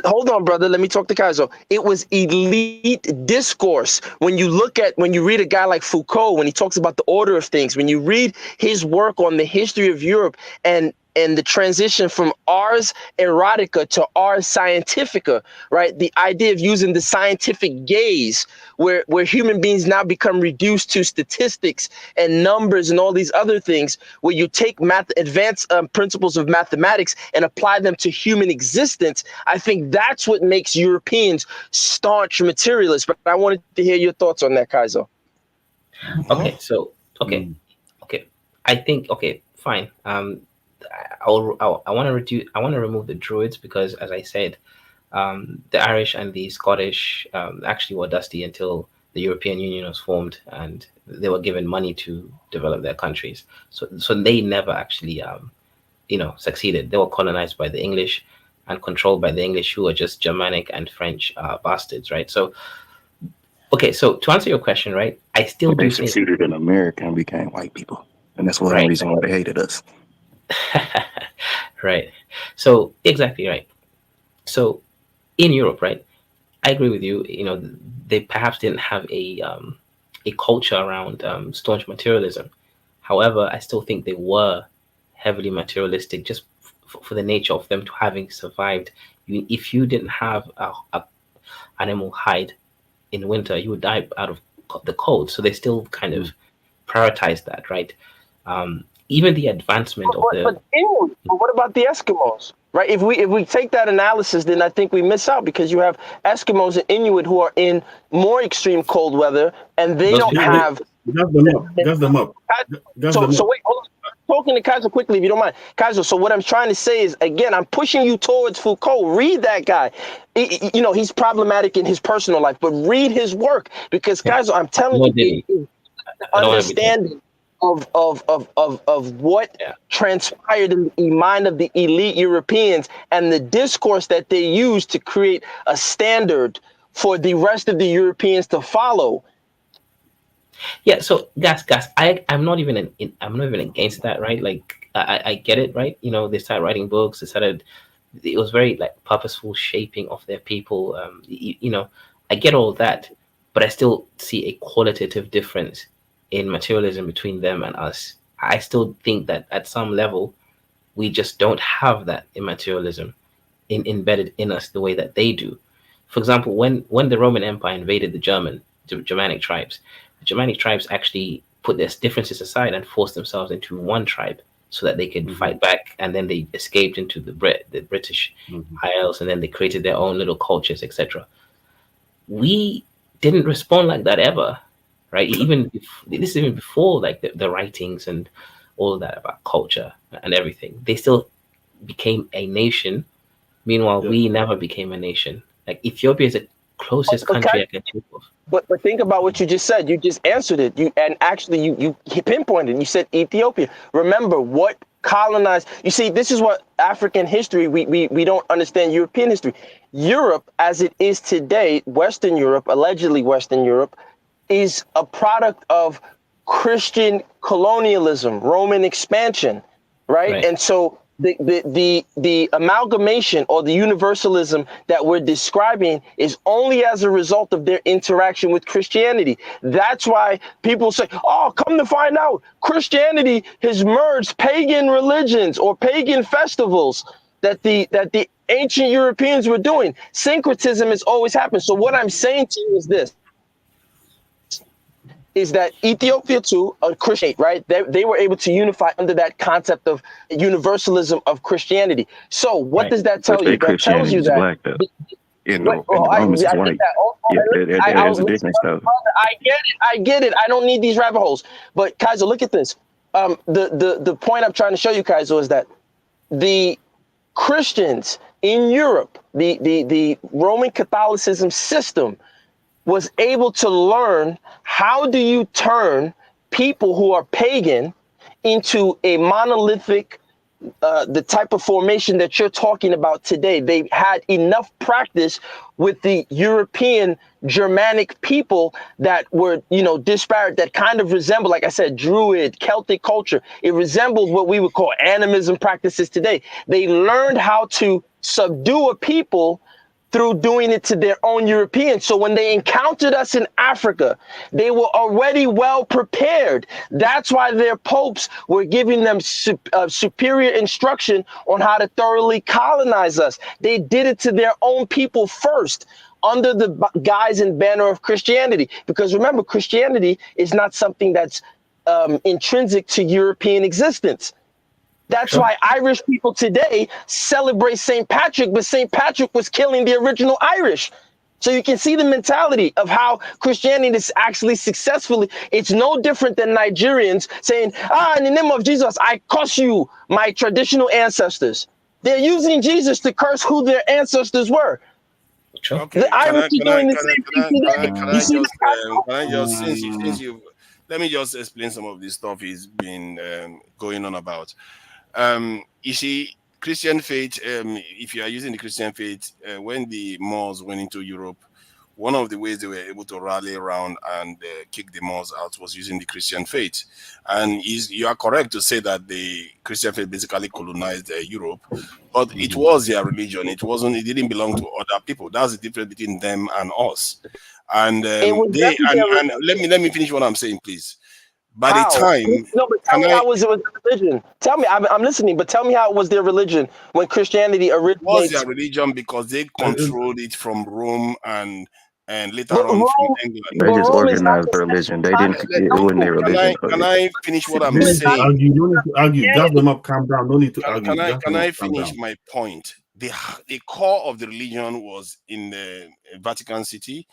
hold on, brother. Let me talk to Kaizo. It was elite discourse. When you read a guy like Foucault, when he talks about the order of things, when you read his work on the history of Europe and the transition from ars erotica to ars scientifica, right? The idea of using the scientific gaze, where human beings now become reduced to statistics and numbers and all these other things, where you take advanced principles of mathematics and apply them to human existence. I think that's what makes Europeans staunch materialists. But I wanted to hear your thoughts on that, Kaiser. Okay. So okay. Mm. Okay. I think okay. Fine. I want to reduce. I want to remove the Druids because, as I said, the Irish and the Scottish actually were dusty until the European Union was formed and they were given money to develop their countries. So they never actually succeeded. They were colonized by the English and controlled by the English, who are just Germanic and French bastards, right? So okay, so to answer your question, right, I still But they do think, succeeded in America and became white people. And that's one right, reason why they hated us. right. So exactly right. So in Europe, right, I agree with you. They perhaps didn't have a culture around staunch materialism. However, I still think they were heavily materialistic just for the nature of them to having survived. If you didn't have a animal hide in winter, you would die out of the cold. So they still kind of prioritize that, right? Even the advancement of the But what about the Eskimos? Right? If we take that analysis, then I think we miss out because you have Eskimos and Inuit who are in more extreme cold weather, and they don't have. Gas them up. So wait, hold on. Talking to Kaiser quickly, if you don't mind, Kaiser. So what I'm trying to say is, again, I'm pushing you towards Foucault. Read that guy. He's problematic in his personal life, but read his work because, Kaiser, I'm telling you, the understanding of what transpired in the mind of the elite Europeans and the discourse that they used to create a standard for the rest of the Europeans to follow. Yeah, so gas. I'm not even I'm not even against that, right? Like I get it, right? They started writing books. It was very like purposeful shaping of their people. I get all that, but I still see a qualitative difference in materialism between them and us. I still think that at some level, we just don't have that in materialism embedded in us the way that they do. For example, when the Roman Empire invaded the Germanic tribes, the Germanic tribes actually put their differences aside and forced themselves into one tribe so that they could fight back, and then they escaped into the British Isles, and then they created their own little cultures, etc. We didn't respond like that ever, right? This is even before like the writings and all of that about culture and everything. They still became a nation. Meanwhile, we never became a nation. Like Ethiopia is the closest country I can think of. But think about what you just said. You just answered it. You pinpointed. You said Ethiopia. Remember what colonized. You see, this is what African history we don't understand. European history. Europe, as it is today, Western Europe, allegedly Western Europe, is a product of Christian colonialism, Roman expansion, right? And so the amalgamation or the universalism that we're describing is only as a result of their interaction with Christianity. That's why people say, oh, come to find out, Christianity has merged pagan religions or pagan festivals that the ancient Europeans were doing. Syncretism has always happened. So what I'm saying to you is this, is that Ethiopia too, a Christian, right? They were able to unify under that concept of universalism of Christianity. So what does that tell you? That tells you that. Black, though. And the Romans is white. There's a difference, though. I get it. I don't need these rabbit holes. But Kaiser, look at this. The point I'm trying to show you, Kaiser, is that the Christians in Europe, the Roman Catholicism system, was able to learn how do you turn people who are pagan into a monolithic, the type of formation that you're talking about today. They had enough practice with the European Germanic people that were, disparate, that kind of resembled, like I said, Druid, Celtic culture. It resembled what we would call animism practices today. They learned how to subdue a people through doing it to their own Europeans. So when they encountered us in Africa, they were already well prepared. That's why their popes were giving them superior instruction on how to thoroughly colonize us. They did it to their own people first, under the guise and banner of Christianity. Because remember, Christianity is not something that's intrinsic to European existence. That's why Irish people today celebrate St. Patrick, but St. Patrick was killing the original Irish. So you can see the mentality of how Christianity is actually successfully. It's no different than Nigerians saying, in the name of Jesus, I curse you, my traditional ancestors. They're using Jesus to curse who their ancestors were. Okay. The Irish are doing the same thing today. You see let me just explain some of this stuff he's been going on about. You see, Christian faith, if you are using the Christian faith, when the Moors went into Europe, one of the ways they were able to rally around and kick the Moors out was using the Christian faith. And you are correct to say that the Christian faith basically colonized Europe, but it was their religion. It didn't belong to other people. That's the difference between them and us. And let me finish what I'm saying, please. By the How? time, No, but tell can me I? how was it with their religion? Tell me, I'm listening, but tell me how it was their religion when Christianity It was originates. their religion because they controlled it from Rome and later But on from Rome, England. They but just Rome is not organized the the same religion. They time. didn't. Let, It wasn't No, their can religion. I finish what I'm No need to saying? argue. No need to argue. Gas Christianity. them up. Calm down. No need to Can, argue. can I Gas can them up. I Calm finish down. my point? The core of the religion was in the Vatican City,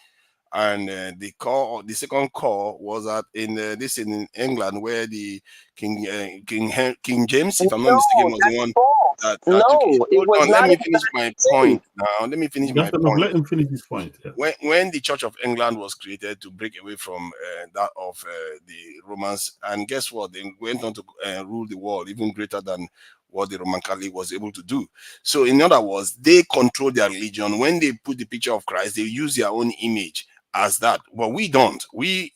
and the second core was at in England, where the King James, if I'm not mistaken, No, was the that's one false. that took it. No, it Hold was on, let not me in finish my the Vatican point now. Let me finish Gas my them up. point. Let him finish his point. Yeah. When the Church of England was created to break away from that of the Romans, and guess what? They went on to rule the world even greater than what the Roman Catholic was able to do. So, in other words, they control their religion. When they put the picture of Christ, they use their own image as that. But we don't. We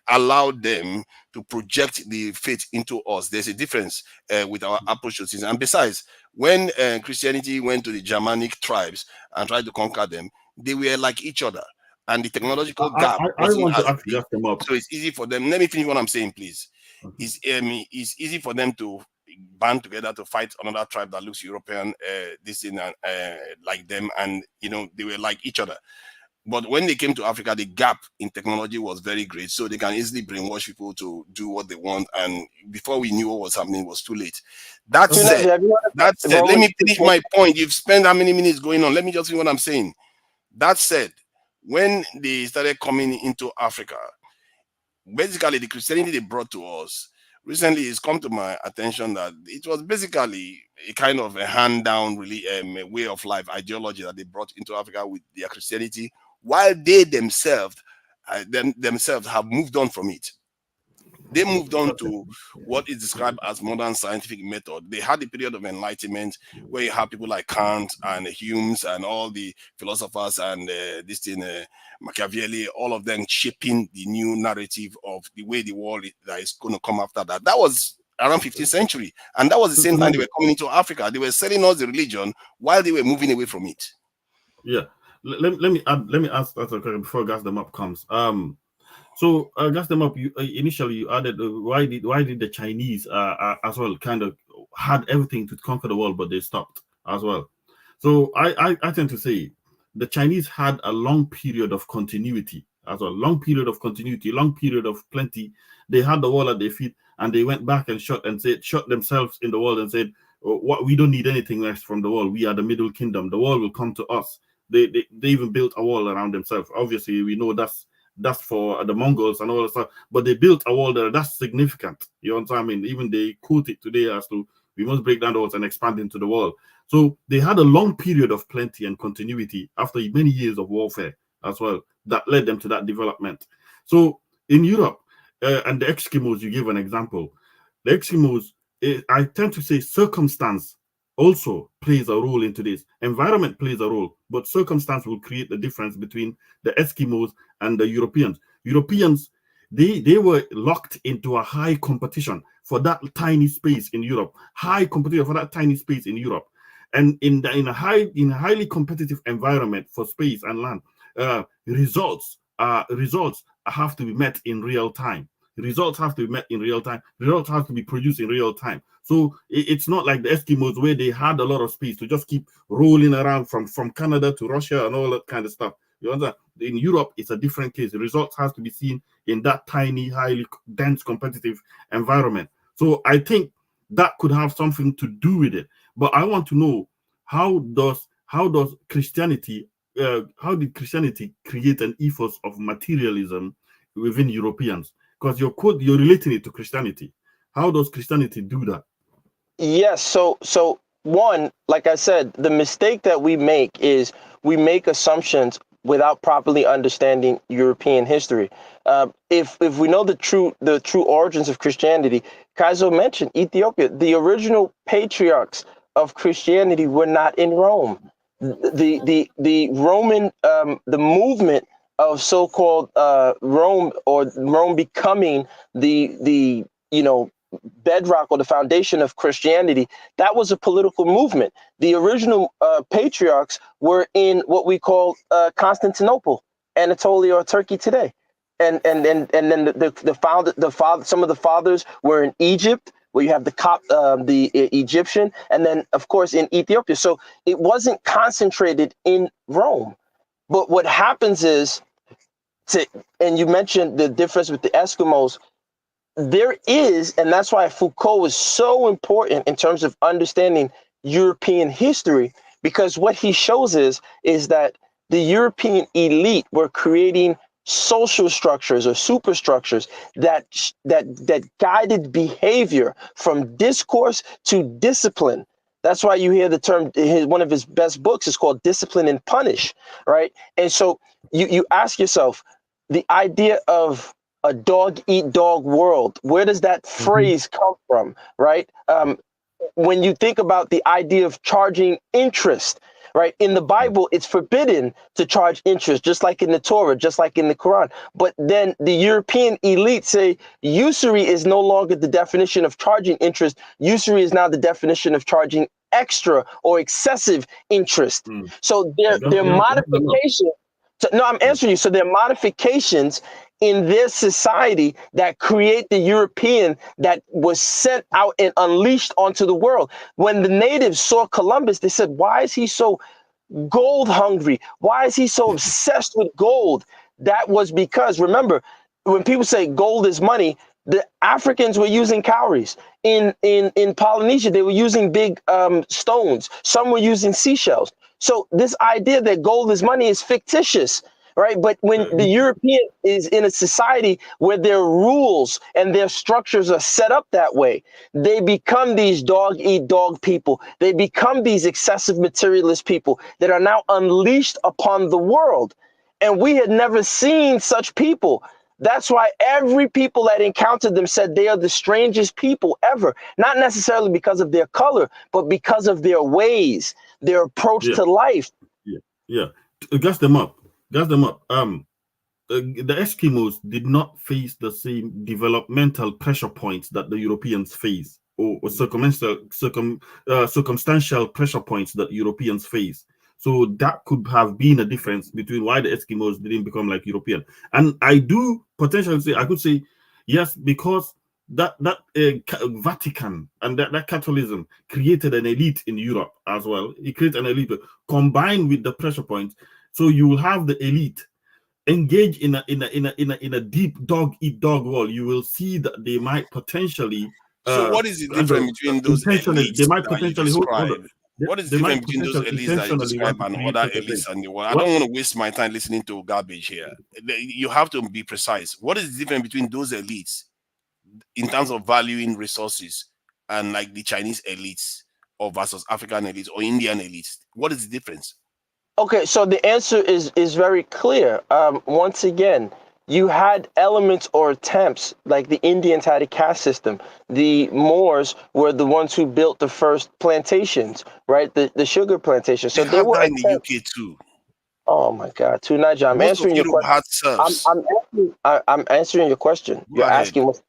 allow them to project the faith into us. There's a difference with our approach to things. And besides, when Christianity went to the Germanic tribes and tried to conquer them, they were like each other, and the technological gap I wasn't want to as ask big. Gas them up. So it's easy for them. Let me finish what I'm saying, please. Okay. It's easy for them to band together to fight another tribe that looks European, this thing, like them, and they were like each other. But when they came to Africa, the gap in technology was very great, so they can easily brainwash people to do what they want. And before we knew what was happening, it was too late. That Okay. said, Have you heard of let Romans me finish 15? my point. You've spent how many minutes going on? Let me just see what I'm saying. That said, when they started coming into Africa, basically the Christianity they brought to us recently, it's come to my attention that it was basically a kind of a hand down, really, a way of life ideology that they brought into Africa with their Christianity, while they themselves have moved on from it. They moved on Okay. to what is described as modern scientific method. They had a period of enlightenment where you have people like Kant and Hume and all the philosophers and this thing, Machiavelli, all of them shaping the new narrative of the way the world that is going to come after that. That was around 15th century, and that was the So, same time they Fernando, were coming into Africa. They were selling us the religion while they were moving away from it. yeah. Let me add. Let me ask that before Gas them up comes. So Gas them up. You initially you added why did the Chinese as well kind of had everything to conquer the world, but they stopped as well. So I tend to say the Chinese had a long period of continuity as well, long period of continuity, long period of plenty. They had the world at their feet, and they went back and shut themselves in the world and said, "Oh, what, we don't need anything less from the world. We are the Middle Kingdom. The world will come to us." They even built a wall around themselves. Obviously, we know that's for the Mongols and all that stuff, but they built a wall there. That's significant. You know what I mean? Even they quote it today as to we must break down the walls and expand into the world. So they had a long period of plenty and continuity after many years of warfare as well that led them to that development. So in Europe, and the Eskimos, you give an example. The Eskimos, I tend to say circumstance also plays a role into this. Environment plays a role, but circumstance will create the difference between the Eskimos and the Europeans. Europeans, they were locked into a high competition for that tiny space in Europe. High competition for that tiny space in Europe, and in a highly competitive environment for space and land, results have to be met in real time. Results have to be met in real time. Results have to be produced in real time. So it's not like the Eskimos where they had a lot of space to just keep rolling around from Canada to Russia and all that kind of stuff. You understand? In Europe, it's a different case. The results have to be seen in that tiny, highly dense, competitive environment. So I think that could have something to do with it. But I want to know how does Christianity how did Christianity create an ethos of materialism within Europeans? Because you're relating it to Christianity. How does Christianity do that? Yes. So one, like I said, the mistake that we make is we make assumptions without properly understanding European history. If we know the true origins of Christianity, Kaizo mentioned Ethiopia. The original patriarchs of Christianity were not in Rome. The Roman the movement of so-called Rome, or Rome becoming the bedrock or the foundation of Christianity, that was a political movement. The original patriarchs were in what we call Constantinople, Anatolia, or Turkey today. then some of the fathers were in Egypt, where you have the Egyptian, and then of course in Ethiopia. So it wasn't concentrated in Rome. But what happens is, and you mentioned the difference with the Eskimos. There is, and that's why Foucault is so important in terms of understanding European history, because what he shows is that the European elite were creating social structures or superstructures that guided behavior from discourse to discipline. That's why you hear the term, one of his best books is called Discipline and Punish, right? And so you ask yourself, the idea of a dog eat dog world, where does that phrase come from, right? When you think about the idea of charging interest, right? In the Bible, it's forbidden to charge interest, just like in the Torah, just like in the Quran. But then the European elite say usury is no longer the definition of charging interest. Usury is now the definition of charging extra or excessive interest. So their modification. No, I'm answering you. So there are modifications in their society that create the European that was sent out and unleashed onto the world. When the natives saw Columbus, they said, why is he so gold hungry? Why is he so obsessed with gold? That was because, remember, when people say gold is money, the Africans were using cowries. In Polynesia, they were using big stones. Some were using seashells. So this idea that gold is money is fictitious, right? But when the European is in a society where their rules and their structures are set up that way, they become these dog-eat-dog people. They become these excessive materialist people that are now unleashed upon the world. And we had never seen such people. That's why every people that encountered them said they are the strangest people ever, not necessarily because of their color, but because of their ways, their approach to life. Gas them up. The Eskimos did not face the same developmental pressure points that the Europeans face, or circumstantial pressure points that Europeans face. So that could have been a difference between why the Eskimos didn't become like European. And I do potentially say, I could say, yes, because that Vatican and that Catholicism created an elite in Europe as well. It created an elite combined with the pressure points. So you will have the elite engage in a deep dog eat dog world. You will see that they might potentially. So what is the difference between those elites they might that you potentially described? What is the difference between those elites that you describe and other elites in the world? I don't want to waste my time listening to garbage here. You have to be precise. What is the difference between those elites in terms of valuing resources and like the Chinese elites or versus African elites or Indian elites? What is the difference? Okay, so the answer is very clear. Once again, you had elements or attempts, like the Indians had a caste system. The Moors were the ones who built the first plantations, right? The sugar plantations. So they there have were that in the attempts. UK too. Oh my God, Tunaja, I'm Most of answering your Europe question. had serfs. I'm answering your question. Go You're ahead. asking what.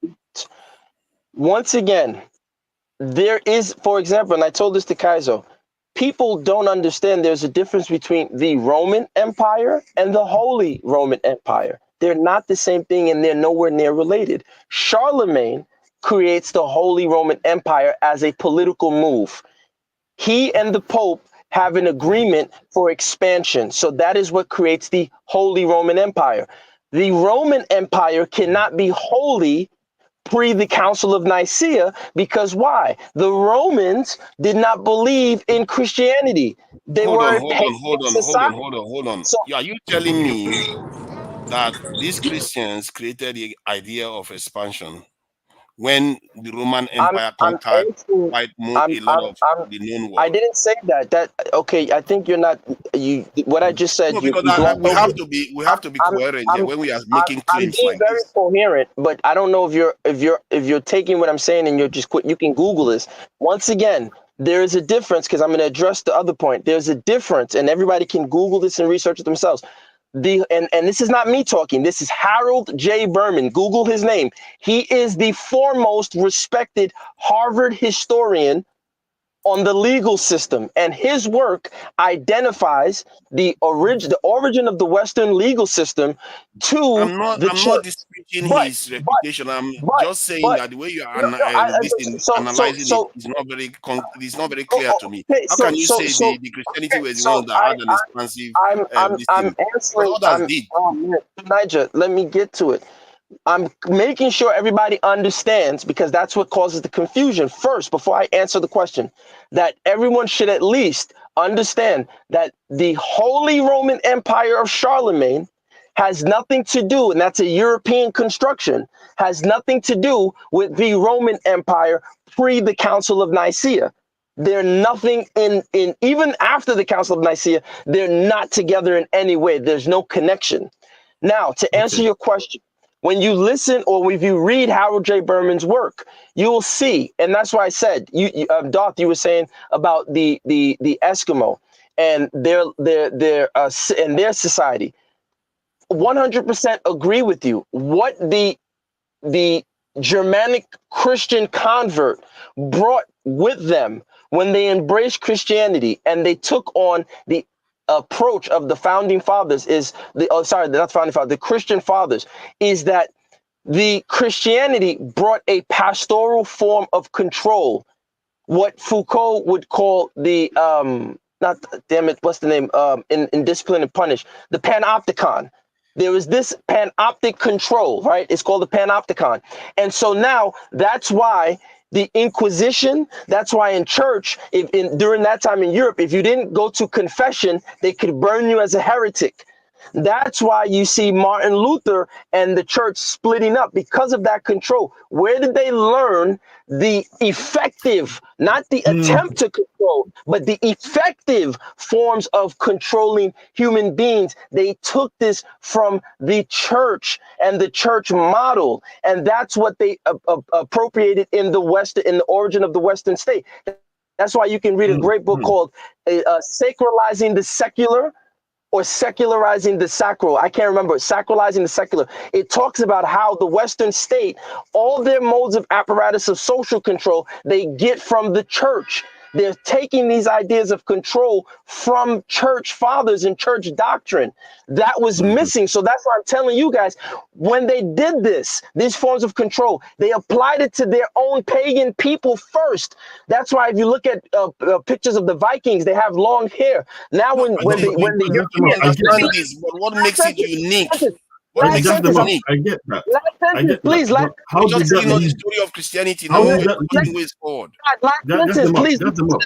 Once again, there is, for example, and I told this to Kaizo, people don't understand there's a difference between the Roman Empire and the Holy Roman Empire. They're not the same thing and they're nowhere near related. Charlemagne creates the Holy Roman Empire as a political move. He and the Pope have an agreement for expansion. So that is what creates the Holy Roman Empire. The Roman Empire cannot be holy pre the Council of Nicaea, because why? The Romans did not believe in Christianity. They were a pagan society. Hold on. So Are you telling me that these Christians created the idea of expansion when the Roman Empire I'm conquered answering. quite a lot of the known I world? didn't say that. Okay, I think you're not. You. What I just said. No, because You glossed we over. have to be coherent here when we are making I'm claims being like very this. coherent, but I don't know if you're taking what I'm saying and you're just quit. You can Google this. Once again, there is a difference, because I'm going to address the other point. There's a difference, and everybody can Google this and research it themselves. And this is not me talking. This is Harold J. Berman. Google his name. He is the foremost respected Harvard historian on the legal system, and his work identifies the origin of the Western legal system to the I'm not church. disputing But his but reputation. I'm but just saying but that the way you are no, no, analyzing it is not very it's not very clear to me. okay, How can you say the Christianity okay, were the so ones that had an expansive this I'm thing? But answering. others did. Oh man, Niger, let me get to it. I'm making sure everybody understands, because that's what causes the confusion. First, before I answer the question, that everyone should at least understand that the Holy Roman Empire of Charlemagne has nothing to do, and that's a European construction, has nothing to do with the Roman Empire pre the Council of Nicaea. They're nothing in even after the Council of Nicaea, they're not together in any way. There's no connection. Now, to answer Okay. your question, when you listen or if you read Harold J. Berman's work, you will see, and that's why I said, Doth, you were saying about the Eskimo and their society. 100% agree with you. What the Germanic Christian convert brought with them when they embraced Christianity and they took on the approach of the founding fathers is not founding fathers, the Christian fathers, is that the Christianity brought a pastoral form of control, what Foucault would call the not damn it, what's the name, in Discipline and Punish, the panopticon. There was this panoptic control, right? It's called the panopticon. And so now that's why the Inquisition, that's why in church, during that time in Europe, if you didn't go to confession, they could burn you as a heretic. That's why you see Martin Luther and the church splitting up, because of that control. Where did they learn the effective, not the attempt to control, but the effective forms of controlling human beings? They took this from the church and the church model, and that's what they appropriated in the West, in the origin of the Western state. That's why you can read a great book called Sacralizing the Secular, or Secularizing the Sacral. I can't remember. Sacralizing the Secular. It talks about how the Western state, all their modes of apparatus of social control, they get from the church. They're taking these ideas of control from church fathers and church doctrine. That was missing. So that's why I'm telling you guys, when they did this, these forms of control, they applied it to their own pagan people first. That's why if you look at pictures of the Vikings, they have long hair. Now, No, when okay, the I Europeans, understand this, but what makes it unique? What last makes it sentence, unique? I get that. last I sentence, get that. please, But We're how just did that telling us the lead? story of Christianity How now. did We're that putting lead? ways forward. last Gas sentence, them up. please. Gas them up.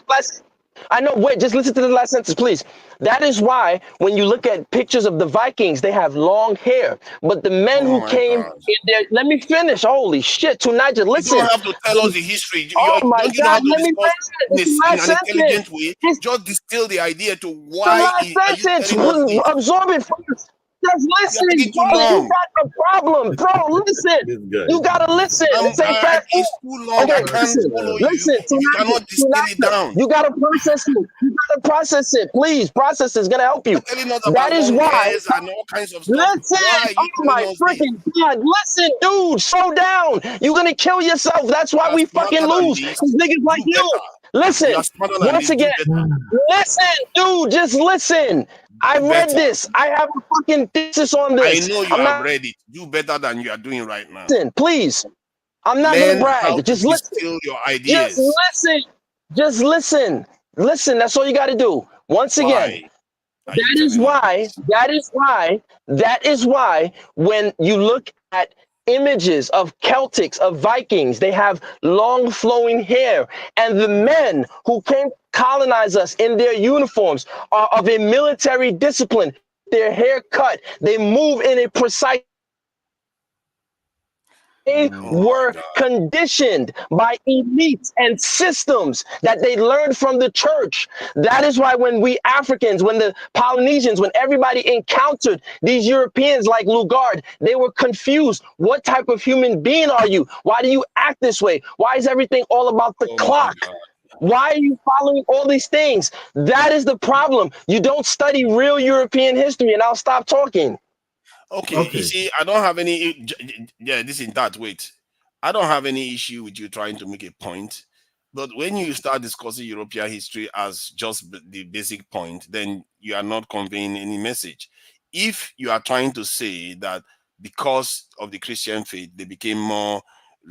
I know. Wait, just listen to the last sentence, please. That is why when you look at pictures of the Vikings, they have long hair. But the men Oh who my came God. in there, let me finish. Holy shit, tonight, just You don't listen. have to tell us the history. Oh my Don't you know how God, to let me discuss finish. It's the in last an intelligent sentence. way? It's Just distill the idea to the why last are you sentence. telling us this? Absorb it first. Just You're listen, taking too bro. You long. got a problem, bro. Listen. This guy. You gotta listen. This ain't fast food. It's too long. I Okay, can't listen. follow you Listen, if you cannot distill it down. you gotta process it. You gotta process it. Please, process it. It's gonna help You're you. telling us That about is long why. hairs and all kinds of stuff. Listen. Why are you Oh telling my us this? freaking God. Listen, dude. Slow down. You're gonna kill yourself. That's why You are we fucking smarter than lose. this. These niggas like Do you. better. You Listen. are smarter than Once this. Do again. better. Listen, dude. Just listen. I Do read better. this. I have a fucking thesis on I this. know you I'm have not. read it. Do better than you are doing right now. Listen, please. I'm not gonna Learn how brag. to Just listen. distill your Just ideas. listen. Just listen. Listen. That's all you got to do. Once again, Why are you that is telling us why. this? That is why. That is why. When you look at images of Celtics, of Vikings, they have long flowing hair, and the men who came colonize us in their uniforms are of a military discipline. Their hair cut. They move in a precise. They Oh my were God. conditioned by elites and systems that they learned from the church. That is why when we Africans, when the Polynesians, when everybody encountered these Europeans like Lugard, they were confused. What type of human being are you? Why do you act this way? Why is everything all about the Oh my clock? God. Why are you following all these things? That is the problem. You don't study real European history, and I'll stop talking. Okay, you Okay. see, I don't have any. Yeah, this is that. Wait, I don't have any issue with you trying to make a point, But when you start discussing European history as just the basic point, then you are not conveying any message. If you are trying to say that because of the Christian faith, they became more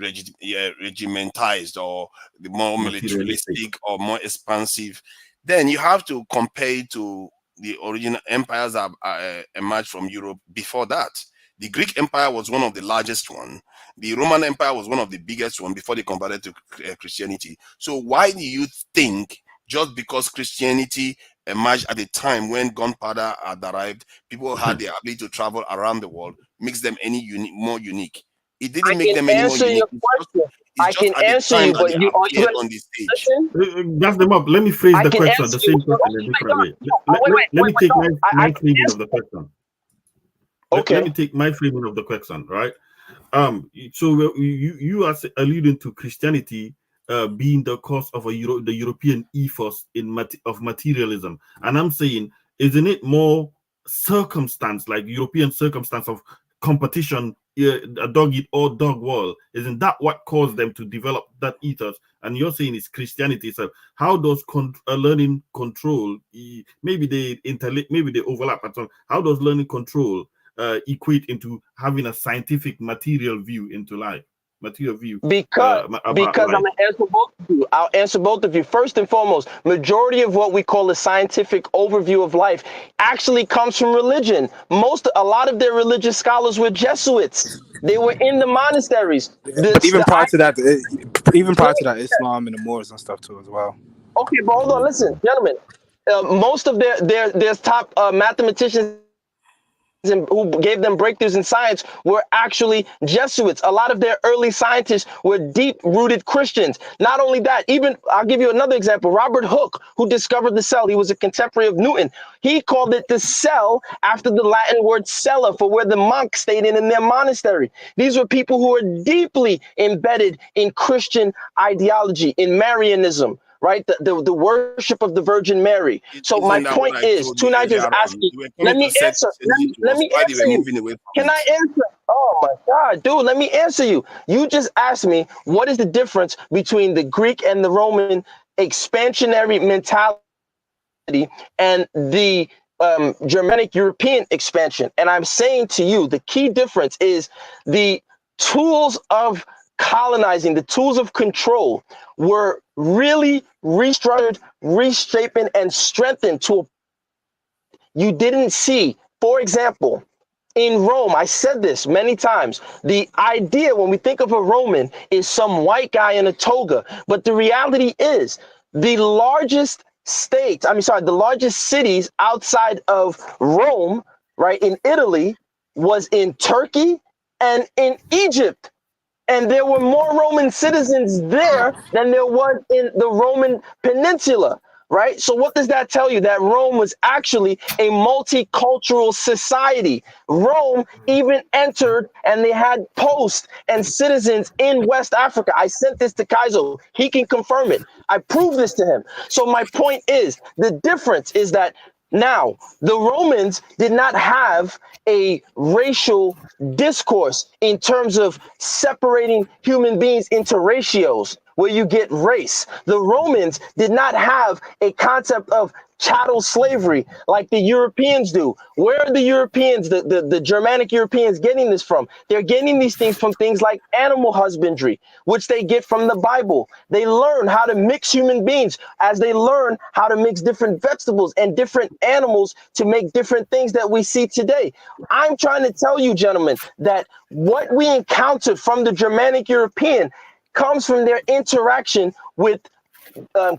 regimentized or the more Materialistic. militaristic or more expansive, then you have to compare it to the original empires that emerged from Europe before that. The Greek Empire was one of the largest one. The Roman Empire was one of the biggest one before they converted to Christianity. So why do you think just because Christianity emerged at a time when gunpowder had arrived, people had the ability to travel around the world, makes them more unique? It I didn't make can them any more answer unique. your question. It's I just can at the answer time you, that they but are you appeared gonna on the stage. listen? Gas them up. Let me phrase I the can question, the answer you. same question in a Wait, different no, way. no, Let me take no. I my can framing of answer. the question. Let Okay. me take my framing of the question, right? So you are alluding to Christianity being the cause of the European ethos of materialism, and I'm saying, isn't it more circumstance, like European circumstance of competition, a dog eat or dog world? Isn't that what caused them to develop that ethos? And you're saying it's Christianity. So how does learning control? Maybe maybe they overlap. But how does learning control equate into having a scientific material view into life, material view Because about because I'm life? gonna answer both of you. I'll answer both of you. First and foremost, majority of what we call the scientific overview of life actually comes from religion. A lot of their religious scholars were Jesuits. They were in the monasteries. But even The prior to that, even let prior me to that, Islam and the Moors and stuff too as well. okay, but hold on, listen, gentlemen. Most of their top mathematicians and who gave them breakthroughs in science were actually Jesuits. A lot of their early scientists were deep-rooted Christians. Not only that, even I'll give you another example. Robert Hooke, who discovered the cell, he was a contemporary of Newton. He called it the cell after the Latin word cella, for where the monks stayed in their monastery. These were people who were deeply embedded in Christian ideology, in Marianism, right? The worship of the Virgin Mary. So my Isn't that point what I is, told you Tunai earlier just asked on? me, They were let coming me to set answer. message to Let us me while they answer were you. moving away from Can I it. answer? Oh my God, dude, let me answer you. You just asked me, what is the difference between the Greek and the Roman expansionary mentality and the Germanic European expansion? And I'm saying to you, the key difference is the tools of colonizing, the tools of control were really restructured, reshaping, and strengthened to a you didn't see. For example, in Rome, I said this many times. The idea when we think of a Roman is some white guy in a toga. But the reality is the largest the largest cities outside of Rome, right, in Italy, was in Turkey and in Egypt. And there were more Roman citizens there than there was in the Roman peninsula, right? So what does that tell you? That Rome was actually a multicultural society. Rome even entered and they had posts and citizens in West Africa. I sent this to Kaizo. He can confirm it. I proved this to him. So my point is, the difference is that now, the Romans did not have a racial discourse in terms of separating human beings into ratios where you get race. The Romans did not have a concept of chattel slavery like the Europeans do. Where are the Europeans, the Germanic Europeans getting this from? They're getting these things from things like animal husbandry, which they get from the Bible. They learn how to mix human beings as they learn how to mix different vegetables and different animals to make different things that we see today. I'm trying to tell you, gentlemen, that what we encountered from the Germanic European comes from their interaction with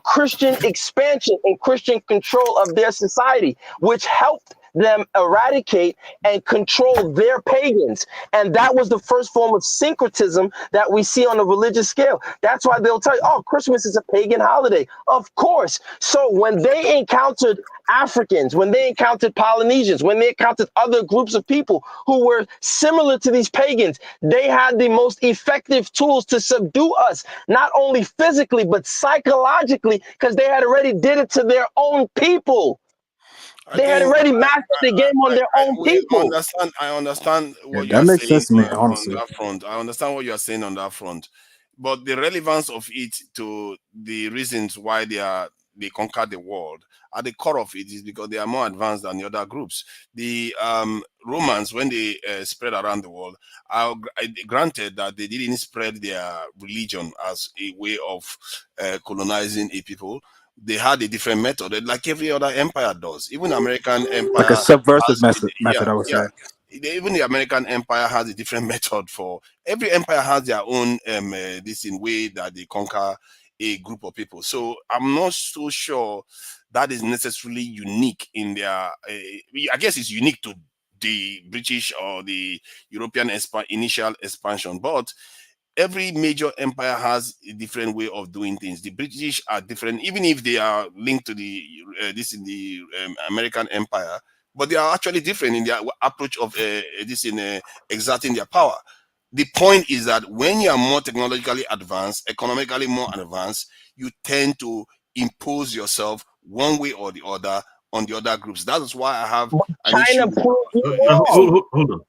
Christian expansion and Christian control of their society, which helped them eradicate and control their pagans. And that was the first form of syncretism that we see on a religious scale. That's why they'll tell you, oh, Christmas is a pagan holiday. Of course. So when they encountered Africans, when they encountered Polynesians, when they encountered other groups of people who were similar to these pagans, they had the most effective tools to subdue us, not only physically, but psychologically, because they had already did it to their own people. I They had think already mastered the game on their own we people. understand. I understand Yeah, what you that are makes saying sense to me, on honestly. that front. I understand what you are saying on that front. But the relevance of it to the reasons why they conquered the world, at the core of it, is because they are more advanced than the other groups. The Romans, when they spread around the world, granted that they didn't spread their religion as a way of colonizing a people. They had a different method, like every other empire does. Even American Like a empire subversive has, method, yeah, I would yeah. say. Even the American empire has a different method. For every empire has their own this in way that they conquer a group of people. So I'm not so sure that is necessarily unique in their. I guess it's unique to the British or the European initial expansion, but every major empire has a different way of doing things. The British are different, even if they are linked to the this in the American empire, but they are actually different in their approach of this in exerting their power. The point is that when you are more technologically advanced, economically more advanced, you tend to impose yourself one way or the other on the other groups. That is why I have But an issue China with proved you this. wrong. Hold on.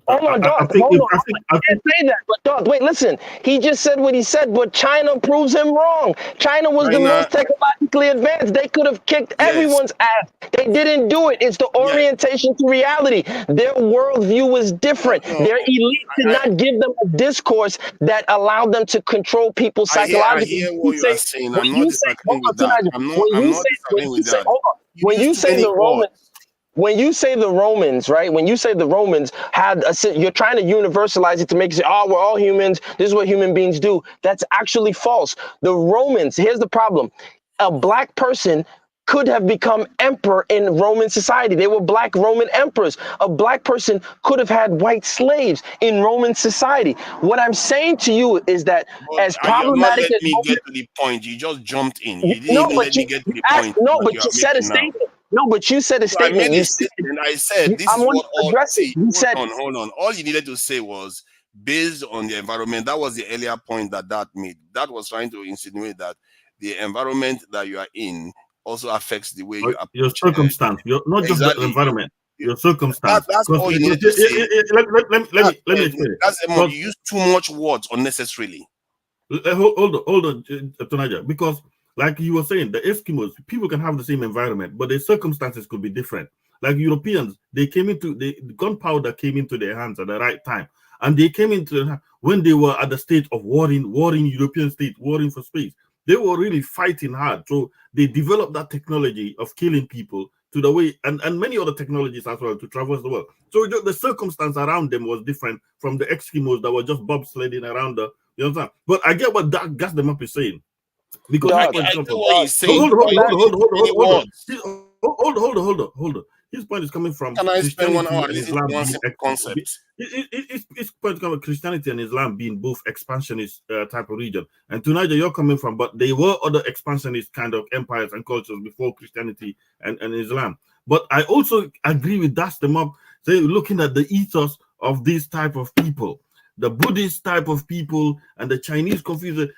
Hold on, I dog. think Hold if on. I think He didn't say that. But dog, wait, listen. He just said what he said, but China proves him wrong. China was the China, most technologically advanced. They could have kicked yes, everyone's ass. They didn't do it. It's the yeah, orientation to reality. Their worldview was different. no, Their elite did I, not give them a discourse that allowed them to control people I psychologically. hear what you are saying. When I'm not you say, hold disagreeing on, with that. Tanaja, I'm not when disagreeing you with say, that. hold on, You when use you too say many the words. Romans, when you say the Romans, right? When you say the Romans had you're trying to universalize it to make it say, oh, we're all humans. This is what human beings do. That's actually false. The Romans, here's the problem. A black person could have become emperor in Roman society. They were black Roman emperors. A black person could have had white slaves in Roman society. What I'm saying to you is that But as you have not problematic let as me get Roman, to the point. You just jumped in. You didn't no, even let but me get to you the asked, point no, that you but are you said a making now. statement. No, but you said a So I statement. made a You said, statement. I said this I is want what to all. address it. See, You said, hold on. All you needed to say was based on the environment. That was the earlier point that made. That was trying to insinuate that the environment that you are in also affects the way you your approach. circumstance, not just the Exactly. environment, your circumstance. That's Because all you needed to say. let me explain it. That's Emma. Because You use too much words unnecessarily. hold on, Tonaja, because like you were saying, the Eskimos, people can have the same environment, but their circumstances could be different. Like Europeans, the gunpowder came into their hands at the right time, and they came into when they were at the state of warring European states, warring for space. They were really fighting hard, so they developed that technology of killing people to the way, and many other technologies as well to traverse the world. So the circumstance around them was different from the Eskimos that were just bobsledding around the. You understand? But I get what that gas them up is saying because his dog, point I is coming get from. what dog, he's saying, but you use too many words. Hold on. His point is coming from Can I spend 1 Christianity hour and listening to Islam one being simple concept? his point is coming from Christianity and Islam being both expansionist type of region. And tonight you're coming from, but they were other expansionist kind of empires and cultures before Christianity and Islam. But I also agree with Dash them up, say looking at the ethos of these type of people, the Buddhist type of people and the Chinese Confucius.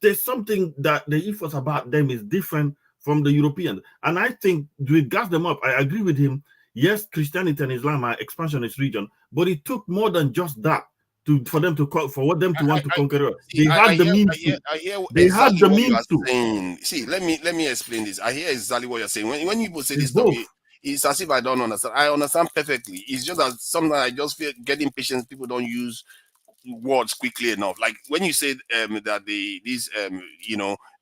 There's something that the ethos about them is different from the Europeans. And I think with gas them up, I agree with him. Yes, Christianity and Islam are expansionist region, but it took more than just that for them to want to conquer. See, They had the means to. I hear They had exactly the what you are means to. saying. See, let me explain this. I hear exactly what you're saying. When people say It's this stuff, both. it's as if I don't understand. I understand perfectly. It's just that sometimes I just feel getting patience. People don't use words quickly enough. Like when you said that these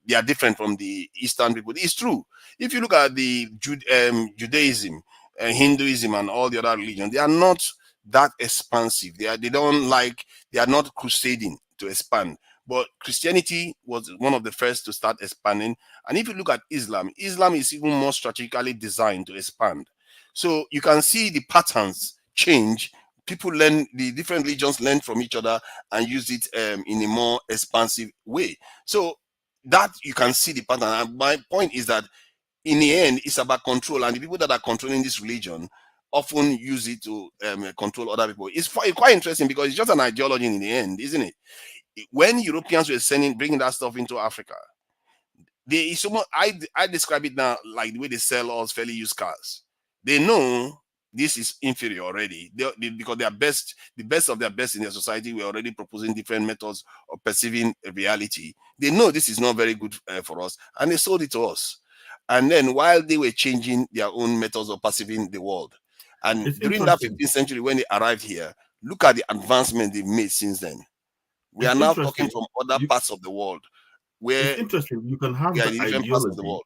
they are different from the Eastern people. It's true. If you look at the Judaism, Hinduism, and all the other religions, they are not that expansive. They are not crusading to expand. But Christianity was one of the first to start expanding. And if you look at Islam, Islam is even more strategically designed to expand. So you can see the patterns change. People learn, the different religions learn from each other and use it in a more expansive way. So that you can see the pattern. And my point is that in the end, it's about control, and the people that are controlling this religion often use it to control other people. It's quite interesting because it's just an ideology in the end, isn't it? When Europeans were bringing that stuff into Africa, I describe it now like the way they sell us fairly used cars. They know this is inferior already. Because they are the best of their best in their society were already proposing different methods of perceiving reality. They know this is not very good for us, and they sold it to us. And then while they were changing their own methods of perceiving the world, and It's during that interesting. 15th century when they arrived here, look at the advancement they've made since then. We are It's now talking interesting. from other You, parts of the world it's where interesting. You can have we are the in different parts of the ideology. world.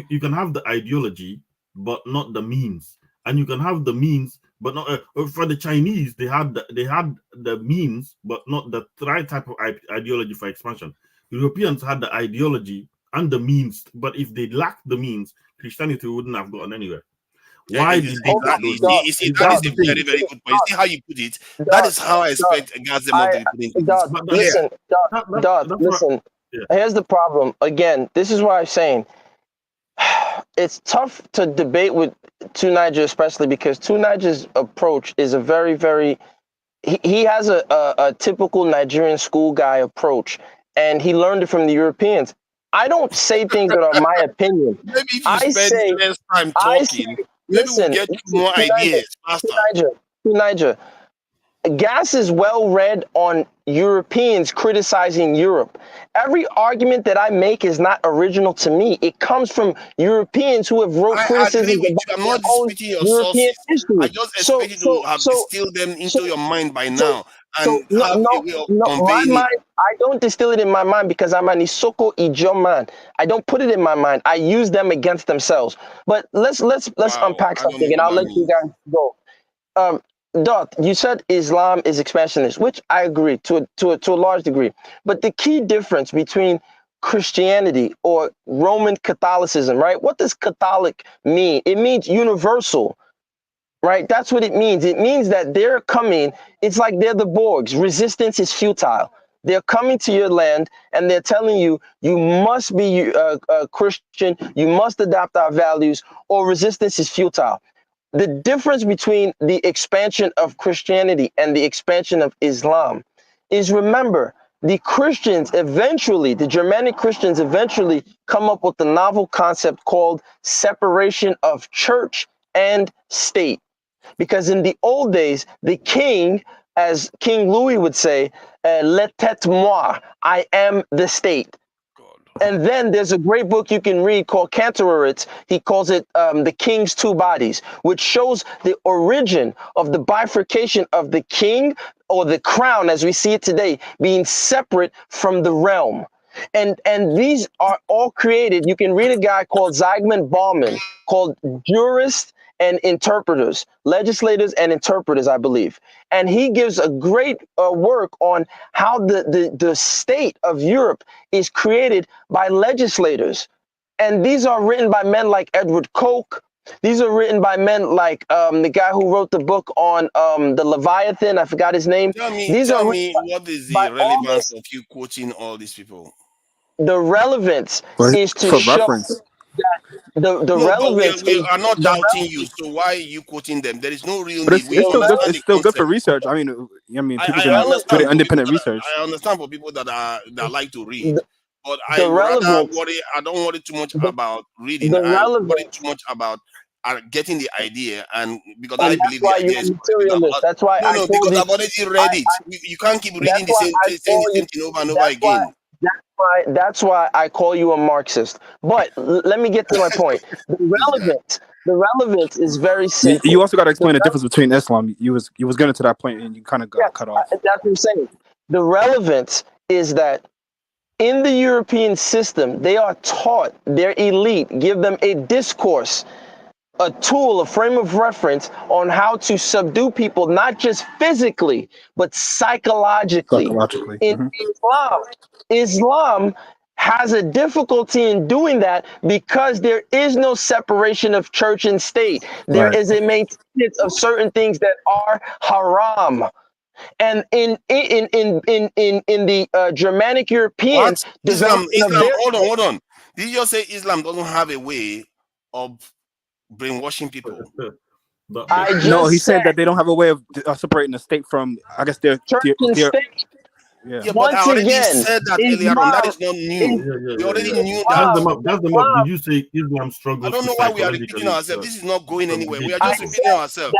You can have the ideology, but not the means. And you can have the means, but not for the Chinese. They had the means, but not the right type of ideology for expansion. Europeans had the ideology and the means, but if they lacked the means, Christianity wouldn't have gotten anywhere. Why did they get Exactly. those means? You see, Is that that is the a thing? very, very good point. You see how you put it? That is how I expect Gazem to be putting it. It's But clear. that's what. Listen. Yeah. Here's the problem. Again, this is why I'm saying it's tough to debate with Two Niger, especially because Two Niger's approach is a very, very. He has a typical Nigerian school guy approach, and he learned it from the Europeans. I don't say things that are my opinion. Maybe if you I spend say, less time I say, talking, maybe we'll listen, get you more Two Niger, ideas faster. Two Niger. Gas is well read on Europeans criticizing Europe. Every argument that I make is not original to me. It comes from Europeans who have wrote I agree criticisms with about you. I'm their not own disputing your European sources. I history. just So, expect you to so, have so, distilled them so, into your mind by so, now so and no, have a no, way of no. My conveying it. mind, I don't distill it in my mind because I'm an Isoko Ijo man. I don't put it in my mind. I use them against themselves. But let's Wow, unpack I don't know something, and what I'll that let you means. guys go. Dot, you said Islam is expansionist, which I agree to a large degree. But the key difference between Christianity or Roman Catholicism, right? What does Catholic mean? It means universal, right? That's what it means. It means that they're coming. It's like they're the Borgs. Resistance is futile. They're coming to your land and they're telling you you must be a Christian. You must adopt our values, or resistance is futile. The difference between the expansion of Christianity and the expansion of Islam is, remember, the Christians eventually, the Germanic Christians eventually come up with the novel concept called separation of church and state. Because in the old days, the king, as King Louis would say, "L'état-moi," I am the state. And then there's a great book you can read called Cantorowitz. He calls it The King's Two Bodies, which shows the origin of the bifurcation of the king, or the crown as we see it today, being separate from the realm. And these are all created. You can read a guy called Zygmunt Bauman, called Jurists and Interpreters, Legislators and Interpreters, I believe. And he gives a great work on how the state of Europe is created by legislators. And these are written by men like Edward Koch. These are written by men like the guy who wrote the book on the Leviathan. I forgot his name. These are Tell written me what is by the all relevance this. of you quoting all these people? The relevance But is to for show reference, the No, but relevance we is are not the doubting you. So why are you quoting them? There is no real but need. it's We it's still good. understand It's the still good for concept. research. People the I can do relevance their understand for people independent that research. I understand for people that like to read, the, but I the would rather relevance worry. I don't worry too much the, about reading. the I worry relevance. too much about getting the idea, and because I And that's believe the why idea you're a is correct. materialist. That's why No, I no, told because you. I've already read I, it. You can't keep reading that's the why same I saying the call you. same thing over and over That's why. again. That's why I call you a Marxist. But let me get to my point. This guy. The relevance is very You simple. also got to The explain the difference between Islam. You was getting to that point and you kind of got Yes, cut off. that's what I'm saying. The relevance is that in the European system, they are taught, their elite give them a discourse, a tool, a frame of reference on how to subdue people, not just physically, but psychologically. Psychologically. In Islam has a difficulty in doing that because there is no separation of church and state. There Right. is a maintenance of certain things that are haram. And in the Germanic What? Europeans Islam, development of their hold on. Did you just say Islam doesn't have a way of brainwashing people? I No, he just said said that they don't have a way of separating the state from, I guess, church and their state. Yeah. but I Once already again, said that earlier on. That is not new. We already knew That's that. the map. That's the map. Did you say Islam I struggles don't to know why we are repeating psychologically ourselves. This is not going anywhere. We subdue are I just people? repeating ourselves.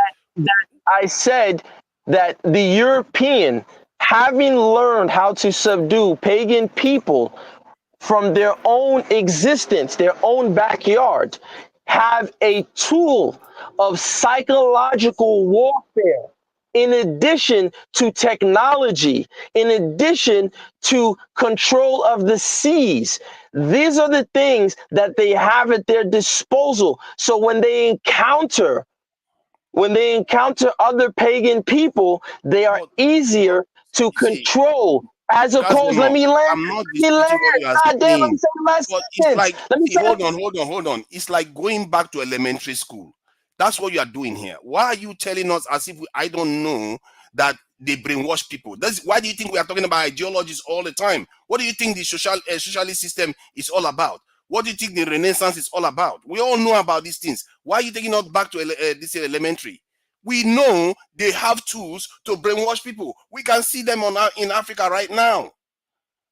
I said that the European, having learned how to subdue pagan people from their own existence, their own backyard, have a tool of psychological warfare in addition to technology, in addition to control of the seas. These are the things that they have at their disposal. So when they encounter other pagan people, they are But easier to you see, control. As opposed, let Cosmo, me land. I'm not Let me land. disputing what you are God damn, let me saying, say the last but it's sentence. like, Let me see, say hold on. It's like going back to elementary school. That's what you are doing here. Why are you telling us as if I don't know that they brainwash people? Why do you think we are talking about ideologies all the time? What do you think the socialist system is all about? What do you think the Renaissance is all about? We all know about these things. Why are you taking us back to this elementary? We know they have tools to brainwash people. We can see them in Africa right now.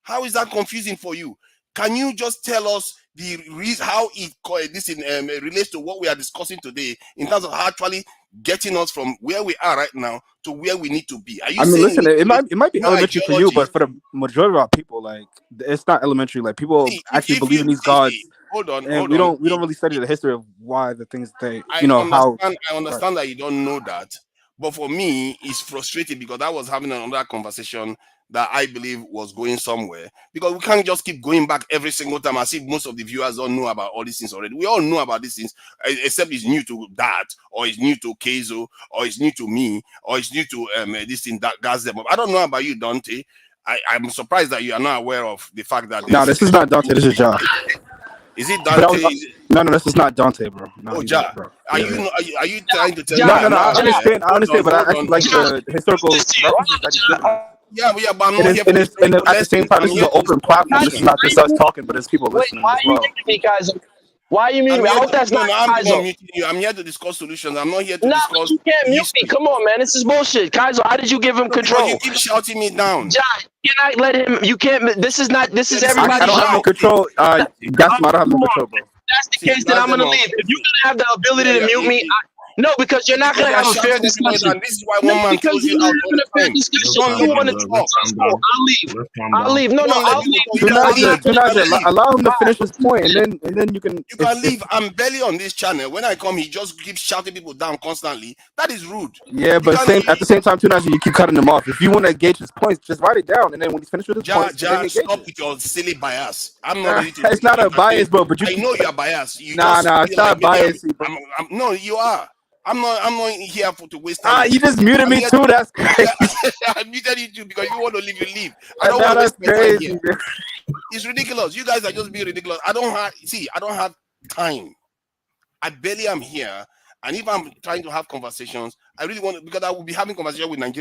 How is that confusing for you? Can you just tell us the reason how it relates to what we are discussing today in terms of actually getting us from where we are right now to where we need to be? Are you I mean, saying listen, it might be more elementary for you, ideology? but for the majority of our people, like it's not elementary. Like people See, actually if believe you in these see, gods, hold and on. we don't really study the history of why the things they, I you know, how. understand. I Right. understand that you don't know that, but for me, it's frustrating because I was having another conversation that I believe was going somewhere. Because we can't just keep going back every single time as if most of the viewers don't know about all these things already. We all know about these things, except it's new to that, or it's new to Keizo, or it's new to me, or it's new to this thing that gas them up. I don't know about you, Dante. I'm surprised that you are not aware of the fact that No, there's. this is not Dante. This is Ja. Is it But I Dante? was, no, this is not Dante, bro. No, Oh, he's Ja, not, bro. Yeah, yeah. are you trying to tell me Ja, No, that no, I'm no. not I aware? understand. I understand, but I Hold actually on. like Ja, the historical references that he's giving. Yeah, but I'm And not it's here for historical at the same lessons. time, I'm this is here an to open discuss platform. This is solutions. not just us talking, but it's people wait, listening why as are you well. muting me, guys? Why are you muting I'm me? I here hope to that's not I'm not Kaizo. muting you. I'm here to discuss solutions. I'm not here to Nah, but discuss you can't mute me. history. Come on, man. This is bullshit. Kaizo, how did you give him No, because you control? keep shouting me down. Ja, you cannot let him. You can't. This is not. This is There is so I much everybody's don't have no show. shouting. control. Gaston, I don't have no Come on. control, bro. If that's the See, case, then that's I'm them gonna all. leave. If you're gonna have the ability to Yeah, mute me, no, because you're not because gonna you are have a fair shouting everybody discussion. down. This is why No, one man because throws you you're not out all having the a fair time. Let's You discussion. don't calm let You down, want to people guys. talk. talk. Let's Let's calm go. down. I'll leave. Let's calm I'll down. leave. No, You no, don't let I'll people leave talk. You because can I'm leave. going to You the. can leave. Allow him to finish his point, Guys, and then you can. You can leave. I'm barely on this channel. When I come, he just keeps shouting people down constantly. That is rude. Yeah, You but can't. at the same time, too, now you keep cutting him off. If you want to engage his points, just write it down, and then when he's finished with his points, then engage Stop it. with your silly bias. I'm not Nah, ready to it's not a entertain. bias, bro. But you I keep. know you are biased. You Nah, just it's feel like not maybe bias, bro. no, you are. I'm not here to waste time with You you. just muted I'm me here. too. That's crazy. I muted you too because you want to leave. You leave. I don't Nah, want to that's waste my time here. crazy, bro. It's ridiculous. You guys are just being ridiculous. I don't have time. I barely am here. And if I'm trying to have conversations, I really want to, because I will be having conversation with Nigerians.